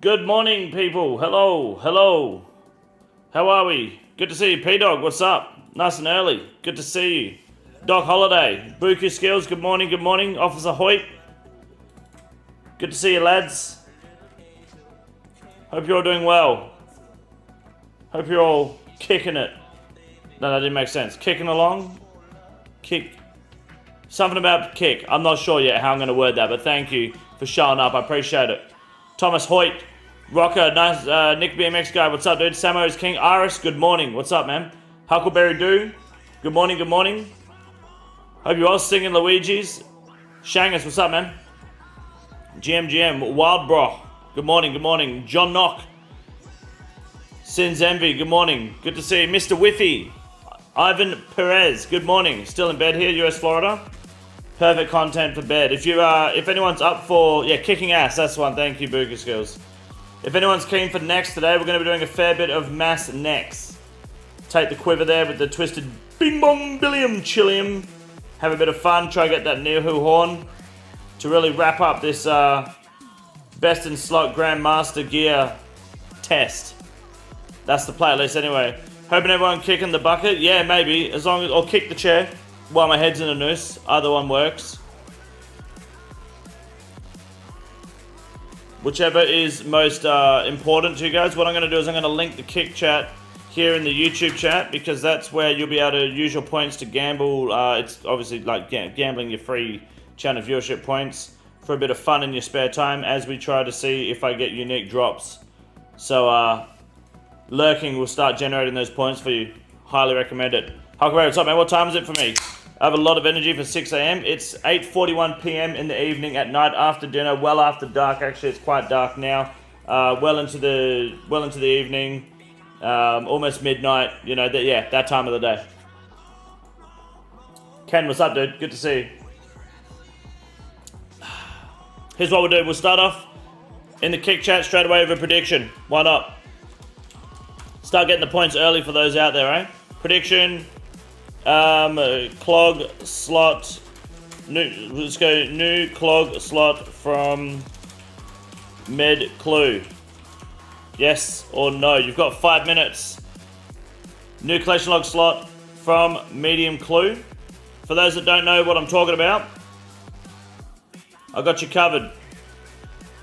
Good morning, people. Hello, hello. How are we? Good to see you, P-Dog. What's up? Nice and early. Good to see you. Doc Holiday. Buku Skills. Good morning, good morning. Officer Hoyt. Good to see you, lads. Hope you're all doing well. Hope you're all kicking it. No, that didn't make sense. Kicking along? Kick. Something about kick. I'm not sure yet how I'm going to word that, but thank you for showing up. I appreciate it. Thomas Hoyt. Rocker. Nice. Nick BMX guy. What's up, dude? Samo is king. Iris. Good morning. What's up, man? Huckleberry Doo. Good morning, good morning. Hope you're all singing Luigi's. Shangus. What's up, man? GM. Wild Bro. Good morning, good morning. John Knock. Sins Envy. Good morning. Good to see you. Mr. Whiffy. Ivan Perez, good morning. Still in bed here, US, Florida. Perfect content for bed. If anyone's up for, kicking ass, that's one. Thank you, Booker Skills. If anyone's keen for NEX today, we're going to be doing a fair bit of mass NEX. Take the quiver there with the twisted bing bong billium chillium. Have a bit of fun. Try to get that Nihu horn to really wrap up this best in slot Grandmaster gear test. That's the playlist anyway. Hoping everyone kicking the bucket. Yeah, maybe. As long as, or kick the chair while my head's in a noose. Either one works. Whichever is most important to you guys. What I'm going to do is I'm going to link the kick chat here in the YouTube chat, because that's where you'll be able to use your points to gamble. It's obviously like gambling your free channel viewership points for a bit of fun in your spare time as we try to see if I get unique drops. So, Lurking will start generating those points for you. Highly recommend it. Huckleberry, what's up, man? What time is it for me? I have a lot of energy for 6 a.m. It's 8:41 p.m. in the evening at night after dinner, well after dark. Actually, it's quite dark now. Well into the evening, almost midnight. You know, that time of the day. Ken, what's up, dude? Good to see you. Here's what we'll do. We'll start off in the kick chat straight away with a prediction. Why not? Start getting the points early for those out there, right? Prediction, clog slot, let's go new clog slot from Med Clue. Yes or no? You've got 5 minutes. New collection log slot from Medium Clue. For those that don't know what I'm talking about, I got you covered.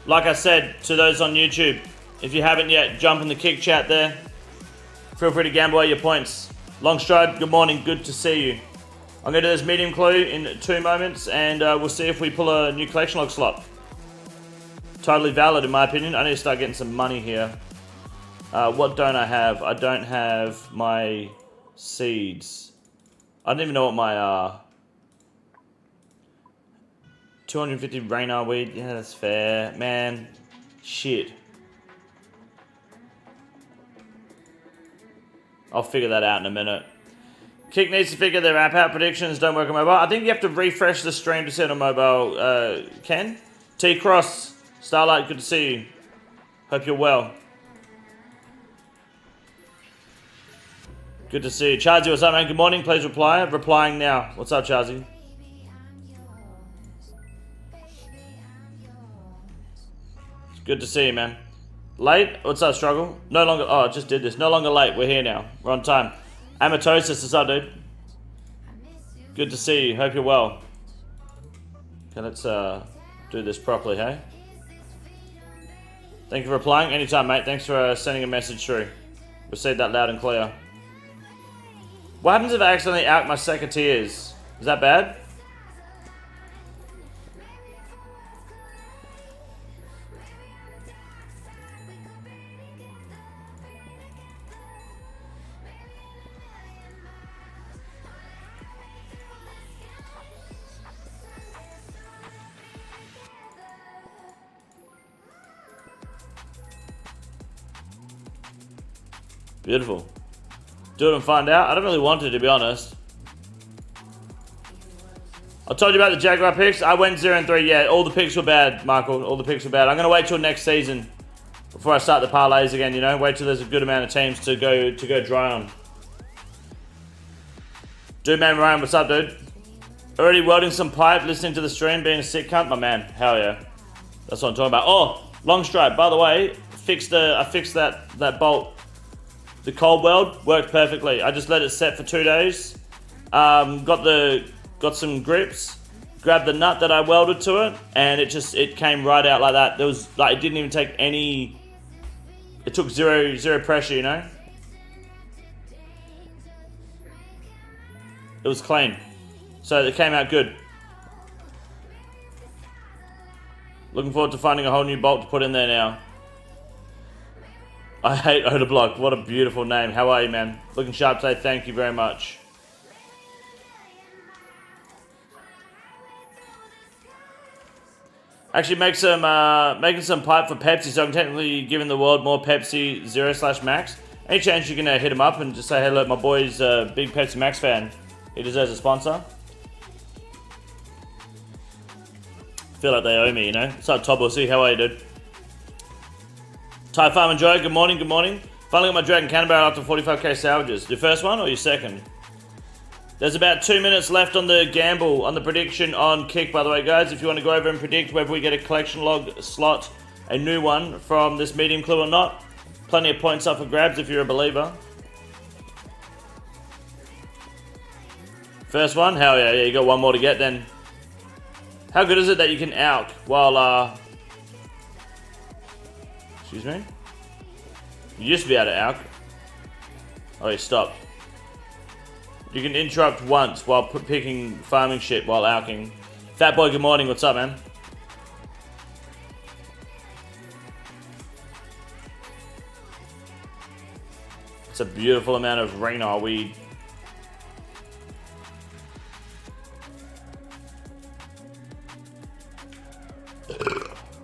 Like I said to those on YouTube, if you haven't yet, jump in the kick chat there. Feel free to gamble away your points. Longstride, good morning. Good to see you. I'm going to do this medium clue in 2 moments, and we'll see if we pull a new collection log slot. Totally valid, in my opinion. I need to start getting some money here. What don't I have? I don't have my seeds. I don't even know what my 250 Raynar weed. Yeah, that's fair. Man, shit. I'll figure that out in a minute. Kick needs to figure their app out. Predictions don't work on mobile. I think you have to refresh the stream to see it on mobile. Ken? T-Cross. Starlight, good to see you. Hope you're well. Good to see you. Charzy, what's up, man? Good morning. Please reply. Replying now. What's up, Charzy? It's good to see you, man. Late? What's up, Struggle? No longer... Oh, I just did this. No longer late. We're here now. We're on time. Amatosis, what's up, dude? Good to see you. Hope you're well. Okay, let's do this properly, hey? Thank you for replying. Anytime, mate. Thanks for sending a message through. Received that loud and clear. What happens if I accidentally out my secateurs? Is that bad? Beautiful. Do it and find out. I don't really want to be honest. I told you about the Jaguar picks. I went 0-3. Yeah, all the picks were bad, Michael. All the picks were bad. I'm going to wait till next season before I start the parlays again, you know. Wait till there's a good amount of teams to go dry on. Dude, man, Ryan, what's up, dude? Already welding some pipe, listening to the stream, being a sick cunt? My man, hell yeah. That's what I'm talking about. Oh, long stripe, by the way, fixed that bolt. The cold weld worked perfectly. I just let it set for 2 days. Got some grips. Grabbed the nut that I welded to it, and it came right out like that. There was like it didn't even take any. It took zero pressure, you know. It was clean, so it came out good. Looking forward to finding a whole new bolt to put in there now. I hate Odablock. What a beautiful name. How are you, man? Looking sharp today. Thank you very much. Actually, making some pipe for Pepsi, so I'm technically giving the world more Pepsi 0/max. Any chance you can hit him up and just say, hey, look, my boy's a big Pepsi Max fan. He deserves a sponsor. Feel like they owe me, you know. What's up, Tobo? See, how are you, dude? Thai Farm and Joe, good morning, good morning. Finally got my Dragon Cannon Barrel up to 45k salvages. Your first one or your second? There's about 2 minutes left on the gamble, on the prediction on Kick, by the way, guys. If you want to go over and predict whether we get a collection log slot, a new one from this medium clue or not. Plenty of points up for grabs if you're a believer. First one? Hell yeah, you got one more to get then. How good is it that you can AWK while, excuse me? You used to be able to AWK. Oh, you stopped. You can interrupt once while picking farming shit while AWKing. Fat boy, good morning. What's up, man? It's a beautiful amount of Renar weed.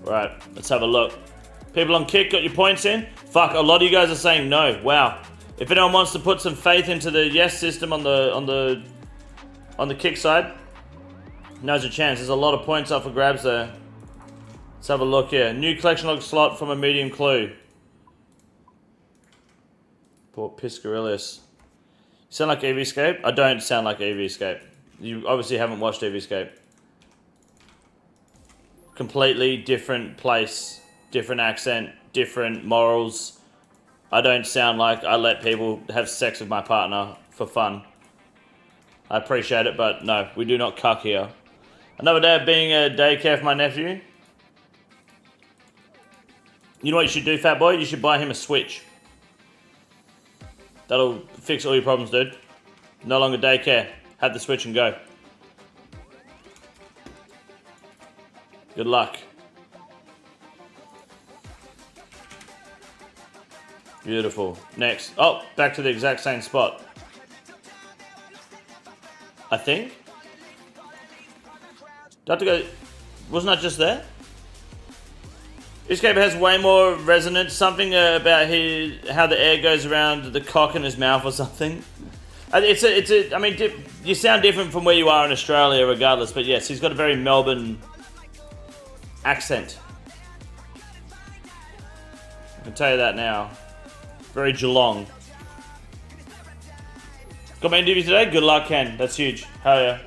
Right, let's have a look. People on Kick got your points in? Fuck, a lot of you guys are saying no. Wow. If anyone wants to put some faith into the yes system on the Kick side, now's your chance. There's a lot of points up for grabs there. Let's have a look here. New collection log slot from a medium clue. Poor Piscarillius. You sound like EVscape? I don't sound like EVscape. You obviously haven't watched EVscape. Completely different place, different accent, different morals. I don't sound like I let people have sex with my partner for fun. I appreciate it, but no, we do not cuck here. Another day of being a daycare for my nephew. You know what you should do, fat boy? You should buy him a Switch. That'll fix all your problems, dude. No longer daycare. Have the Switch and go. Good luck. Beautiful. Next. Oh, back to the exact same spot. I think. Do I have to go? Wasn't I just there? Escape has way more resonance. Something about how the air goes around the cock in his mouth or something. I mean, you sound different from where you are in Australia regardless, but yes, he's got a very Melbourne accent. I can tell you that now. Very Geelong. Got my interview today? Good luck, Ken. That's huge. Hell yeah.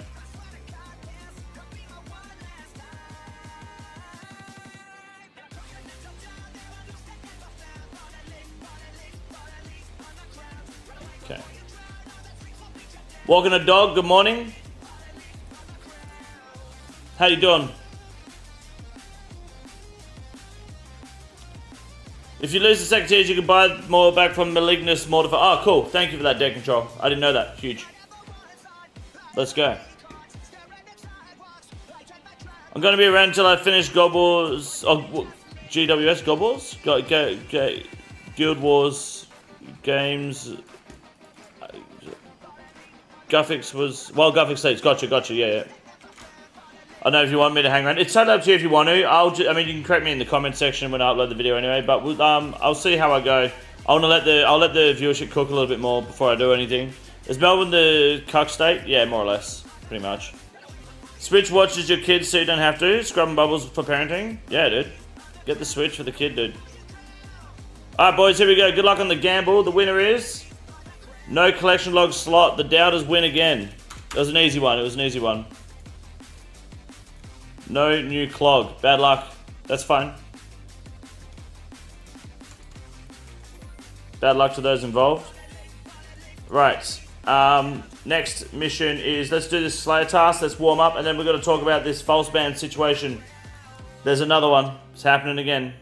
Okay. Walking a dog, good morning. How you doing? If you lose the secretaries, you can buy more back from Malignus Mortify. Oh, cool. Thank you for that, deck control. I didn't know that. Huge. Let's go. I'm going to be around until I finish Gobbles. Oh, GWS Gobbles? Guild Wars games. Guffix was... Well, Guffix States. Gotcha. Yeah. I don't know if you want me to hang around. It's totally up to you if you want to. I mean, you can correct me in the comment section when I upload the video anyway. But I'll see how I go. I'll let the viewership cook a little bit more before I do anything. Is Melbourne the cuck state? Yeah, more or less, pretty much. Switch watches your kids so you don't have to. Scrub and bubbles for parenting. Yeah, dude. Get the Switch for the kid, dude. All right, boys. Here we go. Good luck on the gamble. The winner is no collection log slot. The doubters win again. It was an easy one. No new clog. Bad luck. That's fine. Bad luck to those involved. Right. Next mission is, let's do this Slayer task. Let's warm up, and then we're going to talk about this false ban situation. There's another one. It's happening again.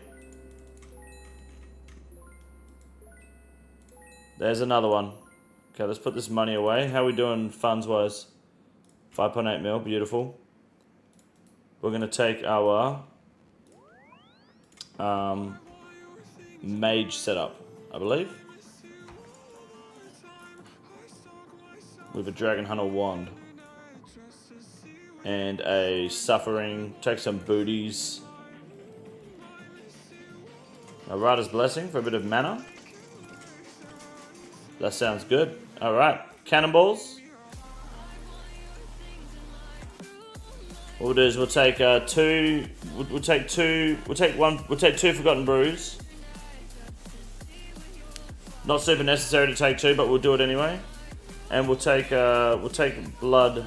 There's another one. Okay, let's put this money away. How are we doing funds-wise? 5.8 mil. Beautiful. We're going to take our mage setup, I believe. With a Dragon Hunter wand. And a suffering. Take some booties. A Rider's Blessing for a bit of mana. That sounds good. Alright. Cannonballs. What we'll do is we'll take two Forgotten Brews. Not super necessary to take two, but we'll do it anyway. And we'll take blood.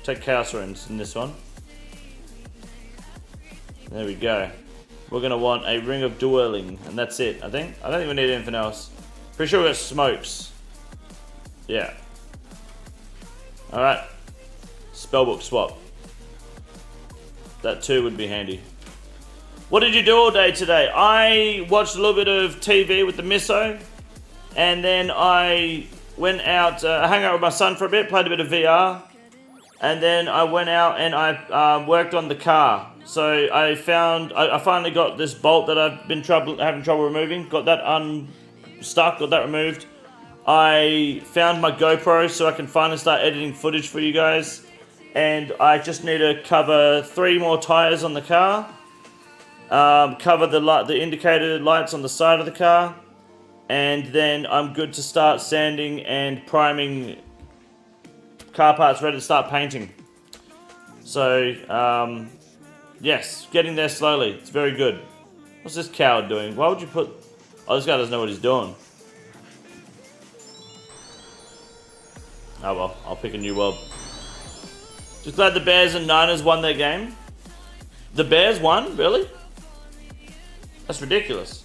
Take Chaos Runes in this one. There we go. We're gonna want a Ring of Dueling, and that's it. I don't think we need anything else. Pretty sure we got smokes. Yeah. All right. Spellbook swap. That too would be handy. What did you do all day today? I watched a little bit of TV with the misso. And then I went out, I hung out with my son for a bit, played a bit of VR. And then I went out and I worked on the car. So I finally got this bolt that I've been having trouble removing. Got that unstuck, got that removed. I found my GoPro so I can finally start editing footage for you guys. And I just need to cover 3 more tires on the car. Cover the indicator lights on the side of the car. And then I'm good to start sanding and priming car parts, ready to start painting. So, yes, getting there slowly. It's very good. What's this coward doing? Why would you put... Oh, this guy doesn't know what he's doing. Oh well, I'll pick a new world. Just glad the Bears and Niners won their game. The Bears won? Really? That's ridiculous.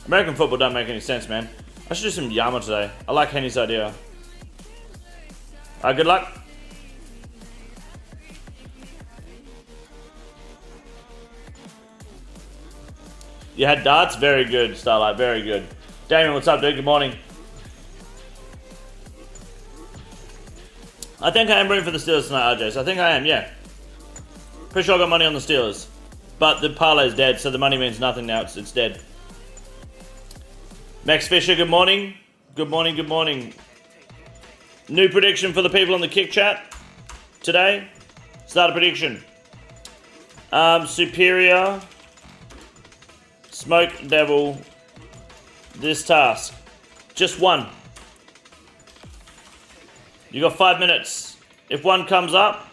American football don't make any sense, man. I should do some Yama today. I like Henny's idea. Good luck. You had darts? Very good, Starlight. Very good. Damien, what's up, dude? Good morning. I think I am rooting for the Steelers tonight, RJ. So I think I am, yeah. Pretty sure I got money on the Steelers. But the parlay's dead, so the money means nothing now. It's dead. Max Fisher, good morning. Good morning, good morning. New prediction for the people on the Kick chat today. Start a prediction. Superior, Smoke Devil, this task. Just one. You got 5 minutes. If one comes up,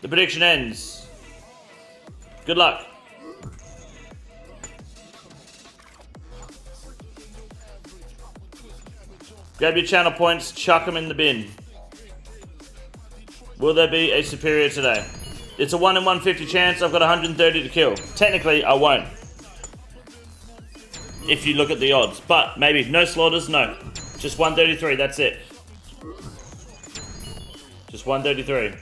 the prediction ends. Good luck. Grab your channel points, chuck them in the bin. Will there be a superior today? It's a 1 in 150 chance. I've got 130 to kill. Technically, I won't. If you look at the odds. But maybe. No slaughters, no. Just 133, that's it. Just 133.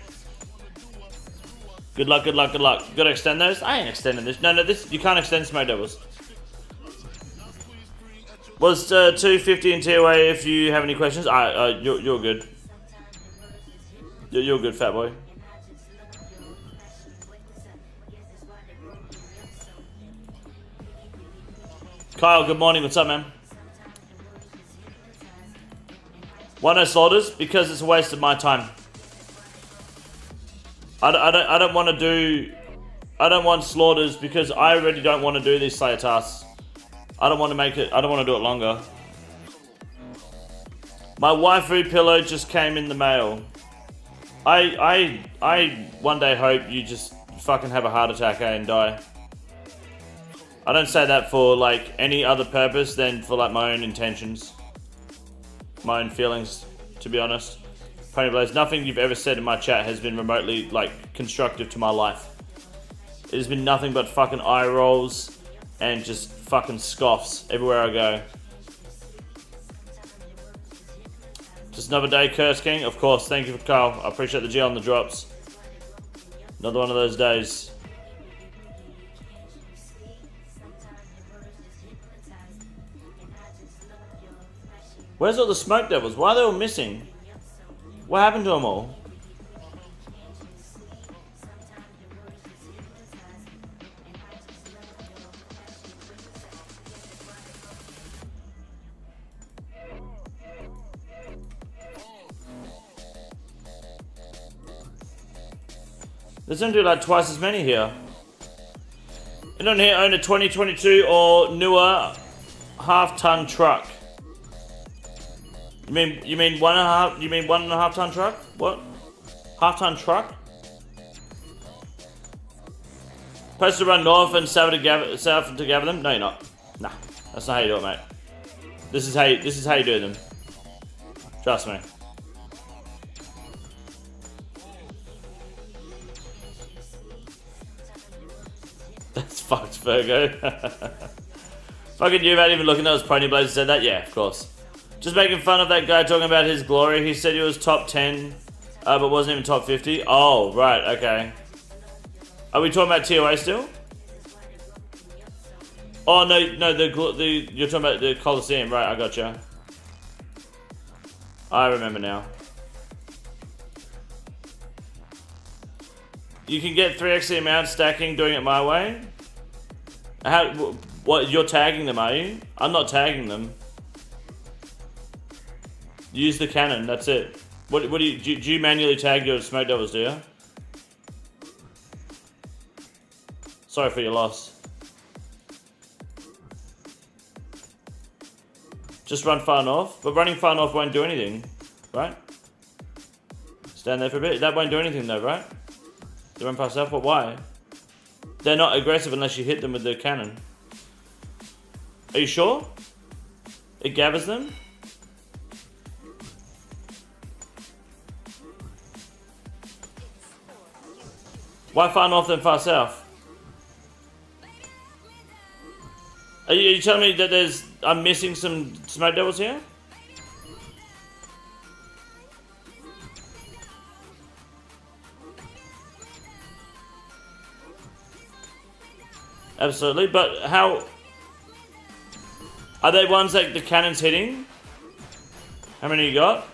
Good luck, good luck, good luck. Gotta extend those? I ain't extending this. No, this you can't extend Smoke Devils. Was 250 in TOA if you have any questions? You're good. You're good, fat boy. Kyle, good morning. What's up, man? Why no slaughters? Because it's a waste of my time. I don't want to do... I don't want slaughters because I already don't want to do these Slayer tasks. I don't want to make it... I don't want to do it longer. My waifu pillow just came in the mail. I one day hope you just fucking have a heart attack and die. I don't say that for like any other purpose than for like my own intentions. My own feelings, to be honest. Pony Blaze, nothing you've ever said in my chat has been remotely like constructive to my life. It has been nothing but fucking eye rolls and just fucking scoffs everywhere I go. Just another day, Curse King. Of course, thank you for Carl. I appreciate the G on the drops. Another one of those days. Where's all the smoke devils? Why are they all missing? What happened to them all? There's only like twice as many here. Anyone here own a 2022 or newer half-ton truck? You mean 1.5 ton truck? What? Half-ton truck? Supposed to run north and south to gather them? No, you're not. Nah, that's not how you do it, mate. This is how you do them. Trust me. That's fucked, Virgo. Fucking you about even looking at those pony blades said that? Yeah, of course. Just making fun of that guy talking about his glory. He said he was top 10, but wasn't even top 50. Oh, right, okay. Are we talking about TOA still? Oh, no, you're talking about the Coliseum, right, I gotcha. I remember now. You can get 3x the amount stacking doing it my way. What, you're tagging them, are you? I'm not tagging them. Use the cannon, that's it. What do you manually tag your smoke devils, do you? Sorry for your loss. Just run far north, but running far north won't do anything, right? Stand there for a bit. That won't do anything though, right? They run past south, but why? They're not aggressive unless you hit them with the cannon. Are you sure? It gathers them? Why far north and far south? Are you telling me that I'm missing some smoke devils here? Absolutely, but how... Are they ones that the cannon's hitting? How many you got?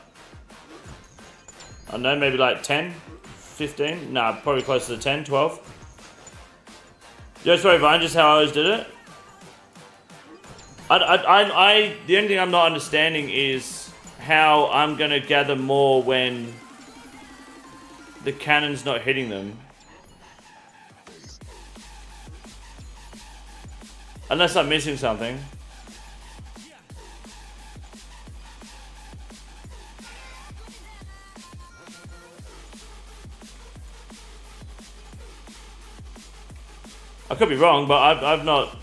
I don't know, maybe like 10? 15? Nah, probably closer to 10, 12. Yo, sorry, Vine, just how I always did it. The only thing I'm not understanding is how I'm gonna gather more when the cannon's not hitting them. Unless I'm missing something. I could be wrong, but I've not.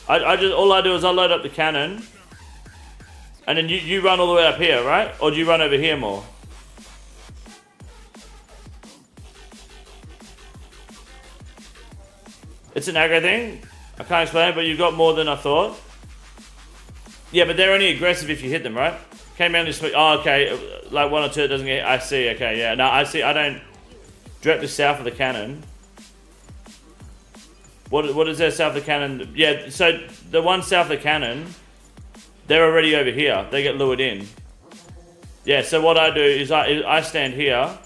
All I do is I load up the cannon, and then you run all the way up here, right? Or do you run over here more? It's an aggro thing. I can't explain it, but you got more than I thought. Yeah, but they're only aggressive if you hit them, right? Can't mainly switch. Oh, okay. Like one or two, it doesn't get. I see. Okay, yeah. No, I see. I don't. Directly south of the cannon. What is there south of the cannon? Yeah, so the one south of the cannon, they're already over here. They get lured in. Yeah, so what I do is I stand here.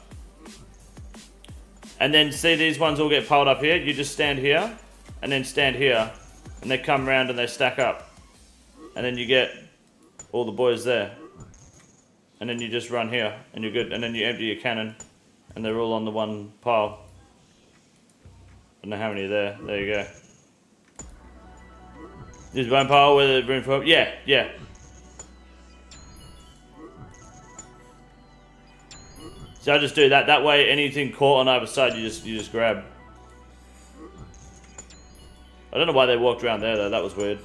And then see these ones all get piled up here. You just stand here and then stand here. And they come around and they stack up. And then you get all the boys there. And then you just run here and you're good. And then you empty your cannon and they're all on the one pile. I don't know how many are there. There you go. There's one pile where the room for... Yeah, yeah. So I just do that. That way, anything caught on either side, you just grab. I don't know why they walked around there though. That was weird.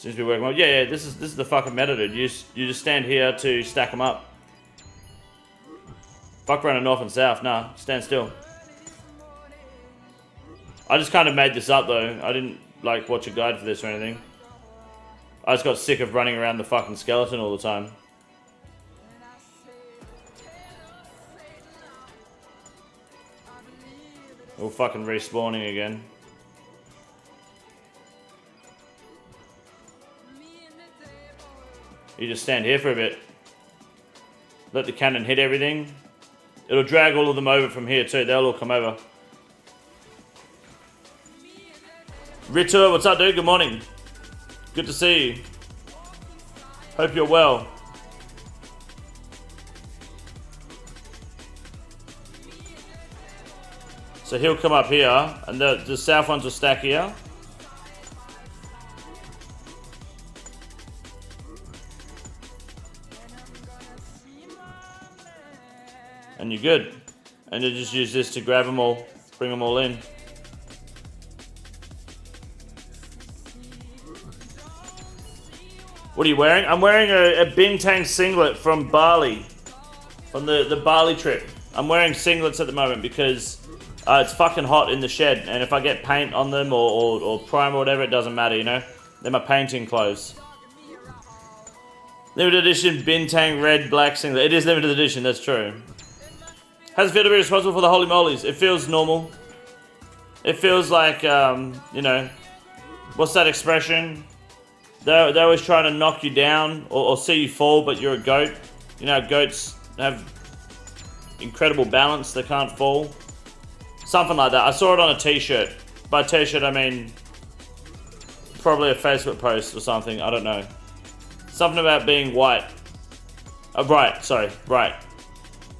Seems to be working well. Yeah, this is the fucking meta, dude. You just stand here to stack them up. Fuck running north and south. Nah, stand still. I just kind of made this up though. I didn't like watch a guide for this or anything. I just got sick of running around the fucking skeleton all the time. All fucking respawning again. You just stand here for a bit. Let the cannon hit everything. It'll drag all of them over from here too. They'll all come over. Ritter, what's up, dude? Good morning. Good to see you. Hope you're well. So he'll come up here, and the south ones will stack here. And you're good. And you just use this to grab them all, bring them all in. What are you wearing? I'm wearing a Bintang singlet from Bali. From the Bali trip. I'm wearing singlets at the moment because it's fucking hot in the shed. And if I get paint on them or prime or whatever, it doesn't matter, you know? They're my painting clothes. Limited edition Bintang red black singlet. It is limited edition, that's true. How's it feel to be responsible for the holy molies? It feels normal. It feels like, you know, what's that expression? They're always trying to knock you down or see you fall, but you're a goat. You know, goats have incredible balance. They can't fall. Something like that. I saw it on a t-shirt. By t-shirt, I mean probably a Facebook post or something. I don't know. Something about being white. Bright. Sorry, bright.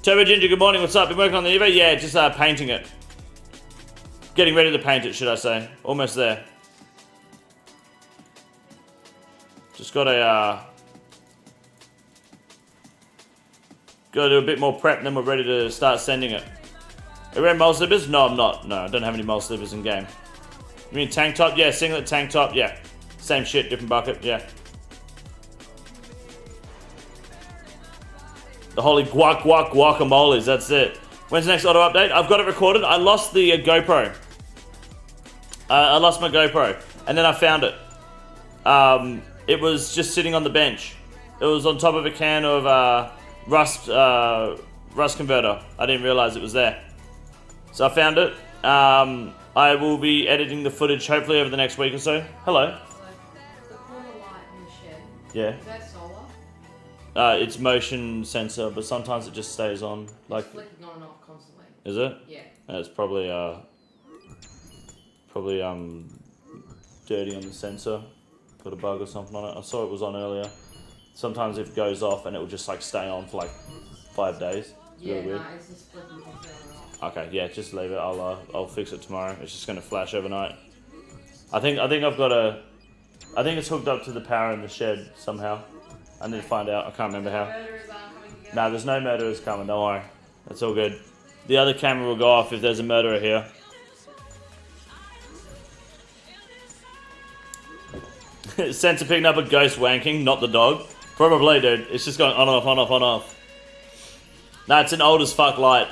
Turbo Ginger, good morning. What's up? Been working on the Evo? Yeah, just painting it. Getting ready to paint it, should I say. Almost there. Just gotta do a bit more prep and then we're ready to start sending it. Are you wearing mole slippers? No, I'm not. No, I don't have any mole slippers in game. You mean tank top? Yeah, singlet, tank top, yeah. Same shit, different bucket, yeah. The holy guacamoles, that's it. When's the next auto update? I've got it recorded. I lost the GoPro. I lost my GoPro, and then I found it. It was just sitting on the bench. It was on top of a can of rust converter. I didn't realize it was there. So I found it. I will be editing the footage hopefully over the next week or so. Hello. The corner light in the shed. Yeah. Is that solar? It's motion sensor, but sometimes it just stays on. Like, it's flicking on and off constantly. Is it? Yeah. It's probably dirty on the sensor. Got a bug or something on it. I saw it was on earlier. Sometimes it goes off and it will just like stay on for like 5 days. It's really weird. It's just flicking constantly on and off. Okay, yeah, just leave it. I'll fix it tomorrow. It's just gonna flash overnight. I think it's hooked up to the power in the shed somehow. I need to find out. I can't remember how. No, there's no murderers coming. Don't worry. That's all good. The other camera will go off if there's a murderer here. Sensor picking up a ghost wanking, not the dog. Probably, dude. It's just going on and off, on off, on off. Nah, it's an old as fuck light.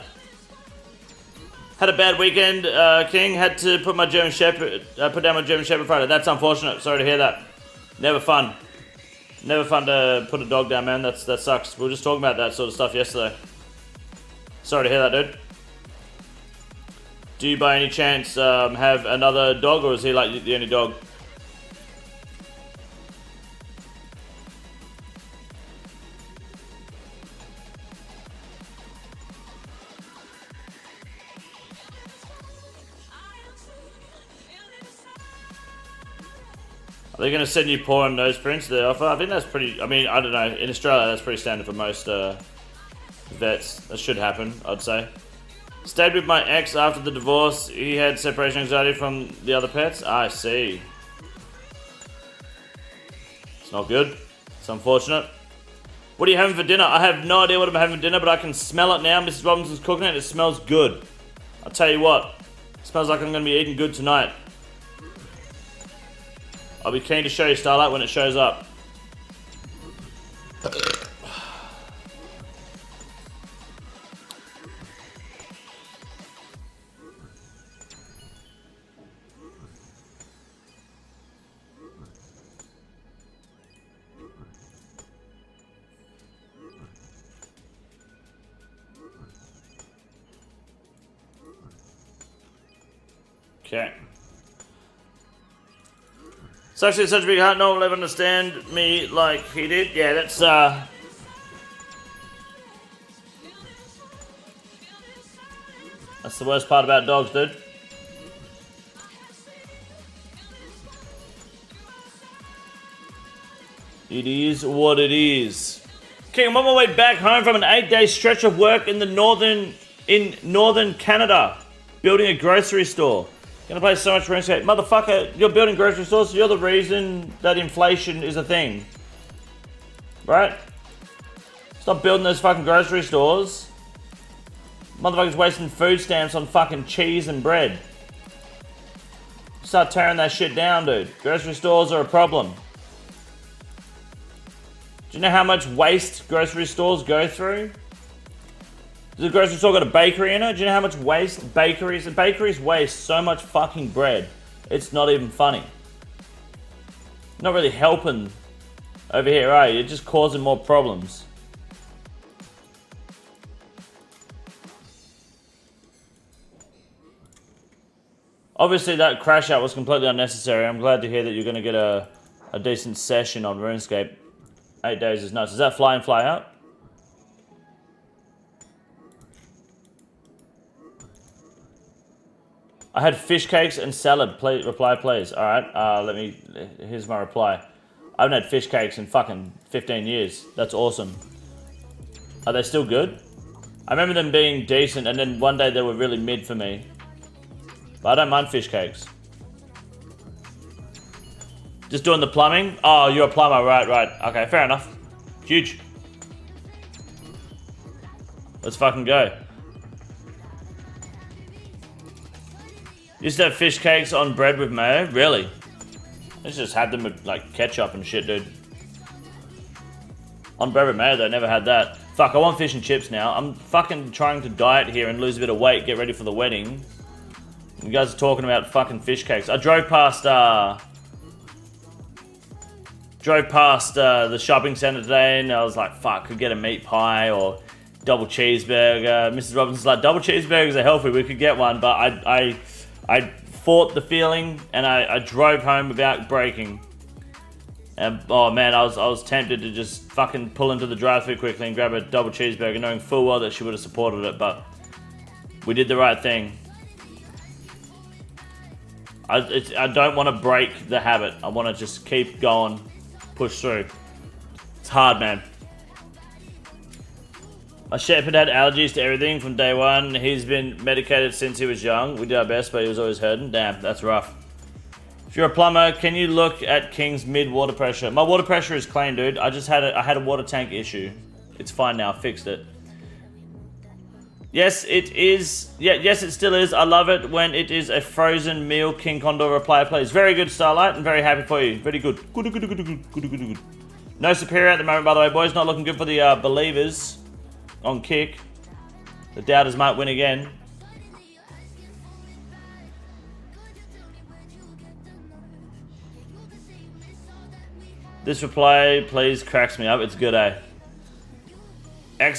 Had a bad weekend, King. Had to put my German Shepherd, put down my German Shepherd Friday. That's unfortunate. Sorry to hear that. Never fun. Never fun to put a dog down, man. That sucks. We were just talking about that sort of stuff yesterday. Sorry to hear that, dude. Do you by any chance have another dog, or is he like the only dog? Are they going to send you paw and nose prints, the offer? I think that's pretty, I mean, I don't know. In Australia, that's pretty standard for most vets. That should happen, I'd say. Stayed with my ex after the divorce. He had separation anxiety from the other pets. I see. It's not good. It's unfortunate. What are you having for dinner? I have no idea what I'm having for dinner, but I can smell it now. Mrs. Robinson's cooking it. It smells good. I'll tell you what. It smells like I'm going to be eating good tonight. I'll be keen to show you Starlight when it shows up. Okay. It's actually such a big heart, no one will ever understand me like he did. Yeah, that's the worst part about dogs, dude. It is what it is. Okay, I'm on my way back home from an 8-day stretch of work in northern Canada, building a grocery store. Gonna play so much RuneScape. Motherfucker, you're building grocery stores, so you're the reason that inflation is a thing. Right? Stop building those fucking grocery stores. Motherfuckers wasting food stamps on fucking cheese and bread. Start tearing that shit down, dude. Grocery stores are a problem. Do you know how much waste grocery stores go through? Does the grocery store got a bakery in it? Do you know how much waste bakeries waste so much fucking bread? It's not even funny. Not really helping over here, are you? You're just causing more problems. Obviously that crash out was completely unnecessary. I'm glad to hear that you're going to get a decent session on RuneScape. 8 days is nuts. Does that fly in, fly out? I had fish cakes and salad. Reply, please. All right. Here's my reply. I haven't had fish cakes in fucking 15 years. That's awesome. Are they still good? I remember them being decent, and then one day they were really mid for me. But I don't mind fish cakes. Just doing the plumbing? Oh, you're a plumber. Right. Okay, fair enough. Huge. Let's fucking go. Used to have fish cakes on bread with mayo? Really? I just had them with like ketchup and shit, dude. On bread with mayo though, never had that. Fuck, I want fish and chips now. I'm fucking trying to diet here and lose a bit of weight, get ready for the wedding. You guys are talking about fucking fish cakes. I drove past the shopping center today and I was like, fuck, could get a meat pie or double cheeseburger. Mrs. Robinson's like, double cheeseburgers are healthy, we could get one, but I fought the feeling and I drove home without braking. And oh man, I was tempted to just fucking pull into the drive-thru quickly and grab a double cheeseburger, knowing full well that she would have supported it, but we did the right thing. I don't want to break the habit. I want to just keep going, push through. It's hard, man. My shepherd had allergies to everything from day one. He's been medicated since he was young. We did our best, but he was always hurting. Damn, that's rough. If you're a plumber, can you look at King's mid water pressure? My water pressure is clean, dude. I had a water tank issue. It's fine now. I fixed it. Yes, it is. Yeah, yes, it still is. I love it when it is a frozen meal. King Condor reply, please. Very good, Starlight. I'm very happy for you. Very good. Good. No superior at the moment, by the way, boys. Not looking good for the believers on kick. The doubters might win again. This reply, please, cracks me up. It's good, eh?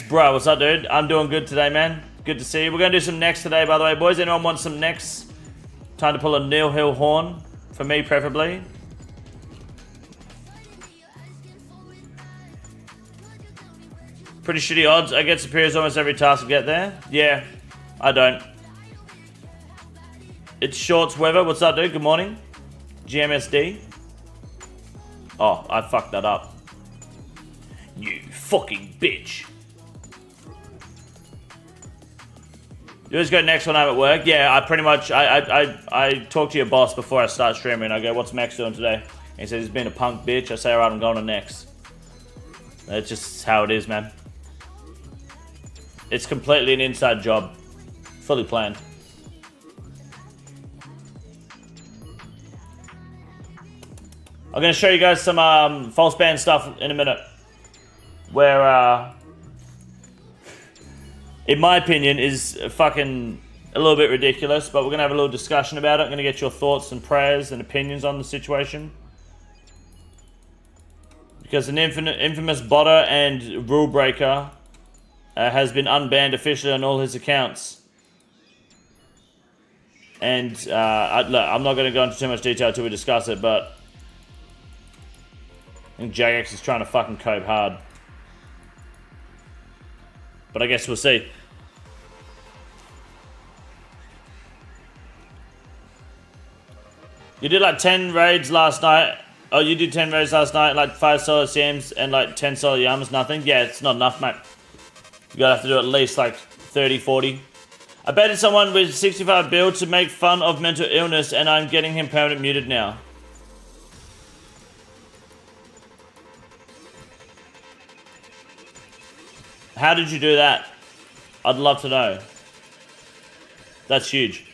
Bro, what's up, dude? I'm doing good today, man. Good to see you. We're going to do some NEX today, by the way, boys. Anyone want some NEX? Time to pull a Nil Hill horn. For me, preferably. Pretty shitty odds. I get superiors almost every task I get there. Yeah, I don't. It's Shorts Weather. What's up, dude? Good morning. GMSD. Oh, I fucked that up. You fucking bitch. You always go next when I'm at work? Yeah, I pretty much, I talk to your boss before I start streaming. I go, what's Max doing today? And he says he's been a punk bitch. I say, alright, I'm going to next. That's just how it is, man. It's completely an inside job. Fully planned. I'm gonna show you guys some false ban stuff in a minute. Where, in my opinion, is fucking a little bit ridiculous, but we're gonna have a little discussion about it. I'm gonna get your thoughts and prayers and opinions on the situation. Because an infamous botter and rule breaker has been unbanned officially on all his accounts. And look, I'm not going to go into too much detail until we discuss it, but I think JAGEX is trying to fucking cope hard. But I guess we'll see. You did like 10 raids last night. Oh, you did 10 raids last night, like 5 solo CMs and like 10 solo yums, nothing? Yeah, it's not enough, mate. You gotta have to do at least like 30, 40. I baited someone with 65 build to make fun of mental illness and I'm getting him permanent muted now. How did you do that? I'd love to know. That's huge.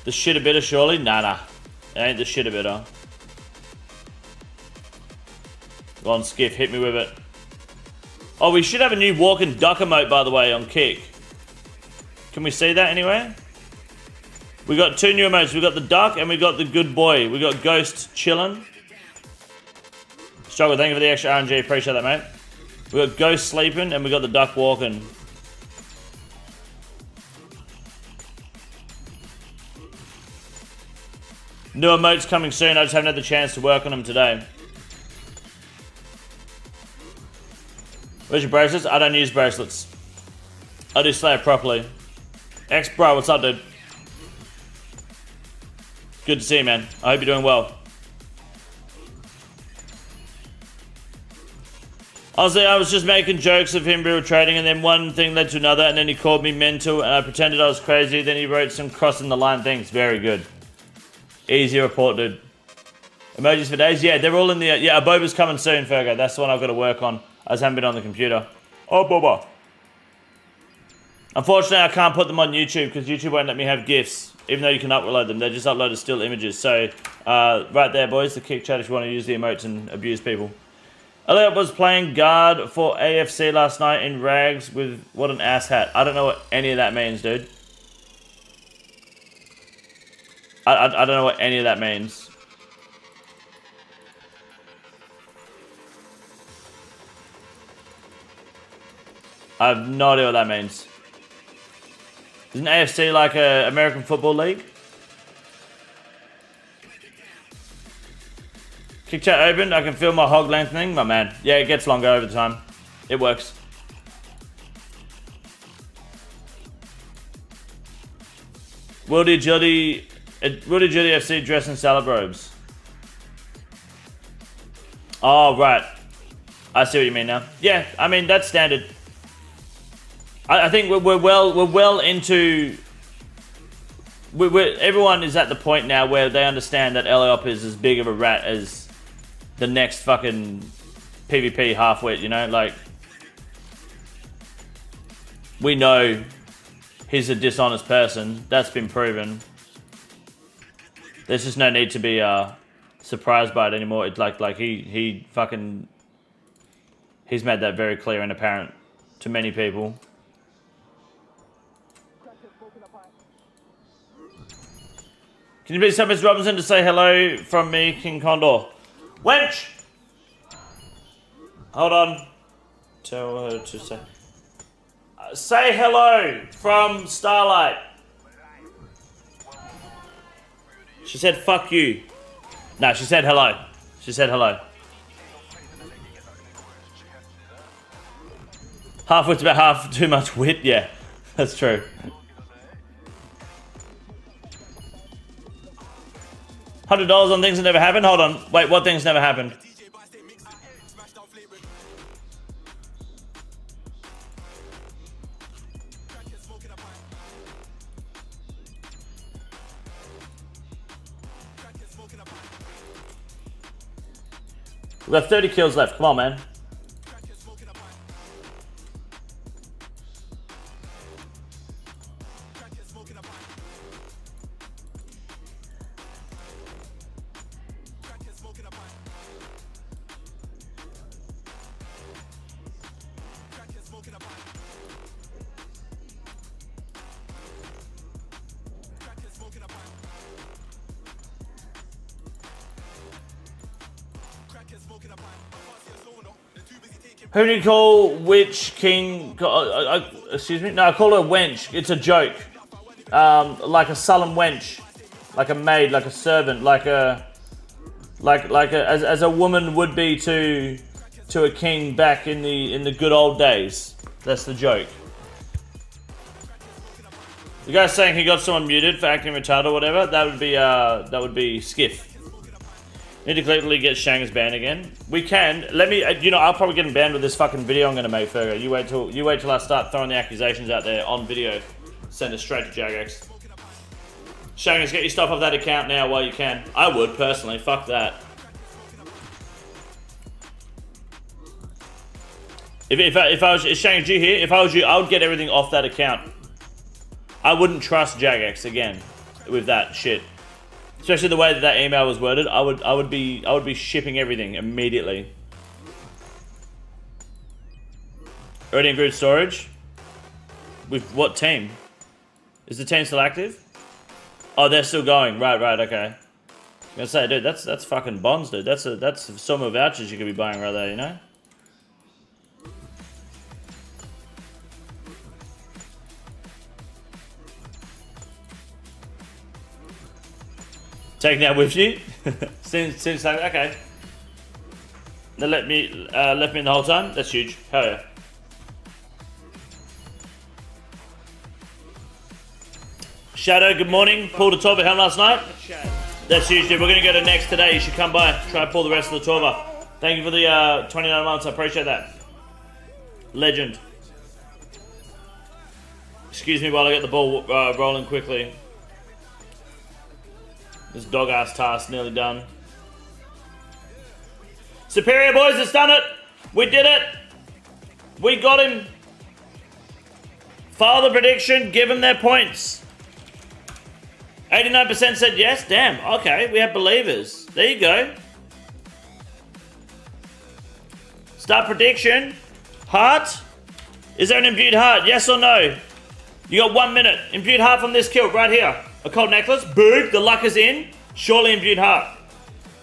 The shit a bitter, surely? Nah. It ain't the shit a bitter. Go on, Skiff, hit me with it. Oh, we should have a new walk and duck emote, by the way, on Kick. Can we see that anywhere? We got 2 new emotes. We got the duck and we got the good boy. We got Ghost chillin'. Struggle, thank you for the extra RNG. Appreciate that, mate. We got Ghost sleeping and we got the duck walking. New emotes coming soon. I just haven't had the chance to work on them today. Where's your bracelets? I don't use bracelets. I do Slayer properly. X bro, what's up, dude? Good to see you, man. I hope you're doing well. Honestly, I was just making jokes of him real trading and then one thing led to another and then he called me mental and I pretended I was crazy. Then he wrote some crossing the line things. Very good. Easy report, dude. Emojis for days? Yeah, they're all in the... Yeah, Aboba's coming soon, Fergo. That's the one I've got to work on. I just haven't been on the computer. Oh, Boba. Unfortunately, I can't put them on YouTube because YouTube won't let me have GIFs. Even though you can upload them. They just upload as still images. So, right there, boys. The Kick chat if you want to use the emotes and abuse people. Elliot was playing guard for AFC last night in rags with... What an ass hat. I don't know what any of that means, dude. I don't know what any of that means. I have no idea what that means. Isn't AFC like a American Football League? Kick chat open. I can feel my hog lengthening. My man. Yeah, it gets longer over time. It works. Wildy Agility FC dress in salad robes. Oh, right. I see what you mean now. Yeah, I mean, that's standard. I think we're well into... everyone is at the point now where they understand that Eliop is as big of a rat as the next fucking PvP halfwit, you know? Like, we know he's a dishonest person. That's been proven. There's just no need to be surprised by it anymore. It's like he fucking... He's made that very clear and apparent to many people. Can you please tell Miss Robinson to say hello from me, King Condor? Wench! Hold on. Tell her to say... say hello from Starlight. She said fuck you. No, she said hello. She said hello. Half wit's about half too much wit. Yeah, that's true. $100 on things that never happened? Hold on. Wait, what things never happened? We've got 30 kills left. Come on, man. Who do you call which king? Excuse me? No, I call her wench. It's a joke. Like a sullen wench, like a maid, like a servant, like a as a woman would be to a king back in the good old days. That's the joke. You guys saying he got someone muted for acting retarded or whatever? That would be skiff. Need to clearly get Shanger's banned again. We can. Let me. You know, I'll probably get him banned with this fucking video I'm gonna make, Fergo. You wait till I start throwing the accusations out there on video. Send it straight to JAGEX. Shangers, get your stuff off that account now while you can. I would personally. Fuck that. If I was Shangers, you here? If I was you, I would get everything off that account. I wouldn't trust JAGEX again with that shit. Especially the way that email was worded, I would be shipping everything immediately. Already in group storage? With what team? Is the team still active? Oh, they're still going. Right, okay. I'm gonna say, dude, that's fucking bonds, dude. That's some of vouchers you could be buying right there, you know? Taking that with you? since okay. They left me in the whole time? That's huge. Hell yeah. Shadow, good morning. Pulled a 12 at home last night. That's huge, dude. We're gonna go to NEX today. You should come by. Try to pull the rest of the 12. Thank you for the 29 months. I appreciate that. Legend. Excuse me while I get the ball rolling quickly. This dog-ass task nearly done. Superior boys, it's done it! We did it! We got him! File the prediction, give them their points. 89% said yes, damn, okay, we have believers. There you go. Start prediction. Heart? Is there an imbued heart, yes or no? You got 1 minute. Imbued heart from this kill, right here. A cold necklace, boom, the luck is in. Surely imbued heart.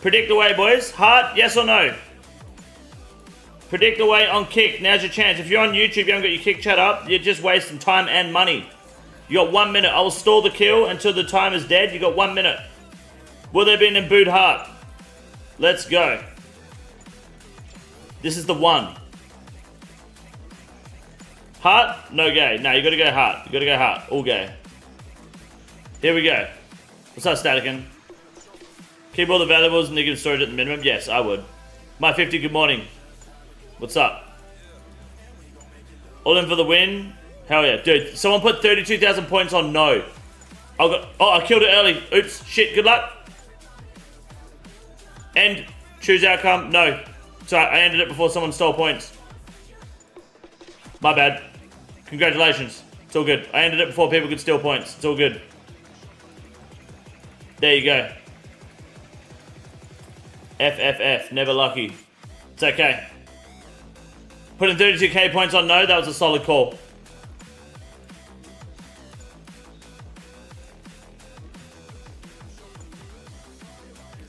Predict away, boys. Heart, yes or no? Predict away on kick. Now's your chance. If you're on YouTube, you haven't got your kick chat up, you're just wasting time and money. You got 1 minute. I will stall the kill until the time is dead. You got 1 minute. Will there be an imbued heart? Let's go. This is the one. Heart? No gay. No, you gotta go heart. You gotta go heart. All gay. Here we go. What's up, Statican? Keep all the valuables and negative storage at the minimum? Yes, I would. My 50, good morning. What's up? All in for the win? Hell yeah. Dude, someone put 32,000 points on no. Oh, I killed it early. Oops. Shit, good luck. End. Choose outcome. No. Sorry, I ended it before someone stole points. My bad. Congratulations. It's all good. I ended it before people could steal points. It's all good. There you go. FFF, never lucky. It's okay. Putting 32k points on no, that was a solid call.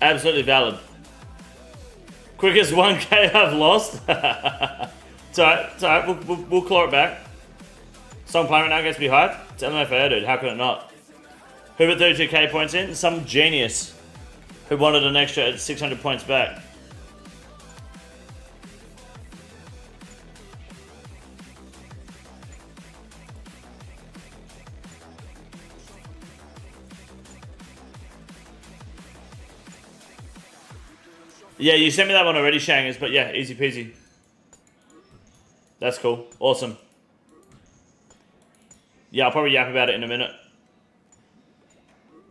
Absolutely valid. Quickest 1k I've lost. It's alright, we'll claw it back. Song playing right now gets to be hyped. It's LMFAO, dude, how could it not? Who put 32k points in? Some genius who wanted an extra 600 points back. Yeah, you sent me that one already, Shangers, but yeah, easy peasy. That's cool. Awesome. Yeah, I'll probably yap about it in a minute.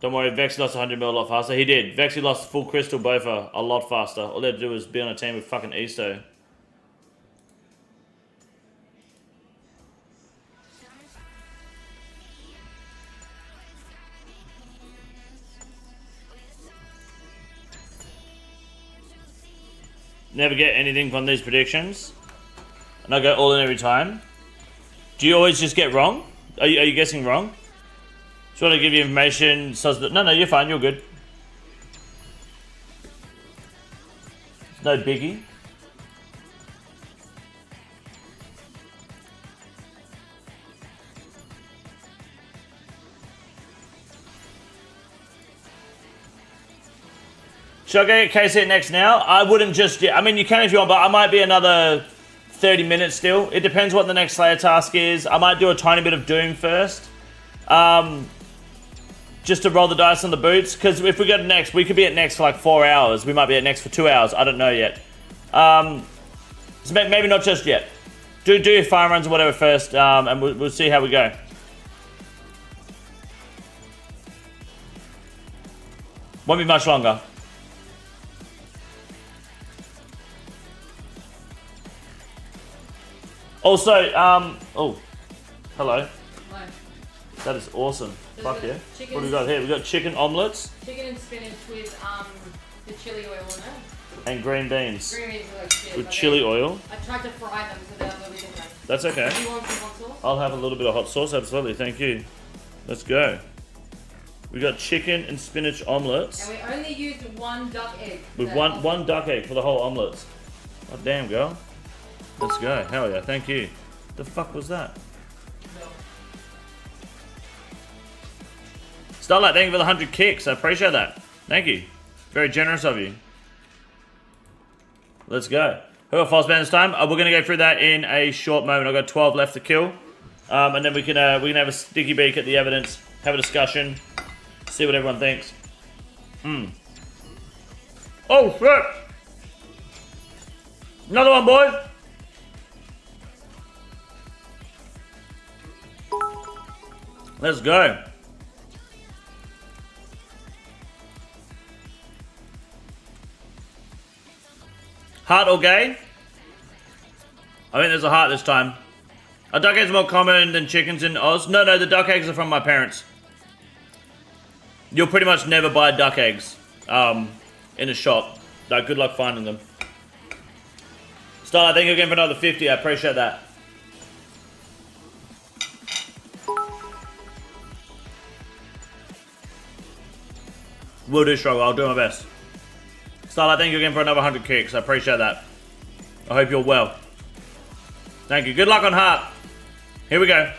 Don't worry, Vexy lost 100 mil a lot faster. He did. Vexy lost full crystal bofa a lot faster. All they had to do was be on a team with fucking Easto. Never get anything from these predictions. And I go all in every time. Do you always just get wrong? Are you guessing wrong? Just want to give you information. No, you're fine. You're good. No biggie. Should I go get KC next now? I wouldn't just yet. I mean, you can if you want, but I might be another 30 minutes still. It depends what the next Slayer task is. I might do a tiny bit of Doom first. Just to roll the dice on the boots. Because if we go to NEX, we could be at NEX for like 4 hours. We might be at NEX for 2 hours. I don't know yet. So maybe not just yet. Do your fire runs or whatever first, and we'll see how we go. Won't be much longer. Also, oh, hello. Hi. That is awesome. So Fuck yeah. chicken- What do we got here? We got chicken omelets Chicken and spinach with the chili oil in it. and green beans Green beans are like shit. with but chili oil. I tried to fry them so they're a little bit different. That's okay. Do you want some hot sauce? I'll have a little bit of hot sauce. Absolutely. Thank you. Let's go. We got chicken and spinach omelets And we only used one duck egg. with So- one duck egg for the whole omelets. Oh damn, girl. Let's go. Hell yeah. Thank you. The fuck was that? No. Starlight, thank you for the 100 kicks. I appreciate that. Thank you. Very generous of you. Let's go. Who got false ban this time? We're going to go through that in a short moment. I've got 12 left to kill. And then we can have a sticky beak at the evidence, have a discussion, see what everyone thinks. Oh, shit! Another one, boys! Let's go. Heart or gay? I think there's a heart this time. Are duck eggs more common than chickens in Oz? No, the duck eggs are from my parents. You'll pretty much never buy duck eggs in a shop. Like, good luck finding them. Starlight, thank you again for another 50. I appreciate that. Will do, Struggle. I'll do my best. Starlight, thank you again for another 100 kicks. I appreciate that. I hope you're well. Thank you. Good luck on heart. Here we go.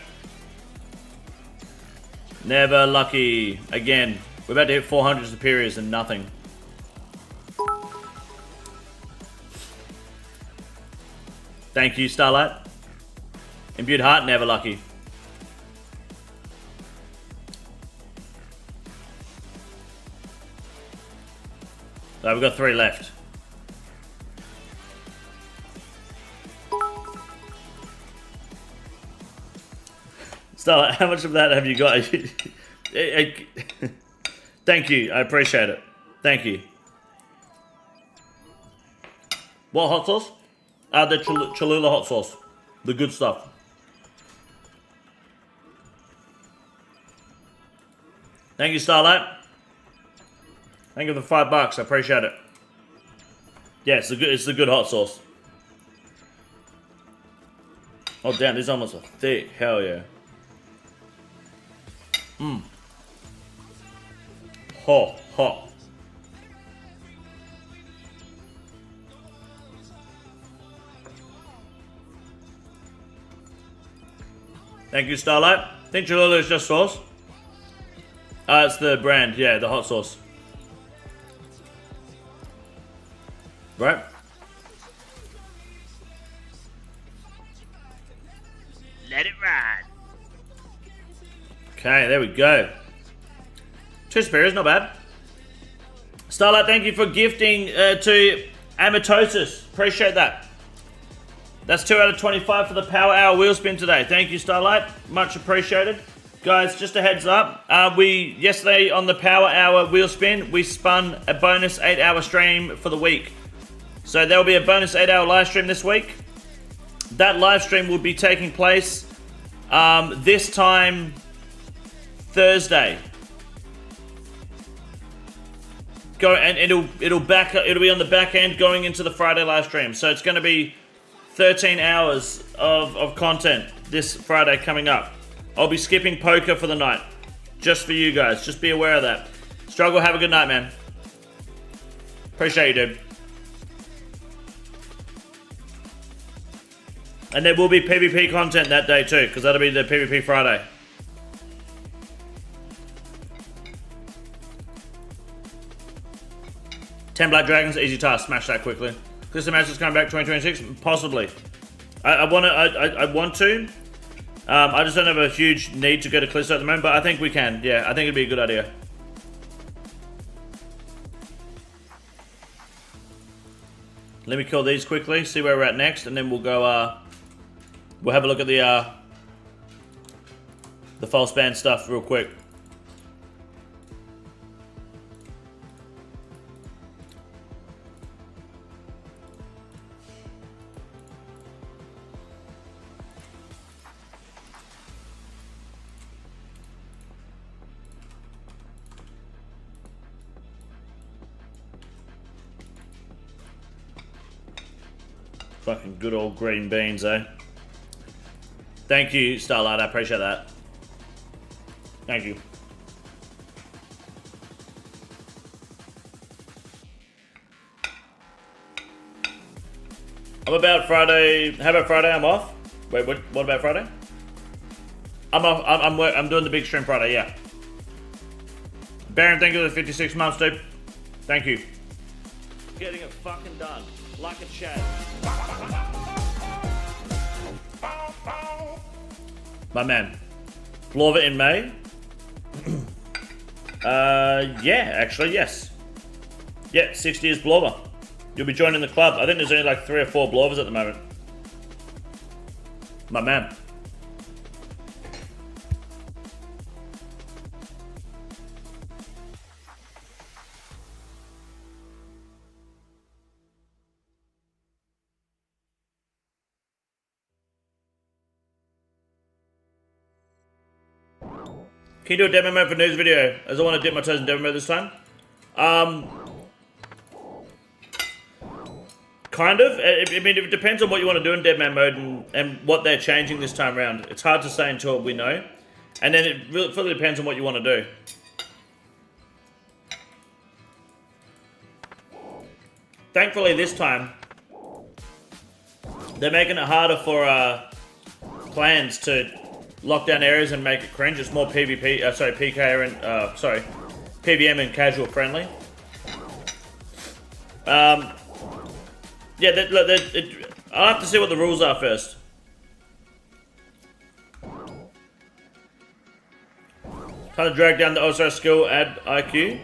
Never lucky. Again. We're about to hit 400 superiors and nothing. Thank you, Starlight. Imbued heart, never lucky. So we've got 3 left. Starlight, how much of that have you got? Thank you, I appreciate it. Thank you. What hot sauce? The Cholula hot sauce. The good stuff. Thank you, Starlight. Thank you for $5. I appreciate it. Yeah, it's the good hot sauce. Oh damn, these omelets are thick. Hell yeah. Hot. Thank you, Starlight. I think Cholula is just sauce. It's the brand, yeah, the hot sauce. Right? Let it ride. Okay, there we go. 2 superiors, not bad. Starlight, thank you for gifting to Amatosis. Appreciate that. That's 2 out of 25 for the Power Hour wheel spin today. Thank you, Starlight. Much appreciated. Guys, just a heads up. Yesterday on the Power Hour wheel spin, we spun a bonus 8-hour stream for the week. So there will be a bonus 8-hour live stream this week. That live stream will be taking place this time Thursday. And it'll be on the back end going into the Friday live stream. So it's going to be 13 hours of content this Friday coming up. I'll be skipping poker for the night. Just for you guys. Just be aware of that. Struggle, have a good night, man. Appreciate you, dude. And there will be PvP content that day too, because that'll be the PvP Friday. Ten Black Dragons, easy task. Smash that quickly. This match coming back 2026, possibly. I want to. I just don't have a huge need to go to Callisto at the moment, but I think we can. Yeah, I think it'd be a good idea. Let me kill these quickly, see where we're at next, and then we'll go. We'll have a look at the false ban stuff real quick. Fucking good old green beans, eh? Thank you, Starlight. I appreciate that. Thank you. I'm about Friday. How about Friday? I'm off. Wait, what about Friday? I'm off. I'm doing the big stream Friday. Yeah. Baron, thank you for the 56 months, dude. Thank you. Getting it fucking done. Like a chat. My man. Blorva in May? Yeah, actually, yes. Yeah, 60 is Blorva. You'll be joining the club. I think there's only like 3 or 4 Blorvas at the moment. My man. Can you do a demo mode for news video? As I want to dip my toes in demo mode this time. Kind of. I mean, it depends on what you want to do in demo mode and what they're changing this time around. It's hard to say until we know. And then it really fully depends on what you want to do. Thankfully this time, they're making it harder for clans to lock down areas and make it cringe. It's more PvP, PK and PVM and casual friendly. Yeah, I'll have to see what the rules are first. Trying to drag down the OSR skill and IQ,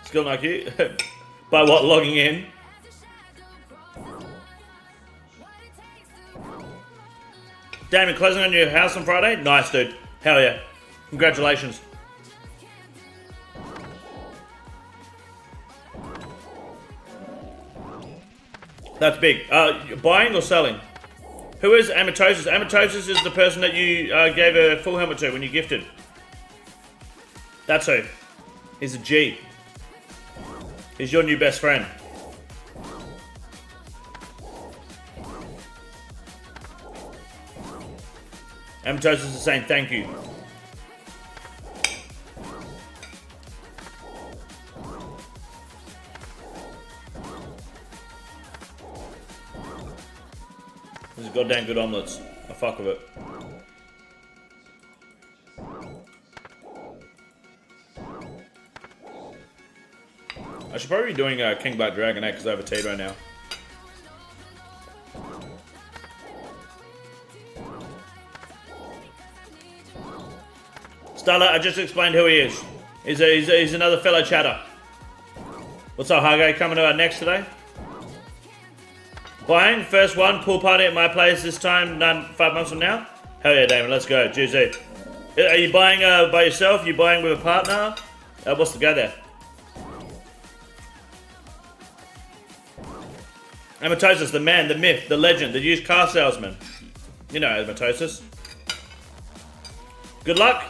skill and IQ, by what, logging in. Damon, closing on your house on Friday? Nice, dude. Hell yeah. Congratulations. That's big. Buying or selling? Who is Amatosis? Amatosis is the person that you gave a full helmet to when you gifted. That's who. He's a G. He's your new best friend. Amatosis is saying thank you. These are goddamn good omelets. I fuck with it. I should probably be doing King Black Dragon because I have a tea right now. Starlight, I just explained who he is. He's another fellow chatter. What's up, Hage? Coming to our NEX today? Buying, first one, pool party at my place this time, 5 months from now? Hell yeah, Damon, let's go. GZ. Are you buying by yourself? Are you buying with a partner? What's the go there? Amatosis, the man, the myth, the legend, the used car salesman. You know Amatosis. Good luck.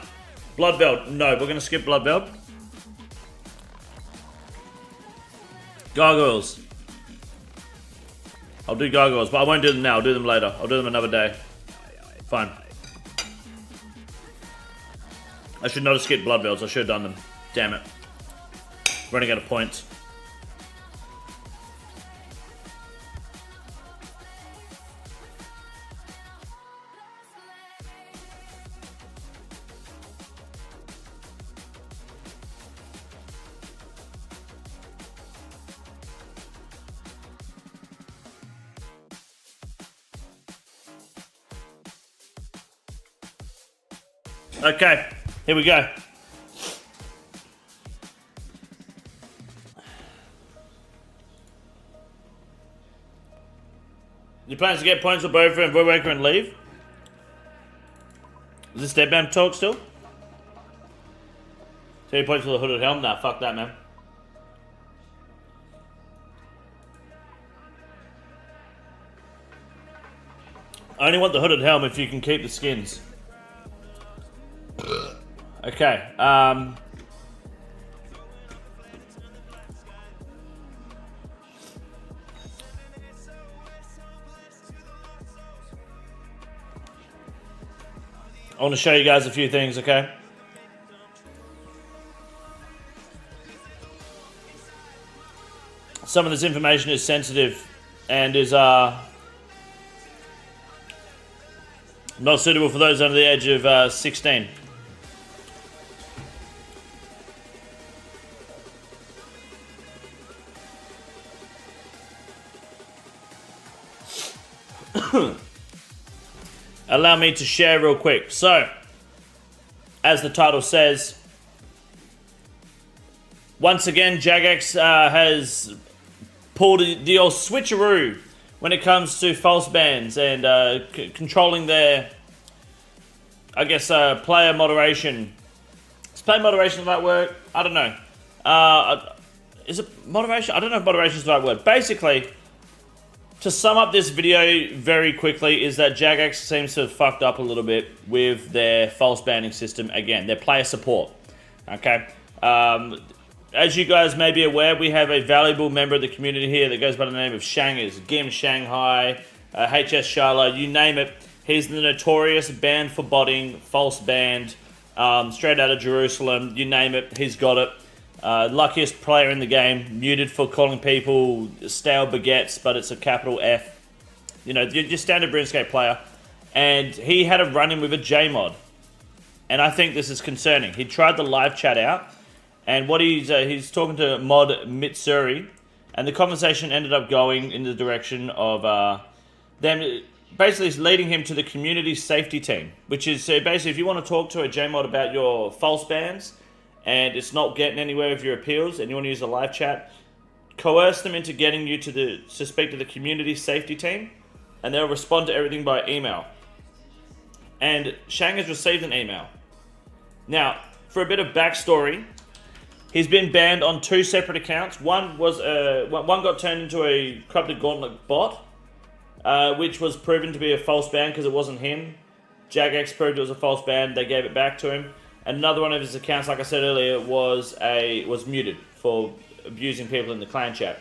Blood Belt. No, we're going to skip Blood Belt. Gargoyles. I'll do gargoyles, but I won't do them now. I'll do them later. I'll do them another day. Fine. I should not have skipped Blood Belts. I should have done them. Damn it. Running out of points. Okay, here we go. You plans to get points for both and Voidwaker and leave? Is this Deadman talk still? 3 points for the hooded helm? Nah, fuck that, man. I only want the hooded helm if you can keep the skins. Okay, I want to show you guys a few things, okay? Some of this information is sensitive and is not suitable for those under the age of 16. Allow me to share real quick. So, as the title says, once again, JAGEX has pulled the old switcheroo when it comes to false bans and controlling their, I guess, player moderation. Is player moderation the right word? I don't know. Is it moderation? I don't know if moderation is the right word. Basically, to sum up this video very quickly is that JAGEX seems to have fucked up a little bit with their false banning system again, their player support. Okay? As you guys may be aware, we have a valuable member of the community here that goes by the name of Shangers, Gim Shanghai, HS Sharla, you name it. He's the notorious banned for botting, false banned, straight out of Jerusalem, you name it, he's got it. Luckiest player in the game, muted for calling people stale baguettes, but it's a capital F. You know, your standard RuneScape player. And he had a run-in with a JMod. And I think this is concerning. He tried the live chat out, and what he's talking to mod Mitsuri, and the conversation ended up going in the direction of them basically leading him to the community safety team, which is basically if you want to talk to a JMod about your false bans, and it's not getting anywhere with your appeals, and you want to use a live chat, coerce them into getting you to speak to the community safety team, and they'll respond to everything by email. And Shang has received an email. Now, for a bit of backstory, he's been banned on 2 separate accounts. One got turned into a Corrupted Gauntlet bot, which was proven to be a false ban because it wasn't him. JAGEX proved it was a false ban. They gave it back to him. Another one of his accounts, like I said earlier, was muted for abusing people in the clan chat.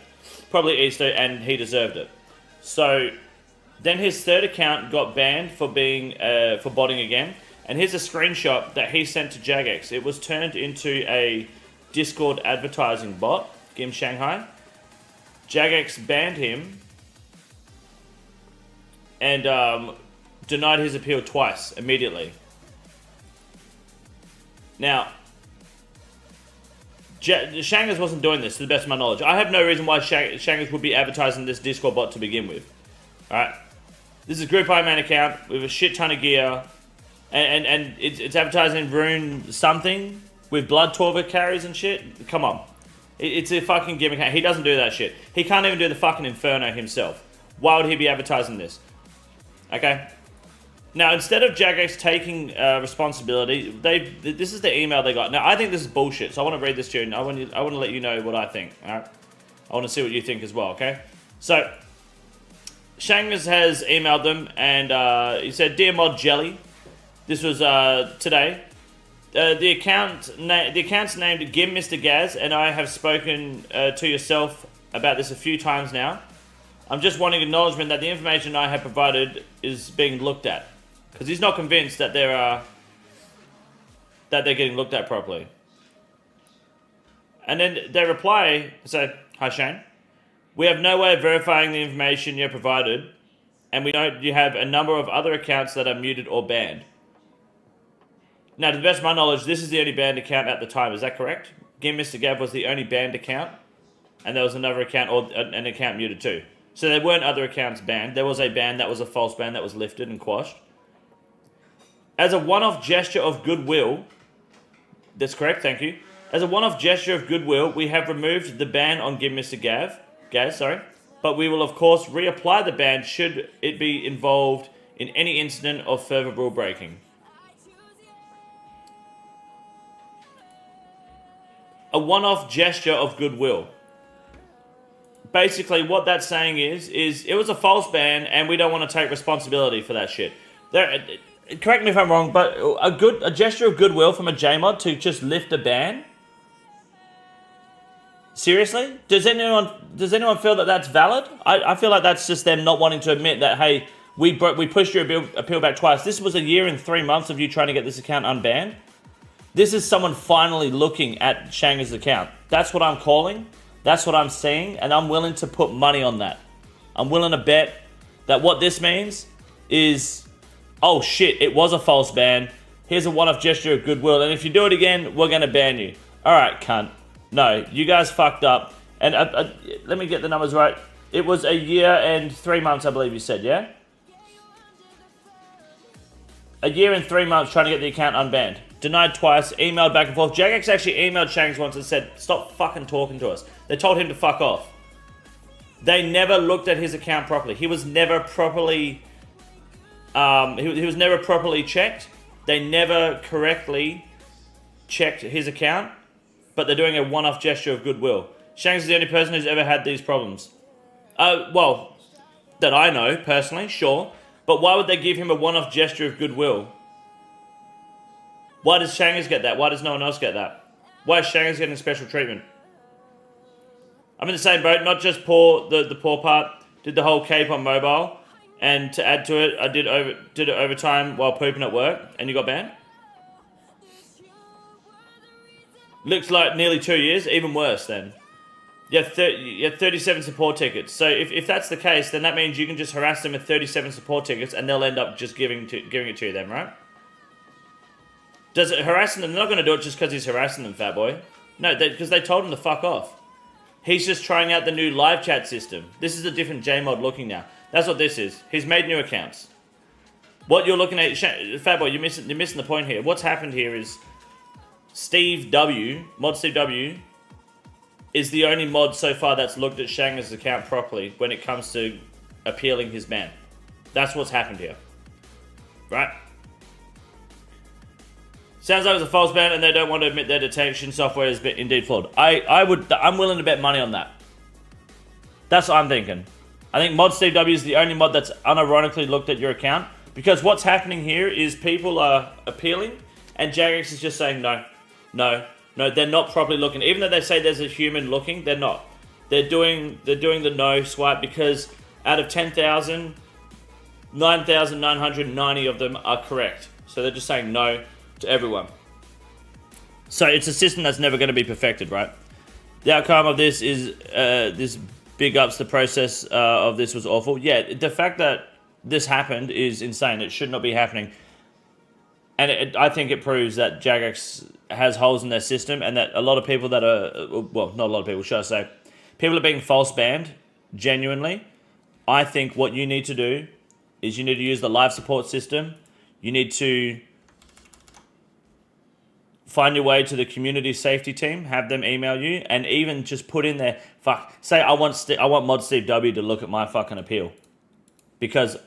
Probably Easter, and he deserved it. So then his third account got banned for being for botting again. And here's a screenshot that he sent to JAGEX. It was turned into a Discord advertising bot, Gim Shanghai. JAGEX banned him and denied his appeal twice immediately. Now, Shangers wasn't doing this, to the best of my knowledge. I have no reason why Shangers would be advertising this Discord bot to begin with. Alright? This is a Group I main account with a shit ton of gear. And it's advertising Rune something with Blood Torva carries and shit. Come on. It's a fucking gimmick. He doesn't do that shit. He can't even do the fucking Inferno himself. Why would he be advertising this? Okay? Now, instead of JAGEX taking responsibility, this is the email they got. Now, I think this is bullshit, so I want to read this to you, and I want to let you know what I think. All right? I want to see what you think as well, okay? So, Shangers has emailed them, and he said, "Dear Mod Jelly," this was today. The account's named Gim Mr. Gaz, and I have spoken to yourself about this a few times now. I'm just wanting acknowledgement that the information I have provided is being looked at. Because he's not convinced that they're getting looked at properly. And then they reply, say, "Hi Shane, we have no way of verifying the information you have provided, and we know you have a number of other accounts that are muted or banned." Now, to the best of my knowledge, this is the only banned account at the time. Is that correct? Gim Mr. Gav was the only banned account, and there was another account, or an account muted too. So there weren't other accounts banned. There was a ban that was a false ban that was lifted and quashed. As a one-off gesture of goodwill, that's correct, thank you. As a one-off gesture of goodwill, we have removed the ban on Give Mr. Gaz, but we will of course reapply the ban should it be involved in any incident of further rule breaking. A one-off gesture of goodwill. Basically, what that's saying is it was a false ban, and we don't want to take responsibility for that shit. Correct me if I'm wrong, but a gesture of goodwill from a JMod to just lift a ban. Seriously, does anyone feel that that's valid? I feel like that's just them not wanting to admit that, hey, we pushed your appeal back twice. This was a year and 3 months of you trying to get this account unbanned. This is someone finally looking at Shanger's account. That's what I'm calling. That's what I'm seeing, and I'm willing to put money on that. I'm willing to bet that what this means is, oh shit, it was a false ban. Here's a one-off gesture of goodwill, and if you do it again, we're gonna ban you. All right, cunt. No, you guys fucked up. And let me get the numbers right. It was a year and 3 months, I believe you said, yeah? A year and 3 months trying to get the account unbanned. Denied twice, emailed back and forth. JAGEX actually emailed Shangs once and said, stop fucking talking to us. They told him to fuck off. They never looked at his account properly. He was never properly... he was never properly checked. They never correctly checked his account. But they're doing a one-off gesture of goodwill. Shangs is the only person who's ever had these problems. Well, that I know, personally, sure. But why would they give him a one-off gesture of goodwill? Why does Shangs get that? Why does no one else get that? Why is Shangs getting special treatment? I'm in the same boat, not just the poor part. Did the whole cape on mobile. And to add to it, I did it overtime while pooping at work. And you got banned? Looks like nearly 2 years, even worse then. You have 37 support tickets. So if that's the case, then that means you can just harass them with 37 support tickets and they'll end up just giving it to you then, right? Does it harassing them? They're not going to do it just because he's harassing them, fat boy. No, because they told him to fuck off. He's just trying out the new live chat system. This is a different JMod looking now. That's what this is. He's made new accounts. What you're looking at, fat boy, you're missing the point here. What's happened here is... Mod Steve W, is the only mod so far that's looked at Shanger's account properly when it comes to appealing his ban. That's what's happened here. Right? Sounds like it was a false ban and they don't want to admit their detection software is indeed flawed. I'm willing to bet money on that. That's what I'm thinking. I think Mod Steve W is the only mod that's unironically looked at your account, because what's happening here is people are appealing and JAGEX is just saying no. No, they're not properly looking. Even though they say there's a human looking, they're not. They're doing the no swipe because out of 10,000, 9,990 of them are correct. So they're just saying no to everyone. So it's a system that's never going to be perfected, right? The outcome of this is this big ups the process of this was awful. Yeah, the fact that this happened is insane. It should not be happening. And I think it proves that JAGEX has holes in their system and that a lot of people that are, well, not a lot of people, should I say, people are being false banned, genuinely. I think what you need to do is you need to use the live support system. You need to find your way to the community safety team, have them email you, and even just put in there, say I want Mod Steve W to look at my fucking appeal. Because,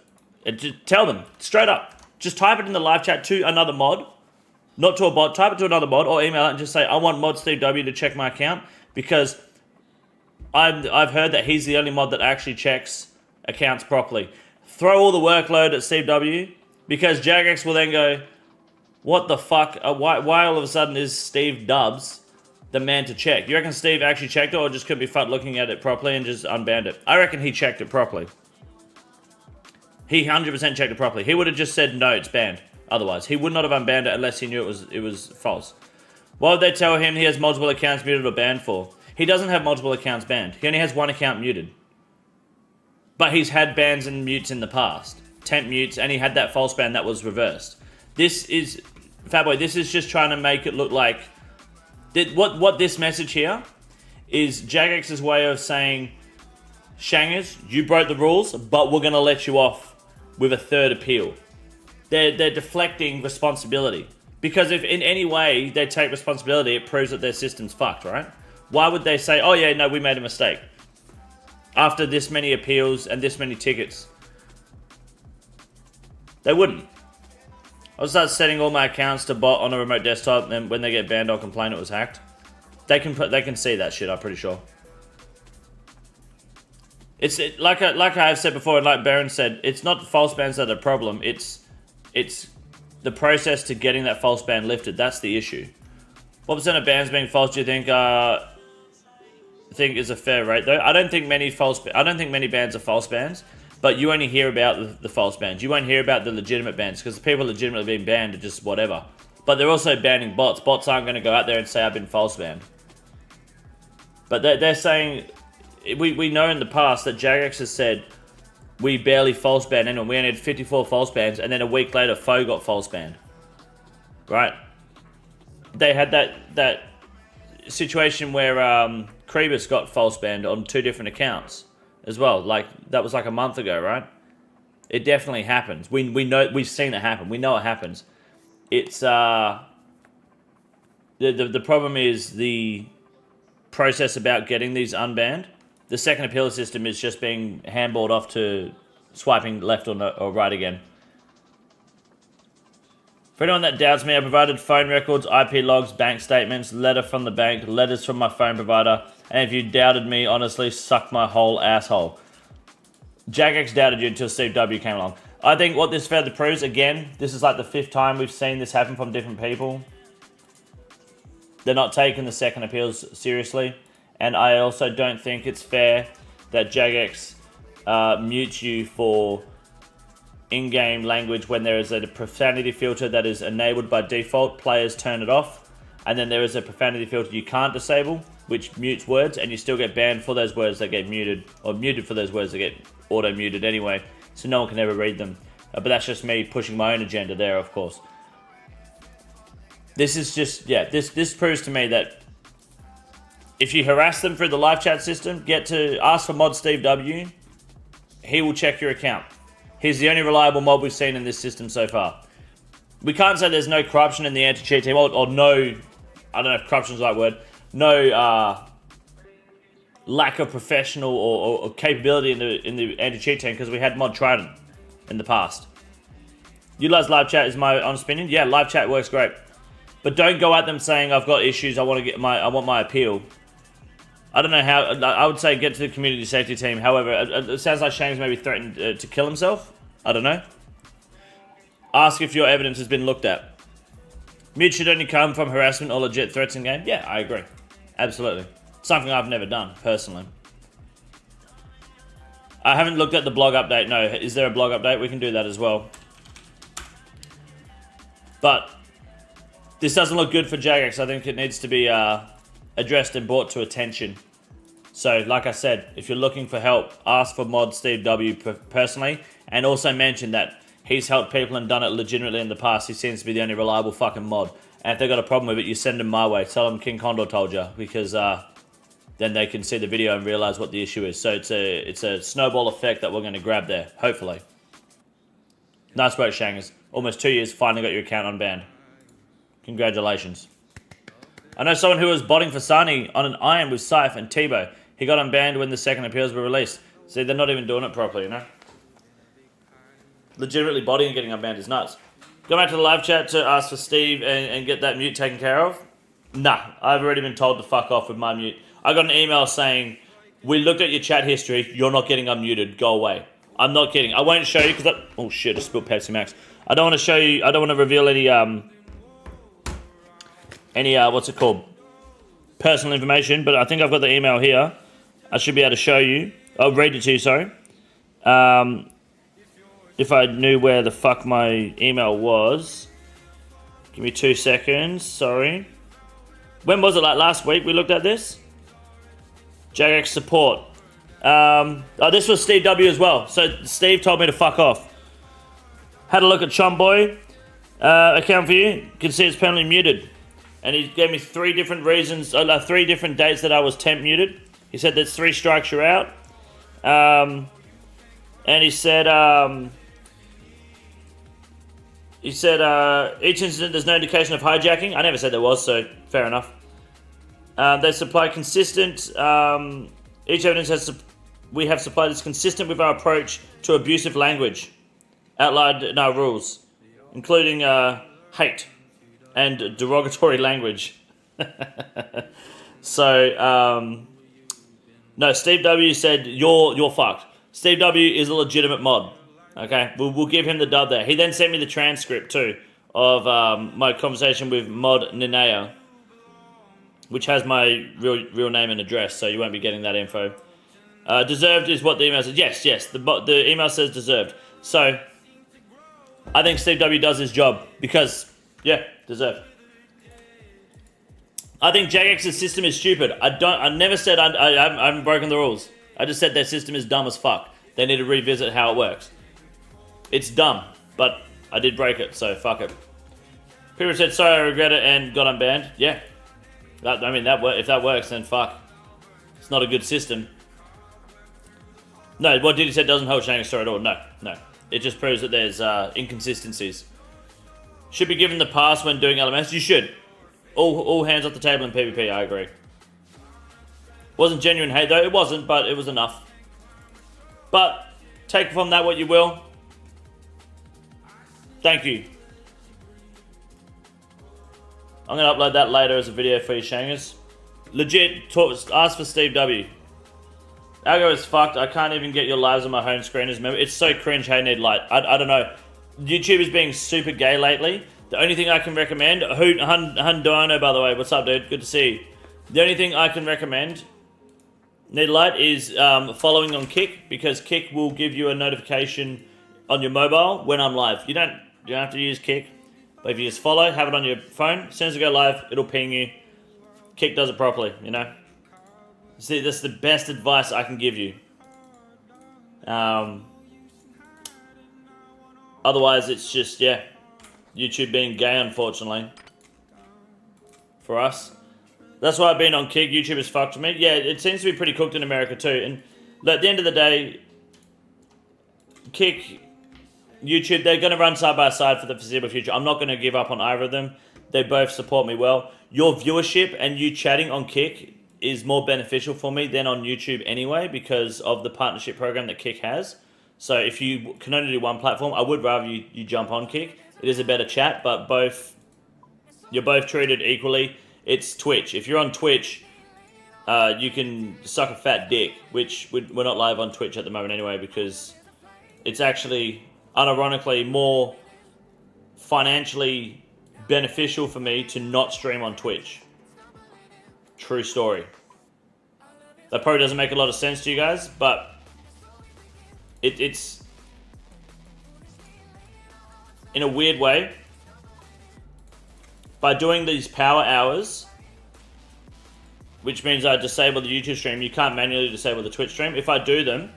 just tell them, straight up. Just type it in the live chat to another mod, not to a bot. Type it to another mod or email it and just say, I want Mod Steve W to check my account, because I've heard that he's the only mod that actually checks accounts properly. Throw all the workload at Steve W, because JAGEX will then go, what the fuck? Why all of a sudden is Steve Dubs the man to check? You reckon Steve actually checked it or just couldn't be fucked looking at it properly and just unbanned it? I reckon he checked it properly. He 100% checked it properly. He would have just said, no, it's banned. Otherwise, he would not have unbanned it unless he knew it was false. Why would they tell him he has multiple accounts muted or banned for? He doesn't have multiple accounts banned. He only has one account muted. But he's had bans and mutes in the past. Temp mutes, and he had that false ban that was reversed. This is, Fatboy, this is just trying to make it look like... What this message here is JAGEX's way of saying, Shangers, you broke the rules, but we're going to let you off with a third appeal. they're deflecting responsibility. Because if in any way they take responsibility, it proves that their system's fucked, right? Why would they say, oh yeah, no, we made a mistake? After this many appeals and this many tickets. They wouldn't. I'll start setting all my accounts to bot on a remote desktop, and when they get banned, I'll complain it was hacked. They can see that shit, I'm pretty sure. Like I have said before, and like Baron said, it's not the false bans that are the problem. It's the process to getting that false ban lifted. That's the issue. What percent of bans being false do you think is a fair rate though? I don't think many bans are false bans, but you only hear about the false bans. You won't hear about the legitimate bans because the people legitimately being banned are just whatever. But they're also banning bots. Bots aren't going to go out there and say I've been false banned. But they're saying, we know in the past that JAGEX has said we barely false banned anyone. We only had 54 false bans, and then a week later, Foe got false banned. Right? They had that situation where Krebus got false banned on 2 different accounts as well. Like, that was like a month ago, right? It definitely happens. We know, we've seen it happen. We know it happens. It's the problem is the process about getting these unbanned. The second appeal system is just being handballed off to swiping left or right again. For anyone that doubts me, I provided phone records, IP logs, bank statements, letter from the bank, letters from my phone provider, and if you doubted me, honestly, suck my whole asshole. JAGEX doubted you until Steve W came along. I think what this further proves, again, this is like the 5th time we've seen this happen from different people. They're not taking the second appeals seriously. And I also don't think it's fair that JAGEX mutes you for in-game language when there is a profanity filter that is enabled by default. Players turn it off. And then there is a profanity filter you can't disable, which mutes words, and you still get banned for those words that get muted, or muted for those words that get auto-muted anyway, so no one can ever read them. But that's just me pushing my own agenda there, of course. This is just, yeah, this proves to me that if you harass them through the live chat system, get to ask for mod Steve W, he will check your account. He's the only reliable mod we've seen in this system so far. We can't say there's no corruption in the anti-cheat team, or no, I don't know if corruption is the right word, no lack of professional or capability in the anti-cheat team, because we had mod Trident in the past. Utilize live chat is my honest opinion. Yeah, live chat works great. But don't go at them saying I've got issues, I want my appeal. I don't know how. I would say get to the community safety team. However, it sounds like Shane's maybe threatened to kill himself. I don't know. Ask if your evidence has been looked at. Mute should only come from harassment or legit threats in game. Yeah, I agree. Absolutely. Something I've never done, personally. I haven't looked at the blog update. No, is there a blog update? We can do that as well. But this doesn't look good for JAGEX. I think it needs to be addressed and brought to attention. So, like I said, if you're looking for help, ask for mod Steve W personally, and also mention that he's helped people and done it legitimately in the past. He seems to be the only reliable fucking mod. And if they've got a problem with it, you send them my way. Tell them King Condor told you, because then they can see the video and realize what the issue is. So it's a snowball effect that we're going to grab there, hopefully. Nice work, Shangers. Almost 2 years, finally got your account unbanned. Congratulations. I know someone who was botting for Sani on an Iron with Scythe and Tebow. He got unbanned when the second appeals were released. See, they're not even doing it properly, you know? Legitimately botting and getting unbanned is nuts. Go back to the live chat to ask for Steve and get that mute taken care of? Nah, I've already been told to fuck off with my mute. I got an email saying, we looked at your chat history, you're not getting unmuted, go away. I'm not kidding. I won't show you because oh shit, I spilled Pepsi Max. I don't want to show you, I don't want to reveal any what's it called? Personal information, but I think I've got the email here. I should be able to show you. I'll read it to you, sorry. If I knew where the fuck my email was. Give me 2 seconds, sorry. When was it, like last week we looked at this? JAGEX support. This was Steve W as well. So Steve told me to fuck off. Had a look at Chomboy account for you. You can see it's permanently muted. And he gave me 3 different reasons, 3 different dates that I was temp muted. He said there's 3 strikes you're out. And he said, He said, each incident there's no indication of hijacking. I never said there was, so fair enough. They supply consistent, each evidence has, we have supplied is consistent with our approach to abusive language outlined in our rules, including hate and derogatory language. So, no, Steve W said, you're fucked. Steve W is a legitimate mod. Okay, we'll give him the dub there. He then sent me the transcript too of my conversation with Mod Ninea, which has my real name and address, so you won't be getting that info. Deserved is what the email says. Yes, the email says deserved. So, I think Steve W does his job because, yeah, deserved. I think JAGEX's system is stupid. I never said I haven't broken the rules. I just said their system is dumb as fuck. They need to revisit how it works. It's dumb, but I did break it, so fuck it. People said, sorry, I regret it, and got unbanned. Yeah. If that works, then fuck. It's not a good system. No, what Diddy said doesn't hold Shanghai story at all. No. It just proves that there's inconsistencies. Should be given the pass when doing LMS. You should. All hands off the table in PvP, I agree. Wasn't genuine hate, though. It wasn't, but it was enough. But, take from that what you will. Thank you. I'm going to upload that later as a video for you, Shangers. Legit, ask for Steve W. Algo is fucked. I can't even get your lives on my home screen as a member. It's so cringe, hey, need light. I don't know. YouTube is being super gay lately. The only thing I can recommend... Hundono, by the way. What's up, dude? Good to see you. The only thing I can recommend, need light, is following on Kick, because Kick will give you a notification on your mobile when I'm live. You don't have to use Kick. But if you just follow, have it on your phone, as soon as I go live, it'll ping you. Kick does it properly, you know? See, that's the best advice I can give you. Otherwise, it's just, yeah, YouTube being gay, unfortunately. For us. That's why I've been on Kick. YouTube is fucked to me. Yeah, it seems to be pretty cooked in America too. And at the end of the day, Kick... YouTube, they're going to run side by side for the foreseeable future. I'm not going to give up on either of them. They both support me well. Your viewership and you chatting on Kick is more beneficial for me than on YouTube anyway, because of the partnership program that Kick has. So if you can only do one platform, I would rather you jump on Kick. It is a better chat, but you're both treated equally. It's Twitch. If you're on Twitch, you can suck a fat dick, which we're not live on Twitch at the moment anyway, because it's actually... unironically, more financially beneficial for me to not stream on Twitch. True story. That probably doesn't make a lot of sense to you guys, but it's in a weird way. By doing these power hours, which means I disable the YouTube stream, you can't manually disable the Twitch stream. If I do them,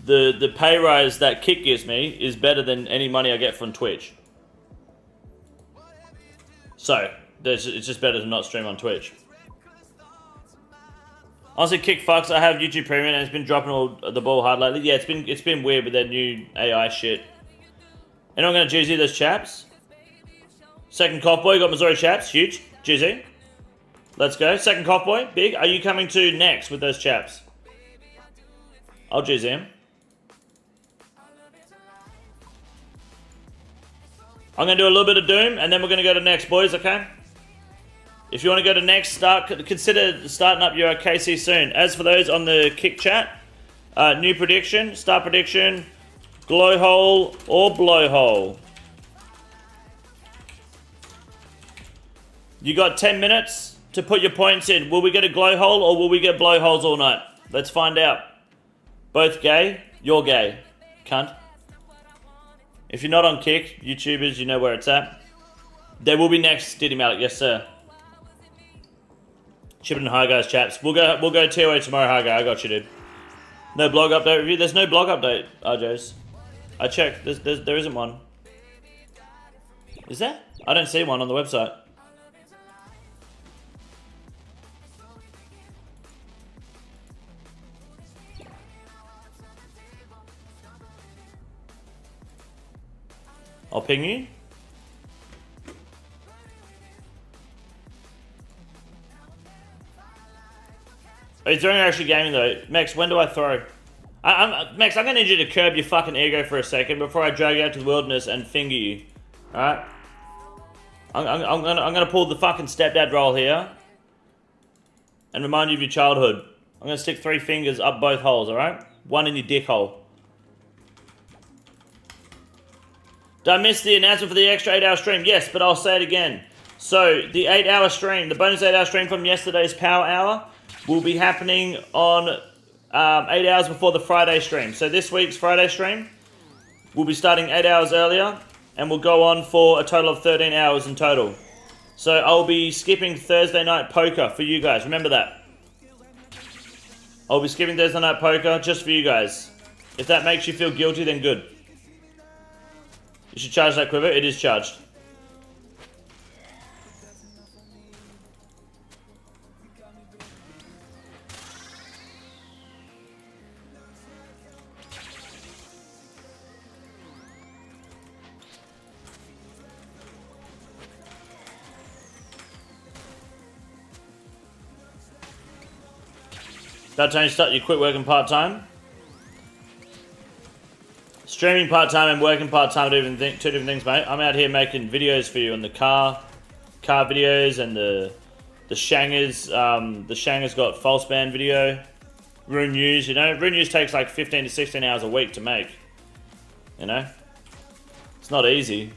the pay rise that Kick gives me is better than any money I get from Twitch. So, it's just better to not stream on Twitch. Honestly, Kick fucks. I have YouTube Premium and it's been dropping the ball hard lately. Yeah, it's been weird with their new AI shit. Anyone gonna GZ those chaps? Second cough boy, got Missouri chaps, huge. GZ. Let's go. Second cough boy, big. Are you coming to NEX with those chaps? I'll GZ him. I'm going to do a little bit of Doom, and then we're going to go to NEX, boys, okay? If you want to go to NEX, consider starting up your KC soon. As for those on the Kick chat, new prediction, start prediction, glowhole or blowhole. You got 10 minutes to put your points in. Will we get a glowhole or will we get blowholes all night? Let's find out. Both gay? You're gay, cunt. If you're not on Kick, YouTubers, you know where it's at. There will be next, Diddy Malik. Yes, sir. Chipping Hi Guys chaps. We'll go TOA tomorrow, Hi Guy. I got you, dude. No blog update review. There's no blog update, RJs. I checked. There isn't one. Is there? I don't see one on the website. I'll ping you. Are you throwing actually gaming though? Max, when do I throw? Max, I'm gonna need you to curb your fucking ego for a second before I drag you out to the wilderness and finger you. Alright? I'm gonna pull the fucking stepdad roll here and remind you of your childhood. I'm gonna stick 3 fingers up both holes, alright? One in your dick hole. Did I miss the announcement for the extra 8-hour stream? Yes, but I'll say it again. So, the 8-hour stream, the bonus 8-hour stream from yesterday's Power Hour will be happening on 8 hours before the Friday stream. So this week's Friday stream will be starting 8 hours earlier and will go on for a total of 13 hours in total. So I'll be skipping Thursday night poker for you guys. Remember that. I'll be skipping Thursday night poker just for you guys. If that makes you feel guilty, then good. You should charge that quiver. It is charged. That time you start, you quit working part-time. Streaming part-time and working part-time are two different things, mate. I'm out here making videos for you on the car videos and the Shangers. The Shangers got false ban video. Rune News, you know. Rune News takes like 15 to 16 hours a week to make. You know? It's not easy.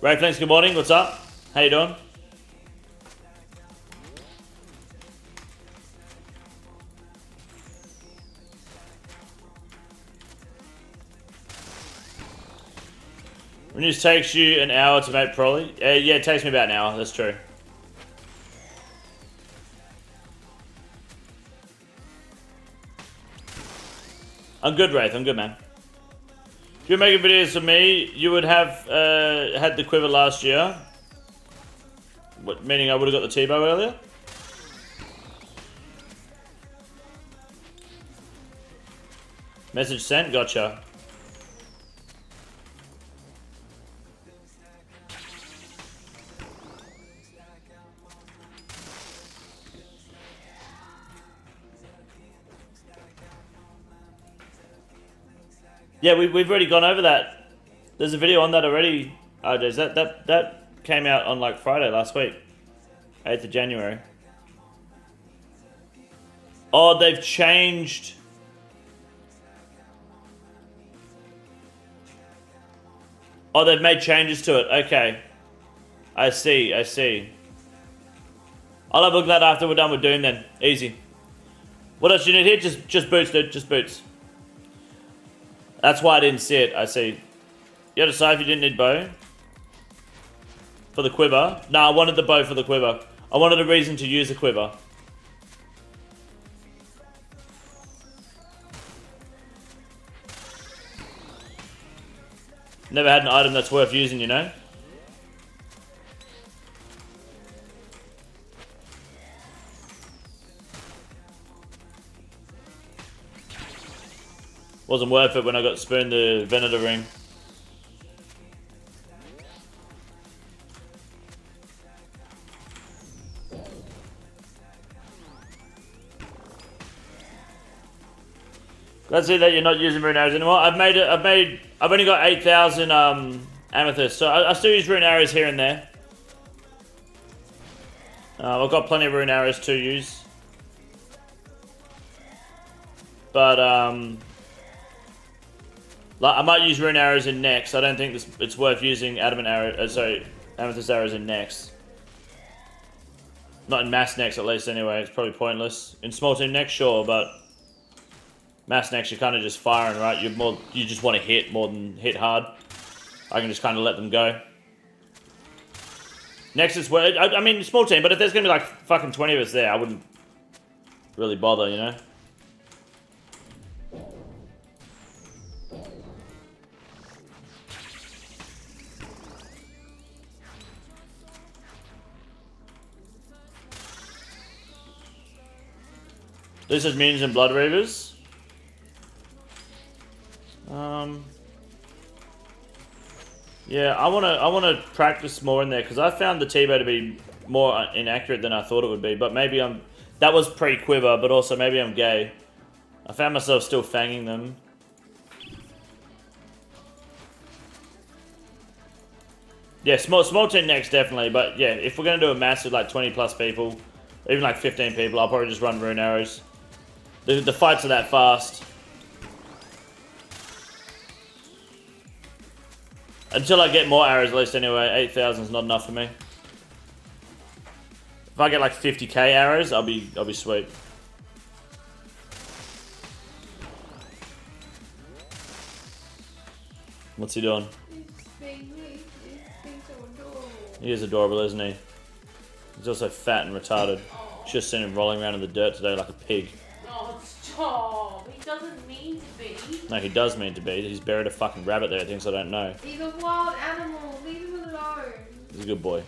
Ray Flinks, good morning. What's up? How you doing? News takes you an hour to make probably. Yeah, it takes me about an hour. That's true. I'm good, Wraith. I'm good, man. If you're making videos for me, you would have had the quiver last year. What, meaning I would have got the T-bow earlier? Message sent, gotcha. Yeah, we've already gone over that. There's a video on that already. That came out on like Friday last week, 8th of January. Oh, they've changed. Oh, they've made changes to it. Okay, I see. I'll have a look at that after we're done with Doom then. Easy. What else do you need here? Just boots, dude. Just boots. That's why I didn't see it. I see. You had to decide if you didn't need bow. For the quiver. Nah, I wanted the bow for the quiver. I wanted a reason to use the quiver. Never had an item that's worth using, you know? Wasn't worth it when I got spooned the Venator ring. Glad to see that you're not using rune arrows anymore. I've only got 8,000 amethyst, so I still use rune arrows here and there. I've got plenty of rune arrows to use. But like, I might use rune arrows in NEX. I don't think it's worth using amethyst arrows in NEX. Not in mass NEX at least anyway. It's probably pointless. In small team NEX, sure, but mass NEX you're kind of just firing, right? You just want to hit more than hit hard. I can just kind of let them go. NEX is where I mean small team, but if there's gonna be like fucking 20 of us there, I wouldn't really bother, you know. This is Minions and Blood Reavers. Yeah, I wanna practice more in there because I found the T-bow to be more inaccurate than I thought it would be. But maybe that was pre-quiver, but also maybe I'm gay. I found myself still fanging them. Yeah, small team next definitely, but yeah, if we're gonna do a massive like 20 plus people, even like 15 people, I'll probably just run rune arrows. The fights are that fast. Until I get more arrows, at least anyway. 8,000 is not enough for me. If I get like 50k arrows, I'll be sweet. What's he doing? He is adorable, isn't he? He's also fat and retarded. Just seen him rolling around in the dirt today like a pig. Oh, stop. He doesn't mean to be. No, he does mean to be. He's buried a fucking rabbit there, things I don't know. He's a wild animal. Leave him alone. He's a good boy.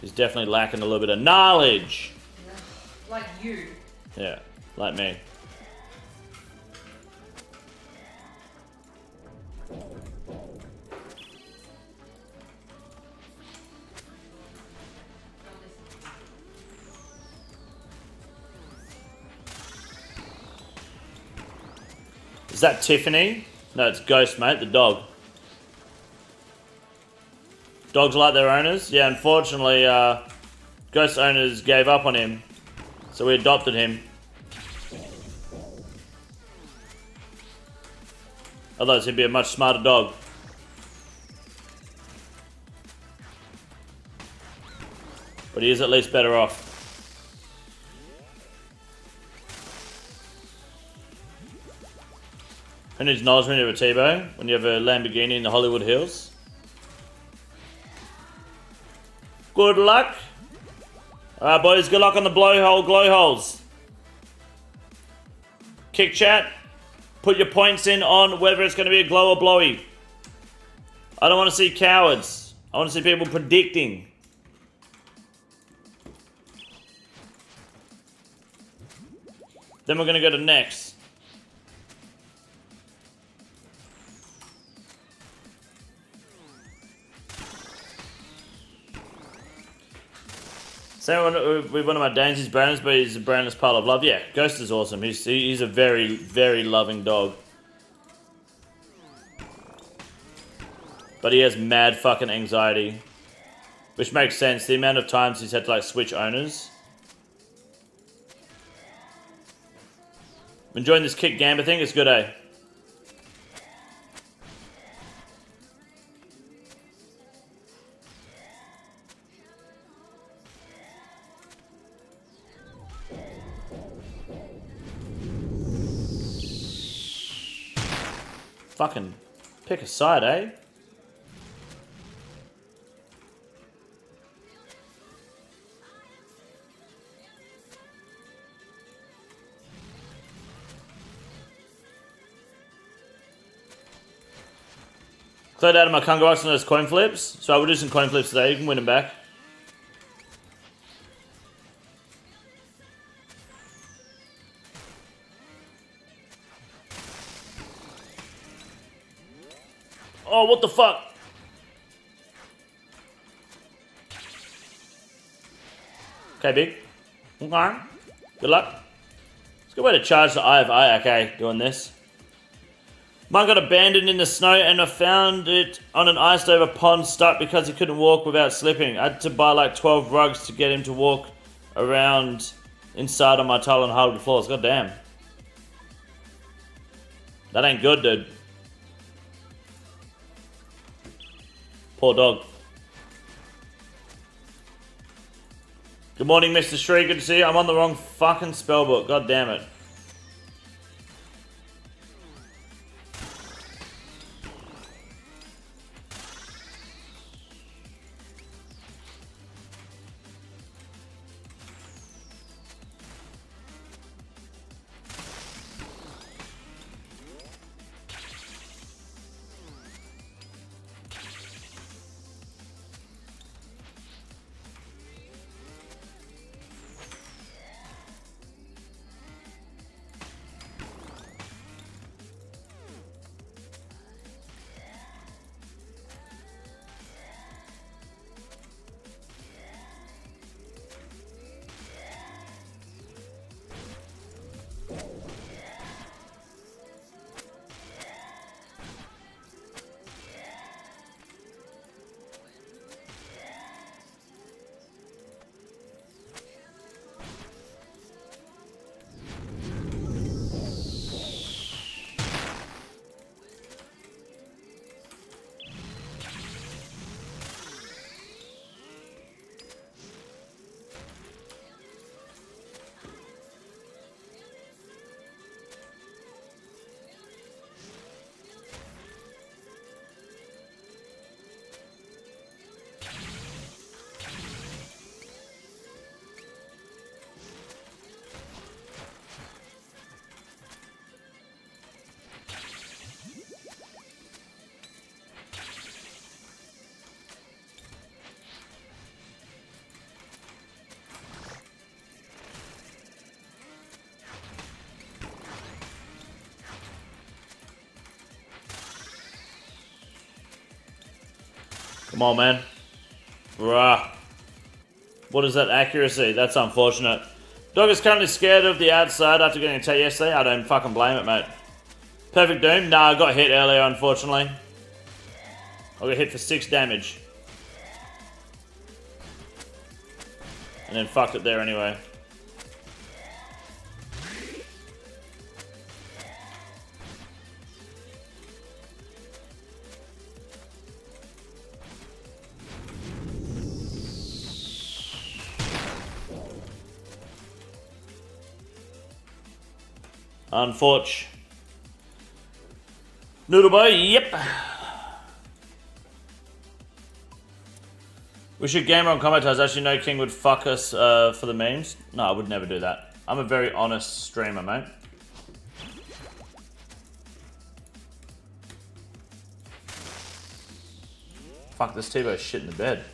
He's definitely lacking a little bit of knowledge. Like you. Yeah, like me. Is that Tiffany? No, it's Ghost, mate, the dog. Dogs like their owners? Yeah, unfortunately, Ghost owners gave up on him. So we adopted him. Otherwise, he'd be a much smarter dog. But he is at least better off. Who needs acknowledgement of a T-bow when you have a Lamborghini in the Hollywood Hills? Good luck. Alright boys, good luck on the glowholes. Kick chat. Put your points in on whether it's going to be a glow or blowy. I don't want to see cowards. I want to see people predicting. Then we're going to go to NEX. Same with one of my Dainsy's Brandons, but he's a Brandon's pile of love. Yeah, Ghost is awesome. He's a very, very loving dog. But he has mad fucking anxiety. Which makes sense. The amount of times he's had to like switch owners. Enjoying this kick gamba thing? It's good, eh? Fucking pick a side, eh? Cleared out of my Conga box on those coin flips. So I will do some coin flips today. You can win them back. Oh, what the fuck? Okay, big. Okay. Good luck. It's a good way to charge the Eye of Eye. Okay, doing this. Mine got abandoned in the snow and I found it on an iced over pond stuck because he couldn't walk without slipping. I had to buy like 12 rugs to get him to walk around inside on my tile and hardwood floors. God damn. That ain't good, dude. Poor dog. Good morning, Mr. Shree. Good to see you. I'm on the wrong fucking spellbook. God damn it. Come on, man. Bruh. What is that accuracy? That's unfortunate. Dog is currently scared of the outside after getting attacked yesterday. I don't fucking blame it, mate. Perfect Doom? Nah, I got hit earlier, unfortunately. I got hit for 6 damage. And then fucked it there anyway. Unfortunate. Noodle boy, yep. We should gamer on commentators. Actually, no king would fuck us for the memes. No, I would never do that. I'm a very honest streamer, mate. Fuck, this T-Bow's shit in the bed.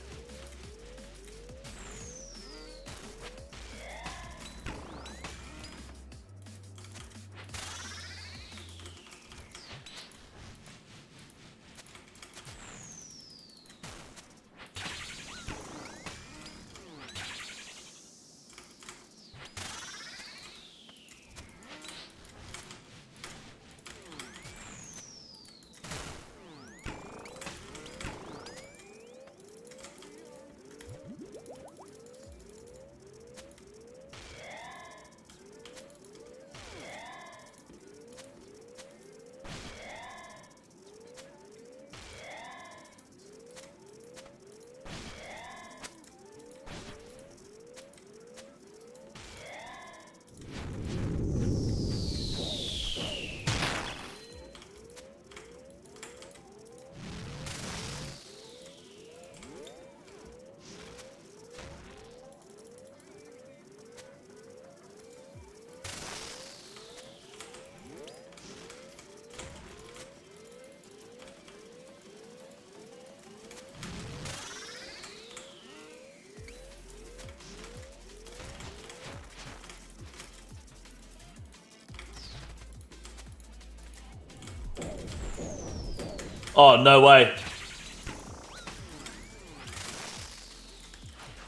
Oh, no way.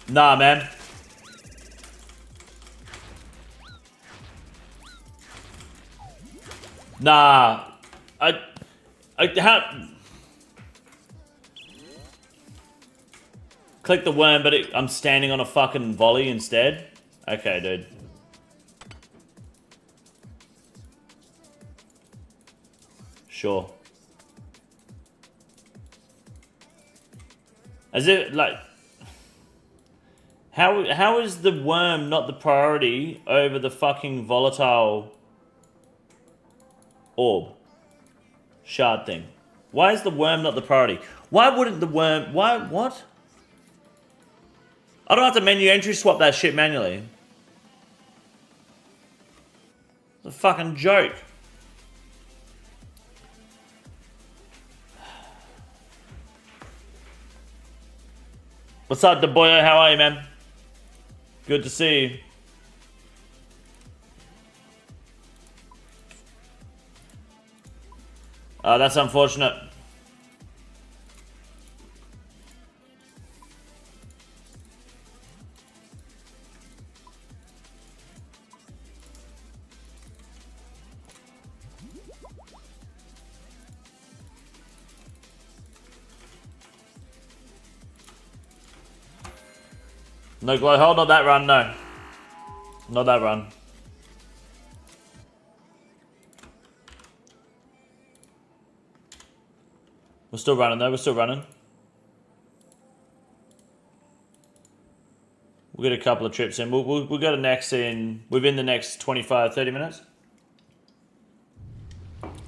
Nah, man. Nah. How... Click the worm, but I'm standing on a fucking volley instead? Okay, dude. Sure. As if, like... How is the worm not the priority over the fucking volatile orb shard thing? Why is the worm not the priority? Why wouldn't the worm... Why... What? I don't have to menu entry swap that shit manually. It's a fucking joke. What's up, DeBoyo? How are you, man? Good to see you. That's unfortunate. No glow hole, not that run, no. Not that run. We're still running though, we're still running. We'll get a couple of trips in. We'll go to NEX within the next 25, 30 minutes.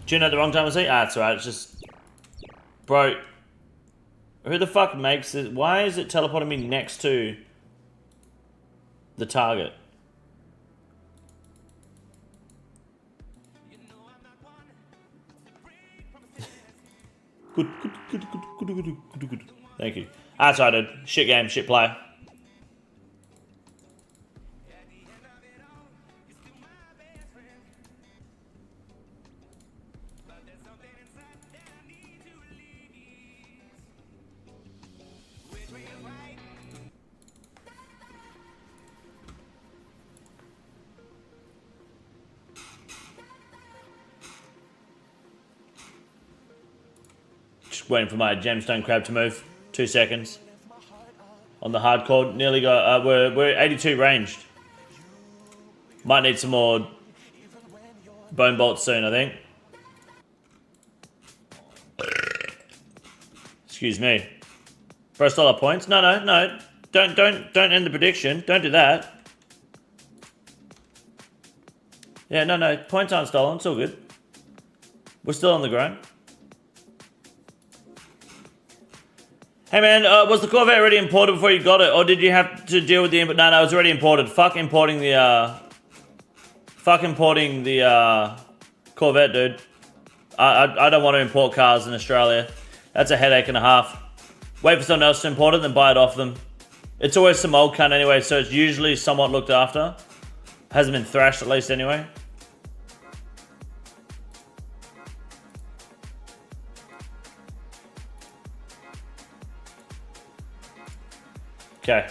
Tune at the wrong time, was he? Ah, it's alright, it's just... Bro. Who the fuck makes it? Why is it teleporting me next to the target? Good. Thank you. That's right, dude. Shit game, shit player. Just waiting for my gemstone crab to move. 2 seconds. On the hardcore, nearly got. We're 82 ranged. Might need some more bone bolts soon, I think. Excuse me. First dollar points? No. Don't end the prediction. Don't do that. Yeah, no. Points aren't stolen. It's all good. We're still on the grind. Hey man, was the Corvette already imported before you got it, or did you have to deal with the import? No, it was already imported. Fuck importing the Corvette, dude. I don't want to import cars in Australia. That's a headache and a half. Wait for someone else to import it, then buy it off them. It's always some old cunt anyway, so it's usually somewhat looked after. Hasn't been thrashed at least anyway. Okay.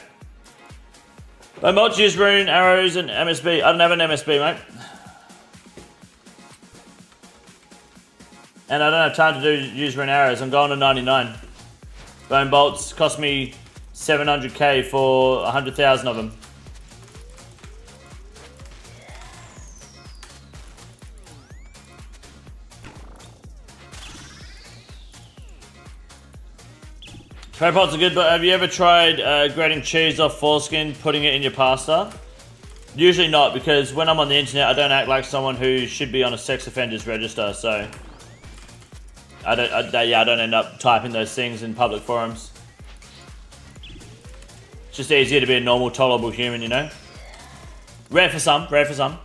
By mods, use rune, arrows, and MSB. I don't have an MSB, mate. And I don't have time to use rune arrows. I'm going to 99. Bone bolts cost me 700k for 100,000 of them. Tray pots are good, but have you ever tried grating cheese off foreskin, putting it in your pasta? Usually not, because when I'm on the internet, I don't act like someone who should be on a sex offenders register, so I don't end up typing those things in public forums. It's just easier to be a normal, tolerable human, you know? Rare for some, rare for some.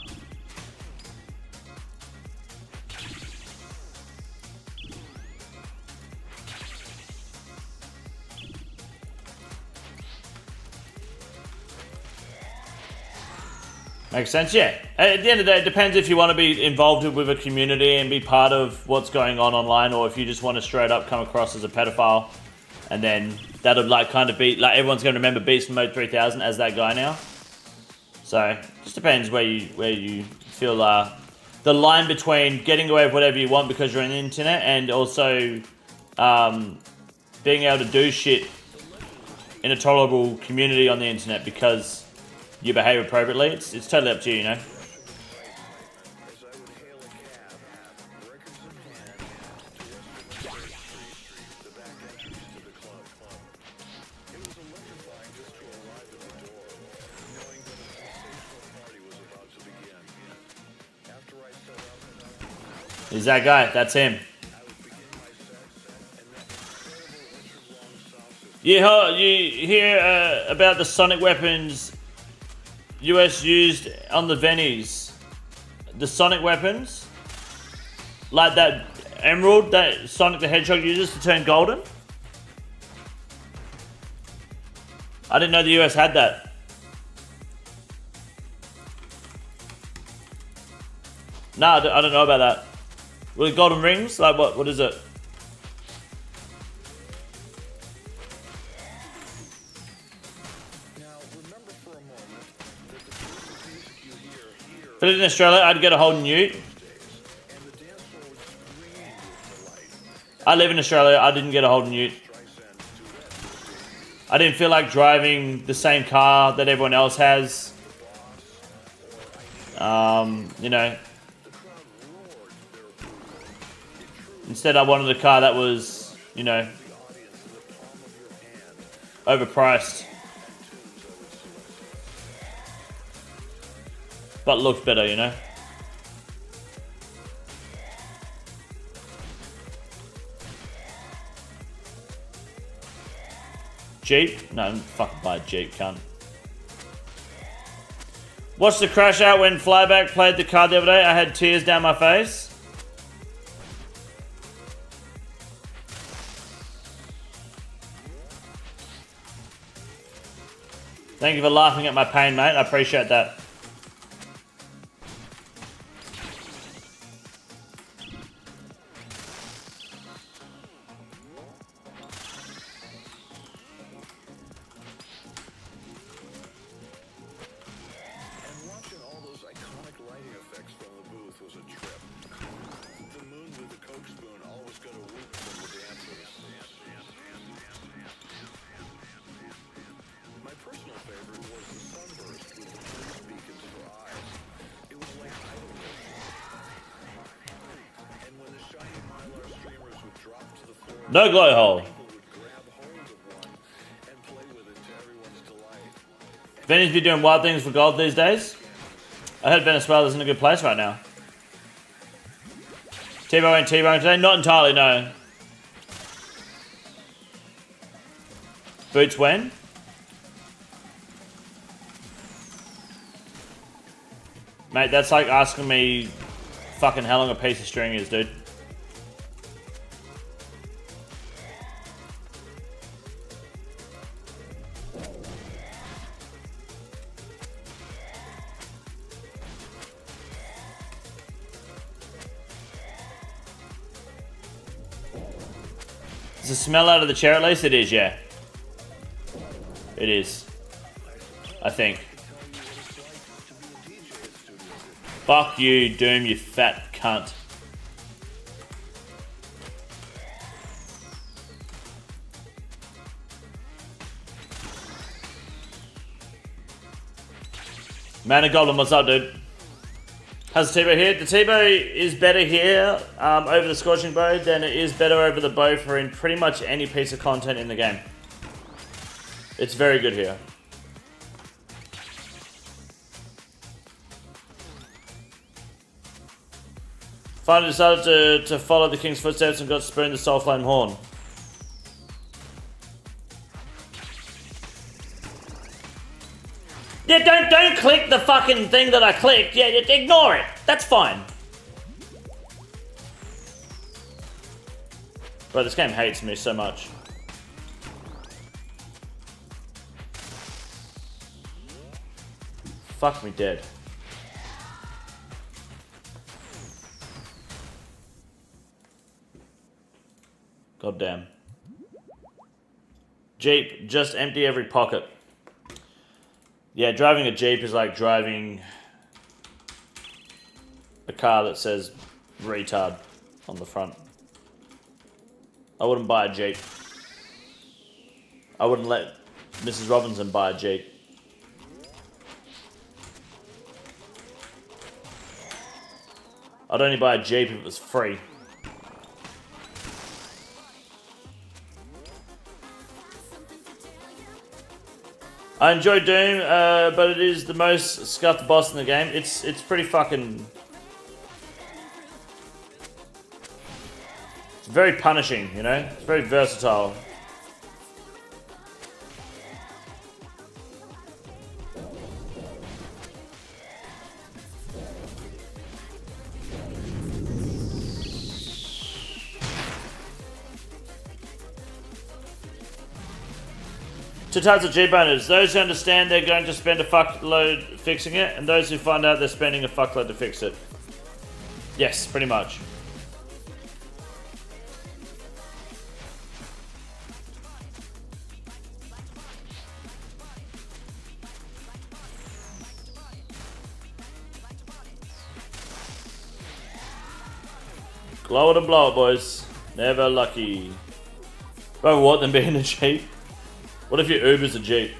Makes sense, yeah. At the end of the day, it depends if you want to be involved with a community and be part of what's going on online, or if you just want to straight up come across as a pedophile, and then that'll like kind of be like everyone's going to remember Beast from Mode 3000 as that guy now. So it just depends where you feel the line between getting away with whatever you want because you're on the internet, and also being able to do shit in a tolerable community on the internet because you behave appropriately. It's totally up to you, you know. He's that guy. That's him. You hear about the sonic weapons US used on the Vennies? The sonic weapons? Like that emerald that Sonic the Hedgehog uses to turn golden? I didn't know the US had that. Nah, I don't know about that. With golden rings? Like what is it? If I lived in Australia, I'd get a whole newt. I live in Australia, I didn't get a whole newt. I didn't feel like driving the same car that everyone else has. You know. Instead, I wanted a car that was, you know, overpriced. But looked better, you know. Jeep? No, I'm fucking buy a Jeep, cunt. Watched the crash out when Flyback played the card the other day. I had tears down my face. Thank you for laughing at my pain, mate. I appreciate that. No glow hole. Vinny's be doing wild things for gold these days. I heard Venezuela's in a good place right now. Tebow ain't T-bone today? Not entirely, no. Boots when? Mate, that's like asking me fucking how long a piece of string is, dude. Does it smell out of the chair at least? It is, yeah. It is. I think. Fuck you, Doom, you fat cunt. Man of Goblin, what's up, dude? How's the T-bow here? The T-bow is better here over the Scorching Bow than it is better over the bow for in pretty much any piece of content in the game. It's very good here. Finally decided to follow the King's footsteps and got to spoon the Soul Flame Horn. Yeah, don't click the fucking thing that I clicked. Yeah, ignore it. That's fine. Bro, this game hates me so much. Fuck me dead. God damn. Jeep, just empty every pocket. Yeah, driving a Jeep is like driving a car that says retard on the front. I wouldn't buy a Jeep. I wouldn't let Mrs. Robinson buy a Jeep. I'd only buy a Jeep if it was free. I enjoy Doom, but it is the most scuffed boss in the game. It's pretty fucking... It's very punishing, you know? It's very versatile. Two types of G-boners. Those who understand they're going to spend a fuckload fixing it, and those who find out they're spending a fuckload to fix it. Yes, pretty much. Glow it and blow it, boys. Never lucky. Rather what than being a Jeep? What if your Uber's a Jeep?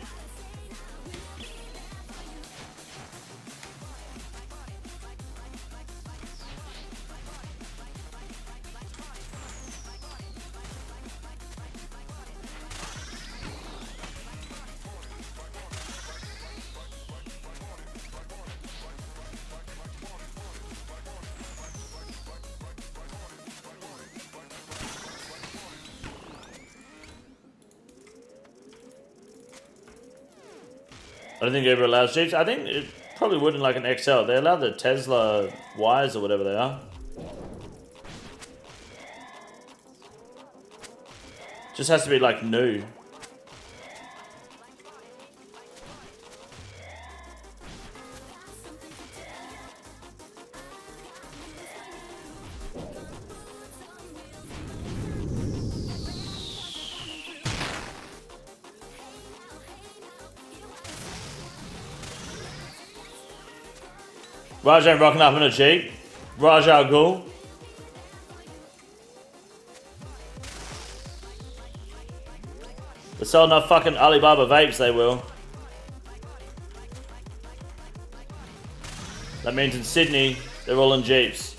I don't think Uber allows Jeeps. I think it probably wouldn't like an XL. They allow the Tesla Ys or whatever they are. Just has to be like new. Raj ain't rocking up in a Jeep. Raj Al Ghul. They're selling enough fucking Alibaba vapes, they will. That means in Sydney, they're all in Jeeps.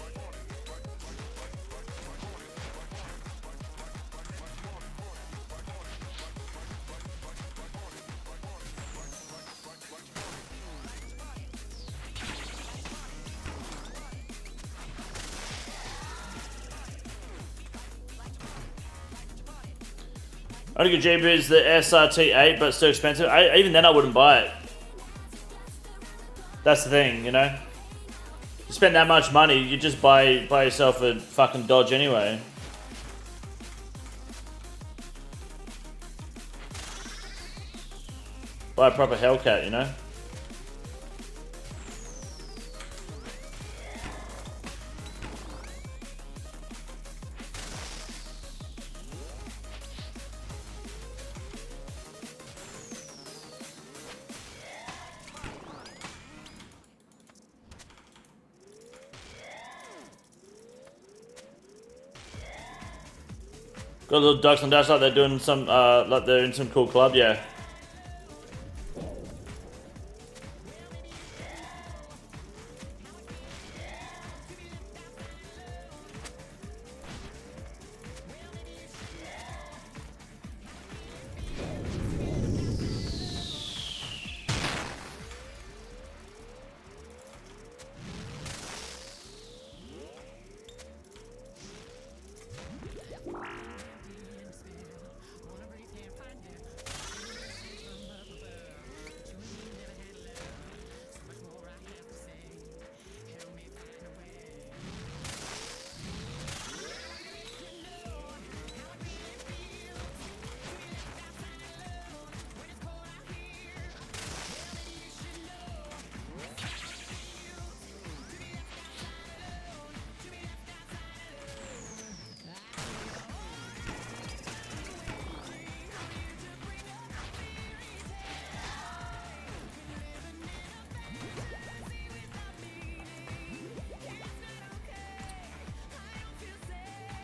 Only good Jeep is the SRT8, but it's too expensive. Even then, I wouldn't buy it. That's the thing, you know? You spend that much money, you just buy yourself a fucking Dodge anyway. Buy a proper Hellcat, you know? Got a little ducks on dash like they're doing some, like they're in some cool club, yeah.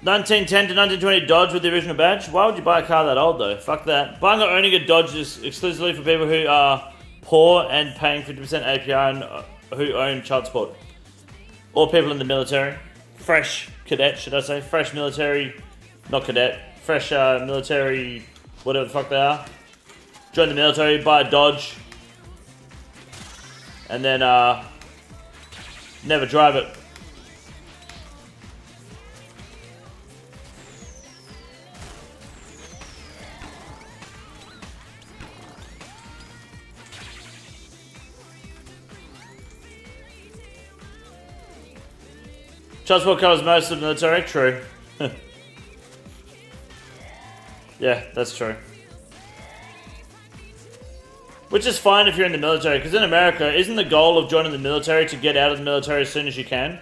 $1910 to $1920 Dodge with the original badge. Why would you buy a car that old though? Fuck that. Buying or owning a Dodge is exclusively for people who are poor and paying 50% APR and who own child support. Or people in the military. Fresh cadet, should I say. Fresh military, not cadet. Fresh military, whatever the fuck they are. Join the military, buy a Dodge. And then never drive it. Child support covers most of the military, true. Yeah, that's true. Which is fine if you're in the military, because in America, isn't the goal of joining the military to get out of the military as soon as you can?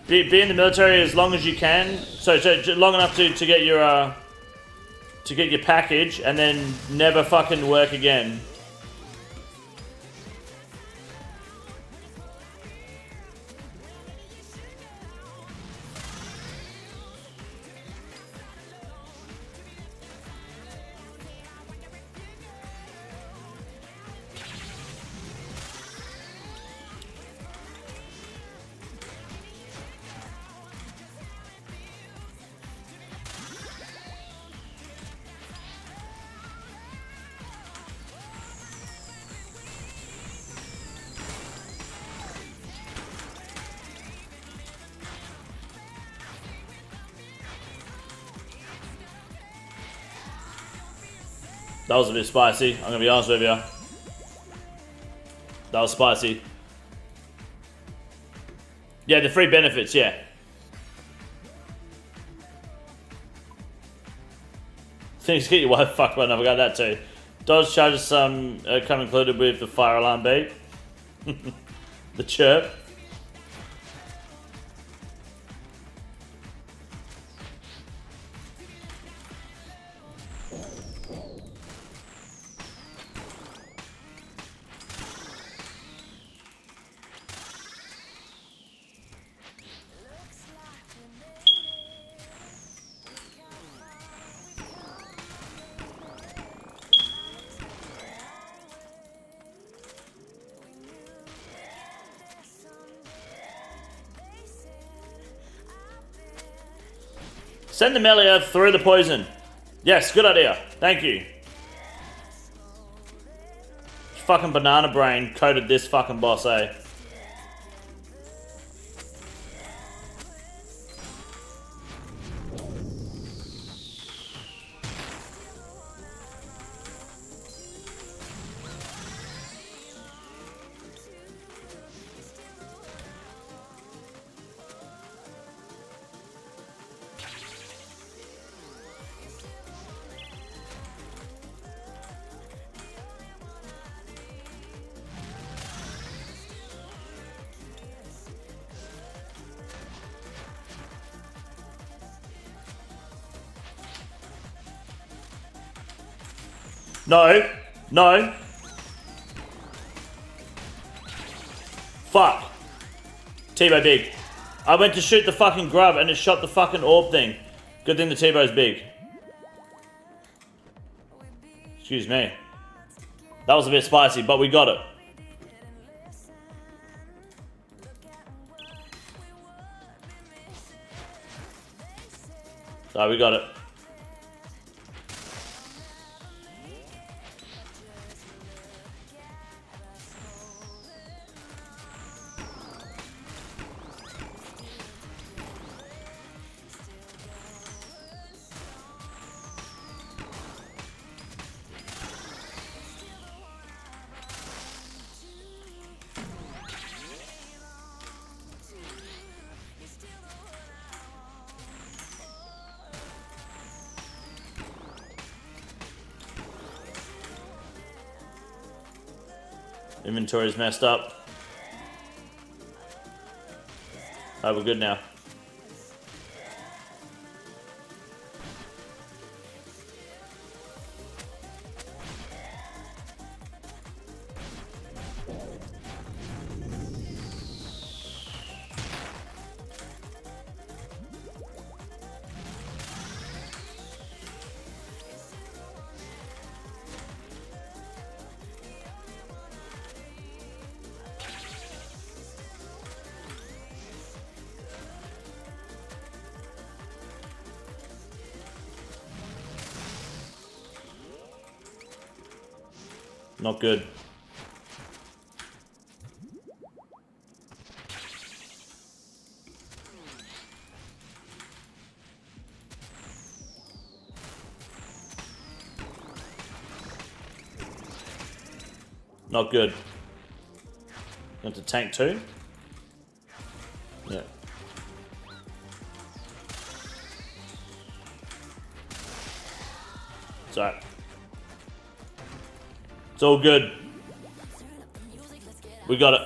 Be in the military as long as you can, so long enough to get your package, and then never fucking work again. That was a bit spicy, I'm gonna be honest with you. That was spicy. Yeah, the free benefits, yeah. Things get your wife fucked, but I forgot that too. Dodge charges some come included with the fire alarm beep. The chirp. Send the melee through the poison. Yes, good idea. Thank you. Fucking banana brain coated this fucking boss, eh? No. No. Fuck. T-Bow big. I went to shoot the fucking grub and it shot the fucking orb thing. Good thing the T-Bow's big. Excuse me. That was a bit spicy, but we got it. So we got it. Inventory's messed up. Oh, we're good now. Not good. Not good. Want to tank too? Yeah. It's alright. It's all good. We got it.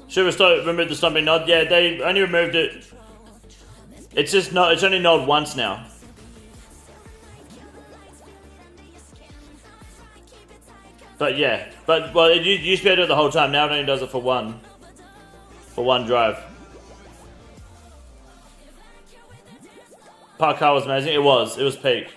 Should have removed the stomping nod. Yeah, they only removed it. It's just not. It's only nod once now. But yeah, well, it used to be able to do it the whole time. Now it only does it for one drive. Powerhour was amazing. It was peak.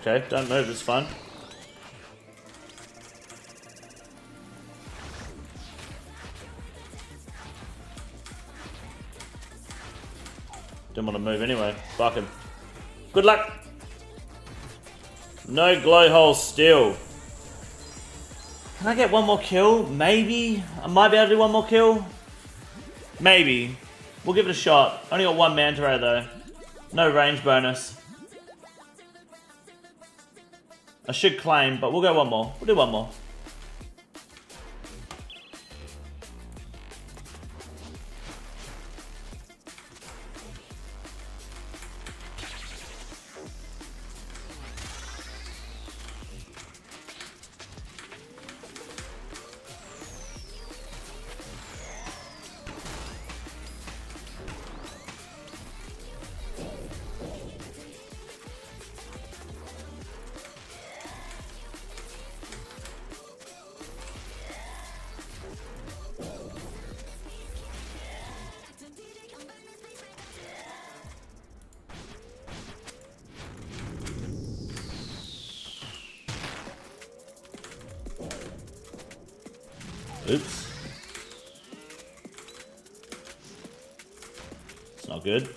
Okay, don't move, it's fine. Didn't want to move anyway. Fuck him. Good luck! No glow hole still. Can I get one more kill? Maybe? I might be able to do one more kill. Maybe. We'll give it a shot. Only got one manta ray though. No range bonus. I should claim, but we'll go one more. We'll do one more. Oops. It's not good.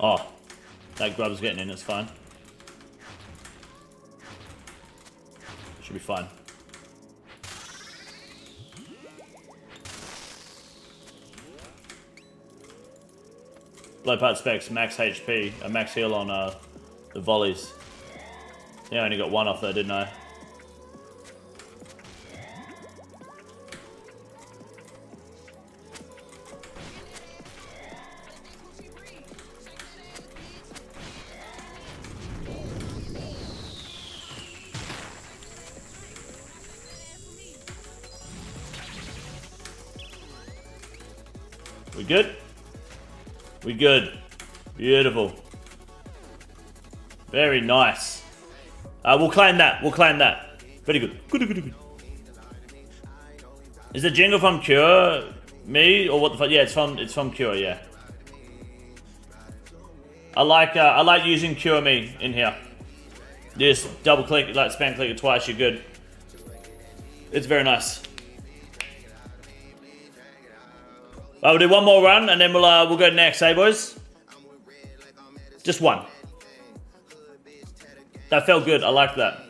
Oh, that grub's getting in, it's fine. Should be fine. Blowpipe specs, max HP, a max heal on the volleys. Yeah, I only got one off there, didn't I? We good? We good. Beautiful. Very nice. We'll claim that. We'll claim that. Very good. Good, good, good. Is the jingle from Cure me or what the fuck? Yeah, it's from Cure. Yeah. I like using Cure me in here. You just double click, like spam click it twice. You're good. It's very nice. We'll do one more run and then we'll go next, eh, boys? Just one. That felt good. I like that.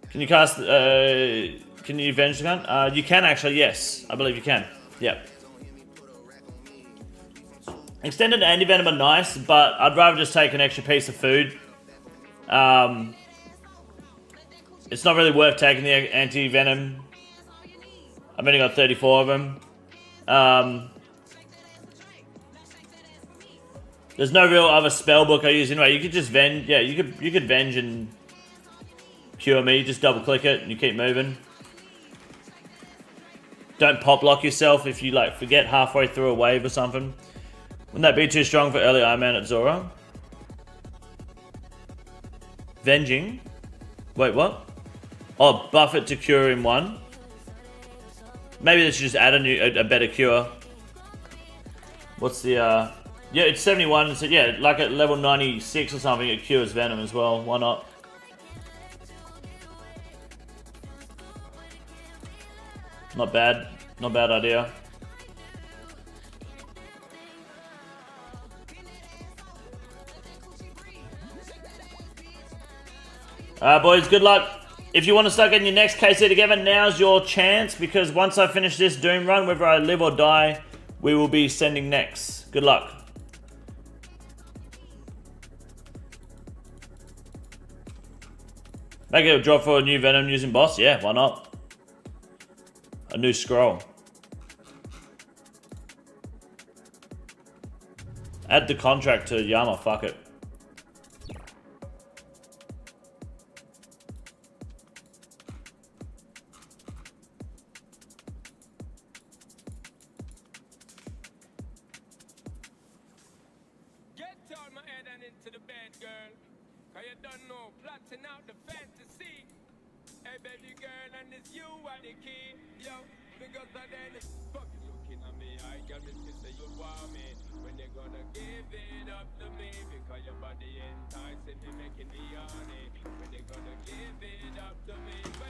Can you cast? Can you avenge the gun? You can actually. Yes, I believe you can. Yep. Extended anti-venom are nice, but I'd rather just take an extra piece of food. It's not really worth taking the anti-venom. I've only got 34 of them. There's no real other spell book I use anyway. You could just venge. Yeah, you could venge and cure me. Just double click it and you keep moving. Don't pop lock yourself if you like forget halfway through a wave or something. Wouldn't that be too strong for early Iron Man at Zora? Venging. Wait, what? Oh, buff it to cure in one. Maybe they should just add a better cure. What's the yeah, it's 71, so yeah, like at level 96 or something, it cures Venom as well. Why not? Not bad. Not bad idea. Boys, good luck. If you want to start getting your next KC together, now's your chance, because once I finish this Doom run, whether I live or die, we will be sending NEX. Good luck. Make it a drop for a new Venom using boss? Yeah, why not? A new scroll. Add the contract to Yama, fuck it.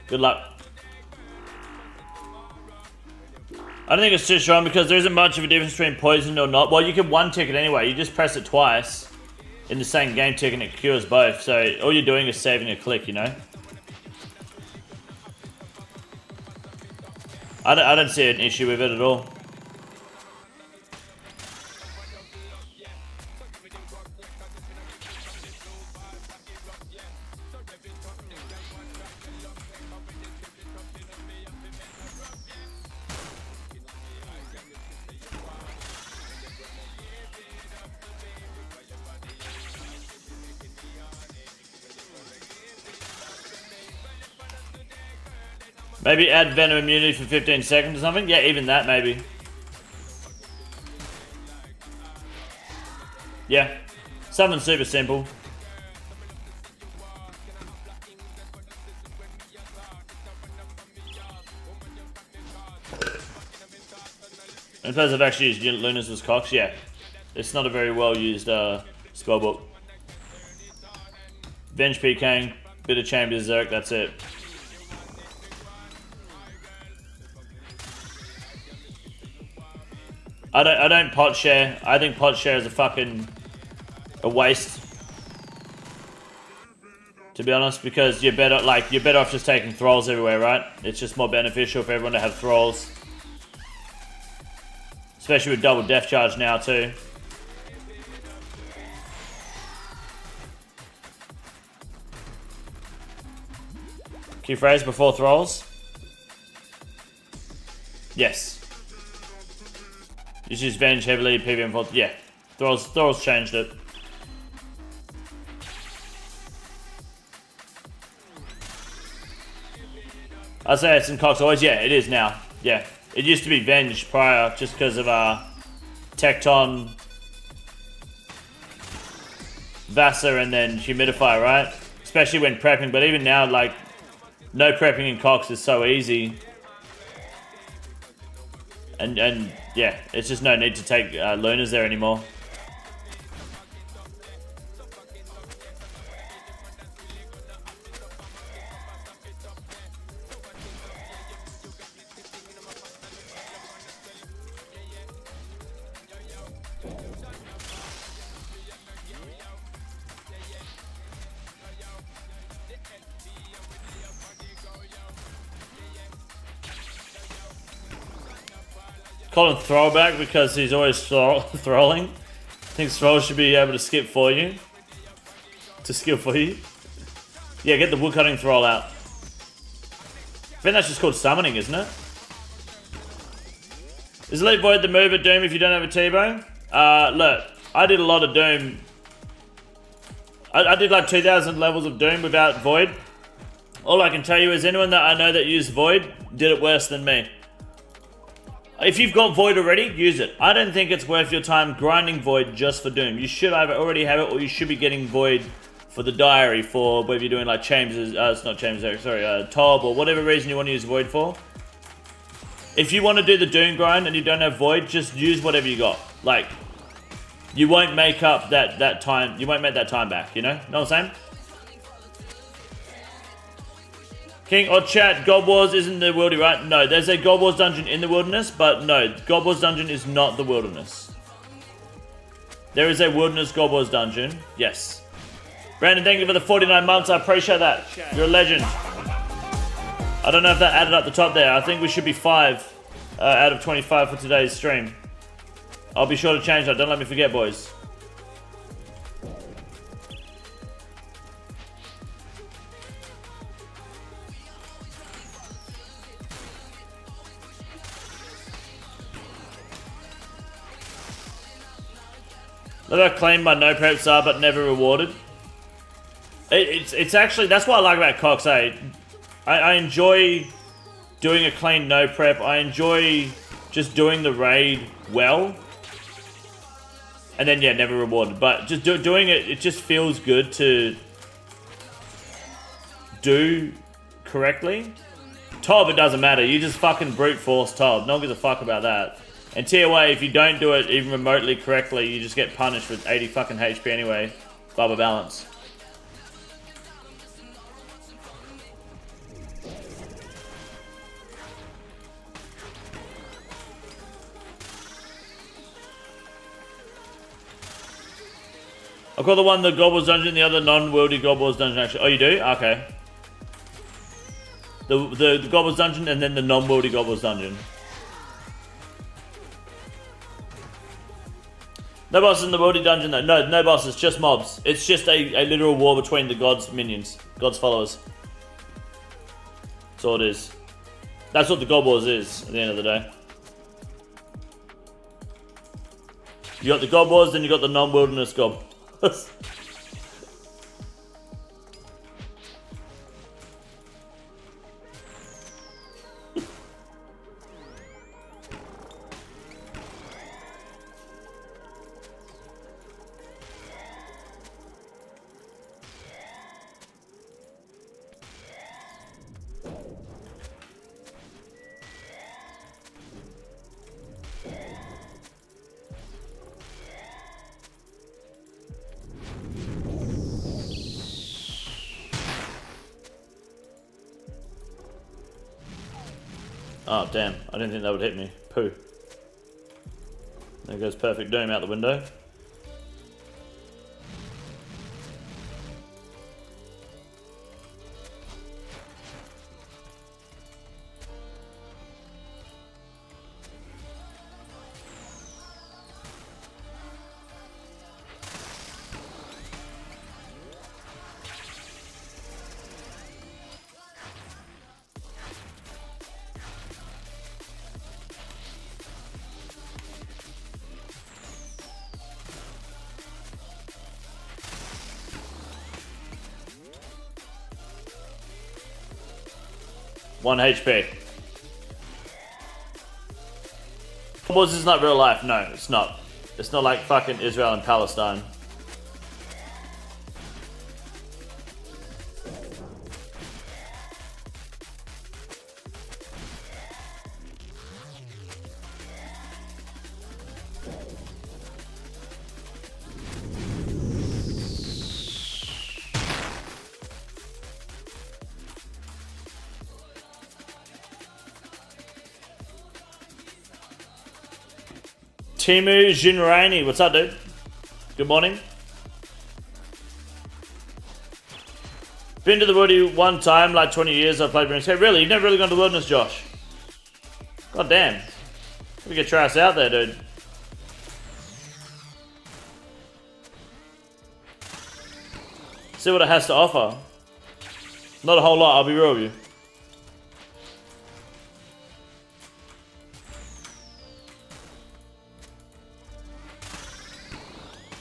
Good luck. I don't think it's too strong because there isn't much of a difference between poisoned or not. Well, you can one tick it anyway. You just press it twice in the same game tick and it cures both. So all you're doing is saving a click, you know? I don't see an issue with it at all. Maybe add venom immunity for 15 seconds or something? Yeah, even that maybe. Yeah, something super simple. In terms of actually used Lunas as Cox, yeah. It's not a very well used spellbook. Bench PKing, bit of Chamber Zerk, that's it. I don't pot share. I think pot share is a waste. To be honest, because you're better off just taking thralls everywhere, right? It's just more beneficial for everyone to have thralls. Especially with double death charge now too. Key phrase before thralls? Yes. Just use Venge heavily, PVM fault. Yeah. Thralls changed it. I say it's in Cox always. Yeah, it is now. Yeah. It used to be Venge prior just because of Tecton, Vassar, and then Humidifier, right? Especially when prepping. But even now, like, no prepping in Cox is so easy. And yeah, it's just no need to take Lunas there anymore. Call him throwback because he's always throwing. I think Thrall should be able to skip for you. To skill for you. Yeah, get the woodcutting Thrall out. I think that's just called summoning, isn't it? Is Elite Void the move at Doom if you don't have a T-Bone? Look, I did a lot of Doom. I did like 2,000 levels of Doom without Void. All I can tell you is anyone that I know that used Void did it worse than me. If you've got Void already, use it. I don't think it's worth your time grinding Void just for Doom. You should either already have it or you should be getting Void for the diary for whether you're doing like Chambers, it's not Chambers, sorry, Tob or whatever reason you want to use Void for. If you want to do the Doom grind and you don't have Void, just use whatever you got. Like, you won't make up that time, you won't make that time back, you know? Know what I'm saying? King or chat, God Wars isn't the wildy, right? No, there's a God Wars dungeon in the wilderness, but no, God Wars dungeon is not the wilderness. There is a wilderness God Wars dungeon, yes. Brandon, thank you for the 49 months, I appreciate that. You're a legend. I don't know if that added up the top there. I think we should be 5 out of 25 for today's stream. I'll be sure to change that, don't let me forget, boys. Look how clean my no preps are, but never rewarded. It's actually, that's what I like about Cox, eh? I enjoy doing a clean no prep. I enjoy just doing the raid well. And then, yeah, never rewarded. But just doing it, it just feels good to do correctly. Tob, it doesn't matter. You just fucking brute force Tob. No one gives a fuck about that. And TOA, if you don't do it even remotely correctly, you just get punished with 80 fucking HP anyway. Bubba balance. I call the one the Gobble's Dungeon, the other non-worldy Gobble's Dungeon actually. Oh, you do? Okay. The Gobble's Dungeon and then the non-worldy Gobble's Dungeon. No bosses in the worldy dungeon though. No, no bosses, just mobs. It's just a literal war between the gods' minions. Gods' followers. That's all it is. That's what the God Wars is, at the end of the day. You got the God Wars, then you got the non-wilderness gob. Oh, damn. I didn't think that would hit me. Poo. There goes Perfect Doom out the window. One HP. Wars is not real life. No, it's not. It's not like fucking Israel and Palestine. Timu Jinraini, what's up, dude? Good morning. Been to the Woody one time, like 20 years. I played RuneScape. Really? You've never really gone to the Wilderness, Josh? God damn. We get your ass out there, dude. See what it has to offer. Not a whole lot, I'll be real with you.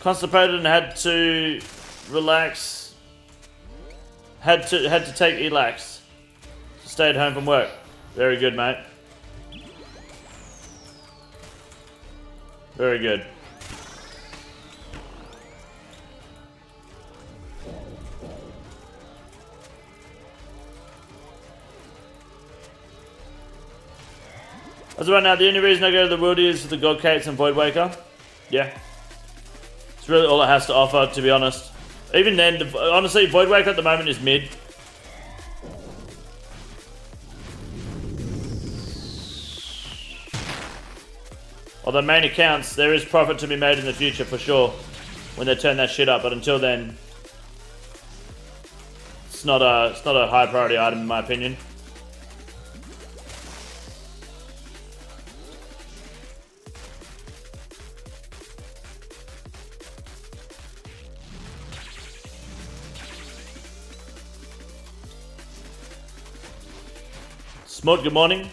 Constipated and had to relax. Had to take Elax. Stayed home from work. Very good, mate. Very good. As of right now, the only reason I go to the Wildy is for the God Cates and Void Waker. Yeah. It's really all it has to offer, to be honest. Even then, honestly, Void Waker at the moment is mid. Although main accounts, there is profit to be made in the future for sure when they turn that shit up. But until then, it's not a high priority item in my opinion. Smut, good morning.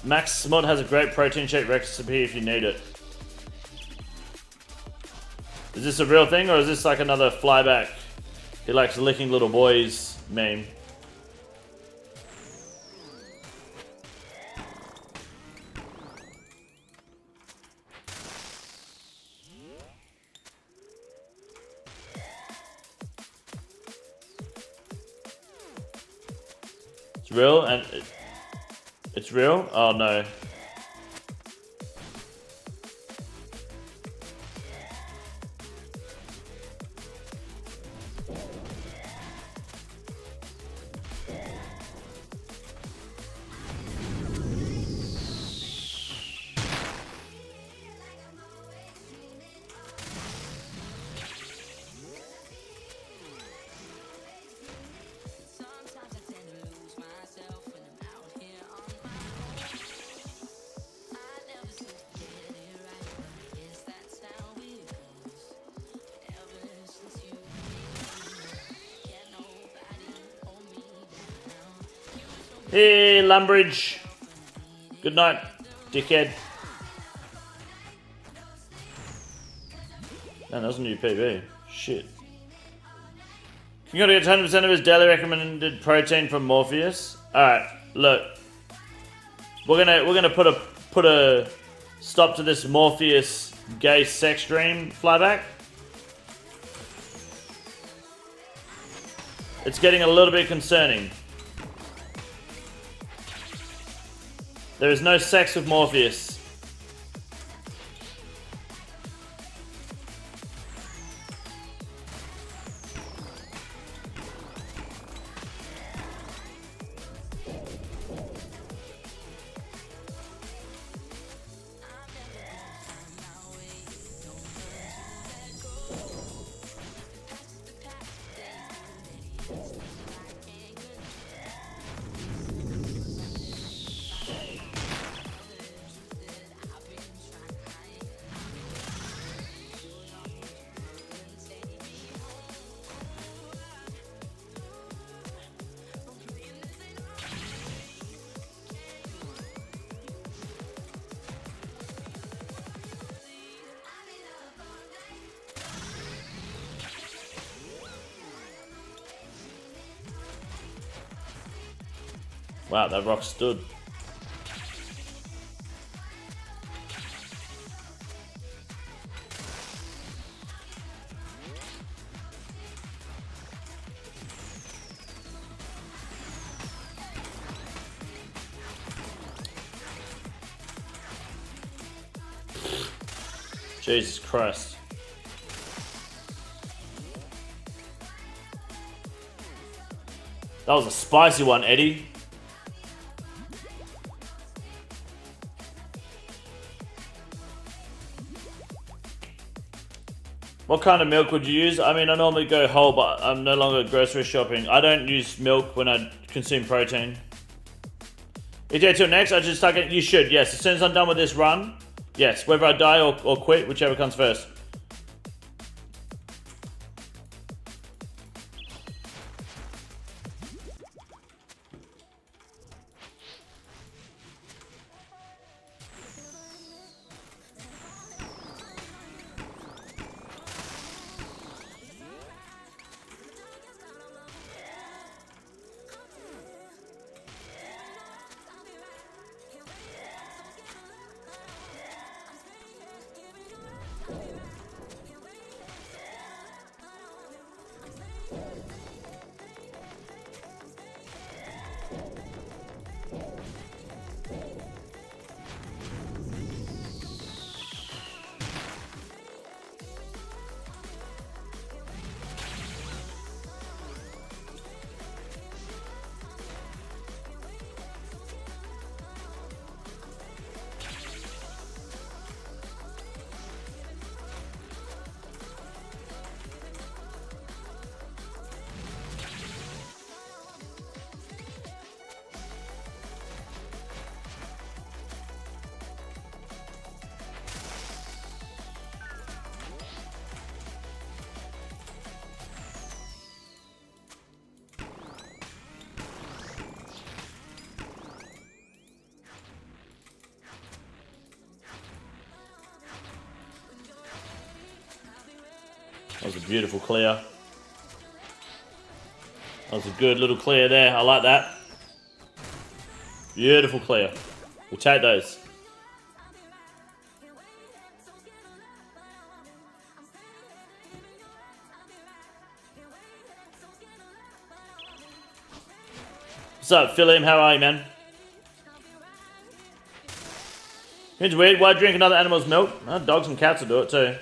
Max Smut has a great protein shake recipe if you need it. Is this a real thing or is this like another flyback? He likes licking little boys meme. It's real and it's real? Oh no. Hey, Lumbridge. Good night, dickhead. Man, that was a new PB. Shit. You gotta get 100% of his daily recommended protein from Morpheus. Alright, look. We're gonna put a stop to this Morpheus gay sex dream flyback. It's getting a little bit concerning. There is no sex with Morpheus. Wow, that rock stood. Jesus Christ. That was a spicy one, Eddie. What kind of milk would you use? I mean, I normally go whole, but I'm no longer grocery shopping. I don't use milk when I consume protein. EJ till next, I just start getting... You should, yes. As soon as I'm done with this run, yes. Whether I die or quit, whichever comes first. That was a beautiful clear. That was a good little clear there. I like that. Beautiful clear. We'll take those. What's up, Philip? How are you, man? It's weird. Why drink another animal's milk? Oh, dogs and cats will do it too.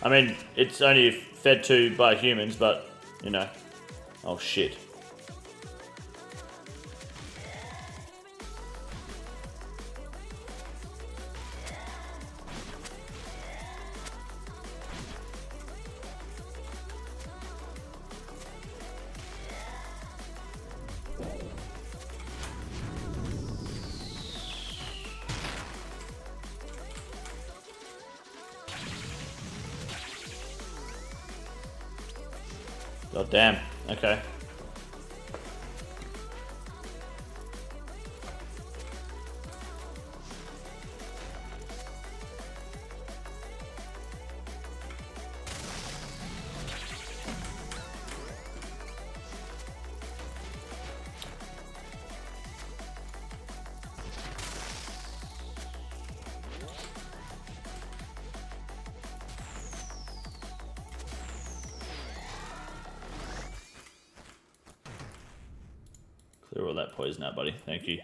I mean, it's only fed to by humans, but, you know. Oh, shit. God damn. Okay. Clear all that poison out, buddy. Thank you.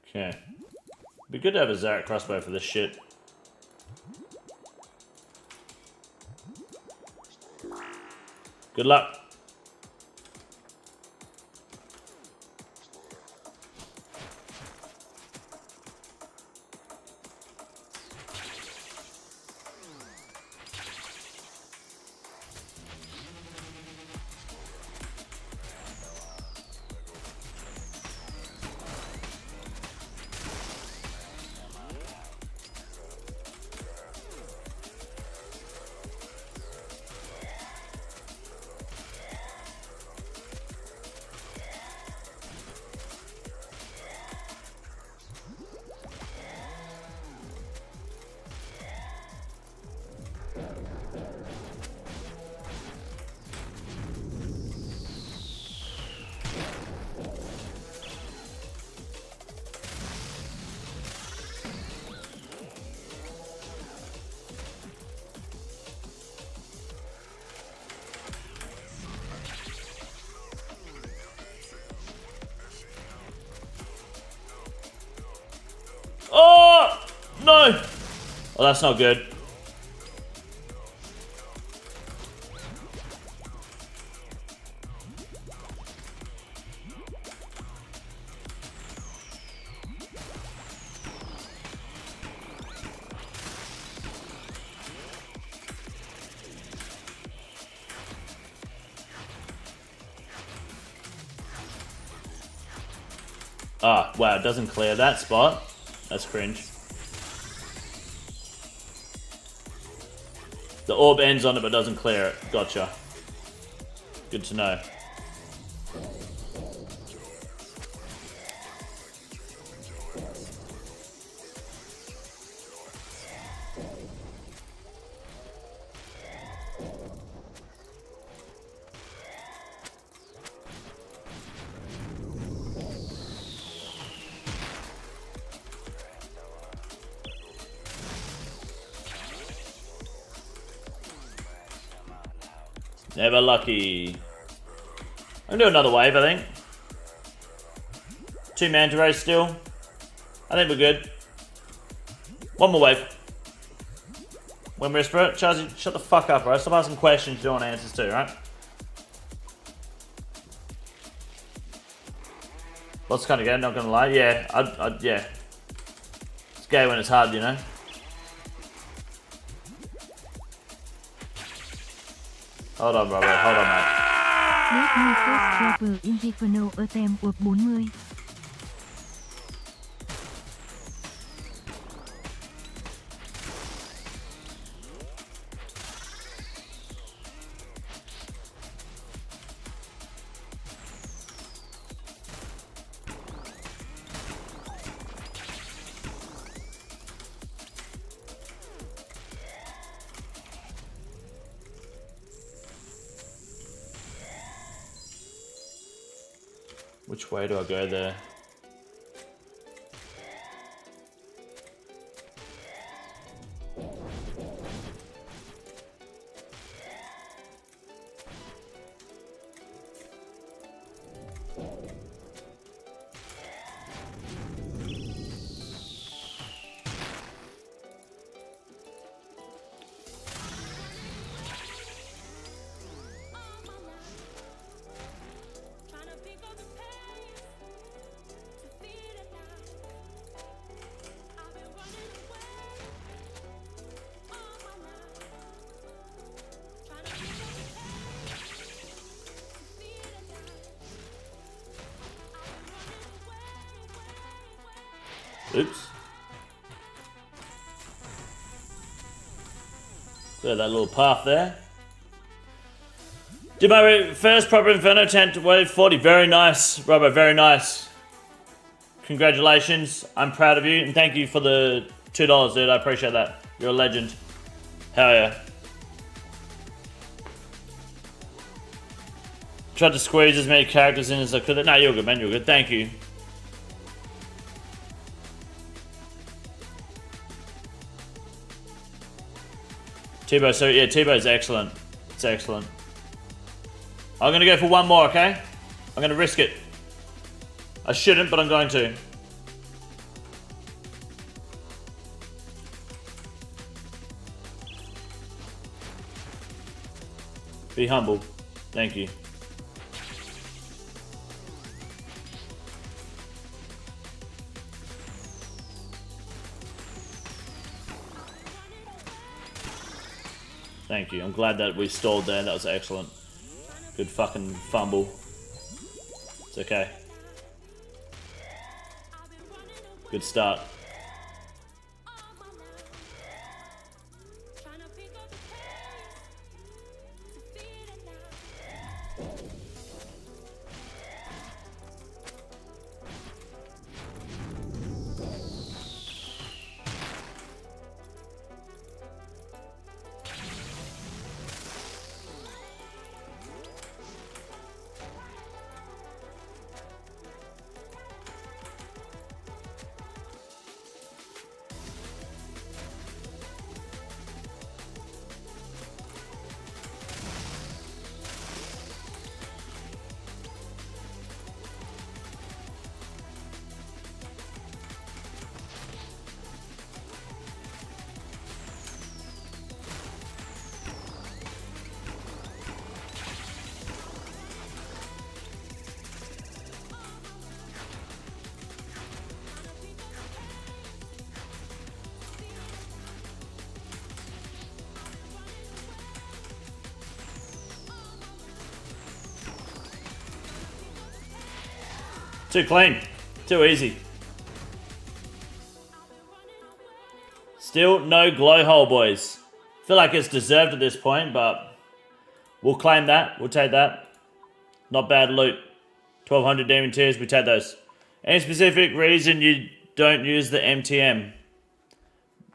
Okay. Be good to have a Zarek crossbow for this shit. Good luck. Oh! No! Oh, that's not good. Ah, wow, it doesn't clear that spot. That's cringe. The orb ends on it but doesn't clear it. Gotcha. Good to know. Never lucky. I'm gonna do another wave, I think. 2 manta rays still. I think we're good. One more wave. When we're spirit, Chazzy, shut the fuck up, right? Stop asking questions you don't want answers to, right? Lots kind of game, not gonna lie. Yeah, yeah. It's gay when it's hard, you know? Hold on, brother. Hold on, mate. Which way do I go there? Oops. So that little path there. Did my first proper Inferno tent to wave 40. Very nice, Robbo, very nice. Congratulations. I'm proud of you. And thank you for the $2, dude. I appreciate that. You're a legend. Hell yeah. Tried to squeeze as many characters in as I could. No, you're good, man. You're good. Thank you. T-Bow, so yeah, T-Bow's excellent. It's excellent. I'm gonna go for one more, okay? I'm gonna risk it. I shouldn't, but I'm going to. Be humble. Thank you. Thank you. I'm glad that we stalled there. That was excellent. Good fucking fumble. It's okay. Good start. Too clean. Too easy. Still no glow hole, boys. Feel like it's deserved at this point, but we'll claim that. We'll take that. Not bad loot. 1200 demon tears, we take those. Any specific reason you don't use the MTM?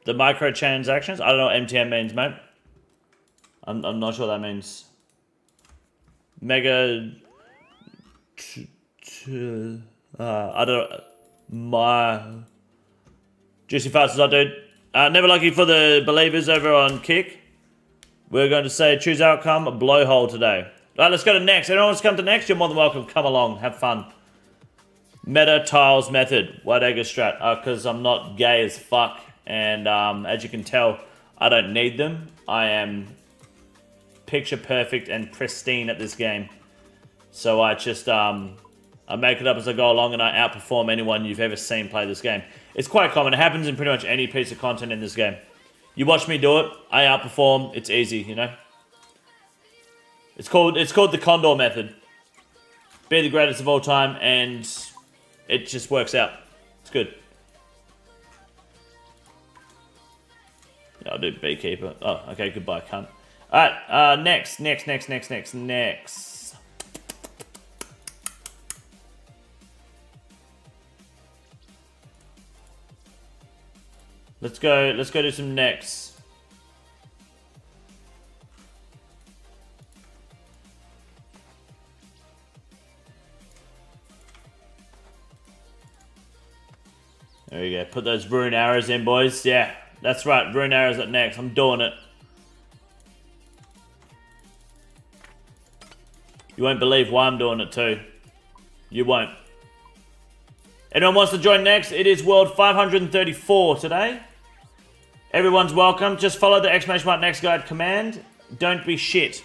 The microtransactions? I don't know what MTM means, mate. I'm not sure what that means. Mega... I don't know. My juicy fast as I do. Never lucky for the believers over on Kick. We're going to say choose outcome, a blowhole today. Alright, let's go to NEX. Anyone wants to come to NEX? You're more than welcome. Come along, have fun. Meta tiles method. White egg strat. Because I'm not gay as fuck. And as you can tell, I don't need them. I am picture perfect and pristine at this game. So I just I make it up as I go along and I outperform anyone you've ever seen play this game. It's quite common. It happens in pretty much any piece of content in this game. You watch me do it, I outperform. It's easy, you know. It's called the Condor method. Be the greatest of all time, and it just works out. It's good. Yeah, I'll do Beekeeper. Oh, okay, goodbye, cunt. Alright, next. Let's go do some NEX. There we go. Put those rune arrows in, boys. Yeah, that's right. Rune arrows at NEX. I'm doing it. You won't believe why I'm doing it too. You won't. Anyone wants to join NEX? It is World 534 today. Everyone's welcome. Just follow the !NEX guide command. Don't be shit.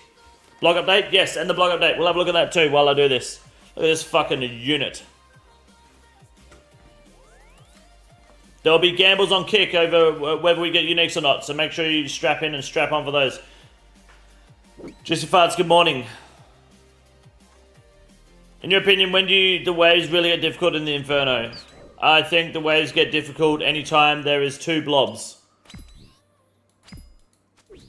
Blog update? Yes, and the blog update. We'll have a look at that too while I do this. Look at this fucking unit. There'll be gambles on Kick over whether we get uniques or not, so make sure you strap in and strap on for those. Jesse Farts, good morning. In your opinion, when do the waves really get difficult in the Inferno? I think the waves get difficult anytime there is 2 blobs.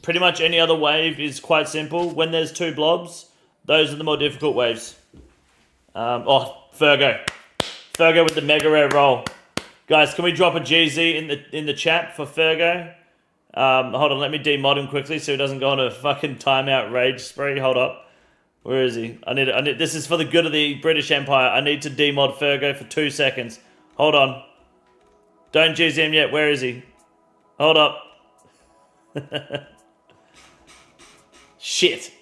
Pretty much any other wave is quite simple. When there's 2 blobs, those are the more difficult waves. Oh, Fergo. Fergo with the mega rare roll. Guys, can we drop a GZ in the chat for Fergo? Hold on, let me demod him quickly so he doesn't go on a fucking timeout rage spree. Hold up. Where is he? I need. This is for the good of the British Empire. I need to demod Fergo for 2 seconds. Hold on. Don't GZ him yet. Where is he? Hold up. Shit.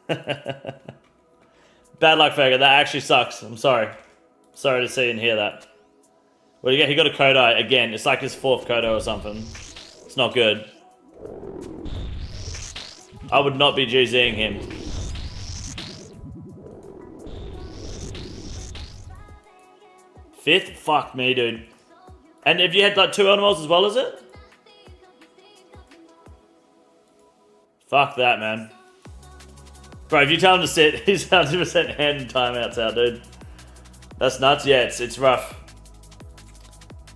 Bad luck, Fergo. That actually sucks. I'm sorry. Sorry to see and hear that. Well, he got a Kodai again. It's like his 4th Kodo or something. It's not good. I would not be GZing him. Fifth? Fuck me, dude. And if you had like 2 animals as well, is it? Fuck that, man. Bro, if you tell him to sit, he's 100% hand timeouts out, dude. That's nuts. Yeah, it's rough.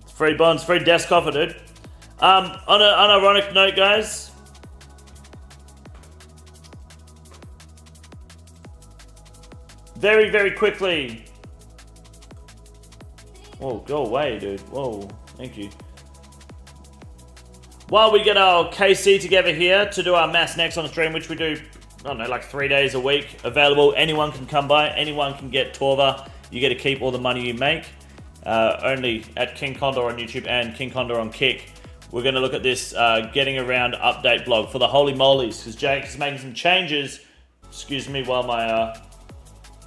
It's free bonds, free desk coffer, dude. On an unironic note, guys. Very, very quickly. Whoa, go away, dude. Whoa, thank you. While we get our KC together here to do our mass NEX on the stream, which we do, I don't know, like 3 days a week, available. Anyone can come by. Anyone can get Torva. You get to keep all the money you make. Only at King Condor on YouTube and King Condor on Kick. We're going to look at this getting around update blog for the Holy Molies, because Jake is making some changes. Excuse me while my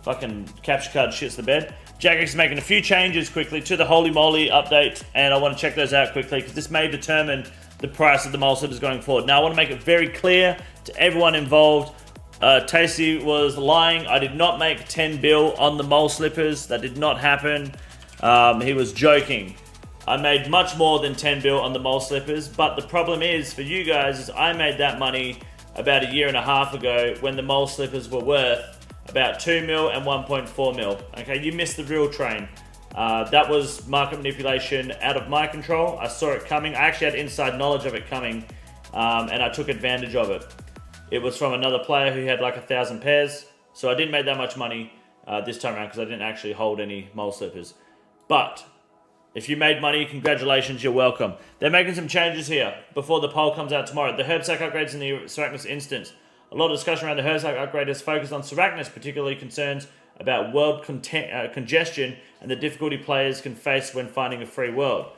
fucking capture card shits the bed. JAGEX is making a few changes quickly to the Holy Moly update, and I want to check those out quickly because this may determine the price of the mole slippers going forward. Now, I want to make it very clear to everyone involved. Tasty was lying. I did not make 10 bill on the mole slippers. That did not happen. He was joking. I made much more than 10 bill on the mole slippers, but the problem is for you guys is I made that money about a year and a half ago when the mole slippers were worth about 2 mil and 1.4 mil. Okay, you missed the real train. That was market manipulation out of my control. I saw it coming. I actually had inside knowledge of it coming, and I took advantage of it. It was from another player who had like 1,000 pairs, so I didn't make that much money this time around because I didn't actually hold any mole slippers. But if you made money, congratulations, you're welcome. They're making some changes here before the poll comes out tomorrow. The herb sack upgrades in the Seracnus instance. A lot of discussion around the herb sack upgrade is focused on Seracnus, particularly concerns about world congestion and the difficulty players can face when finding a free world.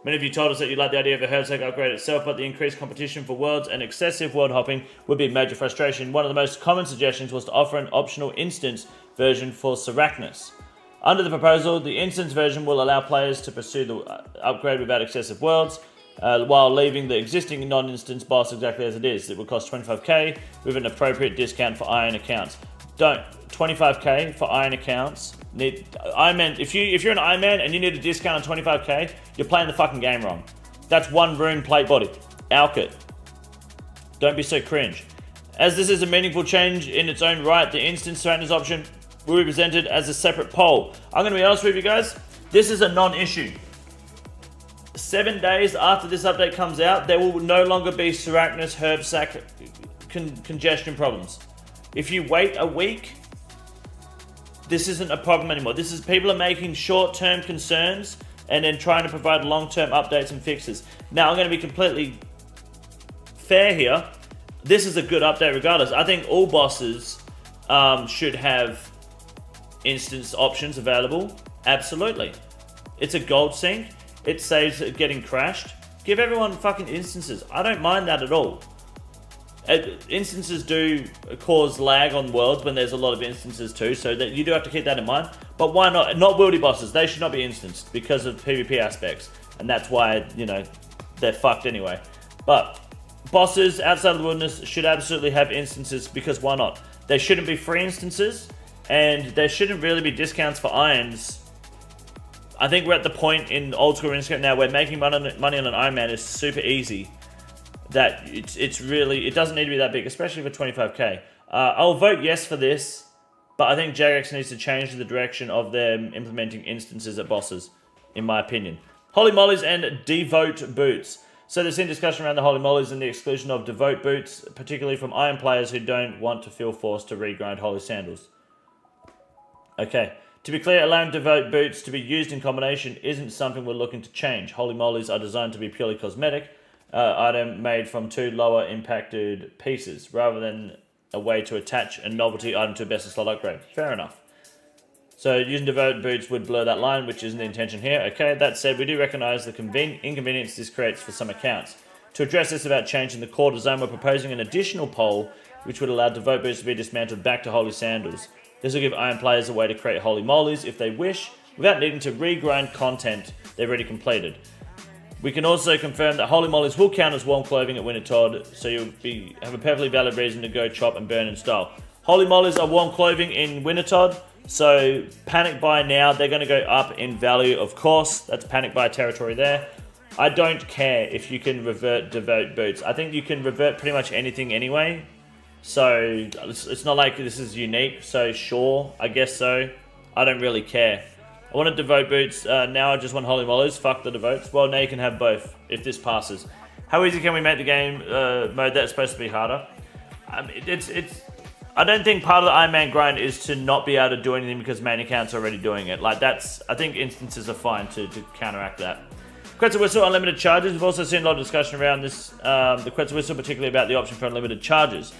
Many of you told us that you like the idea of a herb sack upgrade itself, but the increased competition for worlds and excessive world hopping would be a major frustration. One of the most common suggestions was to offer an optional instance version for Seracnus. Under the proposal, the instance version will allow players to pursue the upgrade without excessive worlds, while leaving the existing non-instance boss exactly as it is. It would cost 25k with an appropriate discount for Iron accounts. 25k for Iron accounts. If you're an Iron Man and you need a discount on 25k, you're playing the fucking game wrong. That's one rune plate body. Alk it. Don't be so cringe. As this is a meaningful change in its own right, the instance Seracnus option will be presented as a separate poll. I'm going to be honest with you guys, this is a non-issue. 7 days after this update comes out, there will no longer be Seracnus herb sack congestion problems. If you wait a week, this isn't a problem anymore. This is people are making short-term concerns and then trying to provide long-term updates and fixes. Now, I'm going to be completely fair here. This is a good update regardless. I think all bosses should have instance options available. Absolutely. it's a gold sync. It saves it getting crashed. Give everyone fucking instances. I don't mind that at all. Instances do cause lag on worlds when there's a lot of instances too, so that you do have to keep that in mind. But why not? Not wildy bosses. They should not be instanced because of PvP aspects, and that's why, you know, they're fucked anyway. But bosses outside of the wilderness should absolutely have instances, because why not? They shouldn't be free instances, and there shouldn't really be discounts for irons. I think we're at the point in old school RuneScape now where making money on an Iron Man is super easy. That it's really, it doesn't need to be that big, especially for 25k. I'll vote yes for this, but I think JAGEX needs to change the direction of them implementing instances at bosses, in my opinion. Holy Mollies and Devote Boots. So there's been discussion around the Holy Mollies and the exclusion of Devote Boots, particularly from Iron players who don't want to feel forced to regrind Holy Sandals. Okay. To be clear, allowing Devote Boots to be used in combination isn't something we're looking to change. Holy Mollies are designed to be purely cosmetic, item made from 2 lower impacted pieces, rather than a way to attach a novelty item to a best of slot upgrade. Fair enough. So using Devote Boots would blur that line, which isn't the intention here. Okay, that said, we do recognise the inconvenience this creates for some accounts. To address this about changing the core design, we're proposing an additional poll which would allow Devote Boots to be dismantled back to Holy Sandals. This will give Iron players a way to create Holy Mollies if they wish, without needing to regrind content they've already completed. We can also confirm that Holy Mollies will count as warm clothing at Wintertodt, so you'll have a perfectly valid reason to go chop and burn in style. Holy Mollies are warm clothing in Wintertodt, so panic buy now. They're going to go up in value, of course. That's panic buy territory there. I don't care if you can revert Devote Boots. I think you can revert pretty much anything anyway. So it's not like this is unique, so sure, I guess so. I don't really care. I wanted Devote Boots, now I just want Holy Mollies. Fuck the Devotes. Well, now you can have both, if this passes. How easy can we make the game mode that's supposed to be harder? I don't think part of the Iron Man grind is to not be able to do anything because main account's already doing it. Like, that's, I think instances are fine to counteract that. Quetzal Whistle, unlimited charges. We've also seen a lot of discussion around this, the Quetzal Whistle, particularly about the option for unlimited charges.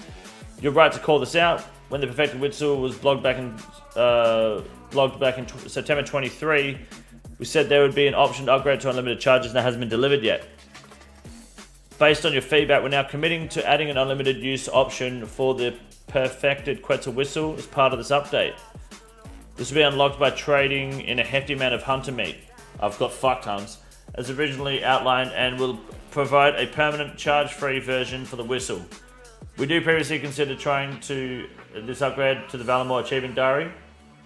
You're right to call this out. When the Perfected Whistle was blogged back in September 23, we said there would be an option to upgrade to unlimited charges, and that hasn't been delivered yet. Based on your feedback, we're now committing to adding an unlimited use option for the Perfected Quetzal Whistle as part of this update. This will be unlocked by trading in a hefty amount of hunter meat. I've got fuck tons, as originally outlined, and will provide a permanent charge-free version for the whistle. We do previously consider trying this upgrade to the Valamore Achievement Diary,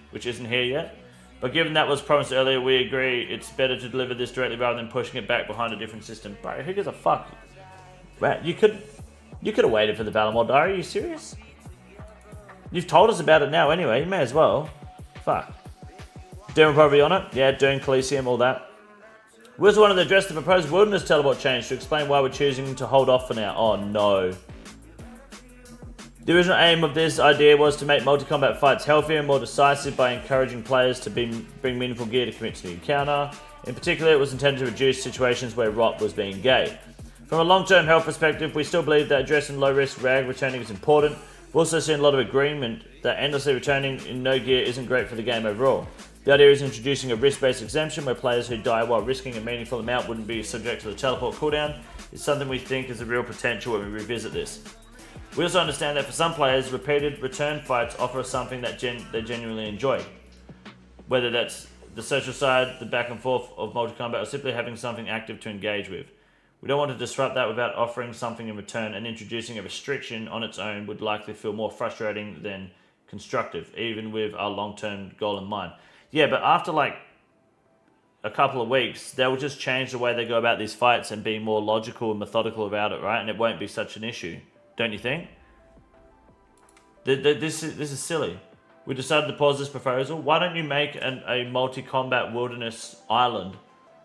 which isn't here yet. But given that was promised earlier, we agree it's better to deliver this directly rather than pushing it back behind a different system. Bro, who gives a fuck? Right, you could have waited for the Valamore Diary. Are you serious? You've told us about it now anyway. You may as well. Fuck. Doom probably on it. Yeah, Doom, Coliseum, all that. We also wanted to address the proposed wilderness teleport change to explain why we're choosing to hold off for now. Oh no. The original aim of this idea was to make multi-combat fights healthier and more decisive by encouraging players to bring meaningful gear to commit to the encounter. In particular, it was intended to reduce situations where rot was being gay. From a long-term health perspective, we still believe that addressing low-risk rag returning is important. We've also seen a lot of agreement that endlessly returning in no gear isn't great for the game overall. The idea is introducing a risk-based exemption where players who die while risking a meaningful amount wouldn't be subject to the teleport cooldown. It's something we think is a real potential when we revisit this. We also understand that for some players, repeated return fights offer something that they genuinely enjoy. Whether that's the social side, the back and forth of multi-combat, or simply having something active to engage with. We don't want to disrupt that without offering something in return, and introducing a restriction on its own would likely feel more frustrating than constructive, even with our long-term goal in mind. Yeah, but after like a couple of weeks, they'll just change the way they go about these fights and be more logical and methodical about it, right? And it won't be such an issue. Don't you think? This is silly. We decided to pause this proposal. Why don't you make a multi-combat wilderness island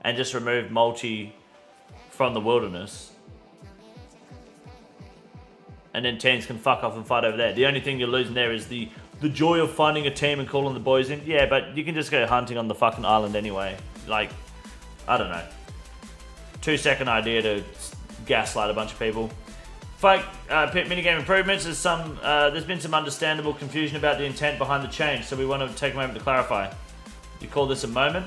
and just remove multi from the wilderness? And then teams can fuck off and fight over there. The only thing you're losing there is the joy of finding a team and calling the boys in. Yeah, but you can just go hunting on the fucking island anyway. Like, I don't know. 2-second idea to gaslight a bunch of people. Fight pit minigame improvements. There's been some understandable confusion about the intent behind the change, so we want to take a moment to clarify. You call this a moment?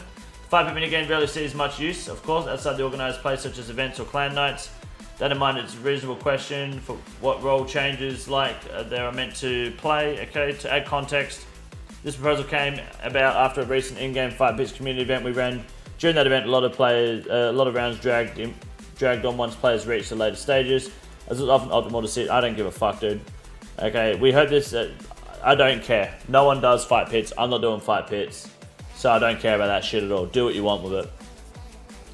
5-pip minigame rarely sees much use, of course, outside the organised play such as events or clan nights. That in mind, it's a reasonable question for what role changes like they are meant to play. Okay, to add context, this proposal came about after a recent in-game 5-bits community event we ran. During that event, a lot of rounds dragged on once players reached the later stages, as it's often optimal to sit. I don't give a fuck, dude. Okay, we hope this. I don't care. No one does fight pits. I'm not doing fight pits, so I don't care about that shit at all. Do what you want with it.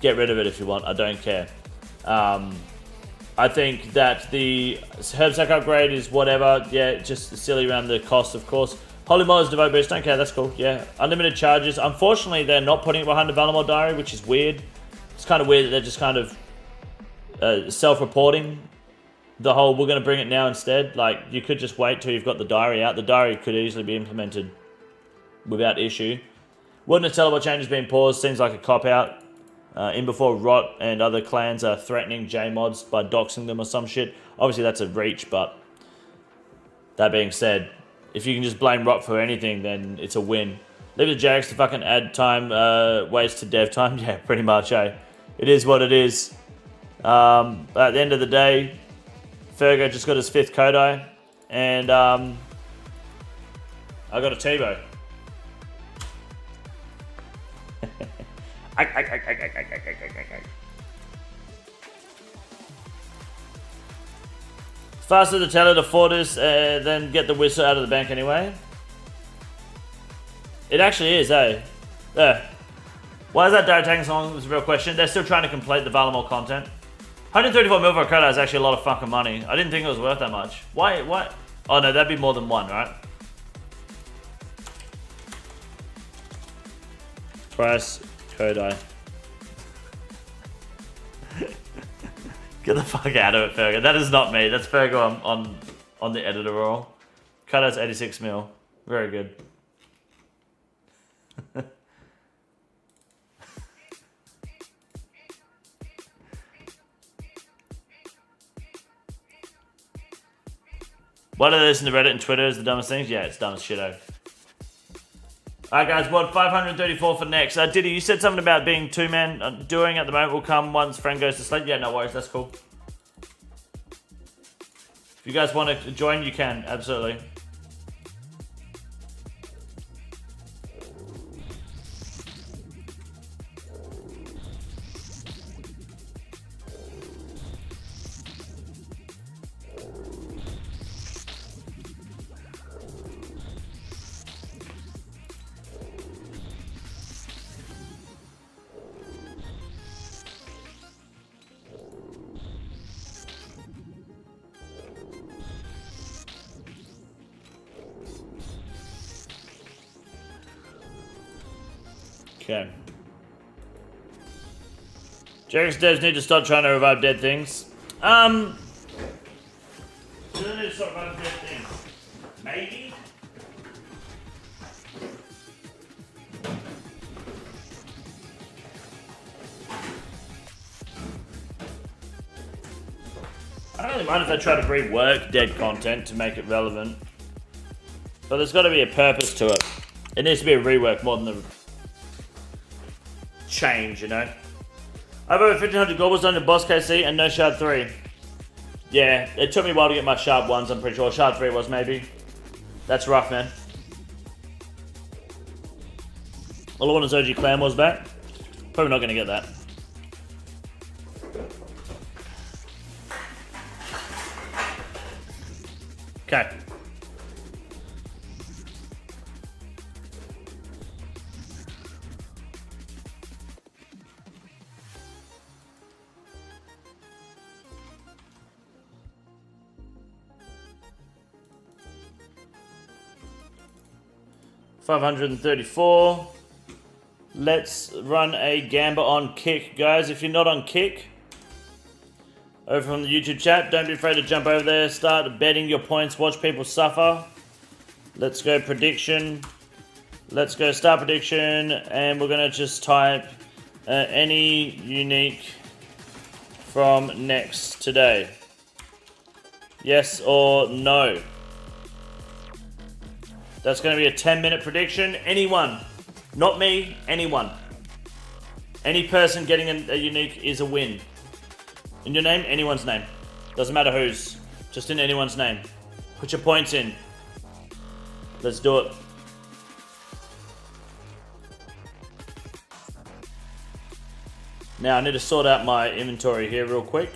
Get rid of it if you want. I don't care. I think that the Herbsack upgrade is whatever. Yeah, just silly around the cost, of course. Holy Mollers Devote Boost, don't care, that's cool. Yeah, unlimited charges. Unfortunately, they're not putting it behind the Valamor Diary, which is weird. It's kind of weird that they're just kind of self-reporting the whole, we're going to bring it now instead. Like, you could just wait till you've got the diary out. The diary could easily be implemented without issue. Wouldn't it tell what changes being paused? Seems like a cop-out. In before Rot and other clans are threatening JMods by doxing them or some shit. Obviously that's a reach, but that being said, if you can just blame Rot for anything, then it's a win. Leave the JAGEX to fucking add time, waste to dev time. Yeah, pretty much, eh? It is what it is. But at the end of the day, Fergo just got his 5th Kodai, and I got a TiVo. Faster to tell it to Fortis, then get the whistle out of the bank anyway. It actually is, eh? Yeah. Why is that diary taking so long? Is a real question. They're still trying to complete the Valamor content. 134 mil for a Kodai is actually a lot of fucking money. I didn't think it was worth that much. Why? Oh no, that'd be more than one, right? Price, Kodai. Get the fuck out of it, Fergo. That is not me. That's Fergo on the editor roll. Kodai's 86 mil. Very good. Why do they listen to Reddit and Twitter is the dumbest things? Yeah, it's dumb as shit, eh? Alright guys, what 534 for next. Diddy, you said something about being 2-man doing at the moment will come once friend goes to sleep. Yeah, no worries, that's cool. If you guys want to join, you can, absolutely. Okay. JAGEX devs need to stop trying to revive dead things. Do they need to stop reviving dead things? Maybe? I don't really mind if they try to rework dead content to make it relevant. But there's got to be a purpose to it. It needs to be a rework more than a change, you know? I've over 1500 Gorbals done in Boss KC and no Shard 3. Yeah, it took me a while to get my Shard 1s, I'm pretty sure. Shard 3 was maybe. That's rough, man. All I want is OG Clan Wars back. Probably not going to get that. Okay. $534. Let's run a Gamba on Kick, guys. If you're not on Kick, over from the YouTube chat, don't be afraid to jump over there. Start betting your points. Watch people suffer. Let's go prediction. Let's go start prediction, and we're gonna just type any unique from NEX today. Yes or no. That's going to be a 10-minute prediction. Anyone. Not me, anyone. Any person getting a unique is a win. In your name, anyone's name. Doesn't matter whose. Just in anyone's name. Put your points in. Let's do it. Now I need to sort out my inventory here real quick.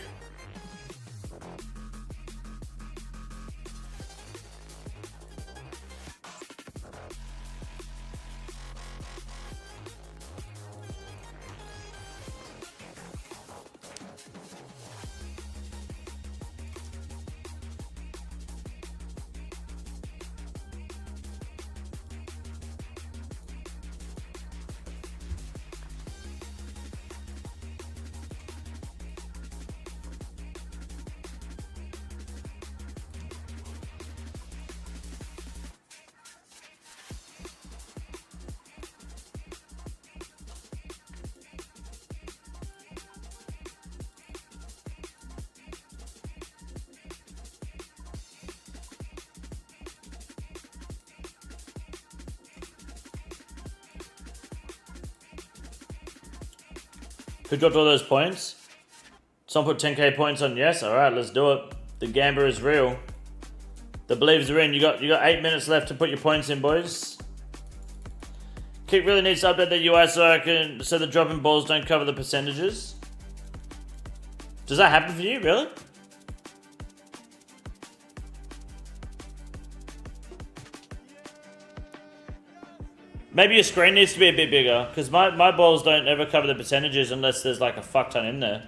Who dropped all those points? Someone put 10k points on yes. All right, let's do it. The gambler is real. The believes are in. You got 8 minutes left to put your points in, boys. Kick really needs to update the UI so the dropping balls don't cover the percentages. Does that happen for you, really? Maybe your screen needs to be a bit bigger, because my balls don't ever cover the percentages unless there's like a fuck ton in there.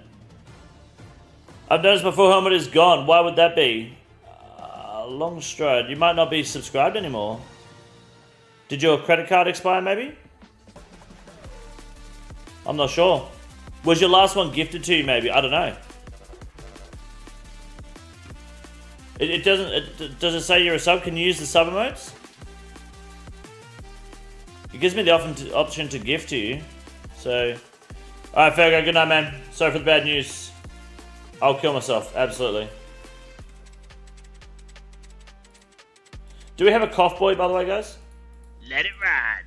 I've noticed my full helmet is gone. Why would that be? Long stride. You might not be subscribed anymore. Did your credit card expire maybe? I'm not sure. Was your last one gifted to you maybe? I don't know. It doesn't... does it say you're a sub? Can you use the sub emotes? It gives me the option to gift to you. So... Alright, Fergo, good night, man. Sorry for the bad news. I'll kill myself, absolutely. Do we have a cough boy, by the way, guys? Let it ride.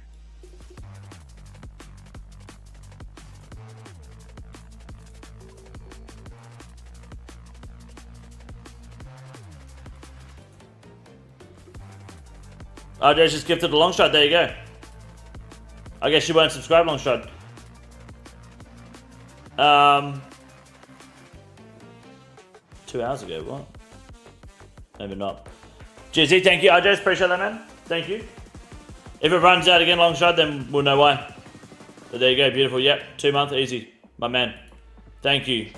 RJ's just gifted a long shot, there you go. I guess you weren't subscribed, long shot. 2 hours ago, what? Maybe not. GZ, thank you. I just appreciate that, man. Thank you. If it runs out again, long shot, then we'll know why. But there you go, beautiful. Yep, 2 months, easy. My man. Thank you.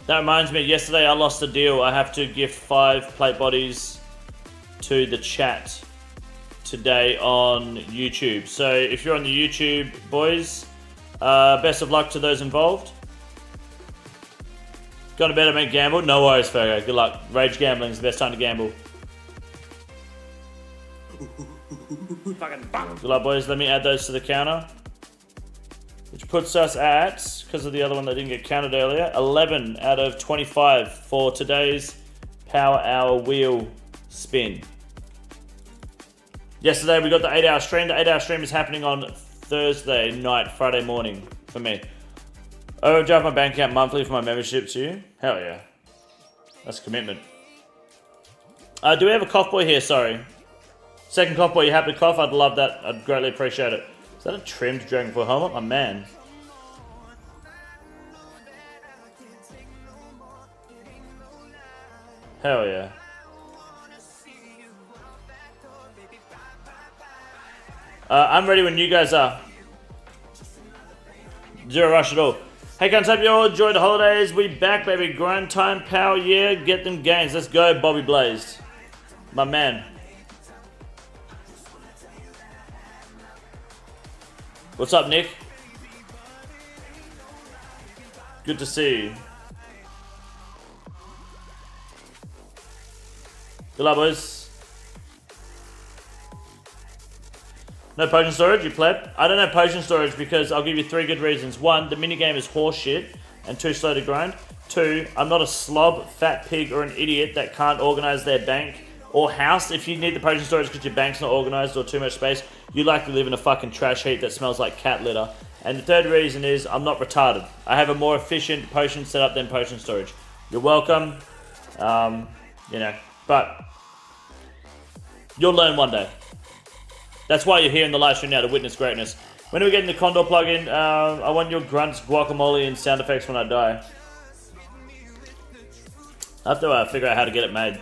That reminds me, yesterday I lost a deal. I have to gift 5 plate bodies to the chat today on YouTube. So if you're on the YouTube, boys, best of luck to those involved. Gone to bed, I meant gamble. No worries, Fergo. Good luck. Rage gambling is the best time to gamble. Fucking bang. Good luck, boys. Let me add those to the counter. Which puts us at, because of the other one that didn't get counted earlier, 11 out of 25 for today's Power Hour wheel spin. Yesterday we got the 8-hour stream. The 8-hour stream is happening on Thursday night, Friday morning for me. Overdraft my bank account monthly for my membership too. Hell yeah. That's commitment. Do we have a cough boy here? Sorry. Second cough boy, you happy to cough? I'd love that. I'd greatly appreciate it. Is that a trimmed Dragonfly helmet? My man. Hell yeah. I'm ready when you guys are. Zero rush at all. Hey, guys, hope you all enjoyed the holidays. We back, baby. Grind time, power, yeah. Get them gains. Let's go, Bobby Blazed. My man. What's up, Nick? Good to see you. Good luck, boys. No potion storage, you pleb? I don't have potion storage because I'll give you 3 good reasons. 1, the minigame is horseshit and too slow to grind. 2, I'm not a slob, fat pig, or an idiot that can't organize their bank or house, if you need the potion storage because your bank's not organized or too much space, you likely live in a fucking trash heap that smells like cat litter. And the third reason is I'm not retarded. I have a more efficient potion setup than potion storage. You're welcome. You know, but you'll learn one day. That's why you're here in the live stream now, to witness greatness. When are we getting the Condor plugin? I want your grunts, guacamole, and sound effects when I die. I have to figure out how to get it made.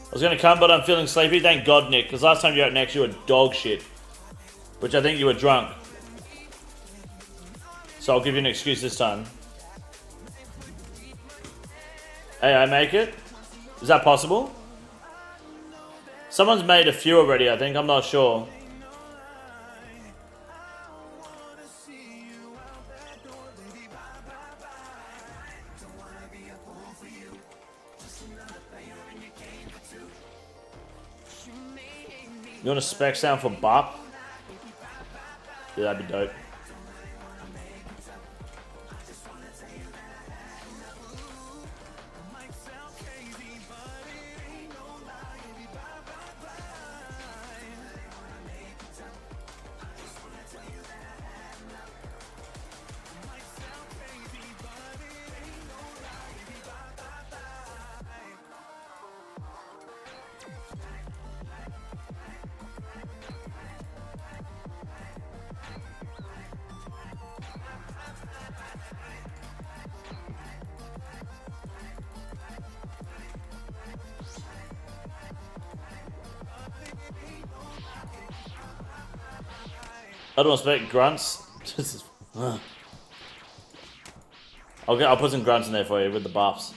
I was going to come, but I'm feeling sleepy. Thank God, Nick, because last time you were at NEX, you were dog shit. Which I think you were drunk. So I'll give you an excuse this time. Hey, I make it? Is that possible? Someone's made a few already, I think. I'm not sure. You want a spec sound for Bop? Yeah, that'd be dope. I don't expect grunts. I'll put some grunts in there for you with the buffs.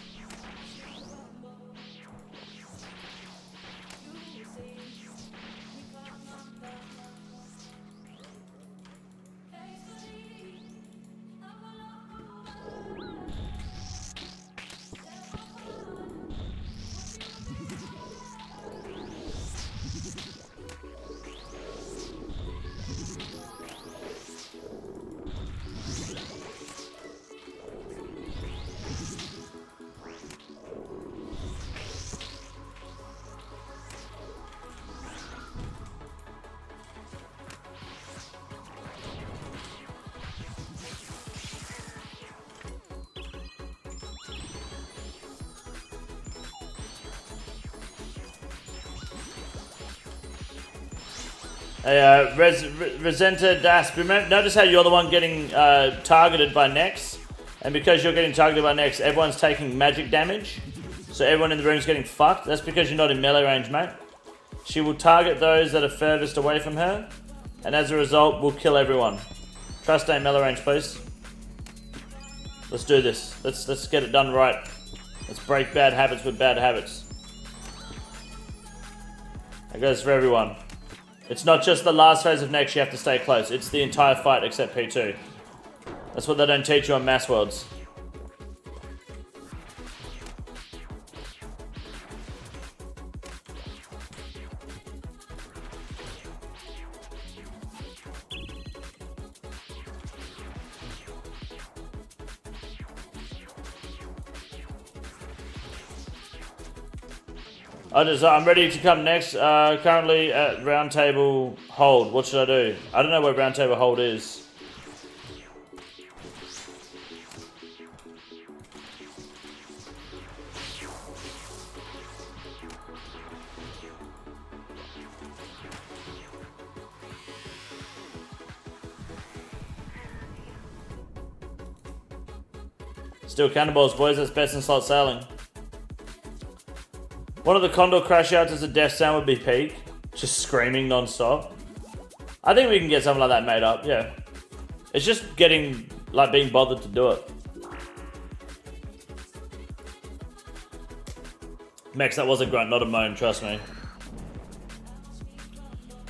Hey, Resenta Das, notice how you're the one getting targeted by NEX? And because you're getting targeted by NEX, everyone's taking magic damage. So everyone in the room is getting fucked. That's because you're not in melee range, mate. She will target those that are furthest away from her. And as a result, we'll kill everyone. Trust stay in melee range, please. Let's do this. Let's get it done right. Let's break bad habits with bad habits. That goes for everyone. It's not just the last phase of NEX you have to stay close. It's the entire fight except P2. That's what they don't teach you on Mass Worlds. I'm ready to come next. Currently at Roundtable Hold. What should I do? I don't know where Roundtable Hold is. Still cannonballs, boys. That's best in slot sailing. One of the Condor crash outs as a death sound would be peak. Just screaming non-stop. I think we can get something like that made up, yeah. It's just being bothered to do it. Max, that was a grunt, not a moan, trust me.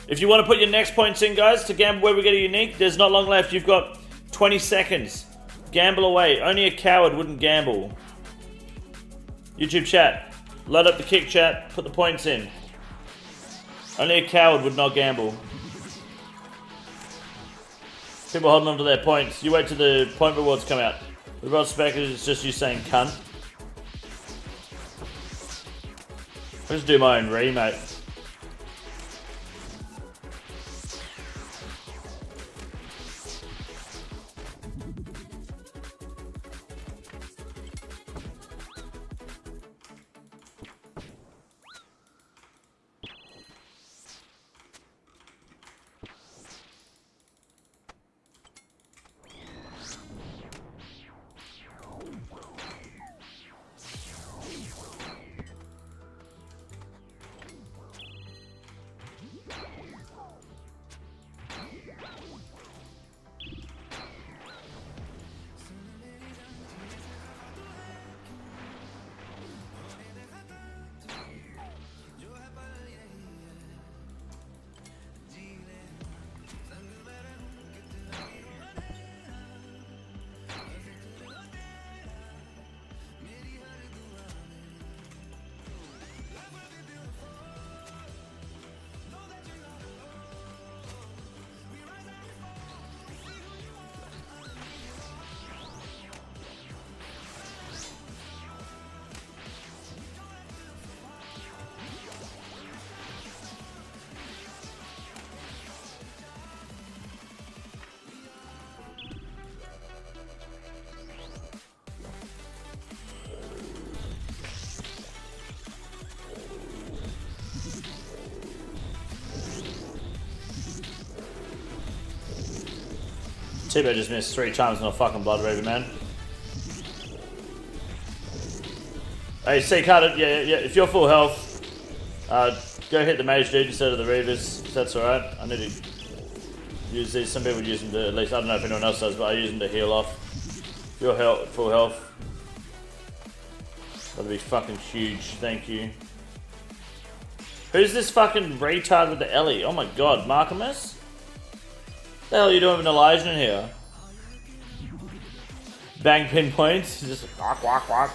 If you want to put your next points in, guys, to gamble where we get a unique, there's not long left. You've got 20 seconds. Gamble away. Only a coward wouldn't gamble. YouTube chat. Load up the kick chat, put the points in. Only a coward would not gamble. People holding on to their points. You wait till the point rewards come out. The reward spec is just you saying cunt. I'll just do my own remake. T-Bear just missed 3 times on a fucking Blood Reaver, man. Hey, C-Cut, yeah, if you're full health, go hit the Mage Dude instead of the Reavers, if that's alright. I need to use these. Some people use them to, at least, I don't know if anyone else does, but I use them to heal off. If you're full health, that'd be fucking huge, thank you. Who's this fucking retard with the Ellie? Oh my god, Markamus? What the hell are you doing with an Elijah in here? Bang pinpoints, just walk, walk, walk.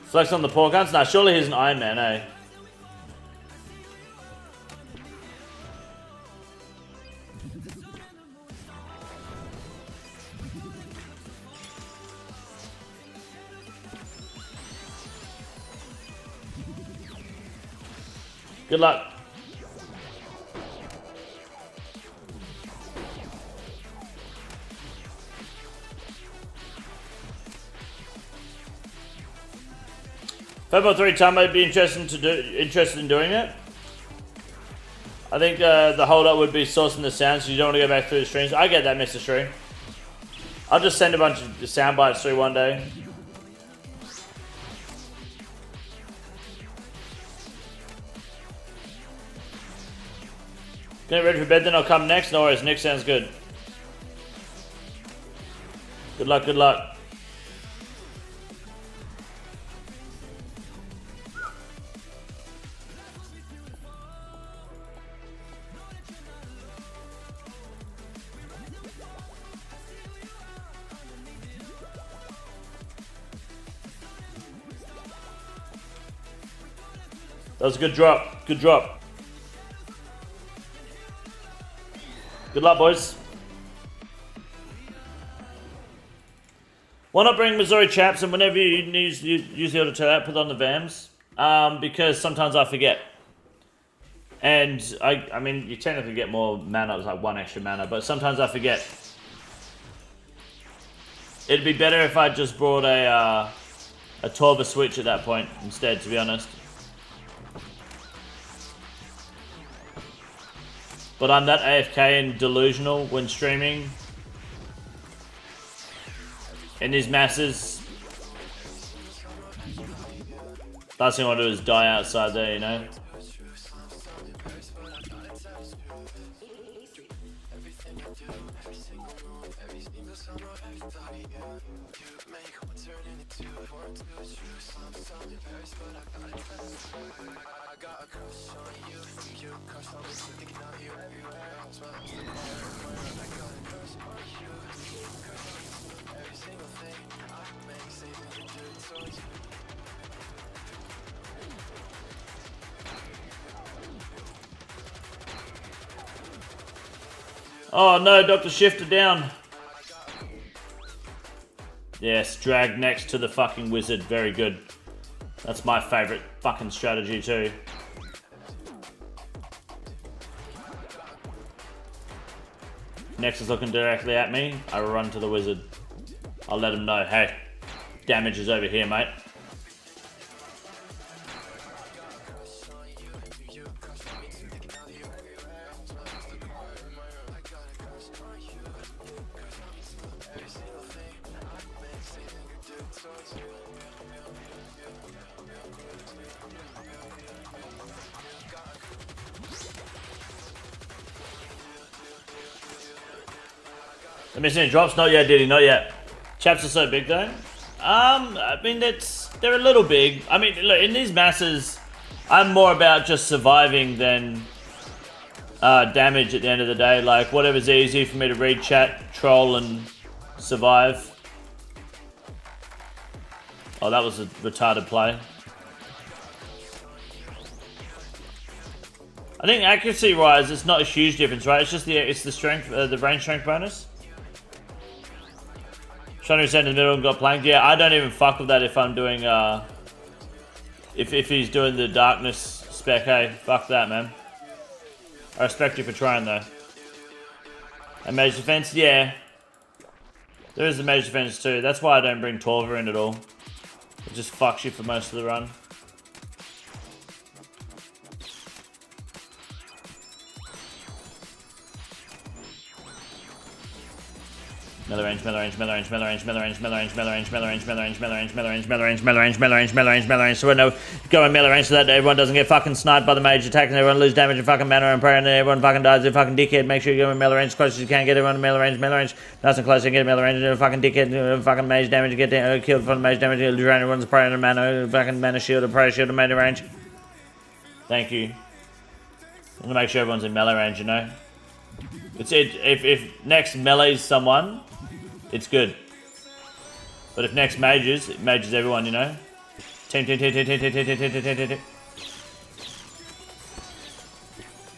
Flex on the pork hunts? Nah, surely he's an Iron Man, eh? Good luck. Febo 3 time might be interested in doing it. I think the holdup would be sourcing the sounds, so you don't want to go back through the streams. I get that, Mr. Stream. I'll just send a bunch of sound bites through one day. Get ready for bed, then I'll come next. No worries, Nick sounds good. Good luck, good luck. That was a good drop, good drop. Good luck, boys. Why not bring Missouri chaps, and whenever you use the auto chat, put on the VAMs? Because sometimes I forget. And I mean, you technically get more mana, it's like 1 extra mana, but sometimes I forget. It'd be better if I just brought a Torva switch at that point instead, to be honest. But I'm that AFK and delusional when streaming. In these masses. Last thing I want to do is die outside there, you know? Oh no, Dr. Shifter down. Yes, drag next to the fucking wizard. Very good. That's my favorite fucking strategy too. Next is looking directly at me. I run to the wizard. I'll let him know, hey, damage is over here, mate. Let me see any drops. Not yet, Diddy. Not yet. Chaps are so big though. I mean they're a little big. I mean, look, in these masses, I'm more about just surviving than damage at the end of the day. Like whatever's easy for me to read chat, troll, and survive. Oh, that was a retarded play. I think accuracy-wise, it's not a huge difference, right? It's just the strength, the range strength bonus. Trying to send in the middle and got planked. Yeah, I don't even fuck with that if I'm doing, if he's doing the darkness spec, hey, fuck that, man. I respect you for trying, though. And mage defense, yeah. There is the mage defense, too. That's why I don't bring Torva in at all. It just fucks you for most of the run. Melee range, melee range, melee range, melee range, melee range, melee range, melee range, melee range, melee range, melee range, melee range, melee range, melee range, melee range, melee range, melee range. So when no go in melee range so that everyone doesn't get fucking sniped by the mage attack and everyone lose damage and fucking mana and prayer and everyone fucking dies. You fucking dickhead. Make sure you go in melee range as close as you can. Get everyone in melee range, nice and close. You get melee range. Fucking dickhead. Fucking mage damage. Get killed from mage damage. Drain everyone's prayer and mana. Fucking mana shield. A prayer shield. A melee range. Thank you. I'm gonna make sure everyone's in melee range. You know. It's if next melees someone. It's good. But if next mages, it mages everyone, you know? Team. Is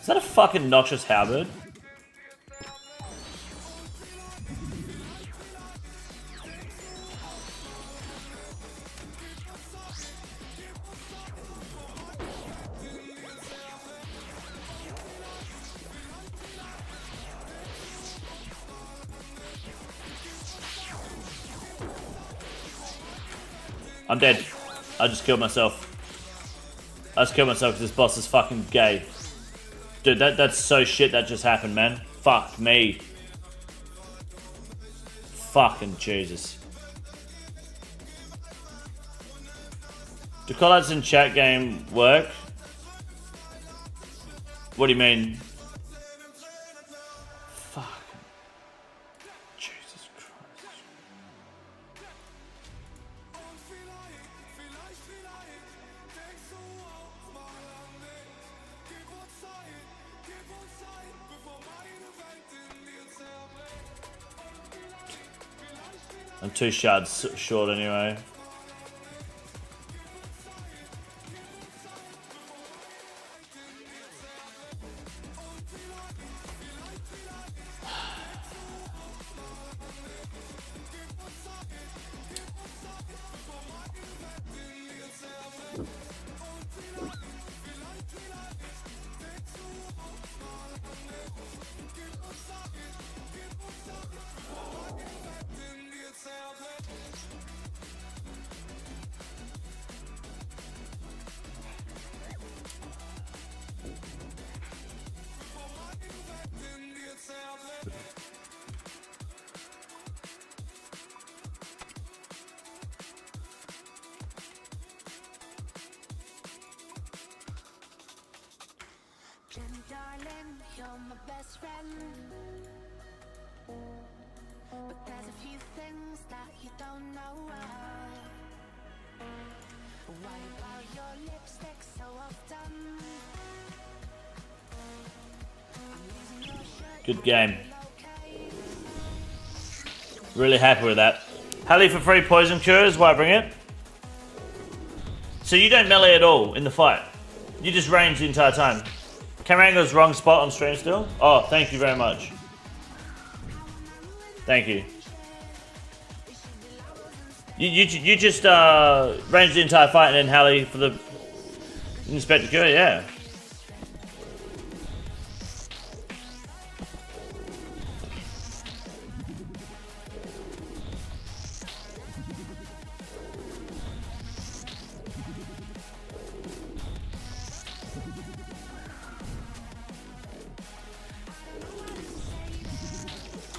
that a fucking noxious halberd? I'm dead. I just killed myself. I just killed myself because this boss is fucking gay. Dude, that's so shit that just happened, man. Fuck me. Fucking Jesus. Do callouts in chat game work? What do you mean? I'm 2 shards short anyway. Darling, you're my best friend. But there's a few things that you don't know. Why about your lipstick so often? Good game. Really happy with that. Hallie for free poison cure is why I bring it. So you don't melee at all in the fight. You just range the entire time. Camera angle's wrong spot on stream still. Oh, thank you very much. Thank you. You just range the entire fight and then Hallie for the Inspector Cure, yeah.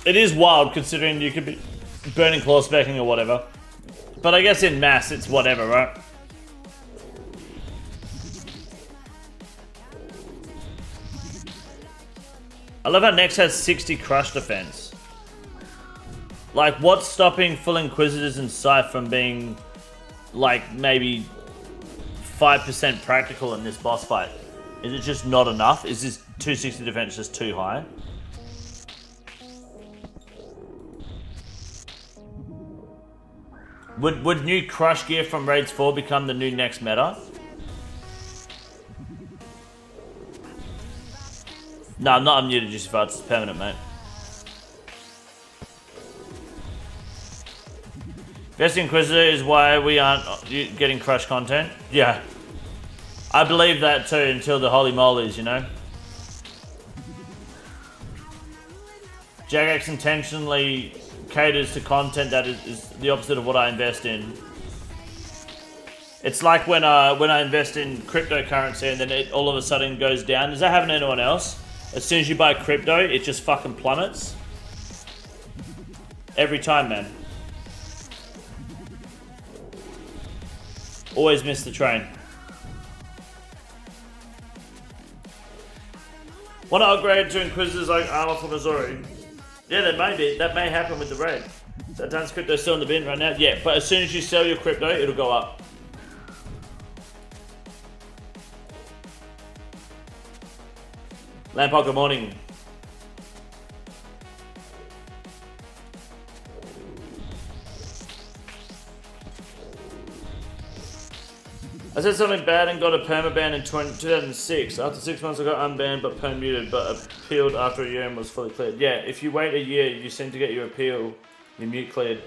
It is wild considering you could be burning claw specking or whatever. But I guess in mass it's whatever, right? I love how NEX has 60 crush defense. Like, what's stopping full Inquisitors and Scythe from being, like, maybe 5% practical in this boss fight? Is it just not enough? Is this 260 defense just too high? Would new crush gear from Raids 4 become the new next meta? No, I'm not unmuted, Juicy Farts. It's permanent, mate. Best Inquisitor is why we aren't getting crush content. Yeah. I believe that too until the holy molies, you know? JAGEX intentionally caters to content that is the opposite of what I invest in. It's like when I invest in cryptocurrency and then it all of a sudden goes down. Does that happen to anyone else? As soon as you buy crypto, it just fucking plummets. Every time, man. Always miss the train. Want to upgrade to Inquisitors like Armor for Missouri? Yeah, that may happen with the raid. So Dan's crypto still in the bin right now? Yeah, but as soon as you sell your crypto, it'll go up. Lampard, good morning. I said something bad and got a permaban in 2006. After 6 months I got unbanned but permuted, but appealed after a year and was fully cleared. Yeah, if you wait a year, you seem to get your appeal, your mute cleared.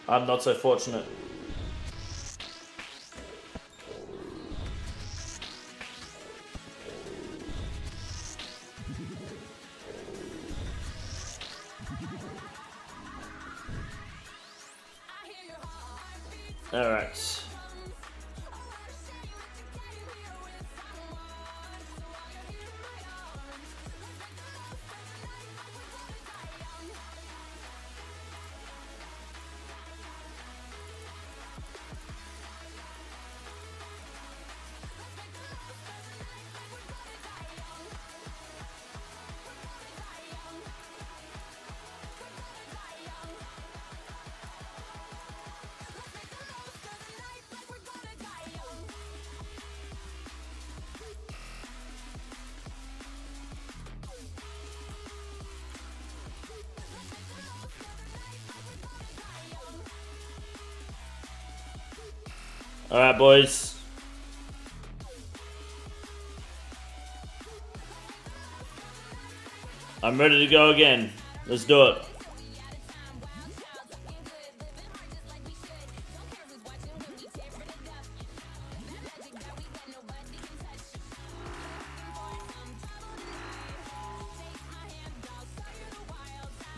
I'm not so fortunate. Alright. Alright, boys. I'm ready to go again. Let's do it.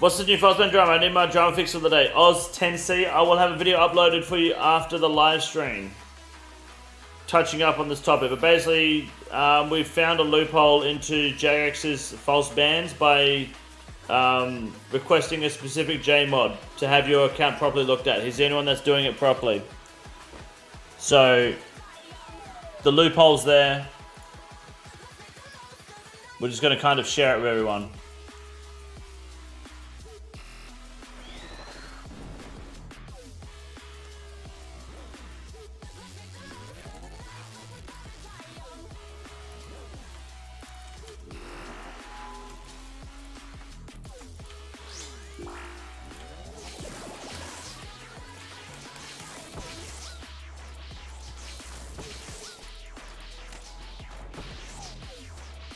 What's the new false ban drama? I need my drama fix for the day. Oz 10C, I will have a video uploaded for you after the live stream. Touching up on this topic, but basically we've found a loophole into JAGEX's false bans by requesting a specific JMod to have your account properly looked at. He's the only one that's doing it properly. So the loophole's there. We're just going to kind of share it with everyone.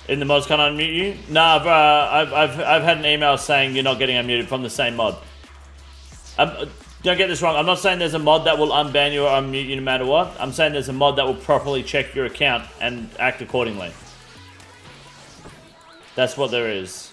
In the mods can't unmute you? Nah, bro, I've had an email saying you're not getting unmuted from the same mod. Don't get this wrong. I'm not saying there's a mod that will unban you or unmute you no matter what. I'm saying there's a mod that will properly check your account and act accordingly. That's what there is.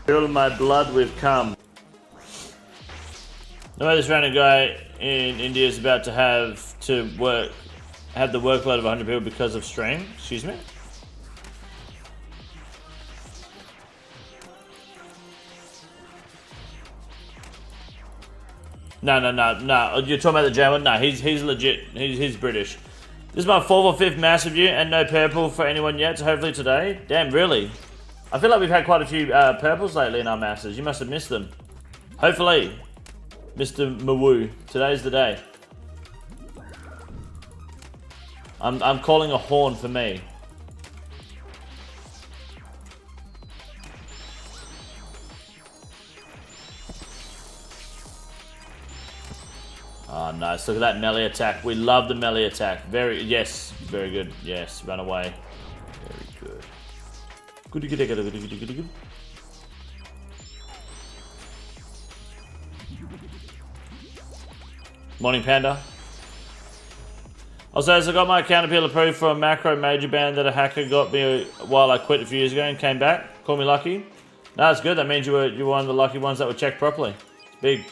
Fill my blood with cum. The way this random guy in India is about to have the workload of 100 people because of stream. Excuse me? No. You're talking about the German? No, he's legit. He's British. This is my 4th or 5th mass review and no purple for anyone yet, so hopefully today. Damn, really? I feel like we've had quite a few purples lately in our masses. You must have missed them. Hopefully, Mr. Mawoo, today's the day. I'm calling a horn for me. Oh, nice. Look at that melee attack. We love the melee attack. Yes, very good. Yes, run away. Very good. Good. Morning, Panda. Also, as I got my account appeal approved for a macro major ban that a hacker got me while I quit a few years ago and came back. Call me lucky. No, that's good. That means you were one of the lucky ones that were checked properly. It's big.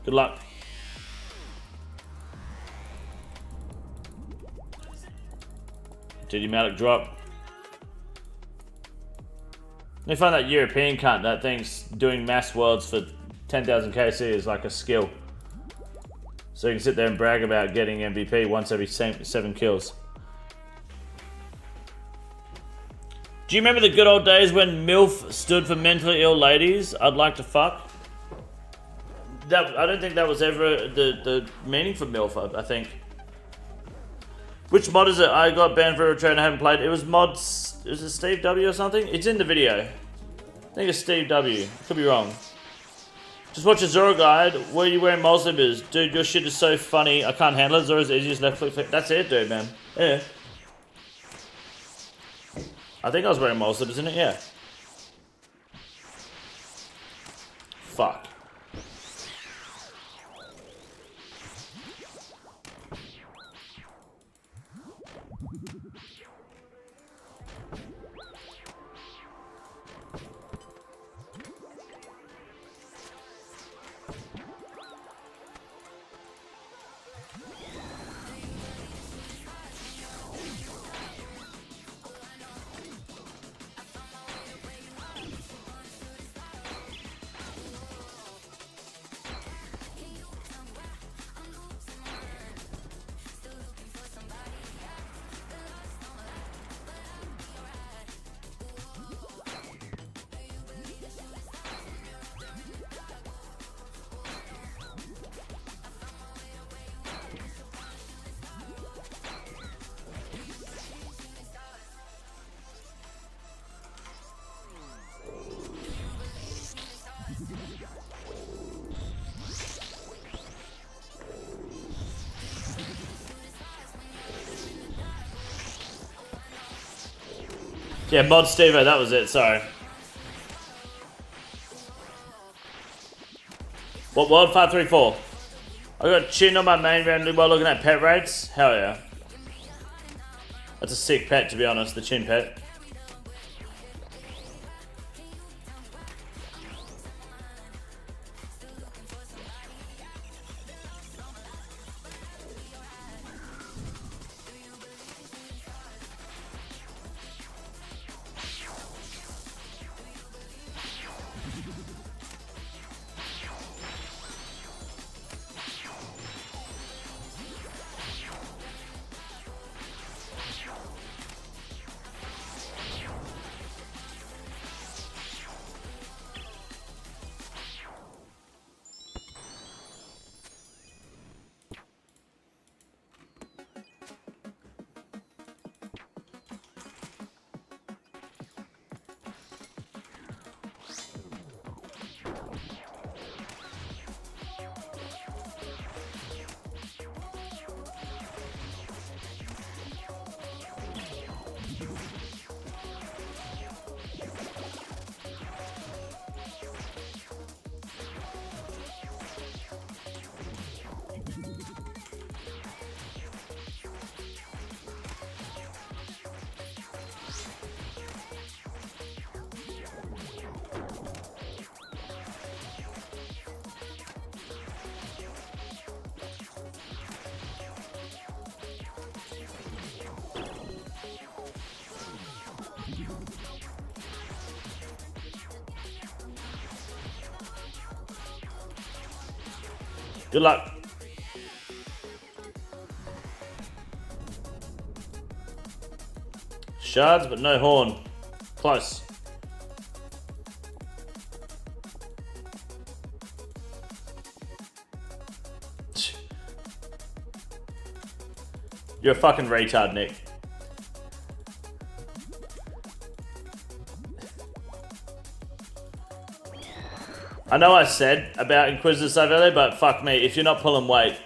Good luck. Did Malik drop? They find that European cunt that thinks doing mass worlds for 10,000 KC is like a skill. So you can sit there and brag about getting MVP once every 7 kills. Do you remember the good old days when MILF stood for mentally ill ladies? I'd like to fuck. I don't think that was ever the meaning for MILF, I think. Which mod is it? I got banned for a return, I haven't played. It was mod is it Steve W or something? It's in the video. I think it's Steve W. Could be wrong. Just watch a Zoro guide. Where are you wearing mole slippers? Dude, your shit is so funny. I can't handle it. Zoro's easiest left click. That's it, dude, man. Yeah. I think I was wearing mole slippers, isn't it? Yeah. Fuck. Yeah, Mod Stevo, that was it, sorry. What, World 534? I got chin on my main randomly while looking at pet rates? Hell yeah. That's a sick pet, to be honest, the chin pet. Good luck. Shards, but no horn. Close. You're a fucking retard, Nick. I know I said about Inquisitor stuff earlier, but fuck me, if you're not pulling weight,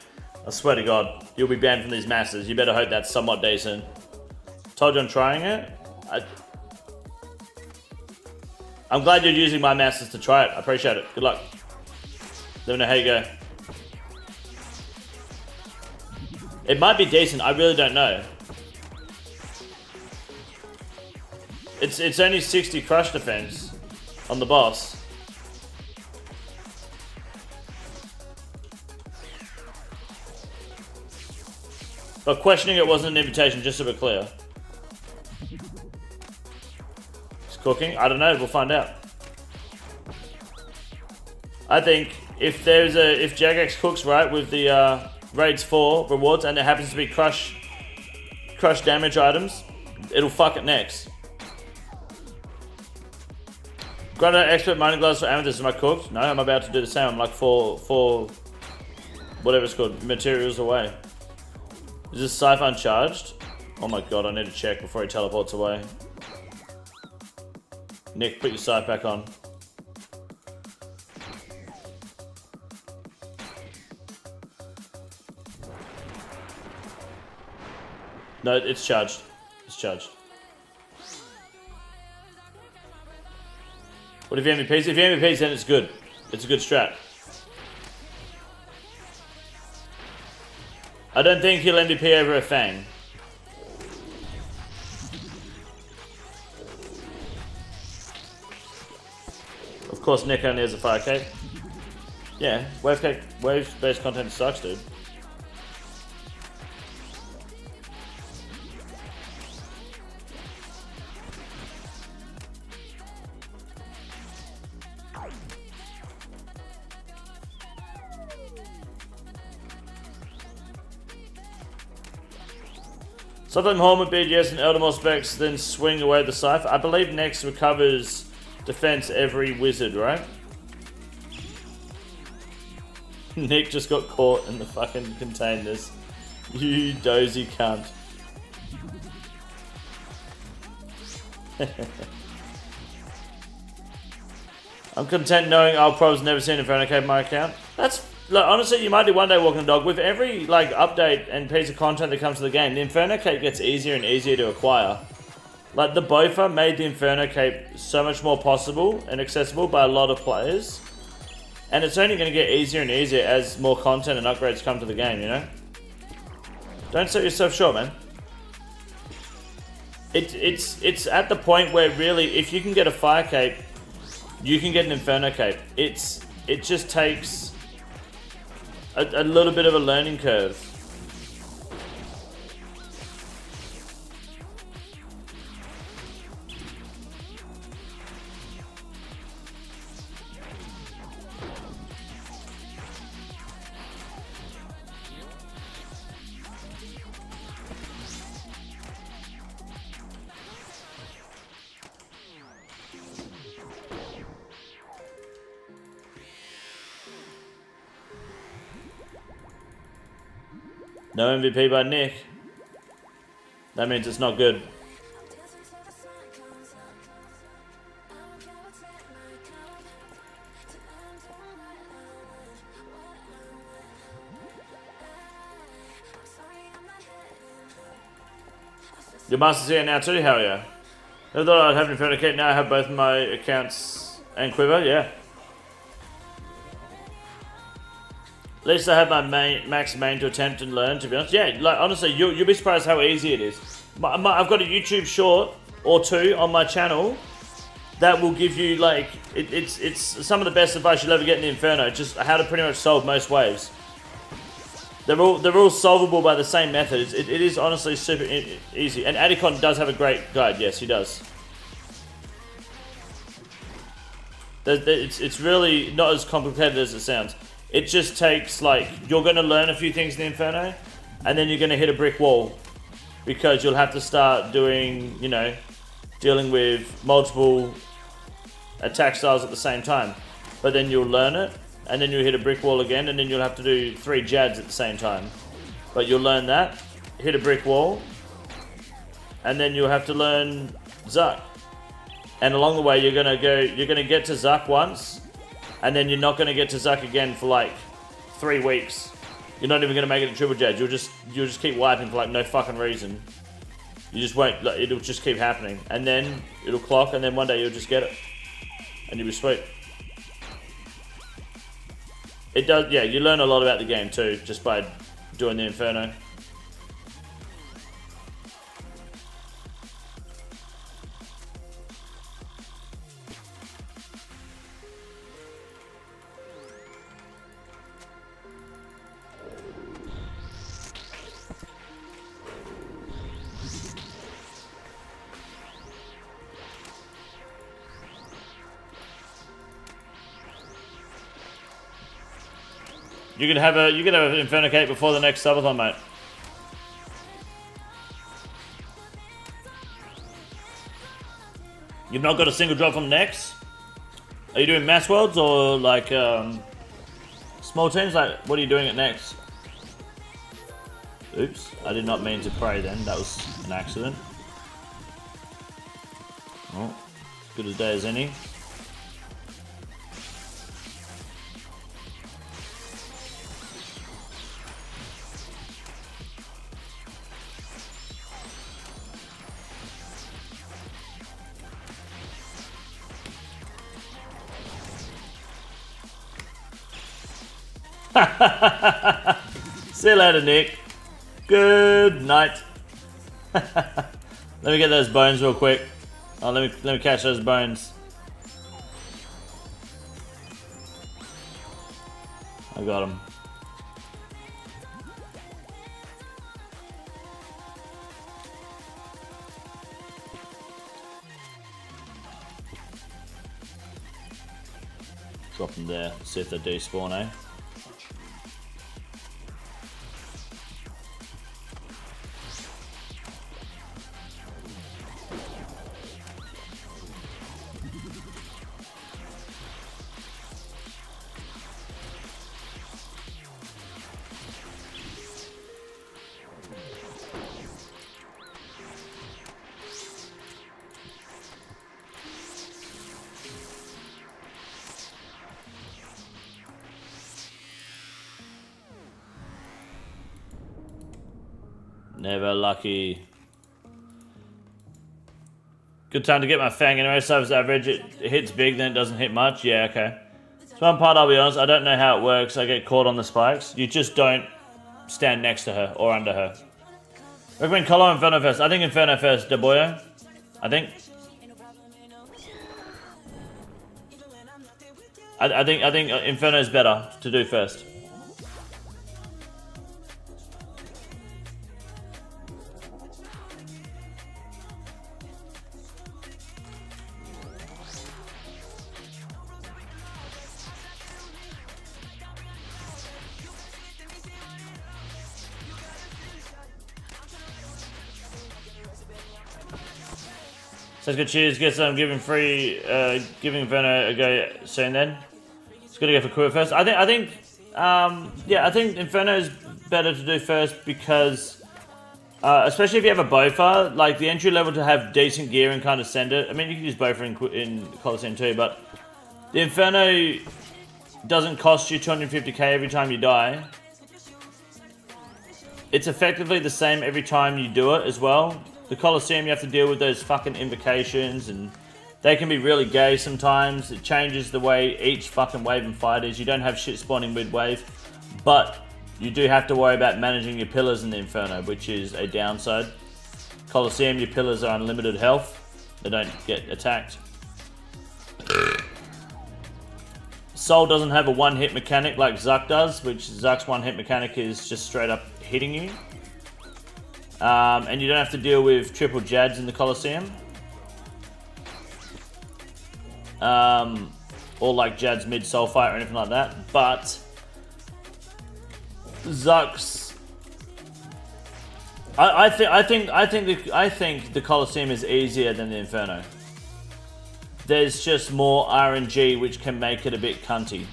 I swear to God, you'll be banned from these masses. You better hope that's somewhat decent. Told you I'm trying it. I'm glad you're using my masses to try it. I appreciate it. Good luck. Let me know how you go. It might be decent. I really don't know. It's only 60 crush defense on the boss. But questioning it wasn't an invitation, just so we're clear. It's cooking? I don't know, we'll find out. I think if JAGEX cooks right with the Raids 4 rewards and it happens to be crush damage items, it'll fuck it next. Got an expert mining gloves for amethyst. Am I cooked? No, I'm about to do the same. I'm like four whatever it's called, materials away. Is this Scythe uncharged? Oh my god, I need to check before he teleports away. Nick, put your sight back on. No, it's charged. It's charged. What if you MVPs? If you MVPs, then it's good. It's a good strat. I don't think he'll MVP over a Fang. Of course, Nick only has a fire cape. Yeah, wave-based content sucks, dude. Something home with BGS and Elder specs, then swing away the Cypher. I believe NEX recovers defense every wizard, right? Nick just got caught in the fucking containers. You dozy cunt. I'm content knowing I'll probably never seen Inferno Cape in my account. That's... Look, honestly, you might do one day walking the dog. With every like update and piece of content that comes to the game, the Inferno Cape gets easier and easier to acquire. Like, the Bofa made the Inferno Cape so much more possible and accessible by a lot of players. And it's only going to get easier and easier as more content and upgrades come to the game, you know? Don't sell yourself short, man. It's at the point where really, if you can get a Fire Cape, you can get an Inferno Cape. It just takes a little bit of a learning curve. No MVP by Nick. That means it's not good. Your Master's here now too? Hell yeah. Never thought I'd have an Inferno Cape. Now I have both my accounts and Quiver, yeah. At least I have my max main to attempt and learn, to be honest. Yeah, like, honestly, you'll be surprised how easy it is. I've got a YouTube short or two on my channel that will give you, like, it's some of the best advice you'll ever get in the Inferno. Just how to pretty much solve most waves. They're all solvable by the same method. It is honestly super easy. And Adicon does have a great guide. Yes, he does. It's really not as complicated as it sounds. It just takes, like, you're going to learn a few things in the Inferno, and then you're going to hit a brick wall. Because you'll have to start doing, you know, dealing with multiple attack styles at the same time. But then you'll learn it, and then you'll hit a brick wall again, and then you'll have to do 3 Jads at the same time. But you'll learn that, hit a brick wall, and then you'll have to learn Zuck. And along the way, you're going to get to Zuck once, and then you're not going to get to Zuck again for like 3 weeks. You're not even going to make it a triple Jad. You'll just keep wiping for like no fucking reason. You just won't. Like, it'll just keep happening, and then it'll clock, and then one day you'll just get it, and you'll be sweet. It does. Yeah, you learn a lot about the game too just by doing the Inferno. You can have an Inferno Cape before the next subathon, mate. You've not got a single drop from NEX? Are you doing mass worlds or like small teams? Like, what are you doing at NEX? Oops, I did not mean to pray then. That was an accident. Oh. Good a day as any. See you later, Nick. Good night. Let me get those bones real quick. Oh, let me catch those bones. I got them. Drop them there. See if they despawn, eh? Never lucky. Good time to get my fang anyway. Service average, it hits big, then it doesn't hit much. Yeah, okay. So one part, I'll be honest, I don't know how it works. I get caught on the spikes. You just don't stand next to her or under her. Recommend Colo Inferno first. I think Inferno first, Deboyo. I think Inferno is better to do first. Sounds good. Cheers. Guess I'm giving Inferno a go soon. Then it's good to go for Quit first. I think Inferno is better to do first because, especially if you have a Bofa, like the entry level to have decent gear and kind of send it. I mean, you can use Bofa in Coliseum too, but the Inferno doesn't cost you 250k every time you die. It's effectively the same every time you do it as well. The Coliseum, you have to deal with those fucking invocations, and they can be really gay sometimes. It changes the way each fucking wave and fight is. You don't have shit spawning mid-wave, but you do have to worry about managing your pillars in the Inferno, which is a downside. Coliseum, your pillars are unlimited health. They don't get attacked. Soul doesn't have a one-hit mechanic like Zuck does, which Zuck's one-hit mechanic is just straight up hitting you. And you don't have to deal with triple Jads in the Coliseum. Or like Jad's mid-soul fight or anything like that. But Zuck's, I think the Coliseum is easier than the Inferno. There's just more RNG which can make it a bit cunty.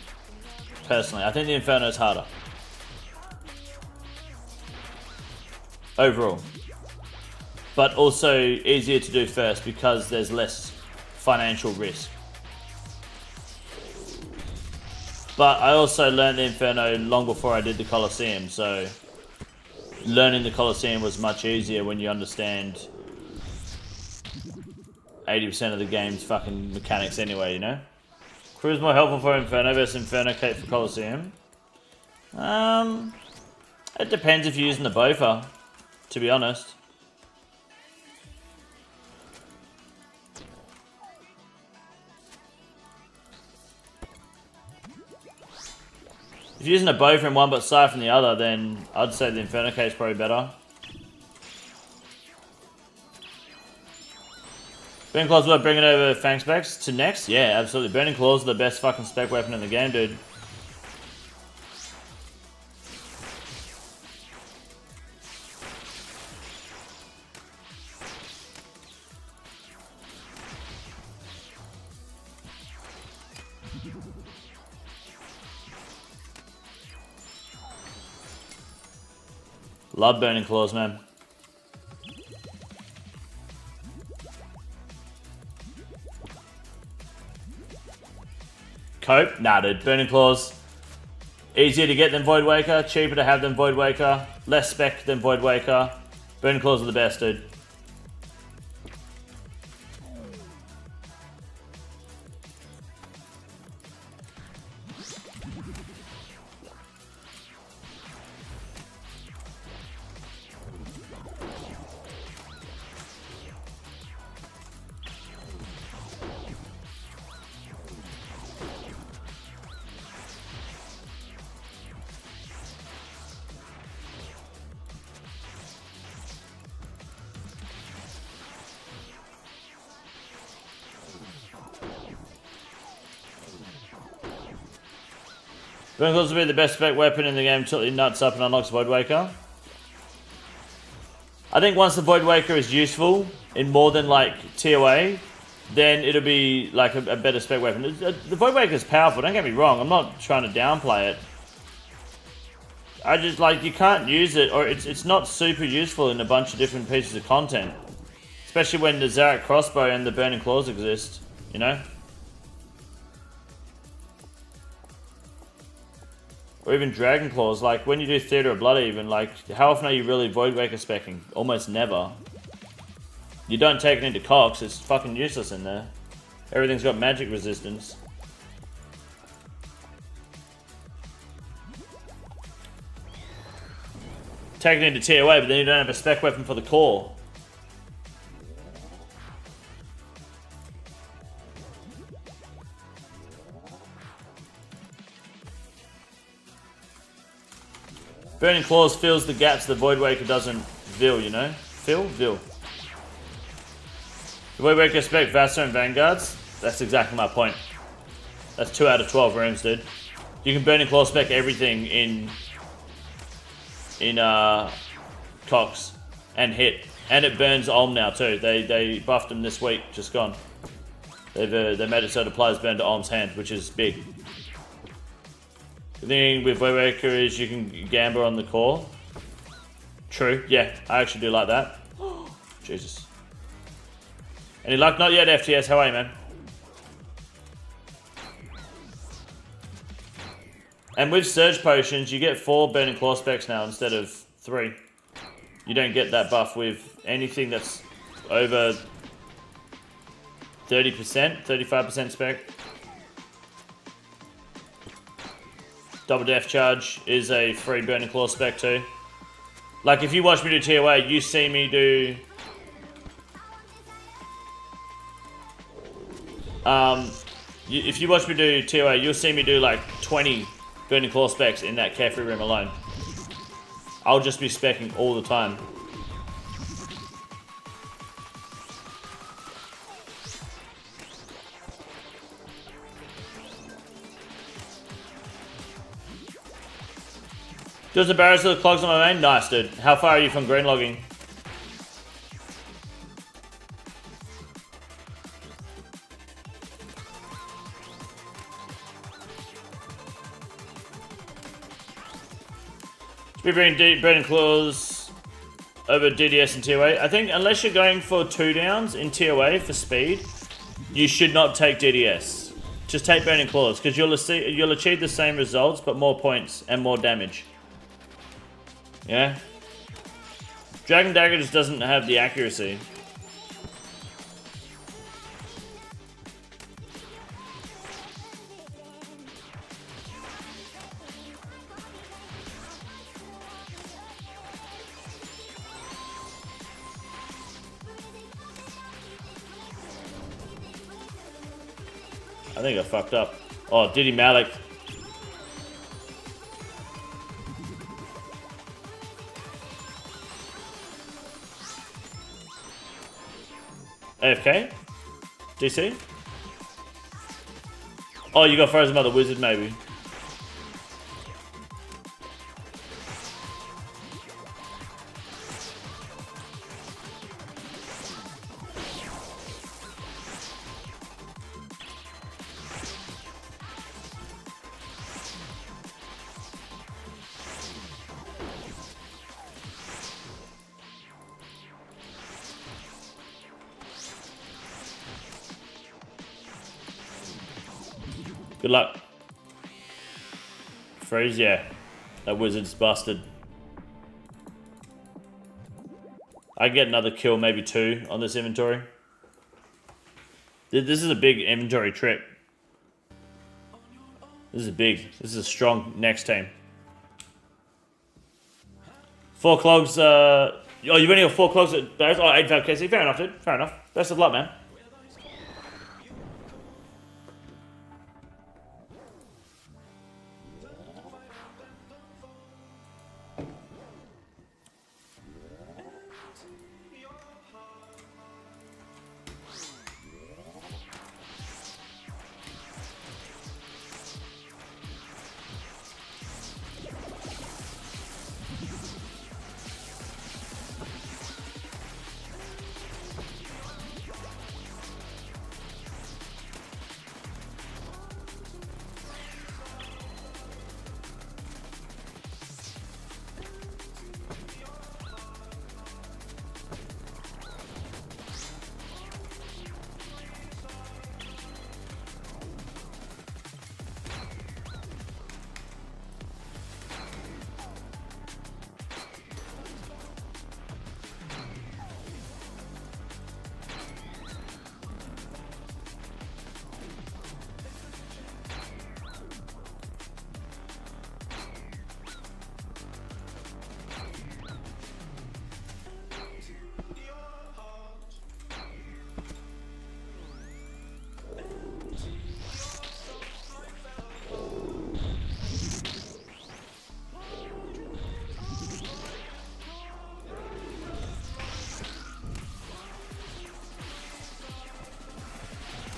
Personally, I think the Inferno is harder. Overall. But also easier to do first because there's less financial risk. But I also learned the Inferno long before I did the Coliseum, so learning the Coliseum was much easier when you understand 80% of the game's fucking mechanics anyway, you know? Crew is more helpful for Inferno versus Inferno Cape for Coliseum. It depends if you're using the Bofa, to be honest. If you're using a Bofa in one but Scythe in the other, then I'd say the Inferno Cape is probably better. Burning Claws worth bringing over Fang specs to NEX? Yeah, absolutely. Burning Claws are the best fucking spec weapon in the game, dude. Love Burning Claws, man. Cope? Nah, dude. Burning Claws. Easier to get than Void Waker. Cheaper to have than Void Waker. Less spec than Void Waker. Burning Claws are the best, dude. Burning Claws will be the best spec weapon in the game until it nuts up and unlocks Void Waker. I think once the Void Waker is useful in more than like TOA, then it'll be like a better spec weapon. The Void Waker is powerful, don't get me wrong, I'm not trying to downplay it. I just like, you can't use it, or it's not super useful in a bunch of different pieces of content. Especially when the Zarek Crossbow and the Burning Claws exist, you know? Or even Dragon Claws, like when you do Theatre of Blood even, like how often are you really Void Waker specking? Almost never. You don't take it into Cox, it's fucking useless in there. Everything's got magic resistance. Take it into TOA, but then you don't have a spec weapon for the core. Burning Claws fills the gaps the Void Waker doesn't fill, you know? Fill? The Void Waker spec Vassar and Vanguards? That's exactly my point. That's 2 out of 12 rooms, dude. You can Burning Claw spec everything in Cox and hit. And it burns Olm now too. They buffed him this week, just gone. They made it so the players burn to Olm's hand, which is big. The thing with Void Waker is you can gamble on the core. True, yeah, I actually do like that. Jesus. Any luck? Not yet, FTS. How are you, man? And with Surge Potions, you get 4 Burning Claw specs now instead of 3. You don't get that buff with anything that's over 30%, 35% spec. Double Death Charge is a free Burning Claw spec too. Like if you watch me do TOA, you see me do... if you watch me do TOA, you'll see me do like 20 Burning Claw specs in that carefree room alone. I'll just be specking all the time. Does the barrels of the clogs on my main? Nice, dude. How far are you from green logging? Should we bring Burning Claws over DDS and TOA? I think unless you're going for 2 downs in TOA for speed, you should not take DDS. Just take Burning Claws, because you'll achieve the same results, but more points and more damage. Yeah? Dragon Dagger just doesn't have the accuracy. I think I fucked up. Oh, Diddy Malik. AFK? DC? Oh, you got frozen by the wizard, maybe. Good luck. Freeze, yeah. That wizard's busted. I get another kill, maybe 2 on this inventory. This is a big inventory trip. This is big. This is a strong next team. 4 clogs, oh, you've only got 4 clogs at Barrows? Oh, 85 KC. Fair enough, dude. Fair enough. Best of luck, man.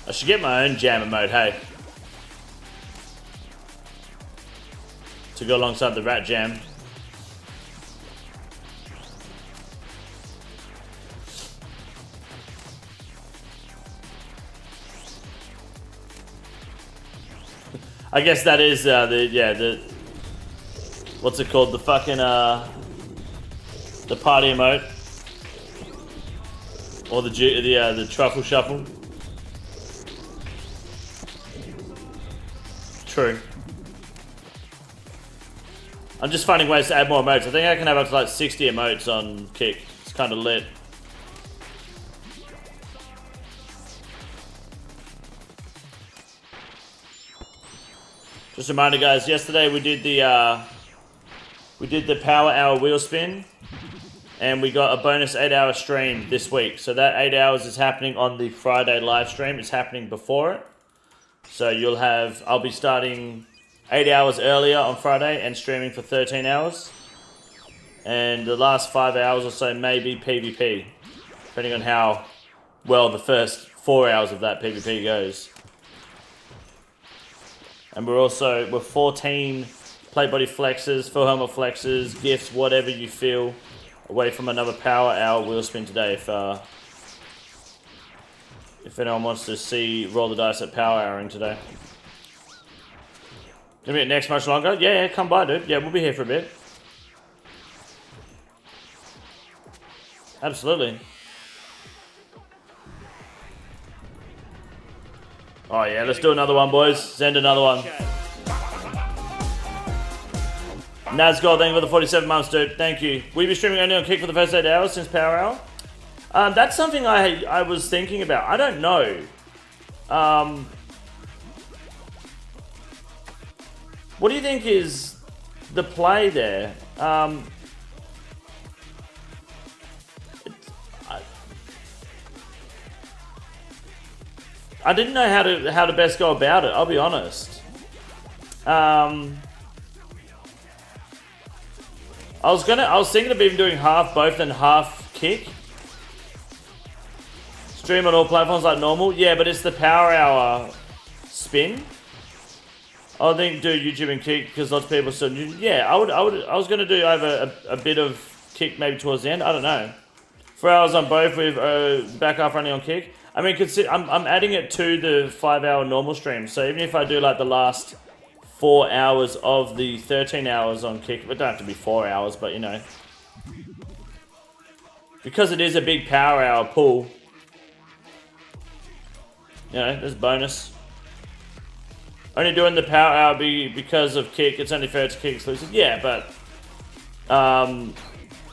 I should get my own jammer mode, hey. To go alongside the rat jam. I guess that is the what's it called? The fucking the party emote. Or the truffle shuffle. True. I'm just finding ways to add more emotes. I think I can have up to like 60 emotes on Kick. It's kind of lit. Just a reminder, guys. Yesterday we did the power hour wheel spin, and we got a bonus 8-hour stream this week. So that 8 hours is happening on the Friday live stream. It's happening before it. So I'll be starting 8 hours earlier on Friday and streaming for 13 hours. And the last 5 hours or so may be PvP, depending on how well the first 4 hours of that PvP goes. And we're 14 plate body flexes, full helmet flexes, gifts, whatever you feel, away from another power hour wheel spin today. If anyone wants to see roll the dice at power houring today. Gonna be at NEX much longer? Yeah, come by, dude. Yeah, we'll be here for a bit. Absolutely. Oh yeah, let's do another one, boys. Send another one. Nazgul, thank you for the 47 months, dude. Thank you. Will you be streaming only on Kick for the first 8 hours since power hour? That's something I was thinking about. I don't know. What do you think is the play there? I didn't know how to best go about it. I'll be honest. I was thinking of even doing half both and half Kick. Stream on all platforms like normal. Yeah, but it's the power hour spin. I think do YouTube and Kick because lots of people still. Yeah, I was gonna do either a bit of Kick maybe towards the end. I don't know. 4 hours on both with back half running on Kick. I mean, I'm adding it to the 5 hour normal stream. So even if I do like the last 4 hours of the 13 hours on Kick, it don't have to be 4 hours, but you know, because it is a big power hour pool. You know, there's bonus. Only doing the power hour because of Kick. It's only fair it's Kick exclusive. Yeah, but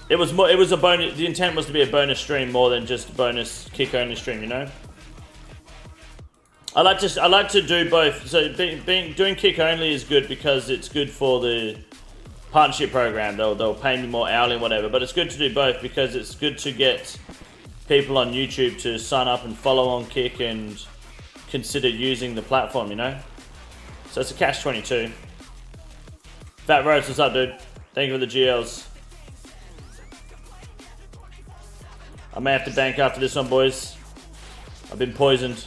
it was more. It was a bonus. The intent was to be a bonus stream more than just a bonus Kick only stream. You know. I like to do both. So doing Kick only is good because it's good for the partnership program. They'll pay me more hourly and whatever. But it's good to do both because it's good to get people on YouTube to sign up and follow on Kick and consider using the platform. You know. So it's a catch-22. Fat Rose, what's up, dude? Thank you for the GLs. I may have to bank after this one, boys. I've been poisoned.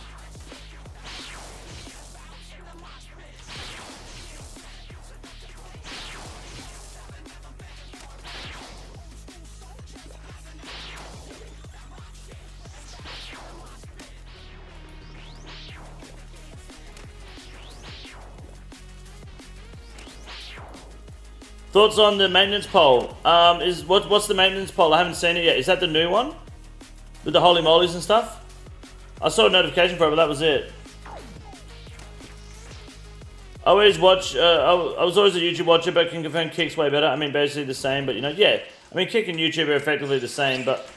Thoughts on the maintenance poll? What's the maintenance poll? I haven't seen it yet. Is that the new one? With the holy mollies and stuff? I saw a notification for it, but that was it. I always watch, I was always a YouTube watcher, but can confirm Kick's way better. I mean, basically the same, but you know, yeah. I mean, Kick and YouTube are effectively the same, but...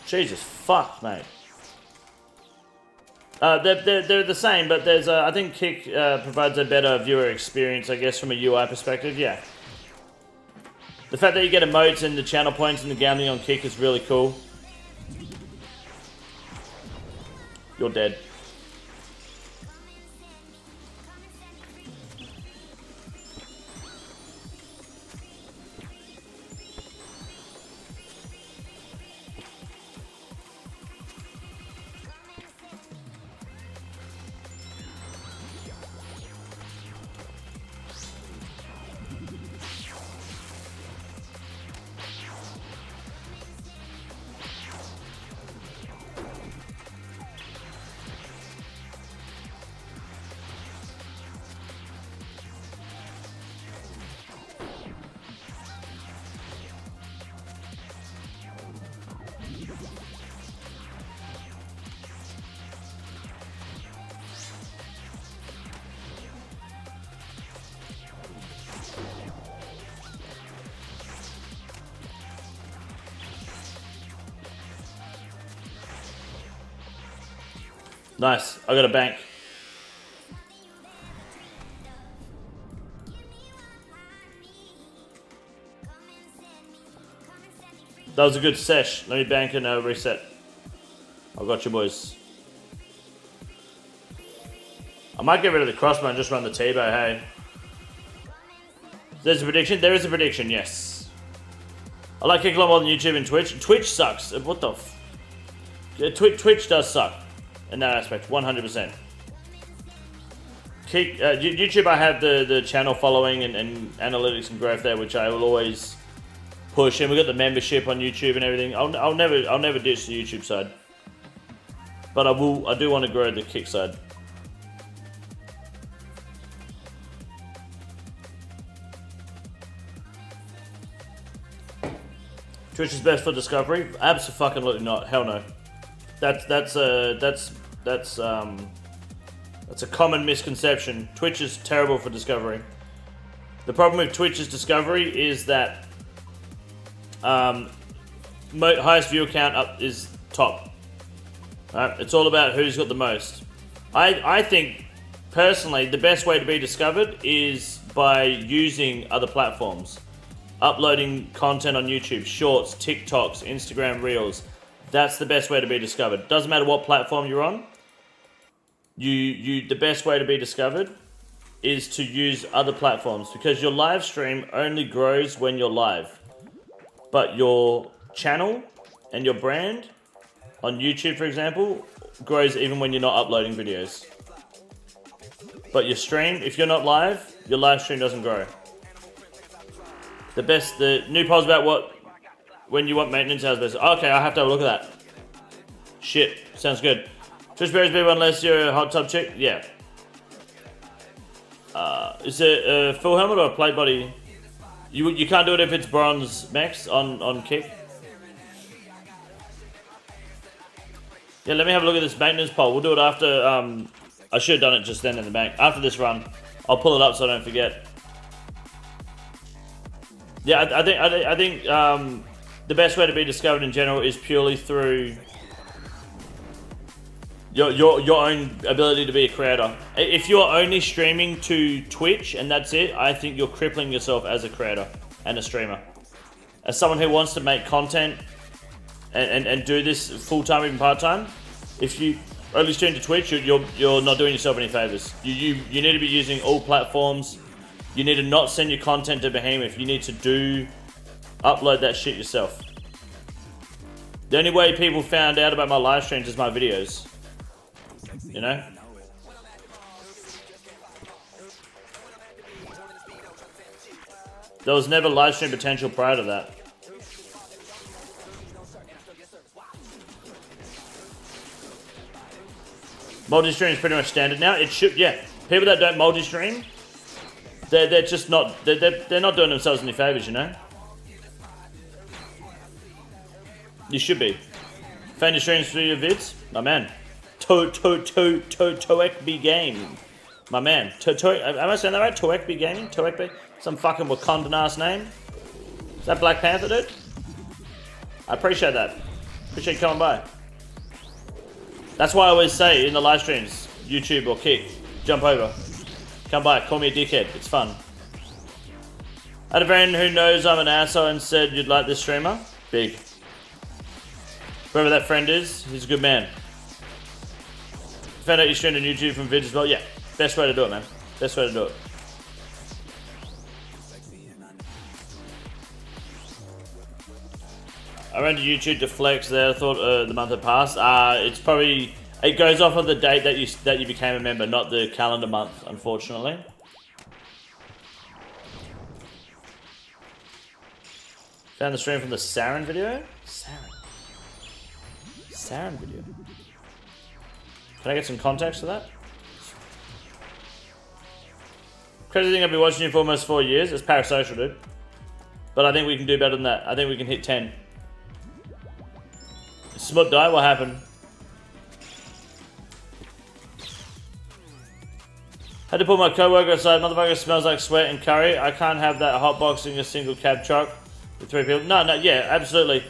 Jesus fuck, mate. They're the same, but there's I think Kick provides a better viewer experience, I guess, from a UI perspective. Yeah. The fact that you get emotes and the channel points and the gambling on Kick is really cool. You're dead. Nice. I got a bank. That was a good sesh. Let me bank and reset. I got you, boys. I might get rid of the crossbow and just run the T-bow, hey. There's a prediction? There is a prediction, yes. I like Kick a lot more than YouTube and Twitch. Twitch sucks. What the f... Yeah, Twitch does suck. In that aspect, 100%. YouTube, I have the channel following and analytics and growth there, which I will always push. And we got the membership on YouTube and everything. I'll never ditch the YouTube side, but I do want to grow the Kick side. Twitch is best for discovery? Absolutely not. Hell no. That's a common misconception. Twitch is terrible for discovery. The problem with Twitch's discovery is that highest viewer count up is top. It's all about who's got the most. I think personally the best way to be discovered is by using other platforms, uploading content on YouTube, Shorts, TikToks, Instagram Reels. That's the best way to be discovered. Doesn't matter what platform you're on. The best way to be discovered is to use other platforms because your live stream only grows when you're live. But your channel and your brand on YouTube, for example, grows even when you're not uploading videos. But your stream, if you're not live, your live stream doesn't grow. The new poll's about when you want maintenance hours best. Okay, I have to have a look at that. Shit, sounds good. Twitch berries people unless you're a hot tub chick? Yeah. Is it a full helmet or a plate body? You can't do it if it's bronze, Max, on kick. Yeah, let me have a look at this maintenance poll. We'll do it after. I should have done it just then in the bank. After this run, I'll pull it up so I don't forget. Yeah, I think the best way to be discovered in general is purely through your own ability to be a creator. If you're only streaming to Twitch and that's it, I think you're crippling yourself as a creator and a streamer. As someone who wants to make content and do this full-time, even part-time, if you only stream to Twitch, you're not doing yourself any favors. You need to be using all platforms. You need to not send your content to Behemoth. You need to upload that shit yourself. The only way people found out about my live streams is my videos. You know? There was never live stream potential prior to that. Multi-stream is pretty much standard now. It should, yeah. People that don't multi-stream, they're just not, they're not doing themselves any favors, you know? You should be. Fan your streams for your vids? My man. Toekby Game. My man. Am I saying that right? Toekby Gaming? Toekby? Some fucking Wakandan ass name? Is that Black Panther, dude? I appreciate that. Appreciate you coming by. That's why I always say in the live streams, YouTube or Kick, jump over. Come by, call me a dickhead. It's fun. I had a friend who knows I'm an asshole and said you'd like this streamer. Big. Whoever that friend is, he's a good man. Found out you streamed on YouTube from vids as well. Yeah, best way to do it, man. Best way to do it. I ran to YouTube to flex there. I thought the month had passed. It's probably, it goes off of the date that you became a member, not the calendar month, unfortunately. Found the stream from the Saren video. Saren video. Can I get some context to that? Crazy thing, I've been watching you for almost 4 years. It's parasocial, dude. But I think we can do better than that. I think we can hit 10. Smut die? What happened? Had to pull my co-worker aside. Motherfucker smells like sweat and curry. I can't have that hotboxing a single cab truck with 3 people. No, yeah, absolutely.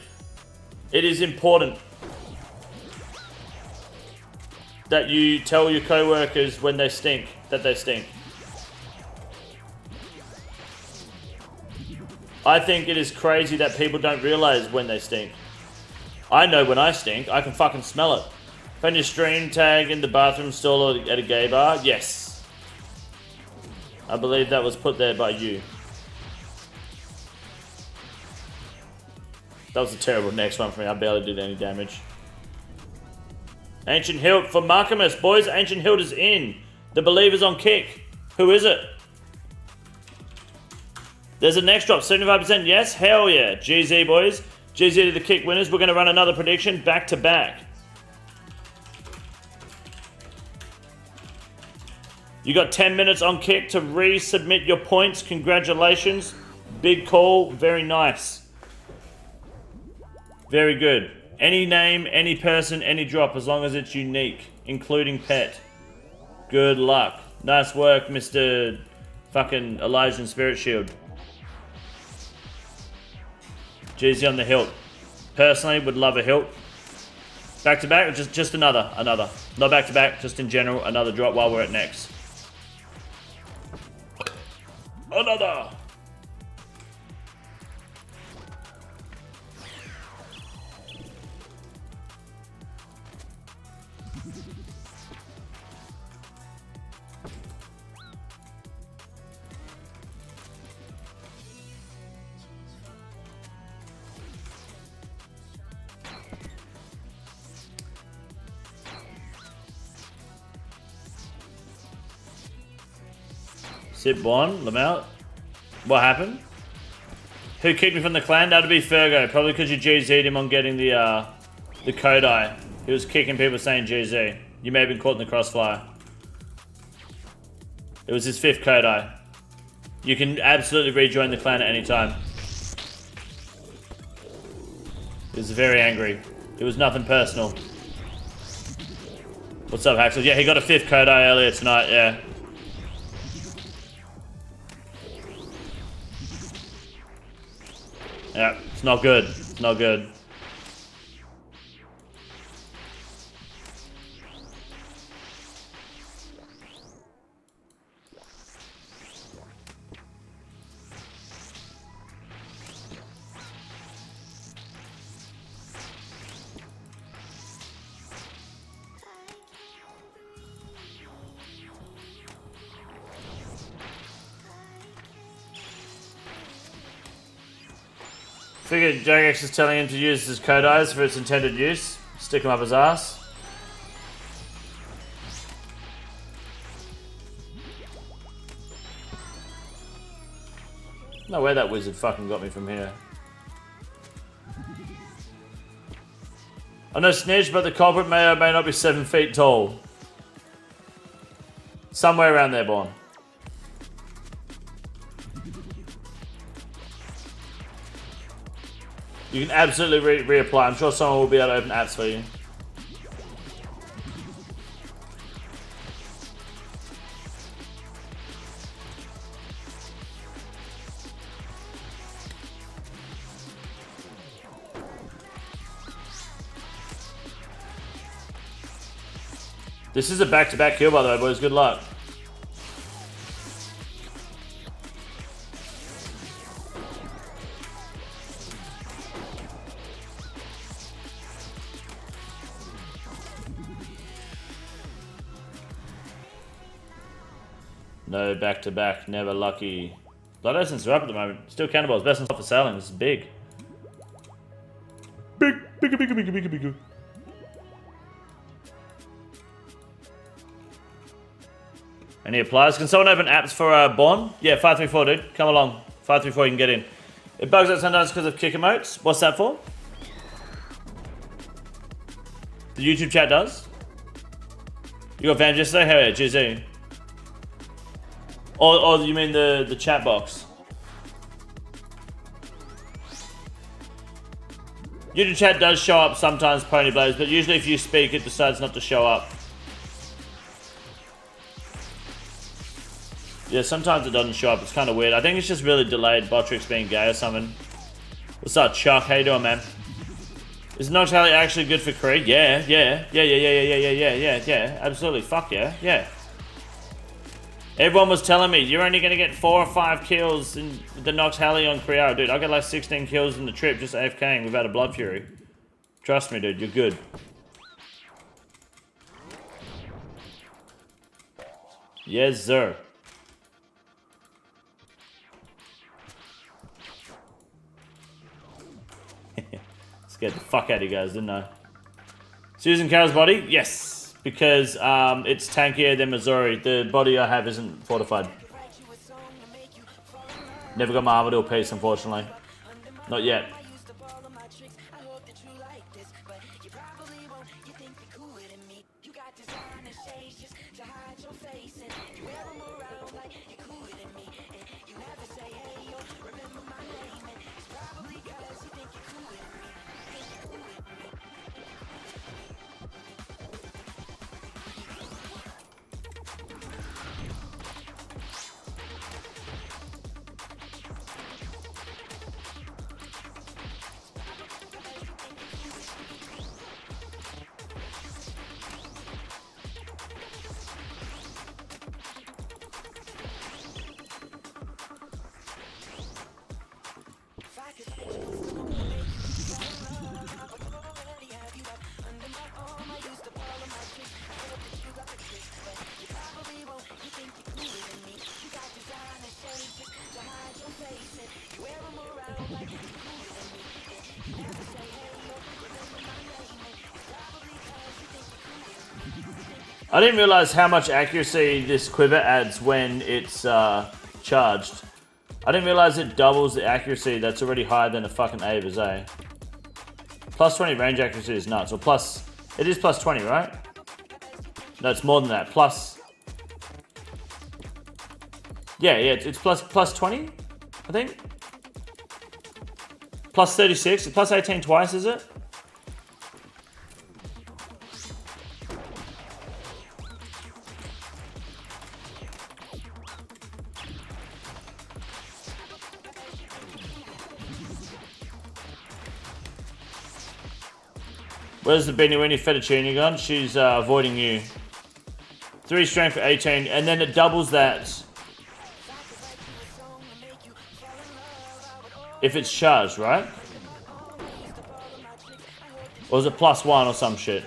It is important that you tell your co-workers when they stink, that they stink. I think it is crazy that people don't realize when they stink. I know when I stink, I can fucking smell it. Found your stream tag in the bathroom stall or at a gay bar? Yes. I believe that was put there by you. That was a terrible next one for me. I barely did any damage. Ancient Hilt for Markamus. Boys, Ancient Hilt is in. The Believer's on Kick. Who is it? There's a next drop. 75% yes? Hell yeah. GZ, boys. GZ to the Kick winners. We're going to run another prediction back to back. You got 10 minutes on Kick to resubmit your points. Congratulations. Big call. Very nice. Very good. Any name, any person, any drop, as long as it's unique, including pet. Good luck. Nice work, Mr. fucking Elijah Spirit Shield. GZ on the hilt. Personally, would love a hilt. Back to back, or just another. Not back to back, just in general, another drop while we're at NEX. Another. Sip one, Lamel. What happened? Who kicked me from the clan? That'd be Fergo. Probably because you GZ'd him on getting the Kodai. He was kicking people saying GZ. You may have been caught in the crossfire. It was his 5th Kodai. You can absolutely rejoin the clan at any time. He was very angry. It was nothing personal. What's up, Haxel? Yeah, he got a 5th Kodai earlier tonight, yeah. Yeah, it's not good. It's not good. Figured JAGEX is telling him to use his Kodais for its intended use. Stick him up his ass. No way that wizard fucking got me from here. I know Snitch, but the culprit may or may not be 7 feet tall. Somewhere around there, Born. You can absolutely reapply. I'm sure someone will be able to open apps for you. This is a back-to-back kill, by the way, boys. Good luck. No back-to-back, never lucky. Blood Essence are up at the moment. Still Cannibals, best in stock for selling. This is big. Big. Any applies? Can someone open apps for Bond? Yeah, 534, dude. Come along. 534, you can get in. It bugs out sometimes because of kick emotes. What's that for? The YouTube chat does? You got fans yesterday? Hell yeah, GZ. Or you mean the chat box? YouTube chat does show up sometimes, Pony Blaze, but usually if you speak, it decides not to show up. Yeah, sometimes it doesn't show up. It's kind of weird. I think it's just really delayed. Botrix being gay or something. What's up, Chuck? How you doing, man? Is Nox Alley actually good for Creed? Yeah. Absolutely. Fuck yeah. Yeah. Everyone was telling me, you're only going to get 4 or 5 kills in the Nox Halley on Creara. Dude, I got like 16 kills in the trip just AFKing without a Blood Fury. Trust me, dude, you're good. Yes, sir. Scared the fuck out of you guys, didn't I? Susan Carroll's body? Yes. Because it's tankier than Missouri. The body I have isn't fortified. Never got my armor to a piece, unfortunately. Not yet. I didn't realize how much accuracy this quiver adds when it's charged. I didn't realize it doubles the accuracy that's already higher than a fucking Ava's, eh? Plus 20 range accuracy is nuts. Or plus... It is plus 20, right? No, it's more than that. Plus... Yeah, it's plus 20, I think. Plus 36, plus 18 twice, is it? Where's the Beanie Weenie Fettuccine gone? She's avoiding you. 3 strength for 18, and then it doubles that if it's charged, right? Or is it plus 1 or some shit?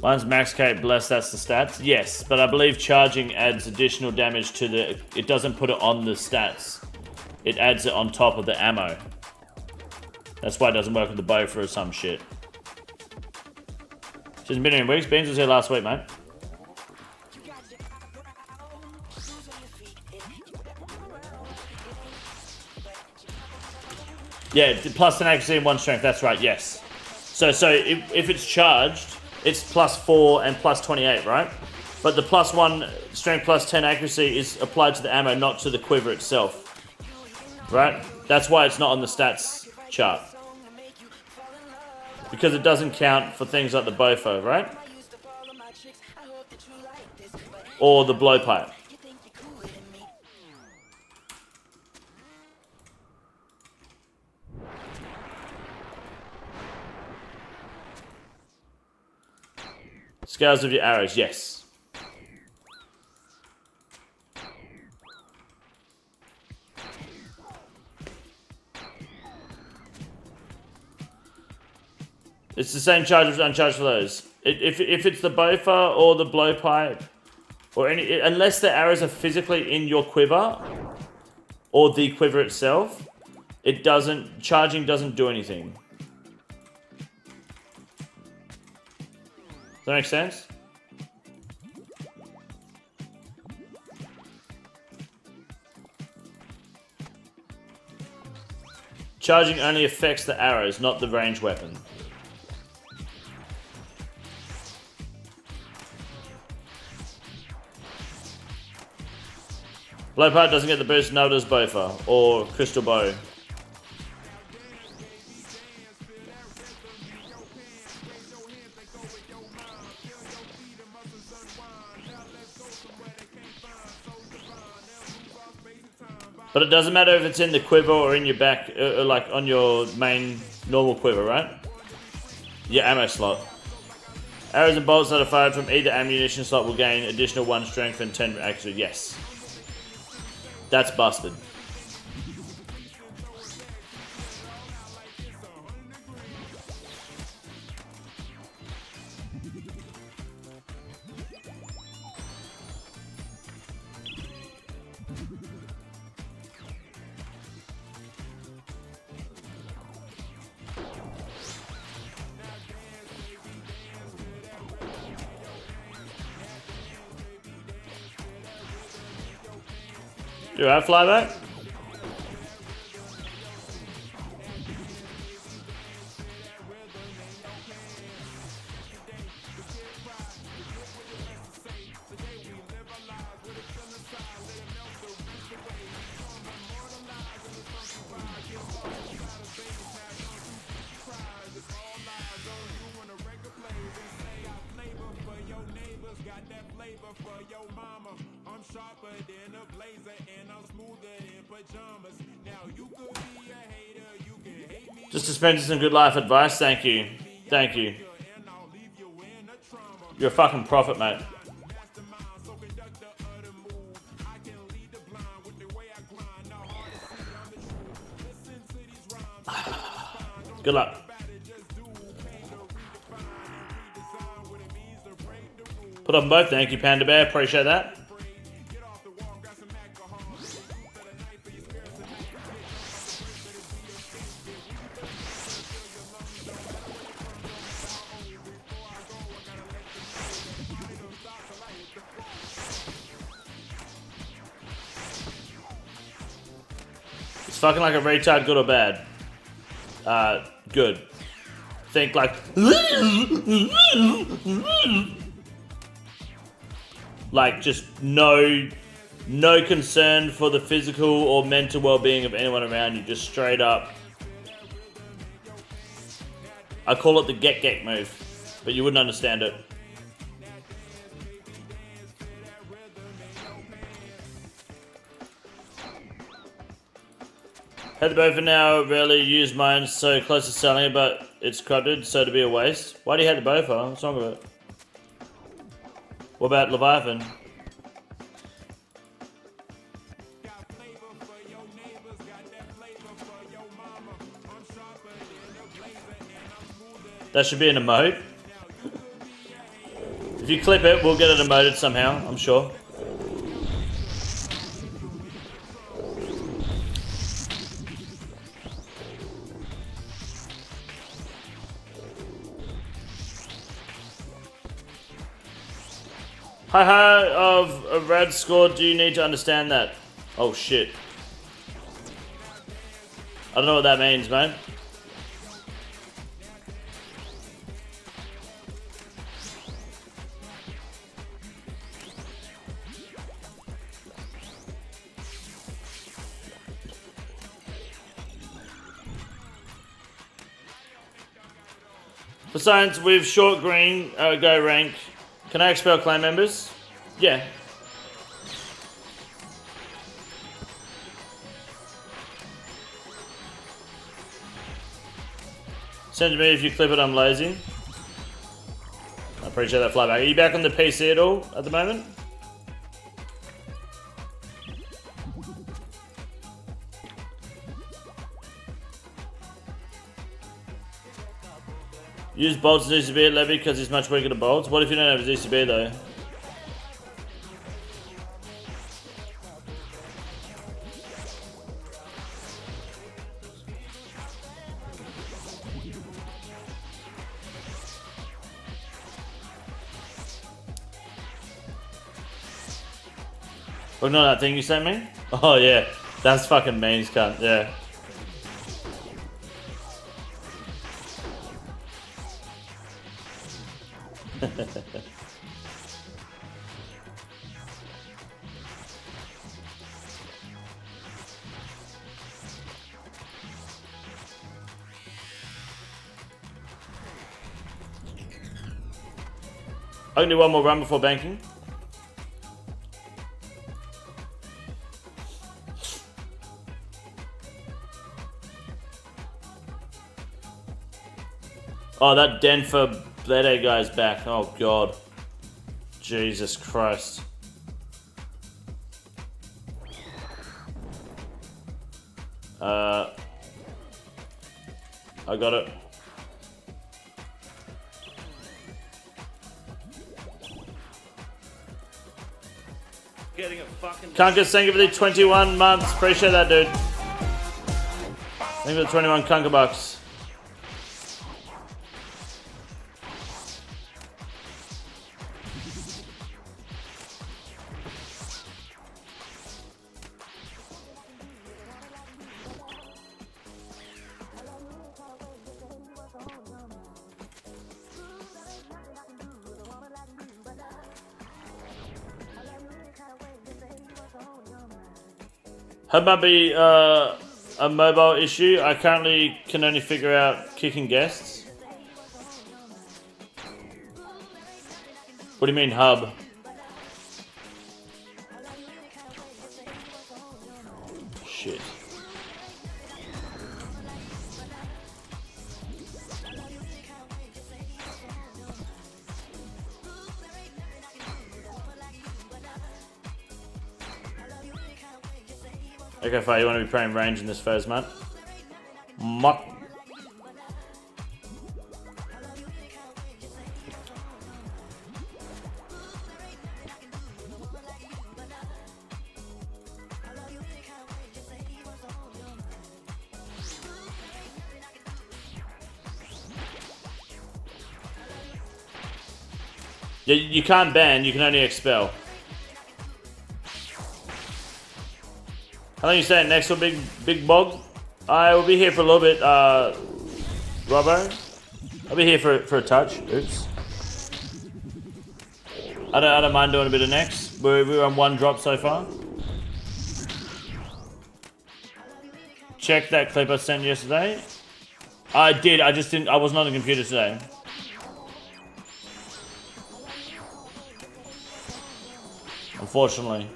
Mine's max cape, bless, that's the stats. Yes, but I believe charging adds additional damage to the... It doesn't put it on the stats. It adds it on top of the ammo. That's why it doesn't work with the bow or some shit. It's been in weeks. Beans was here last week, mate. Yeah, plus 10 accuracy and 1 strength, that's right, yes. So if it's charged... It's plus 4 and plus 28, right? But the plus 1 strength plus 10 accuracy is applied to the ammo, not to the quiver itself. Right? That's why it's not on the stats chart. Because it doesn't count for things like the bofo, right? Or the blowpipe. Scales of your arrows, yes. It's the same charge as uncharged for those. If it's the bofo or the blowpipe, or any, unless the arrows are physically in your quiver or the quiver itself, it doesn't. Charging doesn't do anything. Does that make sense? Charging only affects the arrows, not the ranged weapon. Blowpipe doesn't get the boost, no does Bofa or Crystal Bow. But it doesn't matter if it's in the quiver or in your back, like on your main normal quiver, right? Your ammo slot. Arrows and bolts that are fired from either ammunition slot will gain additional 1 strength and 10 accuracy. Yes. That's busted. You alright, Flyback? Just dispensing some good life advice. Thank you. Thank you. You're a fucking prophet, mate. Good luck. Put on both. Thank you, Panda Bear. Appreciate that. fucking like a retard good or bad? Good. Think like... Like, just no concern for the physical or mental well-being of anyone around you. Just straight up. I call it the get move, but you wouldn't understand it. Had the bow for now, rarely use mine, so close to selling it, but it's corrupted, so to be a waste. Why do you hate the bow for? What's wrong with it? What about Leviathan? That should be an emote. If you clip it, we'll get it emoted somehow, I'm sure. Hi of a rad score, do you need to understand that? Oh shit. I don't know what that means, mate. For science with short green, go rank. Can I expel clan members? Yeah. Send to me if you clip it, I'm lazy. I appreciate that flyback. Are you back on the PC at all at the moment? Use bolts as ECB at Levy because he's much weaker to bolts. What if you don't have his ECB though? Look, not that thing you sent me? Oh yeah, that's fucking mean, cunt, yeah. I can do one more run before banking. Oh, that Denver Blade guy's back. Oh god. Jesus Christ. I got it. Getting a fucking Kunkers, thank you for the 21 months. Appreciate that, dude. Thank you for the 21 Kunker bucks. That might be a mobile issue. I currently can only figure out kicking guests. What do you mean hub? Shit. Okay, fine. You want to be playing range in this phase, mate? Muck. Yeah, you can't ban. You can only expel. How long you staying next to Big Bog? I will be here for a little bit, Robbo. I'll be here for a touch. Oops. I don't mind doing a bit of next. We're on 1 drop so far. Check that clip I sent yesterday. I did. I just didn't. I was not on the computer today. Unfortunately.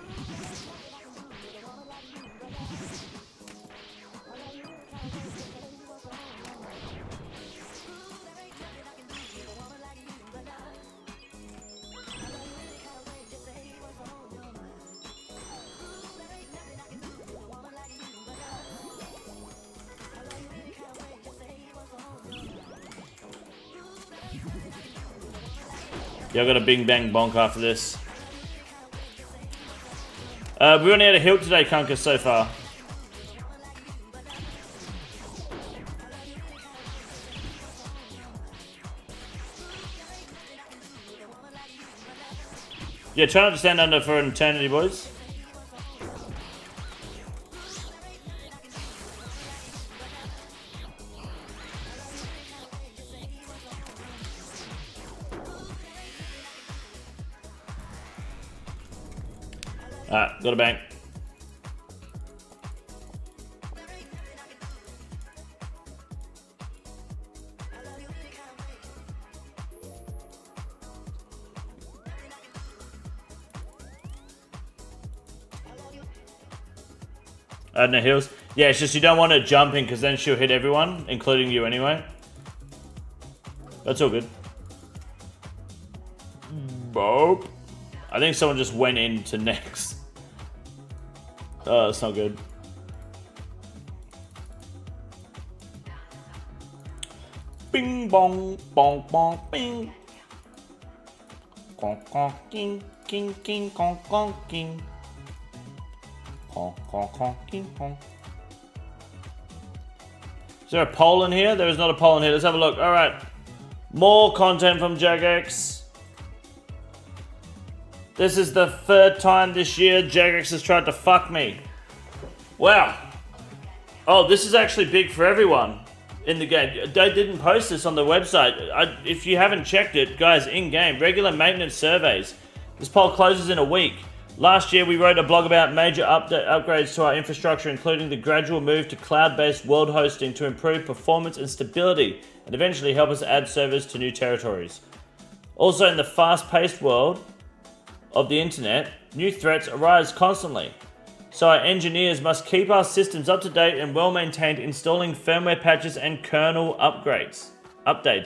Yeah, I got a bing bang bonk after this. We only had a hilt today, Kunkus, so far. Yeah, try not to stand under for an eternity, boys. Alright, got a bank. No heals. Yeah, it's just you don't want to jump in because then she'll hit everyone, including you anyway. That's all good. Boop. I think someone just went into NEX. Oh, that's not good. Bing bong bong bong bing. Kong kong king king king kong kong king. Kong kong kong king kong. Is there a poll in here? There is not a poll in here. Let's have a look. All right. More content from JAGEX. This is the 3rd time this year JAGEX has tried to fuck me. Wow. Oh, this is actually big for everyone in the game. They didn't post this on the website. If you haven't checked it, guys, in-game, regular maintenance surveys. This poll closes in a week. Last year, we wrote a blog about major upgrades to our infrastructure, including the gradual move to cloud-based world hosting to improve performance and stability, and eventually help us add servers to new territories. Also, in the fast-paced world of the internet, new threats arise constantly. So our engineers must keep our systems up to date and well maintained, installing firmware patches and kernel updates.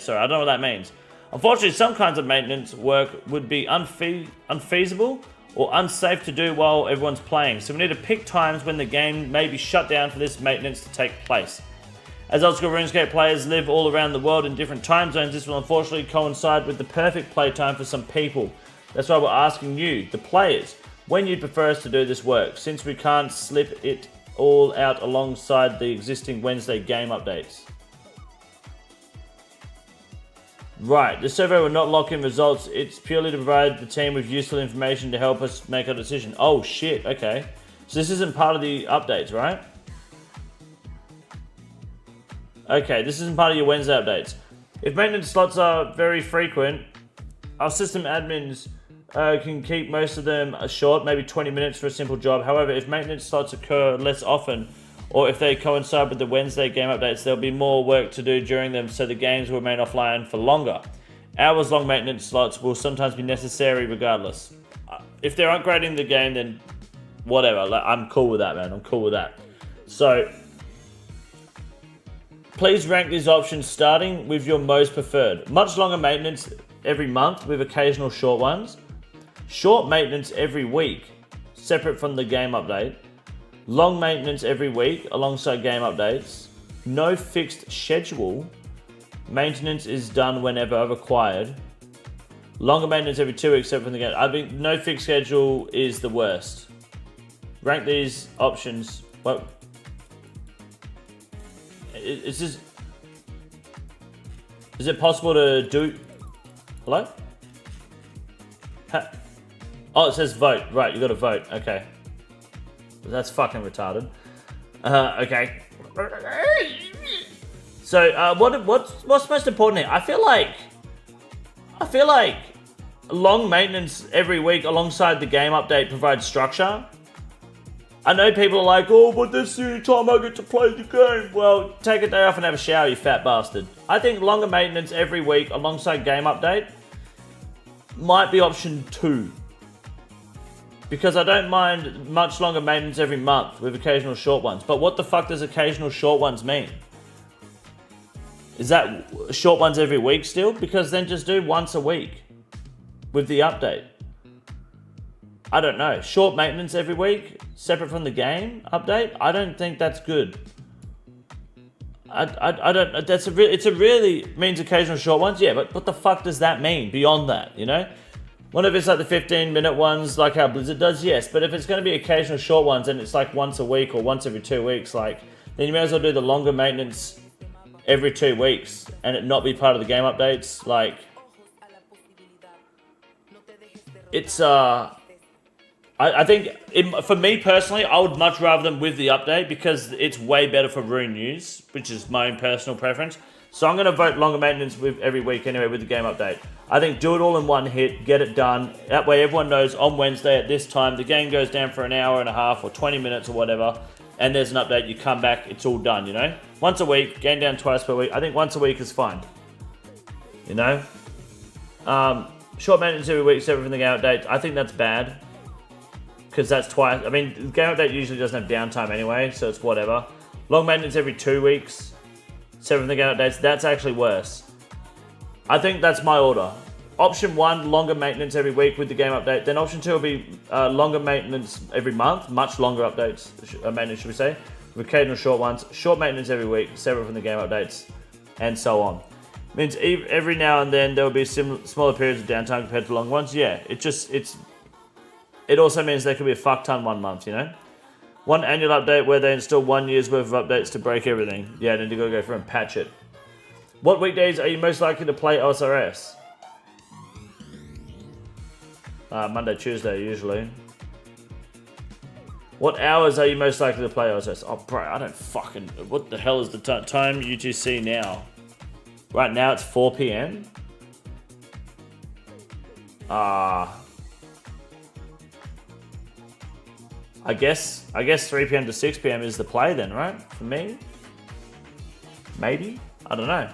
Sorry, I don't know what that means. Unfortunately, some kinds of maintenance work would be unfeasible or unsafe to do while everyone's playing. So we need to pick times when the game may be shut down for this maintenance to take place. As old school RuneScape players live all around the world in different time zones, this will unfortunately coincide with the perfect playtime for some people. That's why we're asking you, the players, when you'd prefer us to do this work, since we can't slip it all out alongside the existing Wednesday game updates. Right, the survey will not lock in results. It's purely to provide the team with useful information to help us make a decision. Oh shit, okay. So this isn't part of the updates, right? Okay, this isn't part of your Wednesday updates. If maintenance slots are very frequent, our system admins can keep most of them short, maybe 20 minutes for a simple job. However, if maintenance slots occur less often, or if they coincide with the Wednesday game updates, there'll be more work to do during them, so the games will remain offline for longer. Hours-long maintenance slots will sometimes be necessary regardless. If they're upgrading the game, then whatever. Like, I'm cool with that, man. I'm cool with that. So, please rank these options starting with your most preferred. Much longer maintenance every month with occasional short ones. Short maintenance every week, separate from the game update. Long maintenance every week alongside game updates. No fixed schedule. Maintenance is done whenever required. Longer maintenance every 2 weeks, separate from the game. I think no fixed schedule is the worst. Rank these options. What? Is it possible to do? Hello? Oh, it says vote. Right, you got to vote. Okay. That's fucking retarded. Okay. So what's most important here? I feel like long maintenance every week alongside the game update provides structure. I know people are like, oh, but this is the only time I get to play the game. Well, take a day off and have a shower, you fat bastard. I think longer maintenance every week alongside game update might be option 2. Because I don't mind much longer maintenance every month with occasional short ones. But what the fuck does occasional short ones mean? Is that short ones every week still? Because then just do once a week with the update. I don't know. Short maintenance every week, separate from the game update. I don't think that's good. I don't. It's a really means occasional short ones. Yeah, but what the fuck does that mean beyond that? You know, one of it's like the 15-minute ones, like how Blizzard does. Yes, but if it's going to be occasional short ones and it's like once a week or once every 2 weeks, like then you may as well do the longer maintenance every 2 weeks and it not be part of the game updates. Like it's I think, for me personally, I would much rather them with the update because it's way better for Rune use, which is my own personal preference. So I'm going to vote longer maintenance with every week anyway with the game update. I think do it all in one hit, get it done. That way everyone knows on Wednesday at this time, the game goes down for an hour and a half or 20 minutes or whatever, and there's an update, you come back, it's all done, you know? Once a week, game down twice per week. I think once a week is fine, you know? Short maintenance every week, separate from the game update. I think that's bad. Because that's twice. I mean, the game update usually doesn't have downtime anyway, so it's whatever. Long maintenance every 2 weeks, separate from the game updates. That's actually worse. I think that's my order. Option 1, longer maintenance every week with the game update. Then option 2 will be longer maintenance every month, much longer updates, maintenance should we say, with occasional short ones. Short maintenance every week, separate from the game updates, and so on. Means every now and then there will be smaller periods of downtime compared to long ones. Yeah, it also means there could be a fuck ton 1 month, you know? One annual update where they install 1 year's worth of updates to break everything. Yeah, then you gotta go through and patch it. What weekdays are you most likely to play OSRS? Monday, Tuesday, usually. What hours are you most likely to play OSRS? Oh, bro, I don't fucking... What the hell is the time UTC now? Right now it's 4 p.m. I guess 3 p.m. to 6 p.m. is the play then, right? For me? Maybe? I don't know.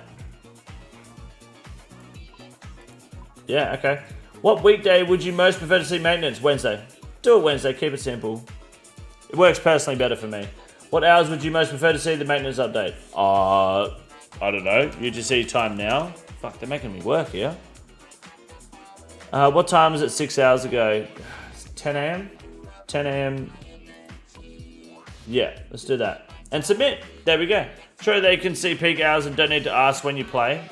Yeah, okay. What weekday would you most prefer to see maintenance? Wednesday. Do it Wednesday, keep it simple. It works personally better for me. What hours would you most prefer to see the maintenance update? I don't know. UTC time now. Fuck, they're making me work here. What time was it 6 hours ago? 10 a.m.? 10 a.m. Yeah, let's do that. And submit. There we go. Sure, they can see peak hours and don't need to ask when you play.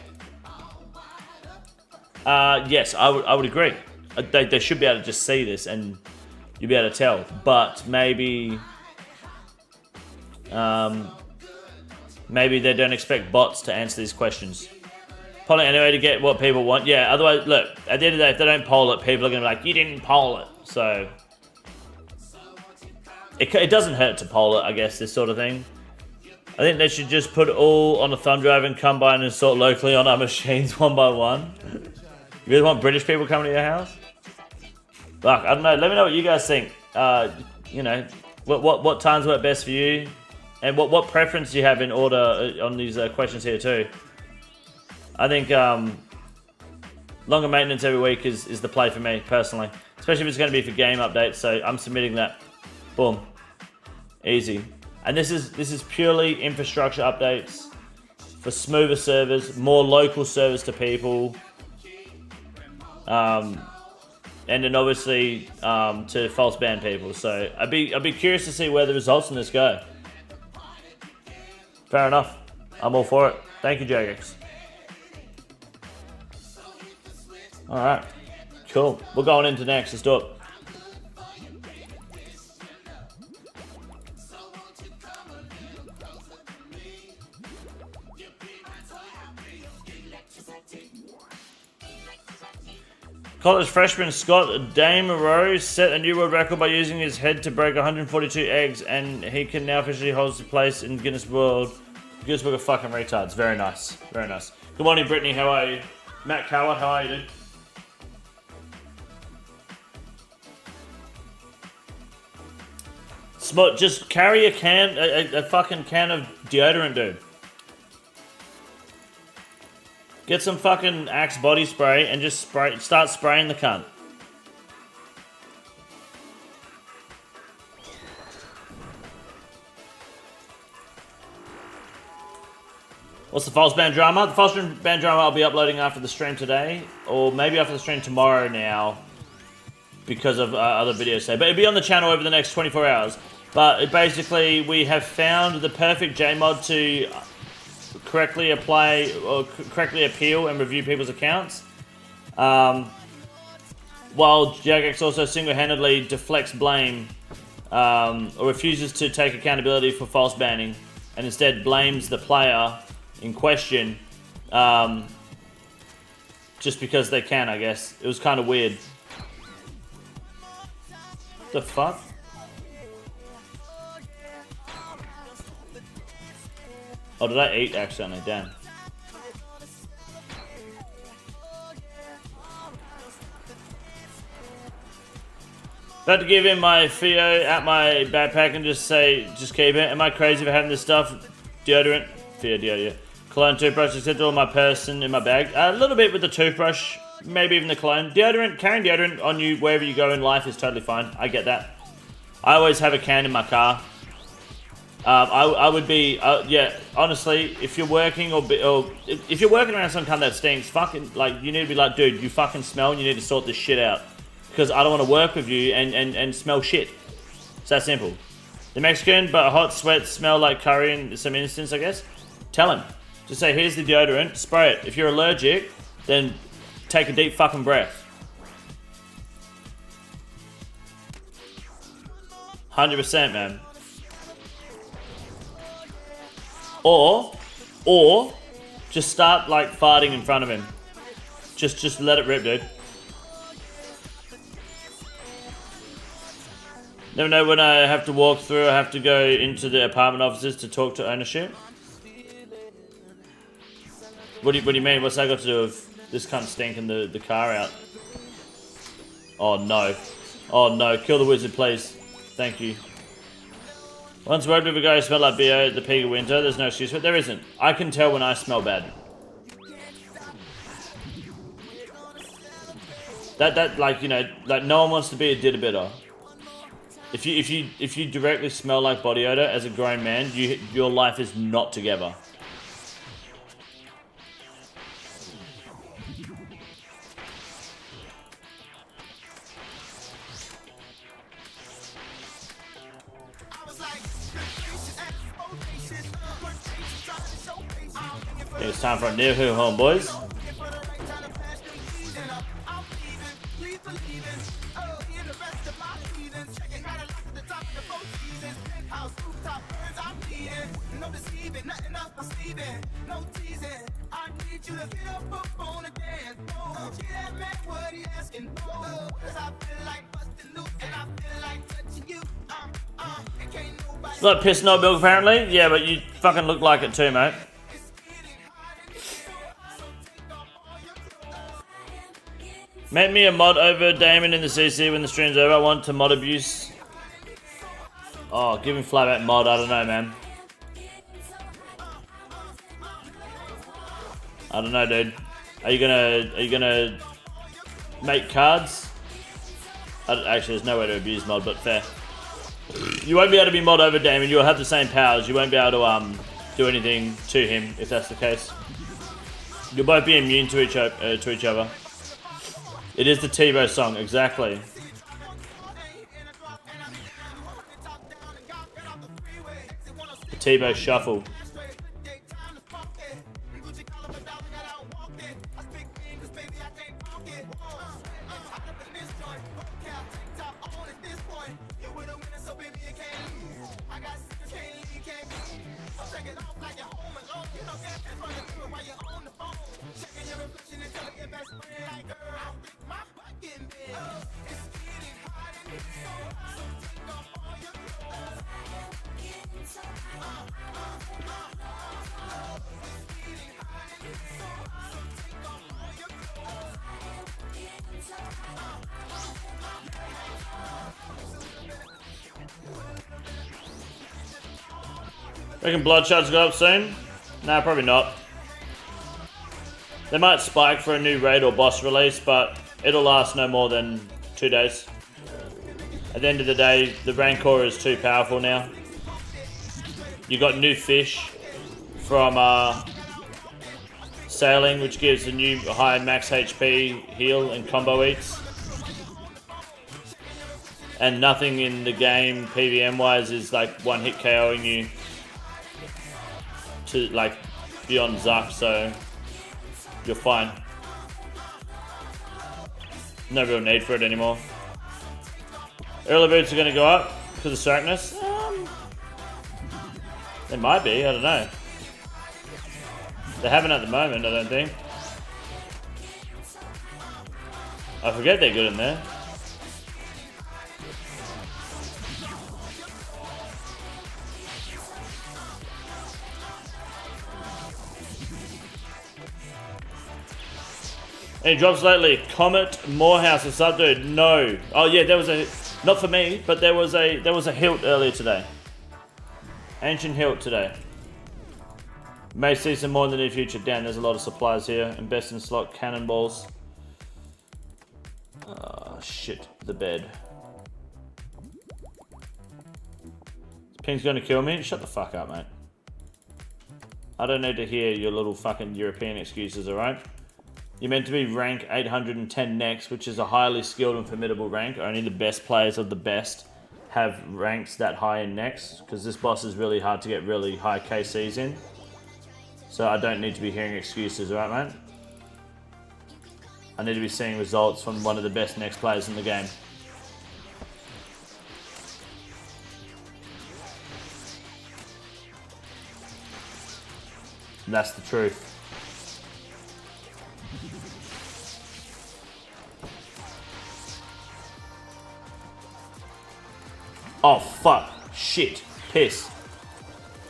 Yes, I would agree. They should be able to just see this and you'll be able to tell. But maybe... maybe they don't expect bots to answer these questions. Polling anyway to get what people want. Yeah, otherwise, look, at the end of the day, if they don't poll it, people are going to be like, you didn't poll it. So... It doesn't hurt to poll it, I guess, this sort of thing. I think they should just put it all on a thumb drive and come by and install locally on our machines one by one. You really want British people coming to your house? Fuck, I don't know. Let me know what you guys think. You know, what times work best for you? And what preference do you have in order on these questions here too? I think longer maintenance every week is the play for me, personally. Especially if it's going to be for game updates, so I'm submitting that. Boom. Easy. And this is purely infrastructure updates for smoother servers, more local service to people. And then obviously to false ban people. So I'd be curious to see where the results in this go. Fair enough. I'm all for it. Thank you, JAGEX. Alright. Cool. We're going into NEX. Let's do it. College freshman Scott Damerow set a new world record by using his head to break 142 eggs, and he can now officially hold his place in Guinness Book of fucking retards. Very nice. Very nice. Good morning, Brittany. How are you? Matt Coward, how are you, dude? Smut, just carry a fucking can of deodorant, dude. Get some fucking Axe body spray and just start spraying the cunt. What's the false band drama? The false band drama I'll be uploading after the stream today, or maybe after the stream tomorrow now, because of other videos today. But it'll be on the channel over the next 24 hours. But basically, we have found the perfect JMod to correctly apply or correctly appeal and review people's accounts, while JAGEX also single-handedly deflects blame or refuses to take accountability for false banning and instead blames the player in question just because they can, I guess. It was kind of weird. The fuck? Oh, did I eat accidentally? Damn. About to give him my Theo at my backpack and just say, just keep it. Am I crazy for having this stuff? Deodorant? Theo deodorant. Cologne, toothbrush, etc. on my person in my bag. A little bit with the toothbrush, maybe even the cologne. Deodorant, carrying deodorant on you wherever you go in life is totally fine. I get that. I always have a can in my car. I would be, yeah, honestly, if you're working or if you're working around some cunt that stinks, fucking, like, you need to be like, dude, you fucking smell and you need to sort this shit out. Because I don't want to work with you and smell shit. It's that simple. The Mexican, but hot sweats smell like curry in some instance, I guess. Tell him. Just say, here's the deodorant, spray it. If you're allergic, then take a deep fucking breath. 100%, man. Or just start like farting in front of him. Just let it rip, dude. Never know when I have to walk through. I have to go into the apartment offices to talk to ownership. What do you mean? What's that got to do with this cunt stinking the car out? Oh no! Oh no! Kill the wizard, please. Thank you. Once worked with a guy who smelled like beer at the peak of winter. There's no excuse for it. There isn't. I can tell when I smell bad. That like, you know, like no one wants to be a ditter-bitter. If you directly smell like body odor as a grown man, your life is not together. It's time for a new home, boys. It's not piss no milk apparently. Yeah, but you fucking look like it too, mate. Make me a mod over Damon in the CC when the stream's over. I want to mod abuse. Oh, give him flat out mod. I don't know, man. I don't know, dude. Are you gonna make cards? Actually, there's no way to abuse mod, but fair. You won't be able to be mod over Damon. You'll have the same powers. You won't be able to do anything to him if that's the case. You'll both be immune to each other. It is the Tebow song, exactly. The Tebow shuffle. Reckon Bloodshots go up soon? Nah, probably not. They might spike for a new raid or boss release, but it'll last no more than 2 days. At the end of the day, the Rancor is too powerful now. You got new fish from Sailing, which gives a new high max HP heal and combo eats. And nothing in the game, PVM wise, is like one hit KOing you to like beyond Zuck, so you're fine. No real need for it anymore. Early boots are going to go up because of Sarkness. They might be, I don't know. They haven't at the moment, I don't think. I forget they're good in there. Any drops lately? Comet Morehouse, a sub dude. No. Oh yeah, there was a, not for me, but there was a hilt earlier today. Ancient hilt today. May see some more in the near future. Damn, there's a lot of supplies here. Invest in slot cannonballs. Oh shit, the bed. Ping's gonna kill me? Shut the fuck up, mate. I don't need to hear your little fucking European excuses, alright? You're meant to be rank 810 NEX, which is a highly skilled and formidable rank. Only the best players of the best have ranks that high in NEX, because this boss is really hard to get really high KCs in. So I don't need to be hearing excuses, alright mate? I need to be seeing results from one of the best NEX players in the game. And that's the truth. Oh fuck, shit, piss.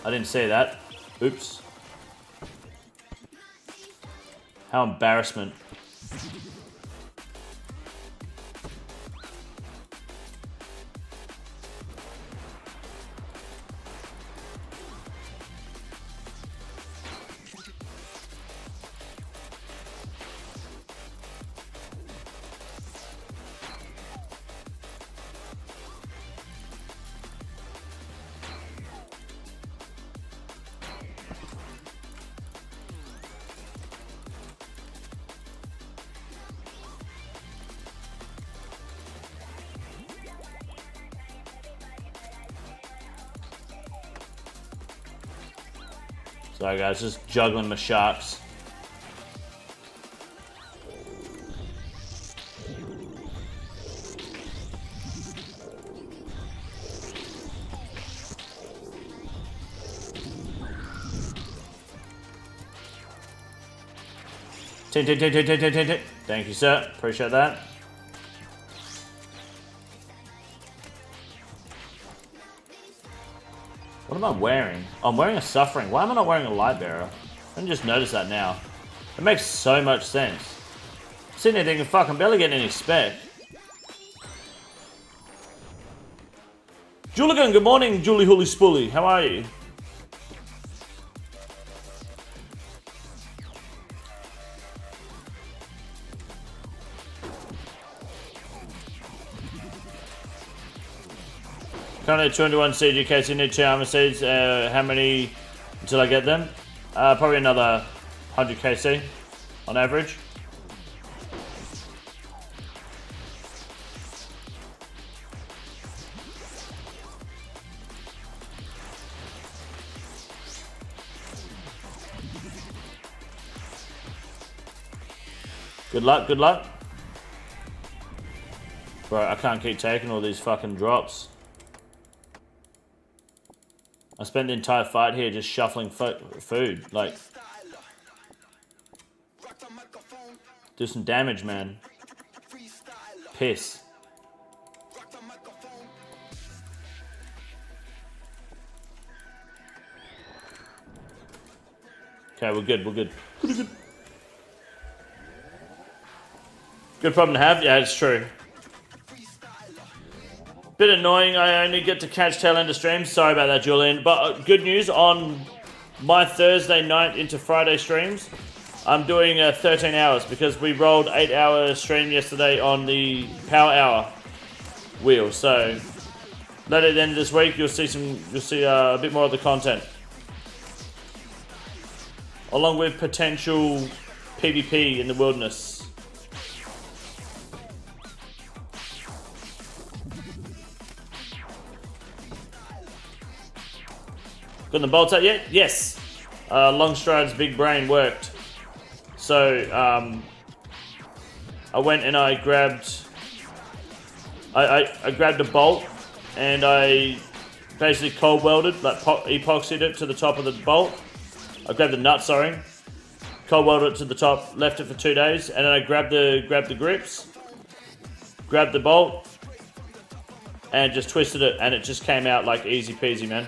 I didn't see that. Oops. How embarrassment. Sorry guys, just juggling my sharks. Thank you, sir. Appreciate that. What am I wearing? Oh, I'm wearing a Suffering. Why am I not wearing a Light Bearer? I didn't just notice that now. It makes so much sense. I'm sitting there thinking, fuck, I'm barely getting any spec. Juligan, good morning, Julie Holy Spoolie. How are you? Currently 201 siege, in case you need 2 armor seeds. How many until I get them? Probably another 100 KC on average. Good luck, good luck. Bro, I can't keep taking all these fucking drops. I spent the entire fight here just shuffling food. Like, do some damage, man. Piss. Okay, we're good, we're good. Good. Good problem to have? Yeah, it's true. Bit annoying, I only get to catch tail end of streams. Sorry about that, Julian. But good news, on my Thursday night into Friday streams, I'm doing 13 hours because we rolled 8-hour stream yesterday on the power hour wheel. So later at the end of this week, you'll see a bit more of the content, along with potential PvP in the wilderness. Got the bolts out yet? Yes. Longstride's big brain worked. So I went and I grabbed I grabbed a bolt and I basically cold welded, like epoxied it to the top of the bolt. I grabbed the nut, sorry. Cold welded it to the top, left it for 2 days, and then I grabbed the grips, grabbed the bolt, and just twisted it, and it just came out like easy peasy, man.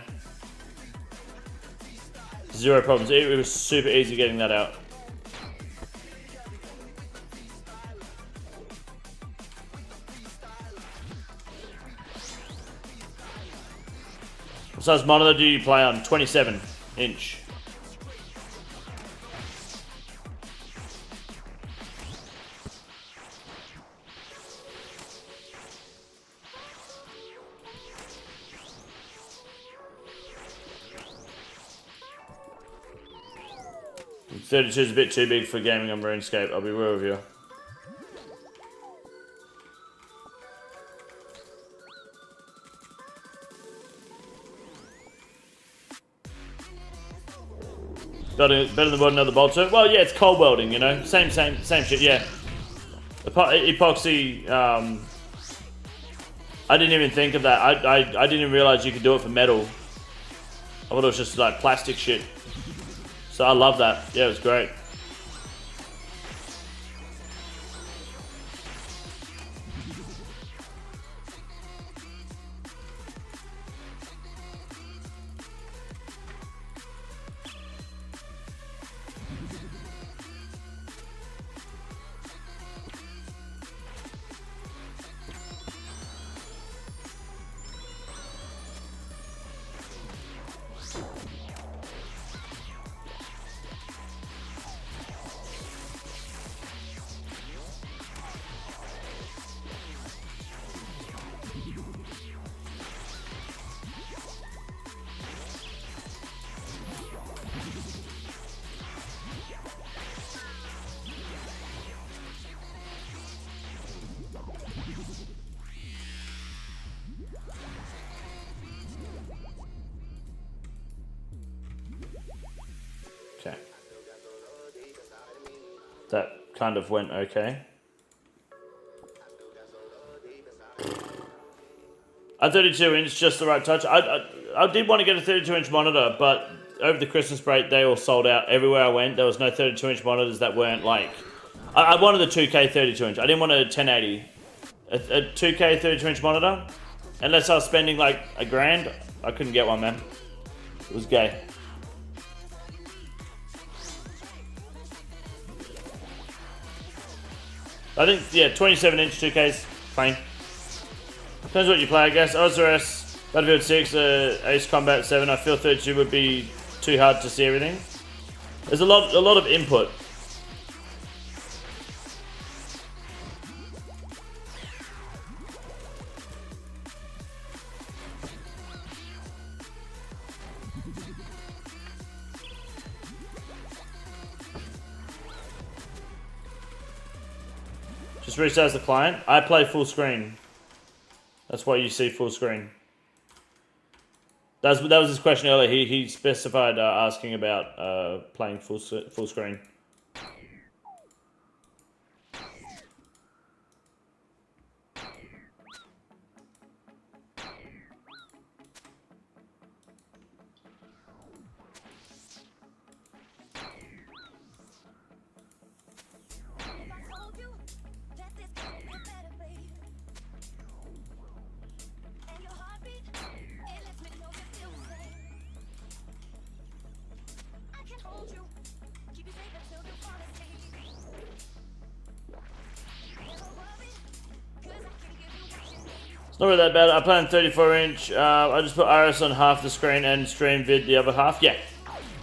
Zero problems. It was super easy getting that out. What size monitor do you play on? 27 inch. .32 is a bit too big for gaming on RuneScape, I'll be real with you. Better than welding another bolt to it? Well, yeah, it's cold welding, you know? Same shit, yeah. Epoxy, I didn't even think of that. I didn't even realize you could do it for metal. I thought it was just like plastic shit. So I love that. Yeah, it was great. Okay. That kind of went okay. A 32-inch, just the right touch. I did want to get a 32-inch monitor, but over the Christmas break, they all sold out. Everywhere I went, there was no 32-inch monitors that weren't like... I wanted a 2K 32-inch. I didn't want a 1080. A 2K 32-inch monitor, unless I was spending like $1,000, I couldn't get one, man. It was gay. I think, yeah, 27-inch 2Ks, fine. Depends what you play, I guess. OSRS, Battlefield 6, Ace Combat 7. I feel 32 would be too hard to see everything. There's a lot of input. Just resize the client. I play full screen. That's why you see full screen. That was his question earlier. He specified asking about playing full screen. It's not really that bad. I play on 34-inch. I just put RS on half the screen and stream vid the other half. Yeah,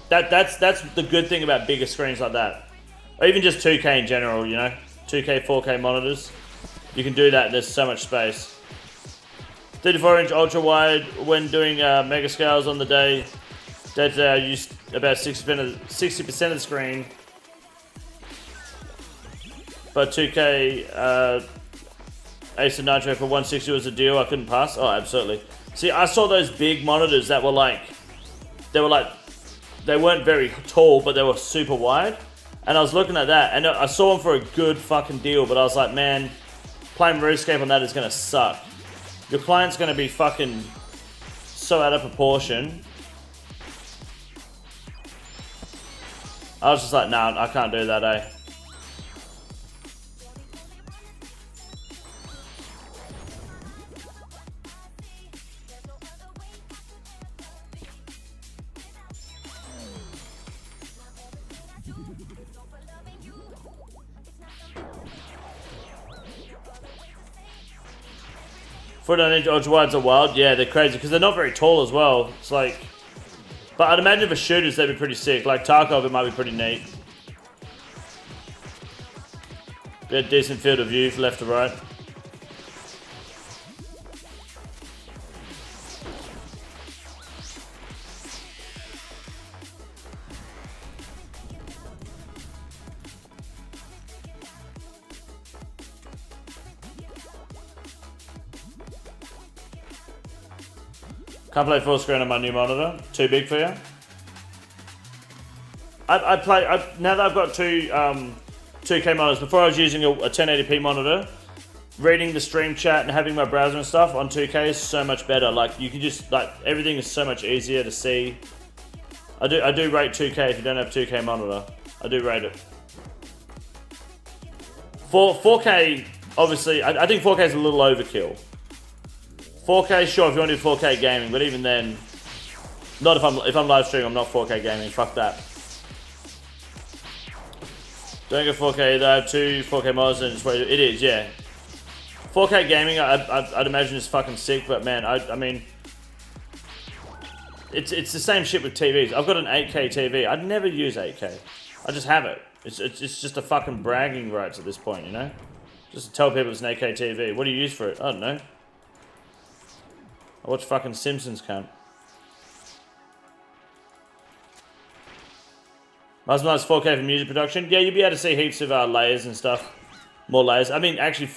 that's the good thing about bigger screens like that, or even just 2K in general. You know, 2K, 4K monitors. You can do that. And there's so much space. 34-inch ultra wide. When doing mega scales on the day, I use about 60% of the screen. But 2K. Ace and Nitro for 160 was a deal I couldn't pass. Oh, absolutely. See, I saw those big monitors that were like, they weren't very tall, but they were super wide. And I was looking at that, and I saw them for a good fucking deal, but I was like, man, playing RuneScape on that is gonna suck. Your client's gonna be fucking so out of proportion. I was just like, nah, I can't do that, eh? Foot on inch ultra wides are wild. Yeah, they're crazy because they're not very tall as well. It's like, but I'd imagine for shooters they'd be pretty sick. Like Tarkov, it might be pretty neat. Get a decent field of view from left to right. Can't play full screen on my new monitor. Too big for you? Now that I've got two 2K monitors. Before I was using a 1080p monitor. Reading the stream chat and having my browser and stuff on 2K is so much better. Like you can just everything is so much easier to see. I do rate 2K if you don't have 2K monitor. I do rate it. For 4K, obviously, I think 4K is a little overkill. 4K, sure, if you want to do 4K gaming, but even then, not if I'm live streaming, I'm not 4K gaming. Fuck that. Don't go 4K either. I have two 4K mods and just wait. It is, yeah. 4K gaming, I'd imagine is fucking sick, but man, I mean, it's the same shit with TVs. I've got an 8K TV. I'd never use 8K. I just have it. It's just a fucking bragging rights at this point, you know? Just to tell people it's an 8K TV. What do you use for it? I don't know. I watch fucking Simpsons, cunt. Personalised 4K for music production. Yeah, you'll be able to see heaps of layers and stuff. More layers. I mean, actually,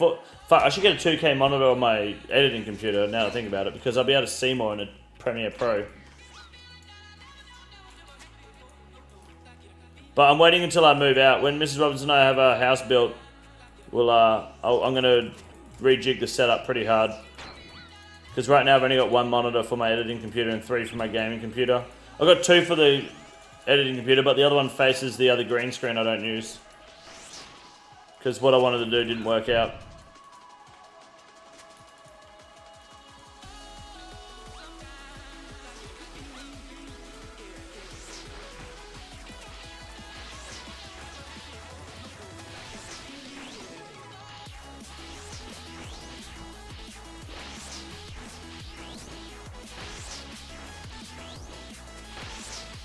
I should get a 2K monitor on my editing computer now that I think about it, because I'll be able to see more in a Premiere Pro. But I'm waiting until I move out. When Mrs. Robinson and I have our house built, I'm going to rejig the setup pretty hard. Because right now I've only got one monitor for my editing computer and 3 for my gaming computer. I've got 2 for the editing computer, but the other one faces the other green screen I don't use. Because what I wanted to do didn't work out.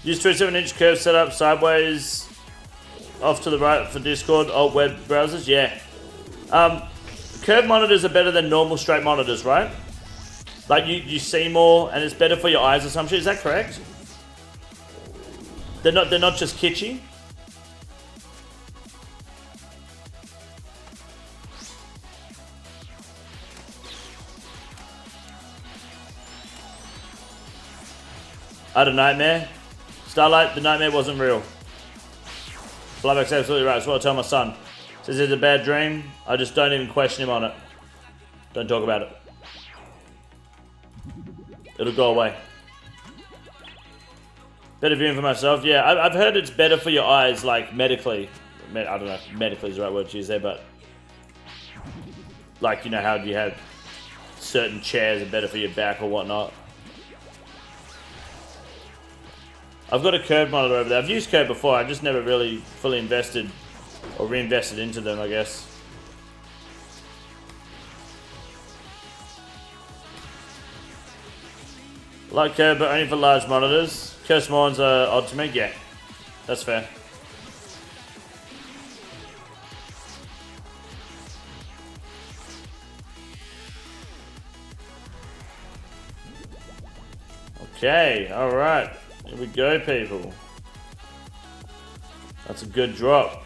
Use 27-inch curve setup sideways off to the right for Discord, alt web browsers. Yeah. Curved monitors are better than normal straight monitors, right? Like you see more and it's better for your eyes or some shit. Is that correct? They're not just kitschy. I had a nightmare. Starlight, the nightmare wasn't real. Flyback's absolutely right. That's what I tell my son. Says it's a bad dream. I just don't even question him on it. Don't talk about it. It'll go away. Better viewing for myself. Yeah, I've heard it's better for your eyes, like medically. I don't know if medically is the right word to use there, but like, you know how you have certain chairs are better for your back or whatnot. I've got a curved monitor over there. I've used curved before. I just never really fully invested or reinvested into them, I guess. Like curve, but only for large monitors. Curve small ones are odd to me. Yeah, that's fair. Okay, alright. Here we go, people. That's a good drop.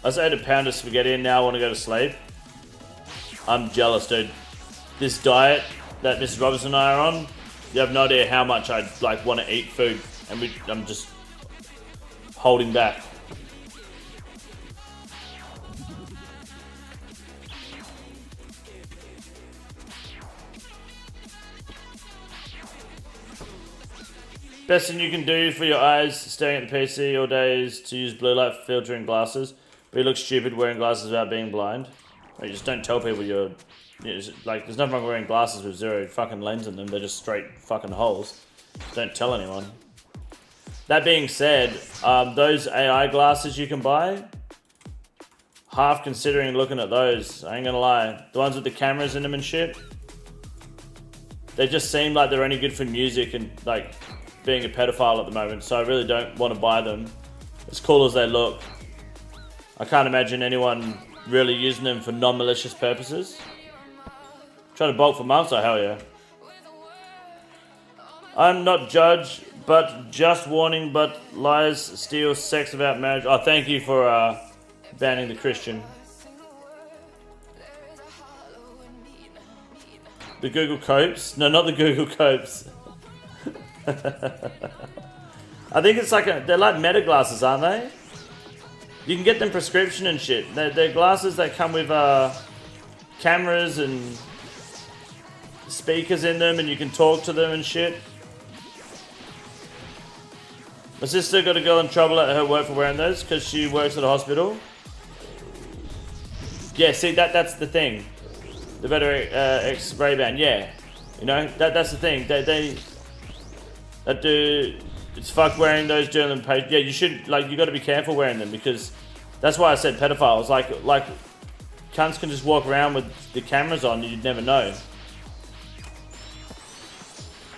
I just ate a pound of spaghetti and now I want to go to sleep. I'm jealous, dude. This diet that Mrs. Robinson and I are on, you have no idea how much I like want to eat food, and I'm just holding back. Best thing you can do for your eyes staring at the PC all day is to use blue light filtering glasses. But you look stupid wearing glasses without being blind. Like, just don't tell people you're like, there's nothing wrong wearing glasses with zero fucking lens in them. They're just straight fucking holes. Don't tell anyone. That being said, those AI glasses you can buy, half considering looking at those. I ain't gonna lie. The ones with the cameras in them and shit. They just seem like they're only good for music and like being a pedophile at the moment. So I really don't want to buy them. As cool as they look, I can't imagine anyone really using them for non-malicious purposes. Trying to bulk for months, oh hell yeah. I'm not judge, but just warning, but lies, steal, sex about marriage. Oh, thank you for banning the Christian. The Google Copes? No, not the Google Copes. I think it's like they're like meta glasses, aren't they? You can get them prescription and shit. They're glasses that come with cameras and speakers in them, and you can talk to them and shit. My sister got a girl in trouble at her work for wearing those because she works at a hospital. Yeah, see, that's the thing. The better X Ray-Ban, yeah. You know, that's the thing. That do, it's fucked wearing those during the page. Yeah, you should, like, you got to be careful wearing them, because that's why I said pedophiles. Like cunts can just walk around with the cameras on, you'd never know.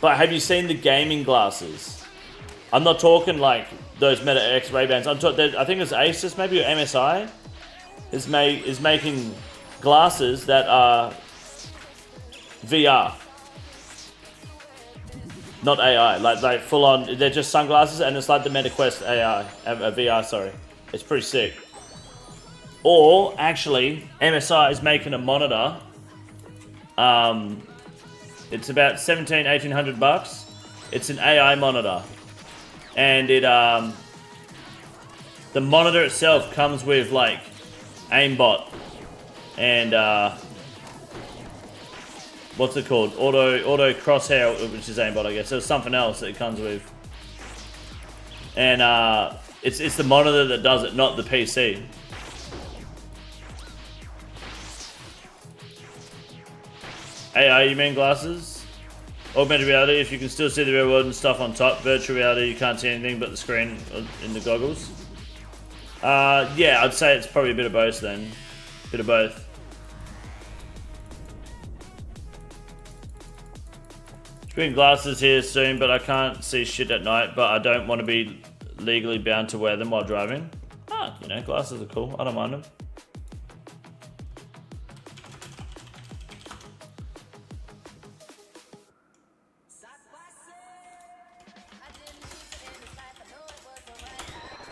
But have you seen the gaming glasses? I'm not talking like those Meta X Ray-Bans. I'm talking, I think it's Asus, maybe, or MSI is making glasses that are VR. Not AI, like full on, they're just sunglasses, and it's like the MetaQuest AI, VR, sorry. It's pretty sick. Or, actually, MSI is making a monitor. It's about $1,700-1,800. It's an AI monitor. And it, the monitor itself comes with, like, aimbot. And, what's it called? Auto crosshair, which is aimbot, I guess. There's something else that it comes with. And it's the monitor that does it, not the PC. AI, you mean glasses? Augmented reality, if you can still see the real world and stuff on top. Virtual reality, you can't see anything but the screen in the goggles. Yeah, I'd say it's probably a bit of both then. Bit of both. Getting glasses here soon, but I can't see shit at night, but I don't want to be legally bound to wear them while driving. You know, glasses are cool. I don't mind them.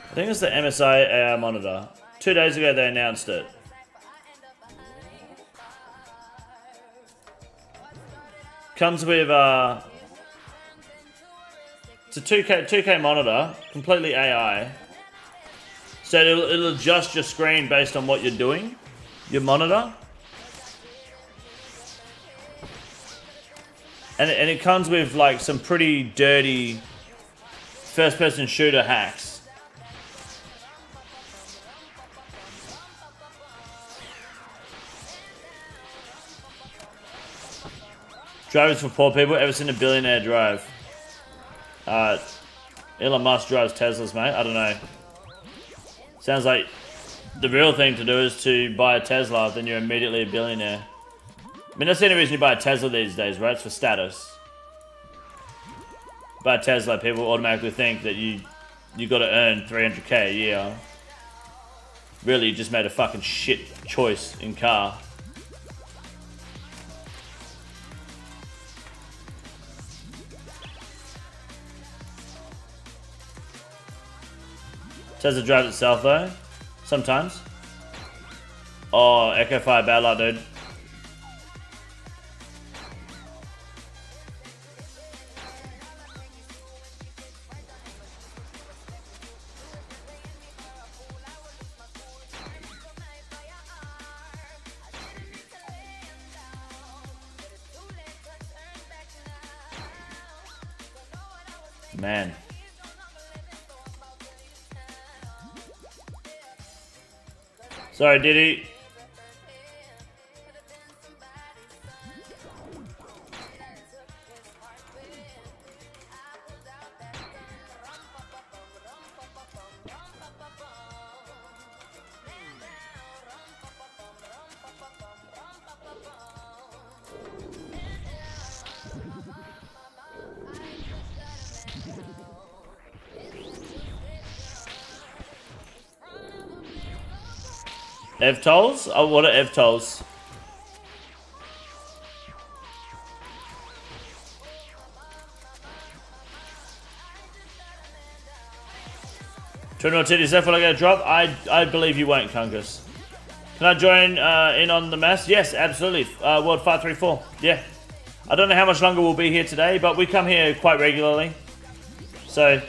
I think it's the MSI AI monitor. 2 days ago they announced it. Comes with it's a 2K monitor, completely AI. So it'll adjust your screen based on what you're doing, your monitor. And it comes with like some pretty dirty first-person shooter hacks. Drivers for poor people. Ever seen a billionaire drive? Elon Musk drives Teslas, mate. I don't know. Sounds like the real thing to do is to buy a Tesla, then you're immediately a billionaire. I mean, that's the only reason you buy a Tesla these days, right? It's for status. Buy a Tesla, people automatically think that you got to earn 300k a year. Really, you just made a fucking shit choice in car. Tesla drives itself though, sometimes. Oh, Echo Fire bad luck, dude. Man. Sorry, Diddy. Ev tolls? Oh, what are Ev tolls? $20 will I get a drop? I believe you won't, Kungus. Can I join in on the mass? Yes, absolutely. World 534. Yeah. I don't know how much longer we'll be here today, but we come here quite regularly. So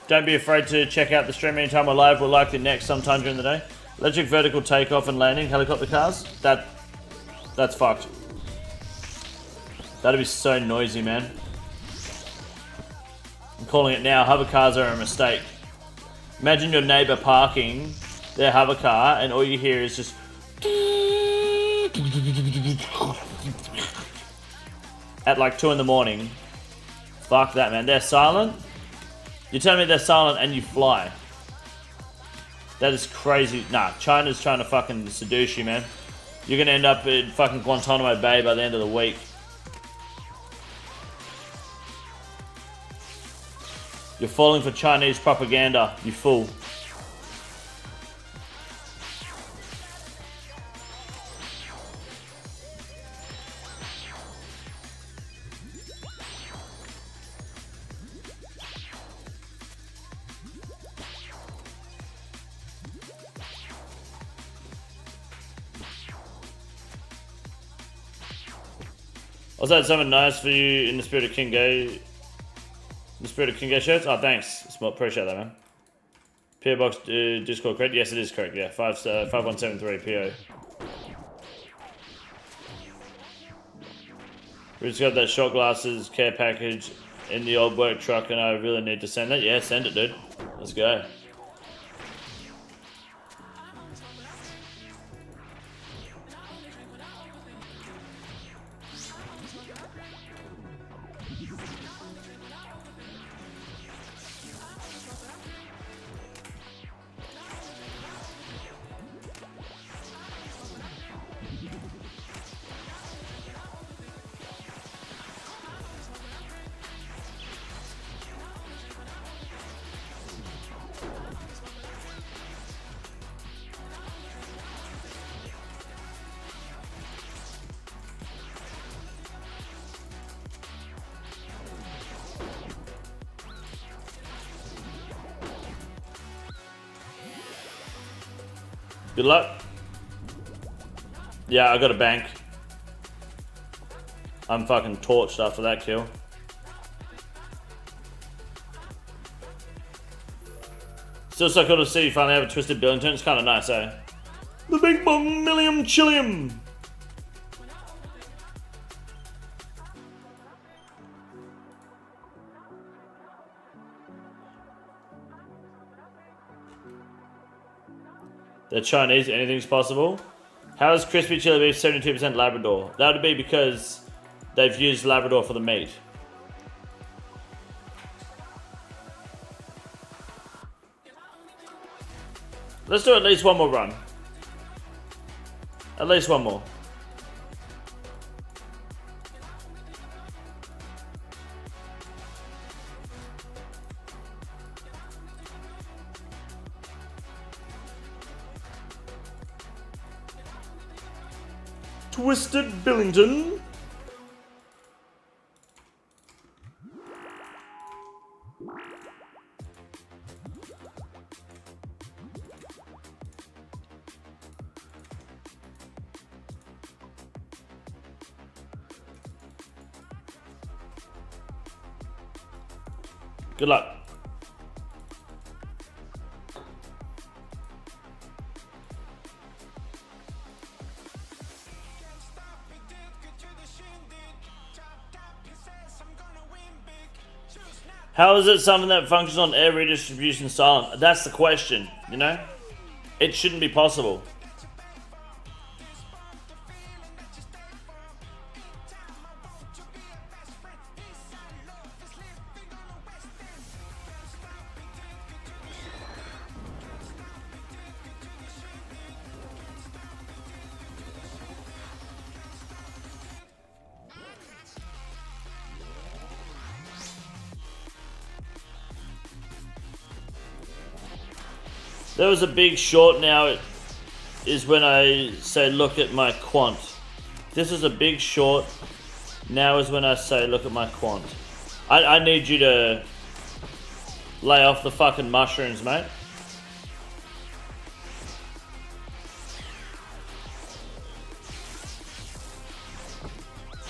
don't be afraid to check out the stream anytime we're live. We're likely next sometime during the day. Electric vertical takeoff and landing helicopter cars. That's fucked. That'd be so noisy, man. I'm calling it now. Hover cars are a mistake. Imagine your neighbor parking their hover car and all you hear is just at like 2 in the morning. Fuck that, man. They're silent. You're telling me they're silent and you fly. That is crazy. Nah, China's trying to fucking seduce you, man. You're gonna end up in fucking Guantanamo Bay by the end of the week. You're falling for Chinese propaganda, you fool. Also had something nice for you in the spirit of King Gay. The spirit of King Gay shirts? Oh, thanks. Appreciate that, man. PO Box Discord correct? Yes, it is correct. Yeah, 5173 PO. We just got that shot glasses care package in the old work truck, and I really need to send it. Yeah, send it, dude. Let's go. Good luck. Yeah, I got a bank. I'm fucking torched after that kill. Still so cool to see you finally have a Twisted Billington. It's kind of nice, eh? The big bong millium chillium. They're Chinese, anything's possible. How is crispy chili beef 72% Labrador? That would be because they've used Labrador for the meat. Let's do at least one more run. At least one more. Twisted Billington. Good luck. How is it something that functions on air redistribution silent? That's the question, you know? It shouldn't be possible. There was a big short now is when I say look at my quant. This is a big short. Now is when I say look at my quant. I need you to lay off the fucking mushrooms, mate.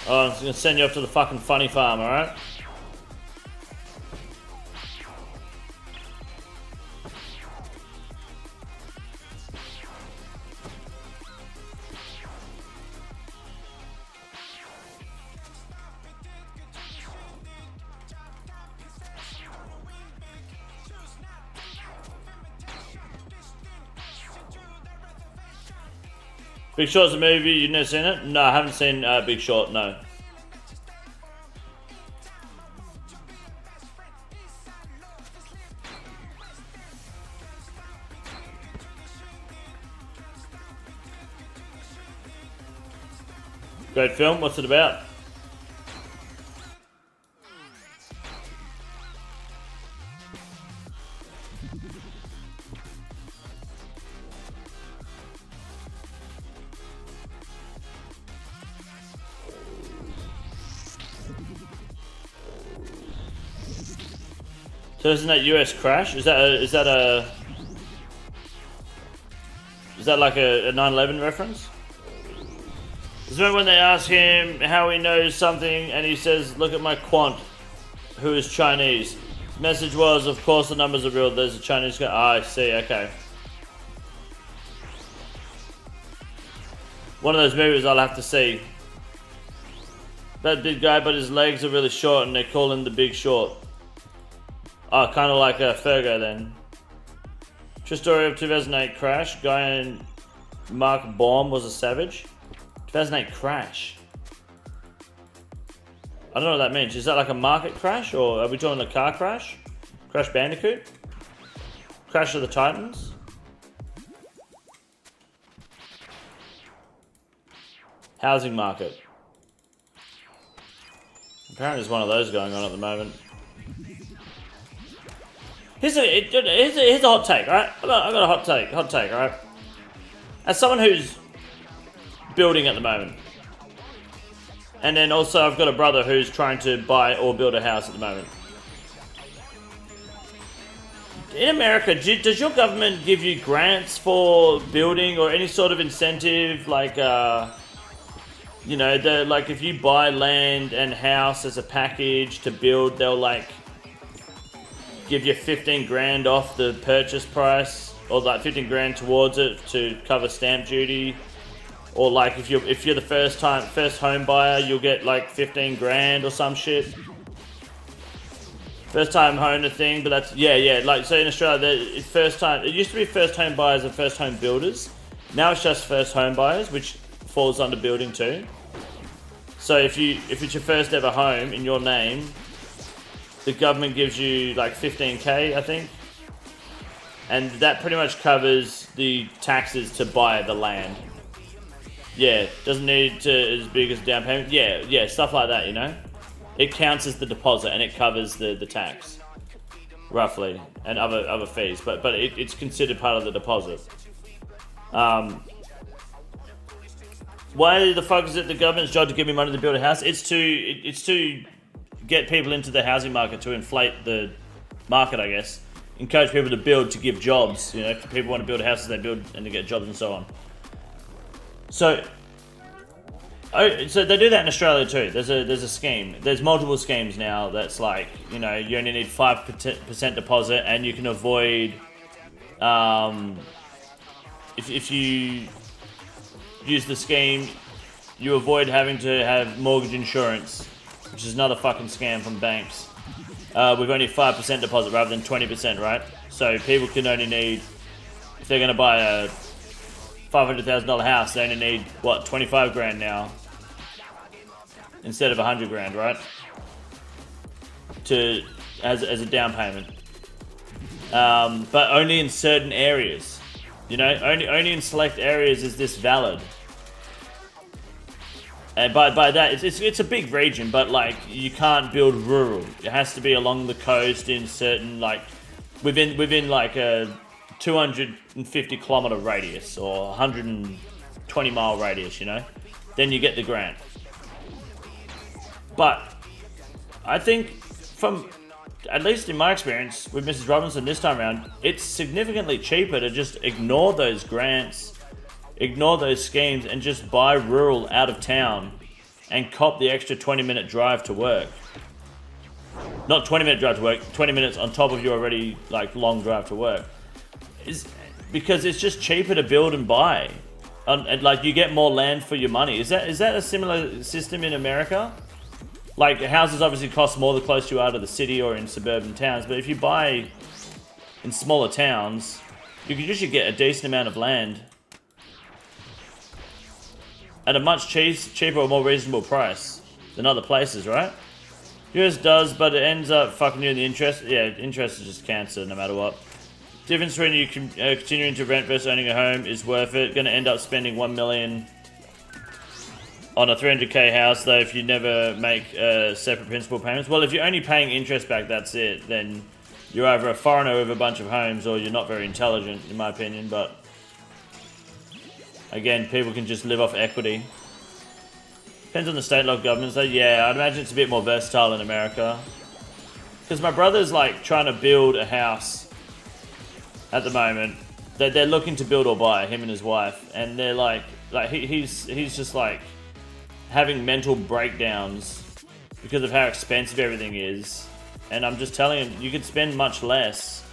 Oh, I'm gonna send you off to the fucking funny farm, alright? Big Short's a movie, you've never seen it? No, I haven't seen Big Short, no. Great film, what's it about? So isn't that US crash? Is that like a 9/11 reference? Is it when they ask him how he knows something and he says, look at my quant, who is Chinese. His message was, of course the numbers are real, there's a Chinese guy. Ah, I see, okay. One of those movies I'll have to see. That big guy, but his legs are really short and they call him the Big Short. Oh, kind of like a Fergo then. True story of 2008 crash. Guy in Mark Baum was a savage. 2008 crash. I don't know what that means. Is that like a market crash or are we talking a car crash? Crash Bandicoot? Crash of the Titans? Housing market. Apparently there's one of those going on at the moment. Here's a hot take, alright? I got a hot take, alright? As someone who's building at the moment, and then also I've got a brother who's trying to buy or build a house at the moment. In America, does your government give you grants for building or any sort of incentive, like, you know, like if you buy land and house as a package to build, they'll like give you 15 grand off the purchase price, or like 15 grand towards it to cover stamp duty, or like if you're the first home buyer, you'll get like 15 grand or some shit. First time owner thing, but that's yeah. Like so in Australia, it used to be first home buyers and first home builders. Now it's just first home buyers, which falls under building too. So if it's your first ever home in your name, the government gives you like 15k, I think, and that pretty much covers the taxes to buy the land. Yeah, doesn't need to as big as down payment. Yeah, stuff like that, you know. It counts as the deposit and it covers the tax, roughly, and other fees. But it's considered part of the deposit. Why the fuck is it the government's job to give me money to build a house? It's to get people into the housing market, to inflate the market, I guess. Encourage people to build, to give jobs. You know, if people want to build houses, they build and they get jobs and so on. So they do that in Australia too. There's a scheme. There's multiple schemes now that's like, you know, you only need 5% deposit and you can avoid, if you use the scheme, you avoid having to have mortgage insurance, which is another fucking scam from banks. With only 5% deposit rather than 20%, right? So people can only need, if they're going to buy a $500,000 house, they only need, what, 25 grand now instead of 100 grand, right? As a down payment. But only in certain areas. You know, only in select areas is this valid. And by that, it's a big region, but like you can't build rural. It has to be along the coast in certain, like within like a 250 kilometer radius or 120 mile radius. You know, then you get the grant. But I think from, at least in my experience with Mrs. Robinson this time around, it's significantly cheaper to just ignore those grants, ignore those schemes, and just buy rural out of town and cop the extra 20-minute drive to work. Not 20-minute drive to work, 20 minutes on top of your already like long drive to work. Because it's just cheaper to build and buy. And like you get more land for your money. Is that a similar system in America? Like, houses obviously cost more the closer you are to the city or in suburban towns, but if you buy in smaller towns, you can usually get a decent amount of land at a much cheaper or more reasonable price than other places, right? US does, but it ends up fucking you in the interest. Yeah, interest is just cancer no matter what. Difference between you continuing to rent versus owning a home is worth it. Gonna end up spending $1 million on a 300k house, though, if you never make separate principal payments. Well, if you're only paying interest back, that's it. Then you're either a foreigner with a bunch of homes or you're not very intelligent, in my opinion. But again, people can just live off equity. Depends on the state level governments, though. Yeah, I'd imagine it's a bit more versatile in America. Because my brother's like trying to build a house at the moment. They're looking to build or buy, him and his wife, and they're like he's just like having mental breakdowns because of how expensive everything is. And I'm just telling him, you could spend much less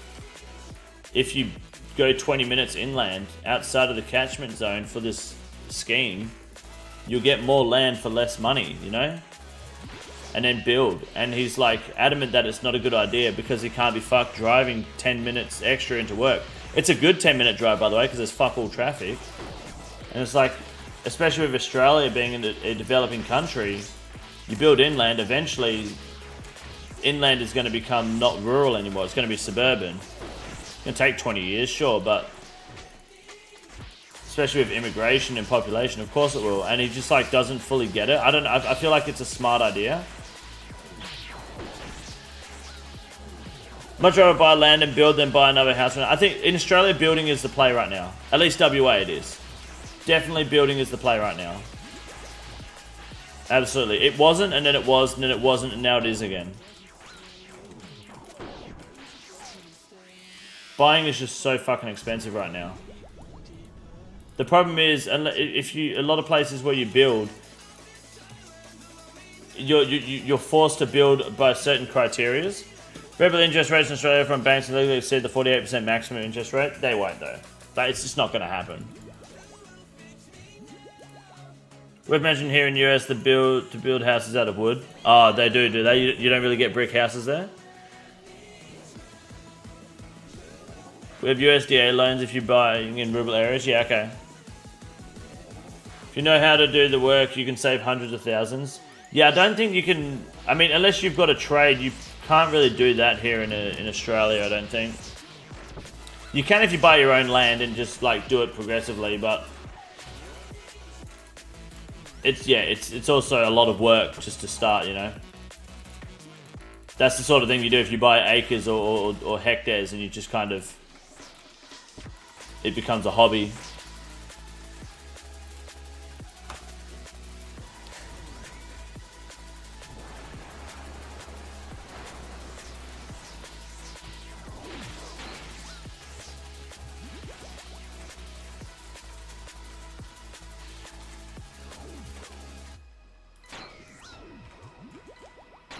if you go 20 minutes inland outside of the catchment zone for this scheme. You'll get more land for less money, you know? And then build. And he's like adamant that it's not a good idea because he can't be fucked driving 10 minutes extra into work. It's a good 10-minute drive, by the way, because there's fuck all traffic. And it's like, especially with Australia being in a developing country, you build inland, eventually inland is going to become not rural anymore. It's going to be suburban. It's going to take 20 years, sure, but especially with immigration and population, of course it will. And he just like doesn't fully get it. I feel like it's a smart idea. Much rather buy land and build than buy another house. I think in Australia, building is the play right now. At least WA it is. Definitely building is the play right now. Absolutely. It wasn't, and then it was, and then it wasn't, and now it is again. Buying is just so fucking expensive right now. The problem is, if a lot of places where you build, you're forced to build by certain criterias. Variable interest rates in Australia from banks and legally exceed the 48% maximum interest rate. They won't though. But it's just not going to happen. We've mentioned here in the US to build houses out of wood. Oh, they do they? You don't really get brick houses there? We have USDA loans if you're buying in rural areas. Yeah, okay. If you know how to do the work, you can save hundreds of thousands. Yeah, I don't think you can... I mean, unless you've got a trade, you can't really do that here in Australia, I don't think. You can if you buy your own land and just, like, do it progressively, but... It's also a lot of work just to start, you know? That's the sort of thing you do if you buy acres or hectares and you just kind of... It becomes a hobby.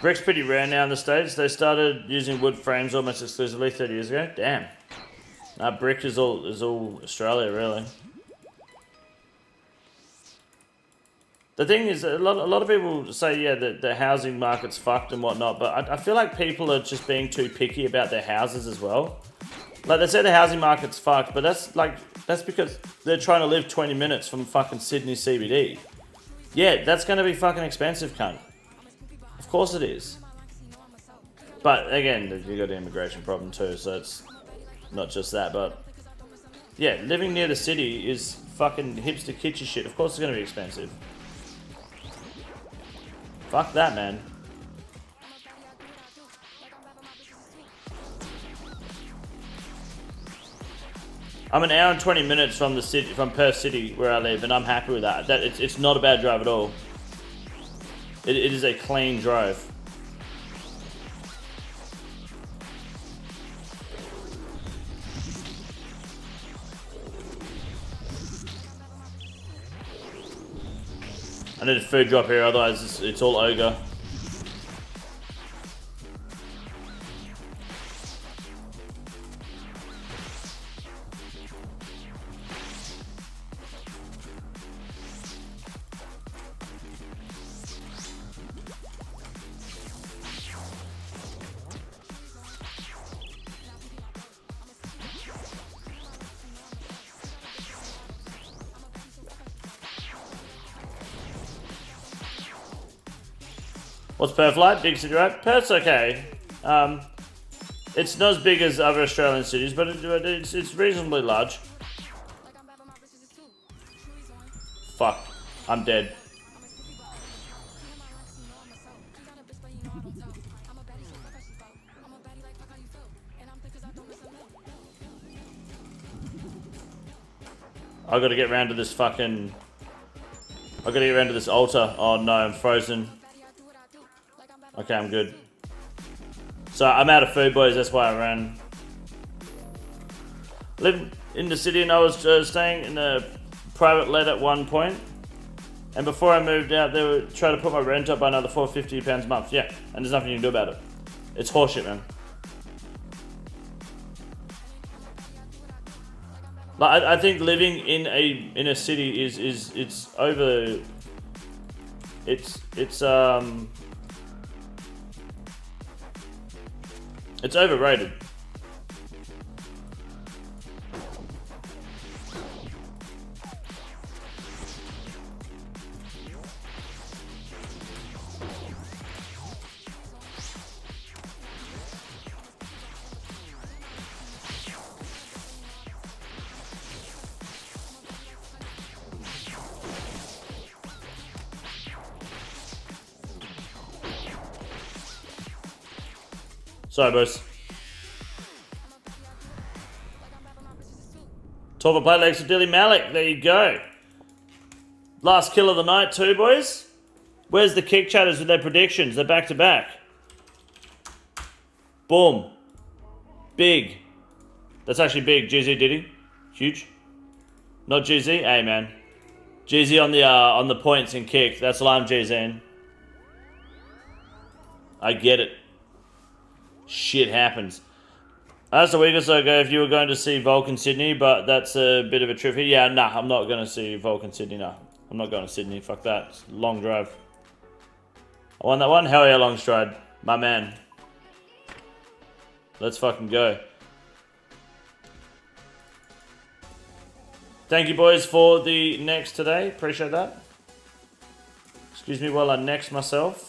Brick's pretty rare now in the States. They started using wood frames almost exclusively 30 years ago. Damn. Nah, brick is all Australia, really. The thing is, a lot of people say, yeah, that the housing market's fucked and whatnot, but I feel like people are just being too picky about their houses as well. Like, they say the housing market's fucked, but that's because they're trying to live 20 minutes from fucking Sydney CBD. Yeah, that's gonna be fucking expensive, cunt. Of course it is. But again, you got the immigration problem too, so it's not just that, but yeah, living near the city is fucking hipster kitschy shit. Of course it's gonna be expensive. Fuck that, man. I'm an hour and 20 minutes from the city, from Perth City where I live, and I'm happy with that. It's not a bad drive at all. It is a clean drive. I need a food drop here, otherwise it's all ogre. What's Perth like? Big city, right? Perth's okay. It's not as big as other Australian cities, but it's reasonably large. Fuck. I'm dead. I gotta get round to this fucking... I gotta get round to this altar. Oh no, I'm frozen. Okay, I'm good. So I'm out of food, boys. That's why I ran. Lived in the city, and I was staying in a private let at one point. And before I moved out, they were trying to put my rent up by another £450 a month. Yeah, and there's nothing you can do about it. It's horseshit, man. Like, I think living in a city it's over. It's overrated. Sorry, boys. 12 plate legs for Dilly Malik. There you go. Last kill of the night too, boys. Where's the kick chatters with their predictions? They're back to back. Boom. Big. That's actually big. GZ Diddy. Huge. Not GZ. Hey, man. GZ on the points and kick. That's what I'm GZing. I get it. Shit happens. That's a week or so ago if you were going to see Volk in Sydney, but that's a bit of a trip here. Yeah, nah, I'm not going to see Volk in Sydney, no. I'm not going to Sydney, fuck that. It's a long drive. I won that one? Hell yeah, long stride. My man. Let's fucking go. Thank you, boys, for the NEX today. Appreciate that. Excuse me while I NEX myself.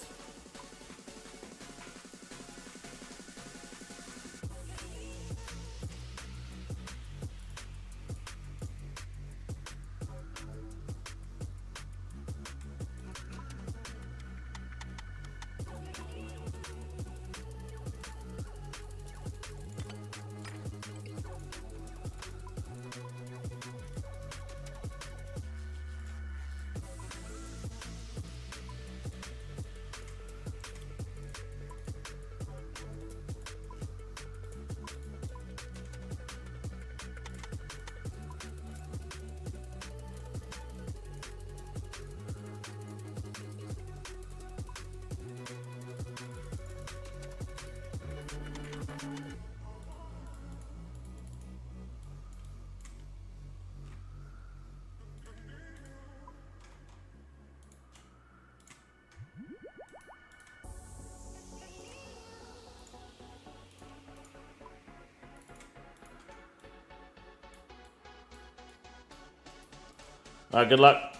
Alright, good luck.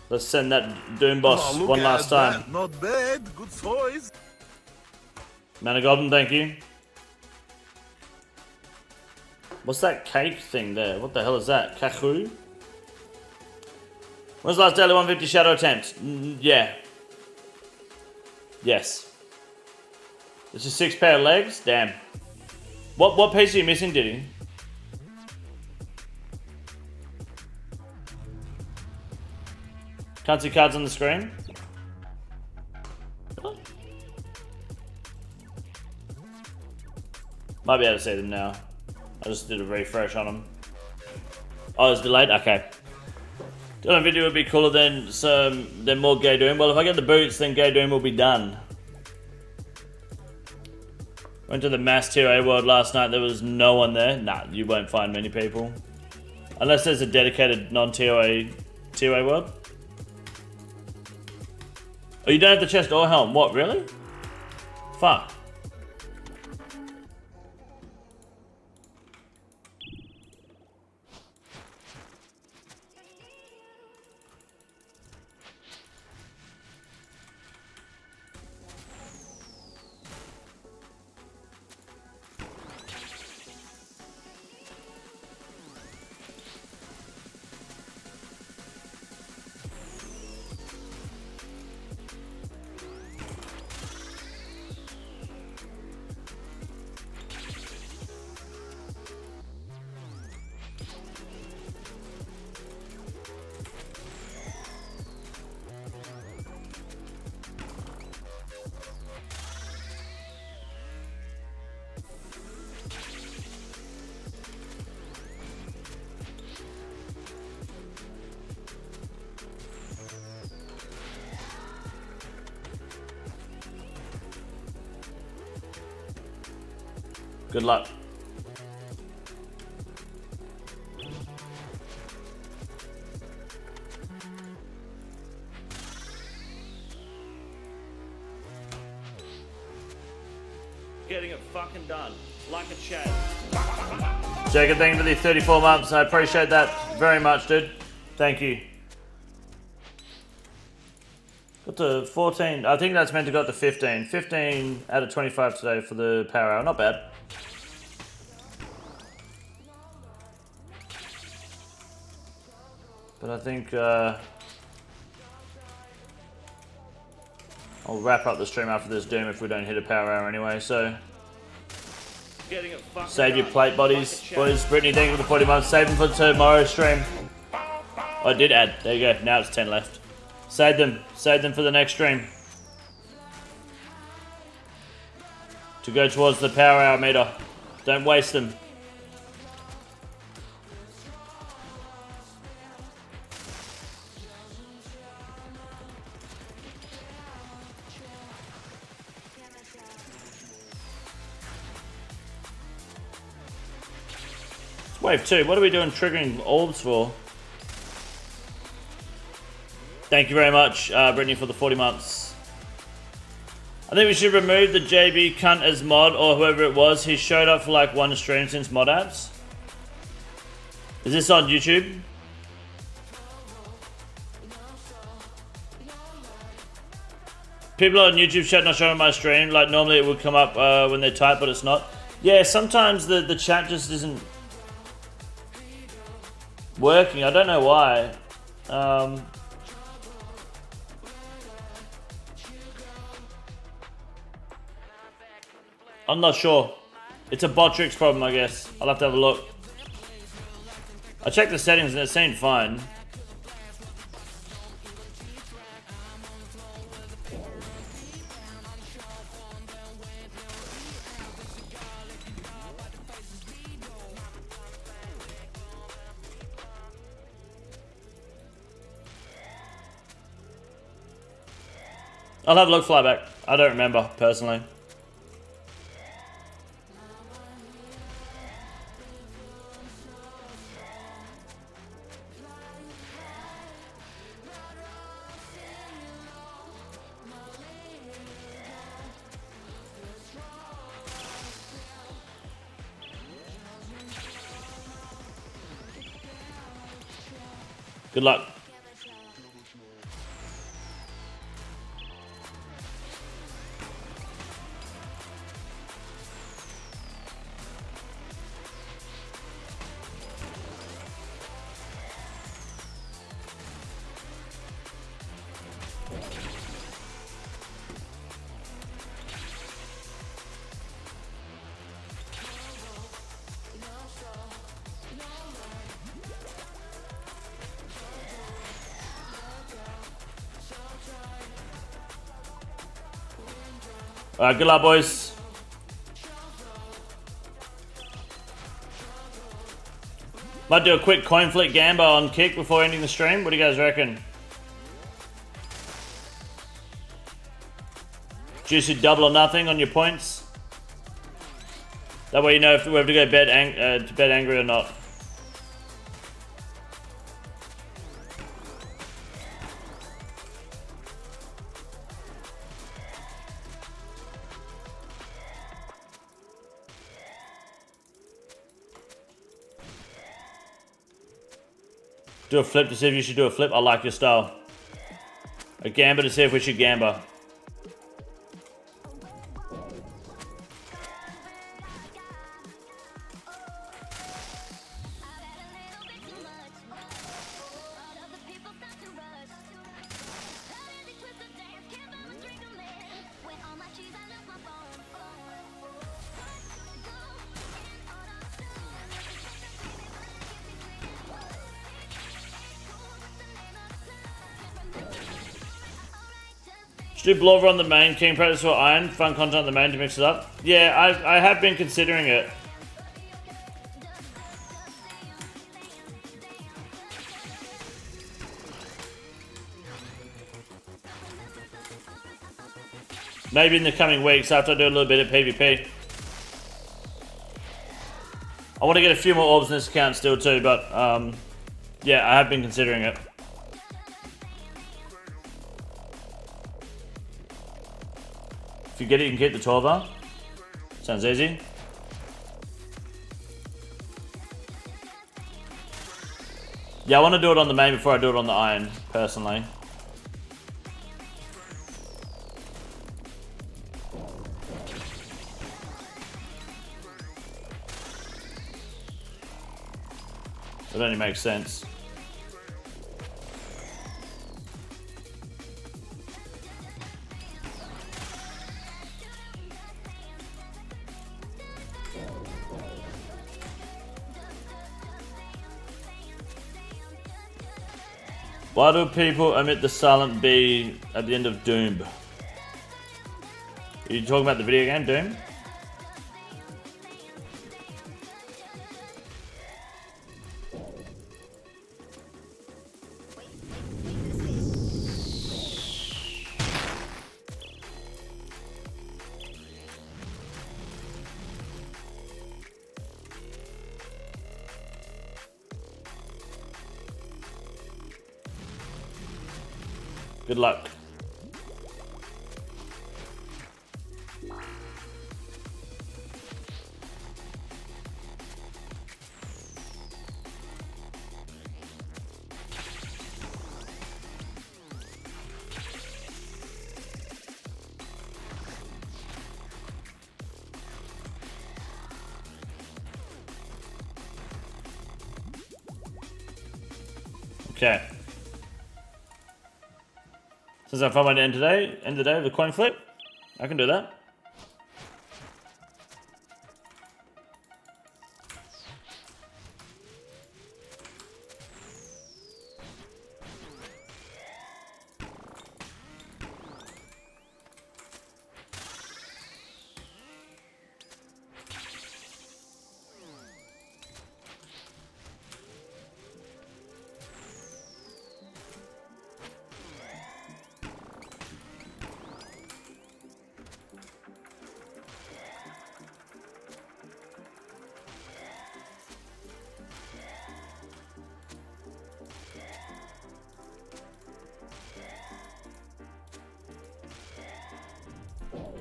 Let's send that Doom boss one last time. Not bad, good choice. Man of Golden, thank you. What's that cake thing there? What the hell is that? Kaku? When's the last daily 150 shadow attempt? Yeah. Yes. This is 6 pair of legs? Damn. What piece are you missing, Diddy? Can't see cards on the screen? Really? Might be able to see them now. I just did a refresh on them. Oh, it's delayed? Okay. Doing a video would be cooler than more Gay Doom. Well, if I get the boots, then Gay Doom will be done. Went to the mass tier A world last night. There was no one there. Nah, you won't find many people. Unless there's a dedicated non-tier A world. Oh, you don't have the chest or helm. What, really? Fuck. Good luck. Getting it fucking done. Like a chat. Jacob, thank you for the 34 months. I appreciate that very much, dude. Thank you. Got to 14. I think that's meant to go to 15. 15 out of 25 today for the power hour. Not bad. But I think I'll wrap up the stream after this Doom if we don't hit a power hour anyway, so save your plate bodies, boys. Brittany, thank you for the 40 months. Save them for tomorrow's stream. Oh, I did add. There you go. Now it's 10 left. Save them. Save them for the next stream. To go towards the power hour meter. Don't waste them. Wave 2, what are we doing triggering orbs for? Thank you very much, Brittany, for the 40 months. I think we should remove the JB cunt as mod, or whoever it was. He showed up for like one stream since mod apps. Is this on YouTube? People on YouTube chat not showing my stream. Like normally it would come up when they type, but it's not. Yeah, sometimes the chat just isn't working. I don't know why. I'm not sure. It's a Botrix problem, I guess. I'll have to have a look. I checked the settings and it seemed fine. I'll have a look, flyback. I don't remember, personally. Good luck. Alright, good luck, boys. Might do a quick coin flip gamba on kick before ending the stream. What do you guys reckon? Juicy double or nothing on your points. That way you know if we have to go to bed angry or not. Do a flip to see if you should do a flip. I like your style. A gamba to see if we should gamba. Do Blover on the main, King practice for Iron, fun content on the main to mix it up. Yeah, I have been considering it. Maybe in the coming weeks after I do a little bit of PvP. I want to get a few more orbs in this account still too, but yeah, I have been considering it. If you get it, you can get the 12er. Sounds easy. Yeah, I want to do it on the main before I do it on the iron, personally. It only makes sense. Why do people omit the silent B at the end of Doom? Are you talking about the video game Doom? Good luck. Okay. Since I found my end of the day, the coin flip, I can do that.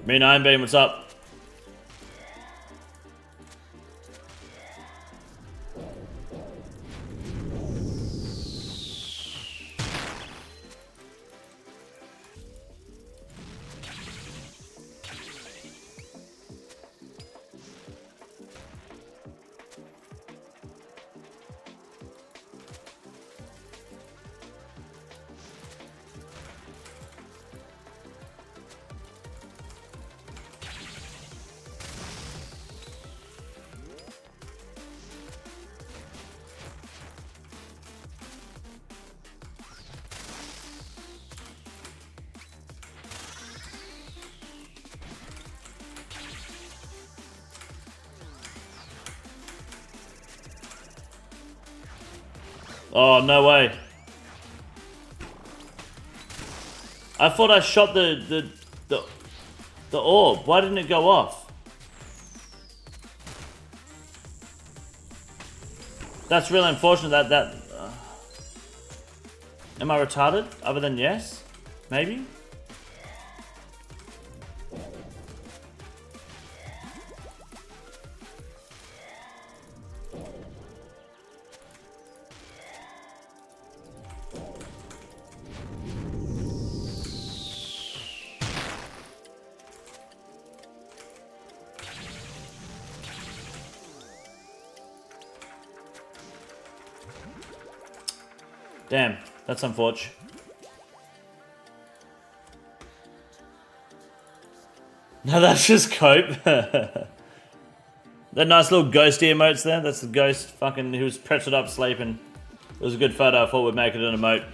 Me 9 Beam, what's up? Oh, no way. I thought I shot the orb. Why didn't it go off? That's really unfortunate that am I retarded? Other than yes? Maybe? Damn, that's unfortunate. No, that's just cope. That nice little ghosty emotes there. That's the ghost fucking who was pretzeled up sleeping. It was a good photo. I thought we'd make it an emote.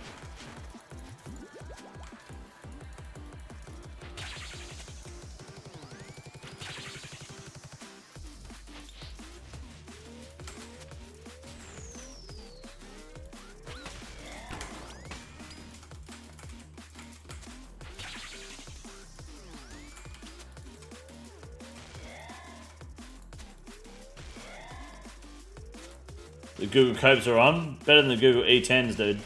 The Google Copes are on. Better than the Google E10s, dude.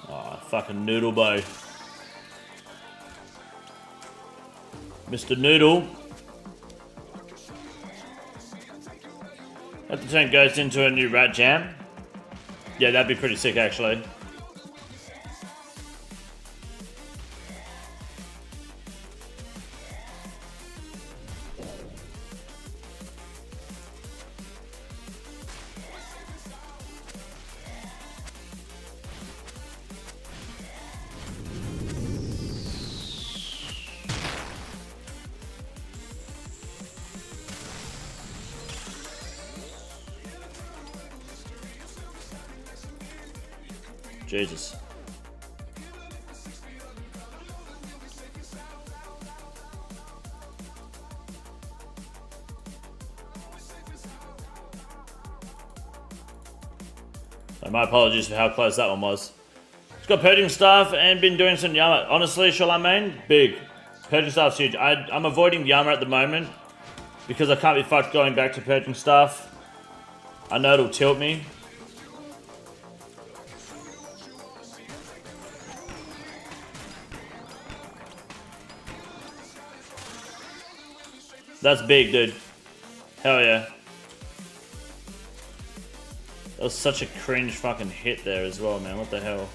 Oh, fucking Noodle Bow. Mr. Noodle. Have to turn Ghost into a new Rat Jam. Yeah, that'd be pretty sick, actually. Jesus. So my apologies for how close that one was. Just got purging stuff and been doing some Yama. Honestly, Charlamagne, big. Purging stuff's huge. I'm avoiding Yama at the moment because I can't be fucked going back to purging stuff. I know it'll tilt me. That's big, dude. Hell yeah. That was such a cringe fucking hit there as well, man. What the hell?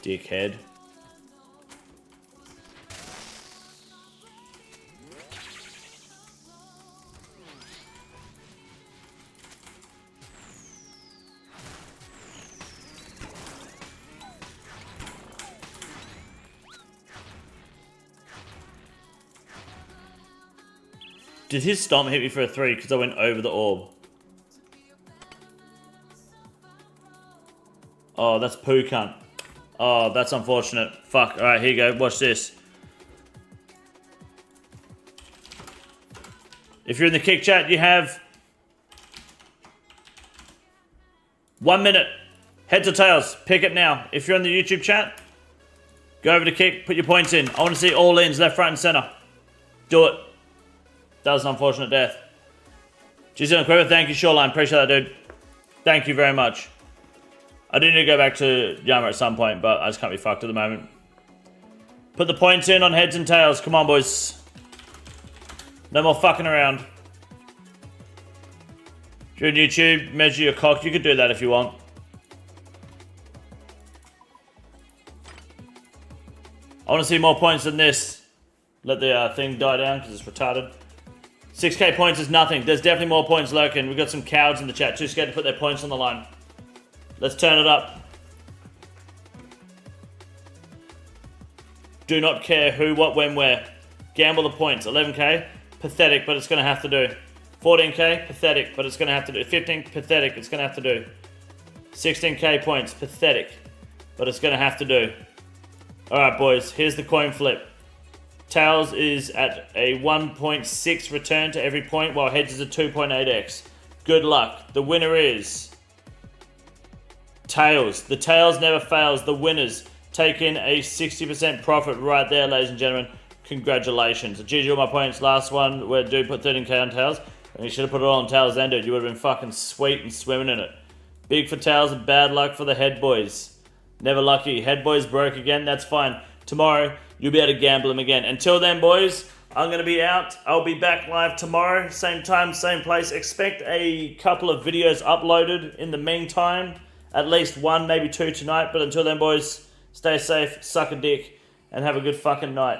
Dickhead. Did his stomp hit me for a 3 because I went over the orb? Oh, that's poo cunt. Oh, that's unfortunate. Fuck. Alright, here you go. Watch this. If you're in the kick chat, you have 1 minute. Heads or tails. Pick it now. If you're on the YouTube chat, go over to kick, put your points in. I want to see all ins, left, right, and center. Do it. That was an unfortunate death. GZ Quiver, thank you, Shoreline. Appreciate that, dude. Thank you very much. I do need to go back to Yama at some point, but I just can't be fucked at the moment. Put the points in on heads and tails. Come on, boys. No more fucking around. If you're on YouTube, measure your cock. You could do that if you want. I want to see more points than this. Let the thing die down because it's retarded. 6k points is nothing. There's definitely more points lurking. We've got some cowards in the chat. Too scared to put their points on the line. Let's turn it up. Do not care who, what, when, where. Gamble the points. 11k, pathetic, but it's going to have to do. 14k, pathetic, but it's going to have to do. 15, pathetic, it's going to have to do. 16k points, pathetic, but it's going to have to do. Alright, boys, here's the coin flip. Tails is at a 1.6 return to every point, while heads is a 2.8x. Good luck. The winner is Tails. The Tails never fails. The winners take in a 60% profit right there, ladies and gentlemen. Congratulations. GG all my points. Last one where dude put 13k on Tails. And you should have put it all on Tails then, dude. You would have been fucking sweet and swimming in it. Big for Tails and bad luck for the head boys. Never lucky. Head boys broke again. That's fine. Tomorrow, you'll be able to gamble them again. Until then, boys, I'm going to be out. I'll be back live tomorrow. Same time, same place. Expect a couple of videos uploaded in the meantime. At least 1, maybe 2 tonight. But until then, boys, stay safe, suck a dick, and have a good fucking night.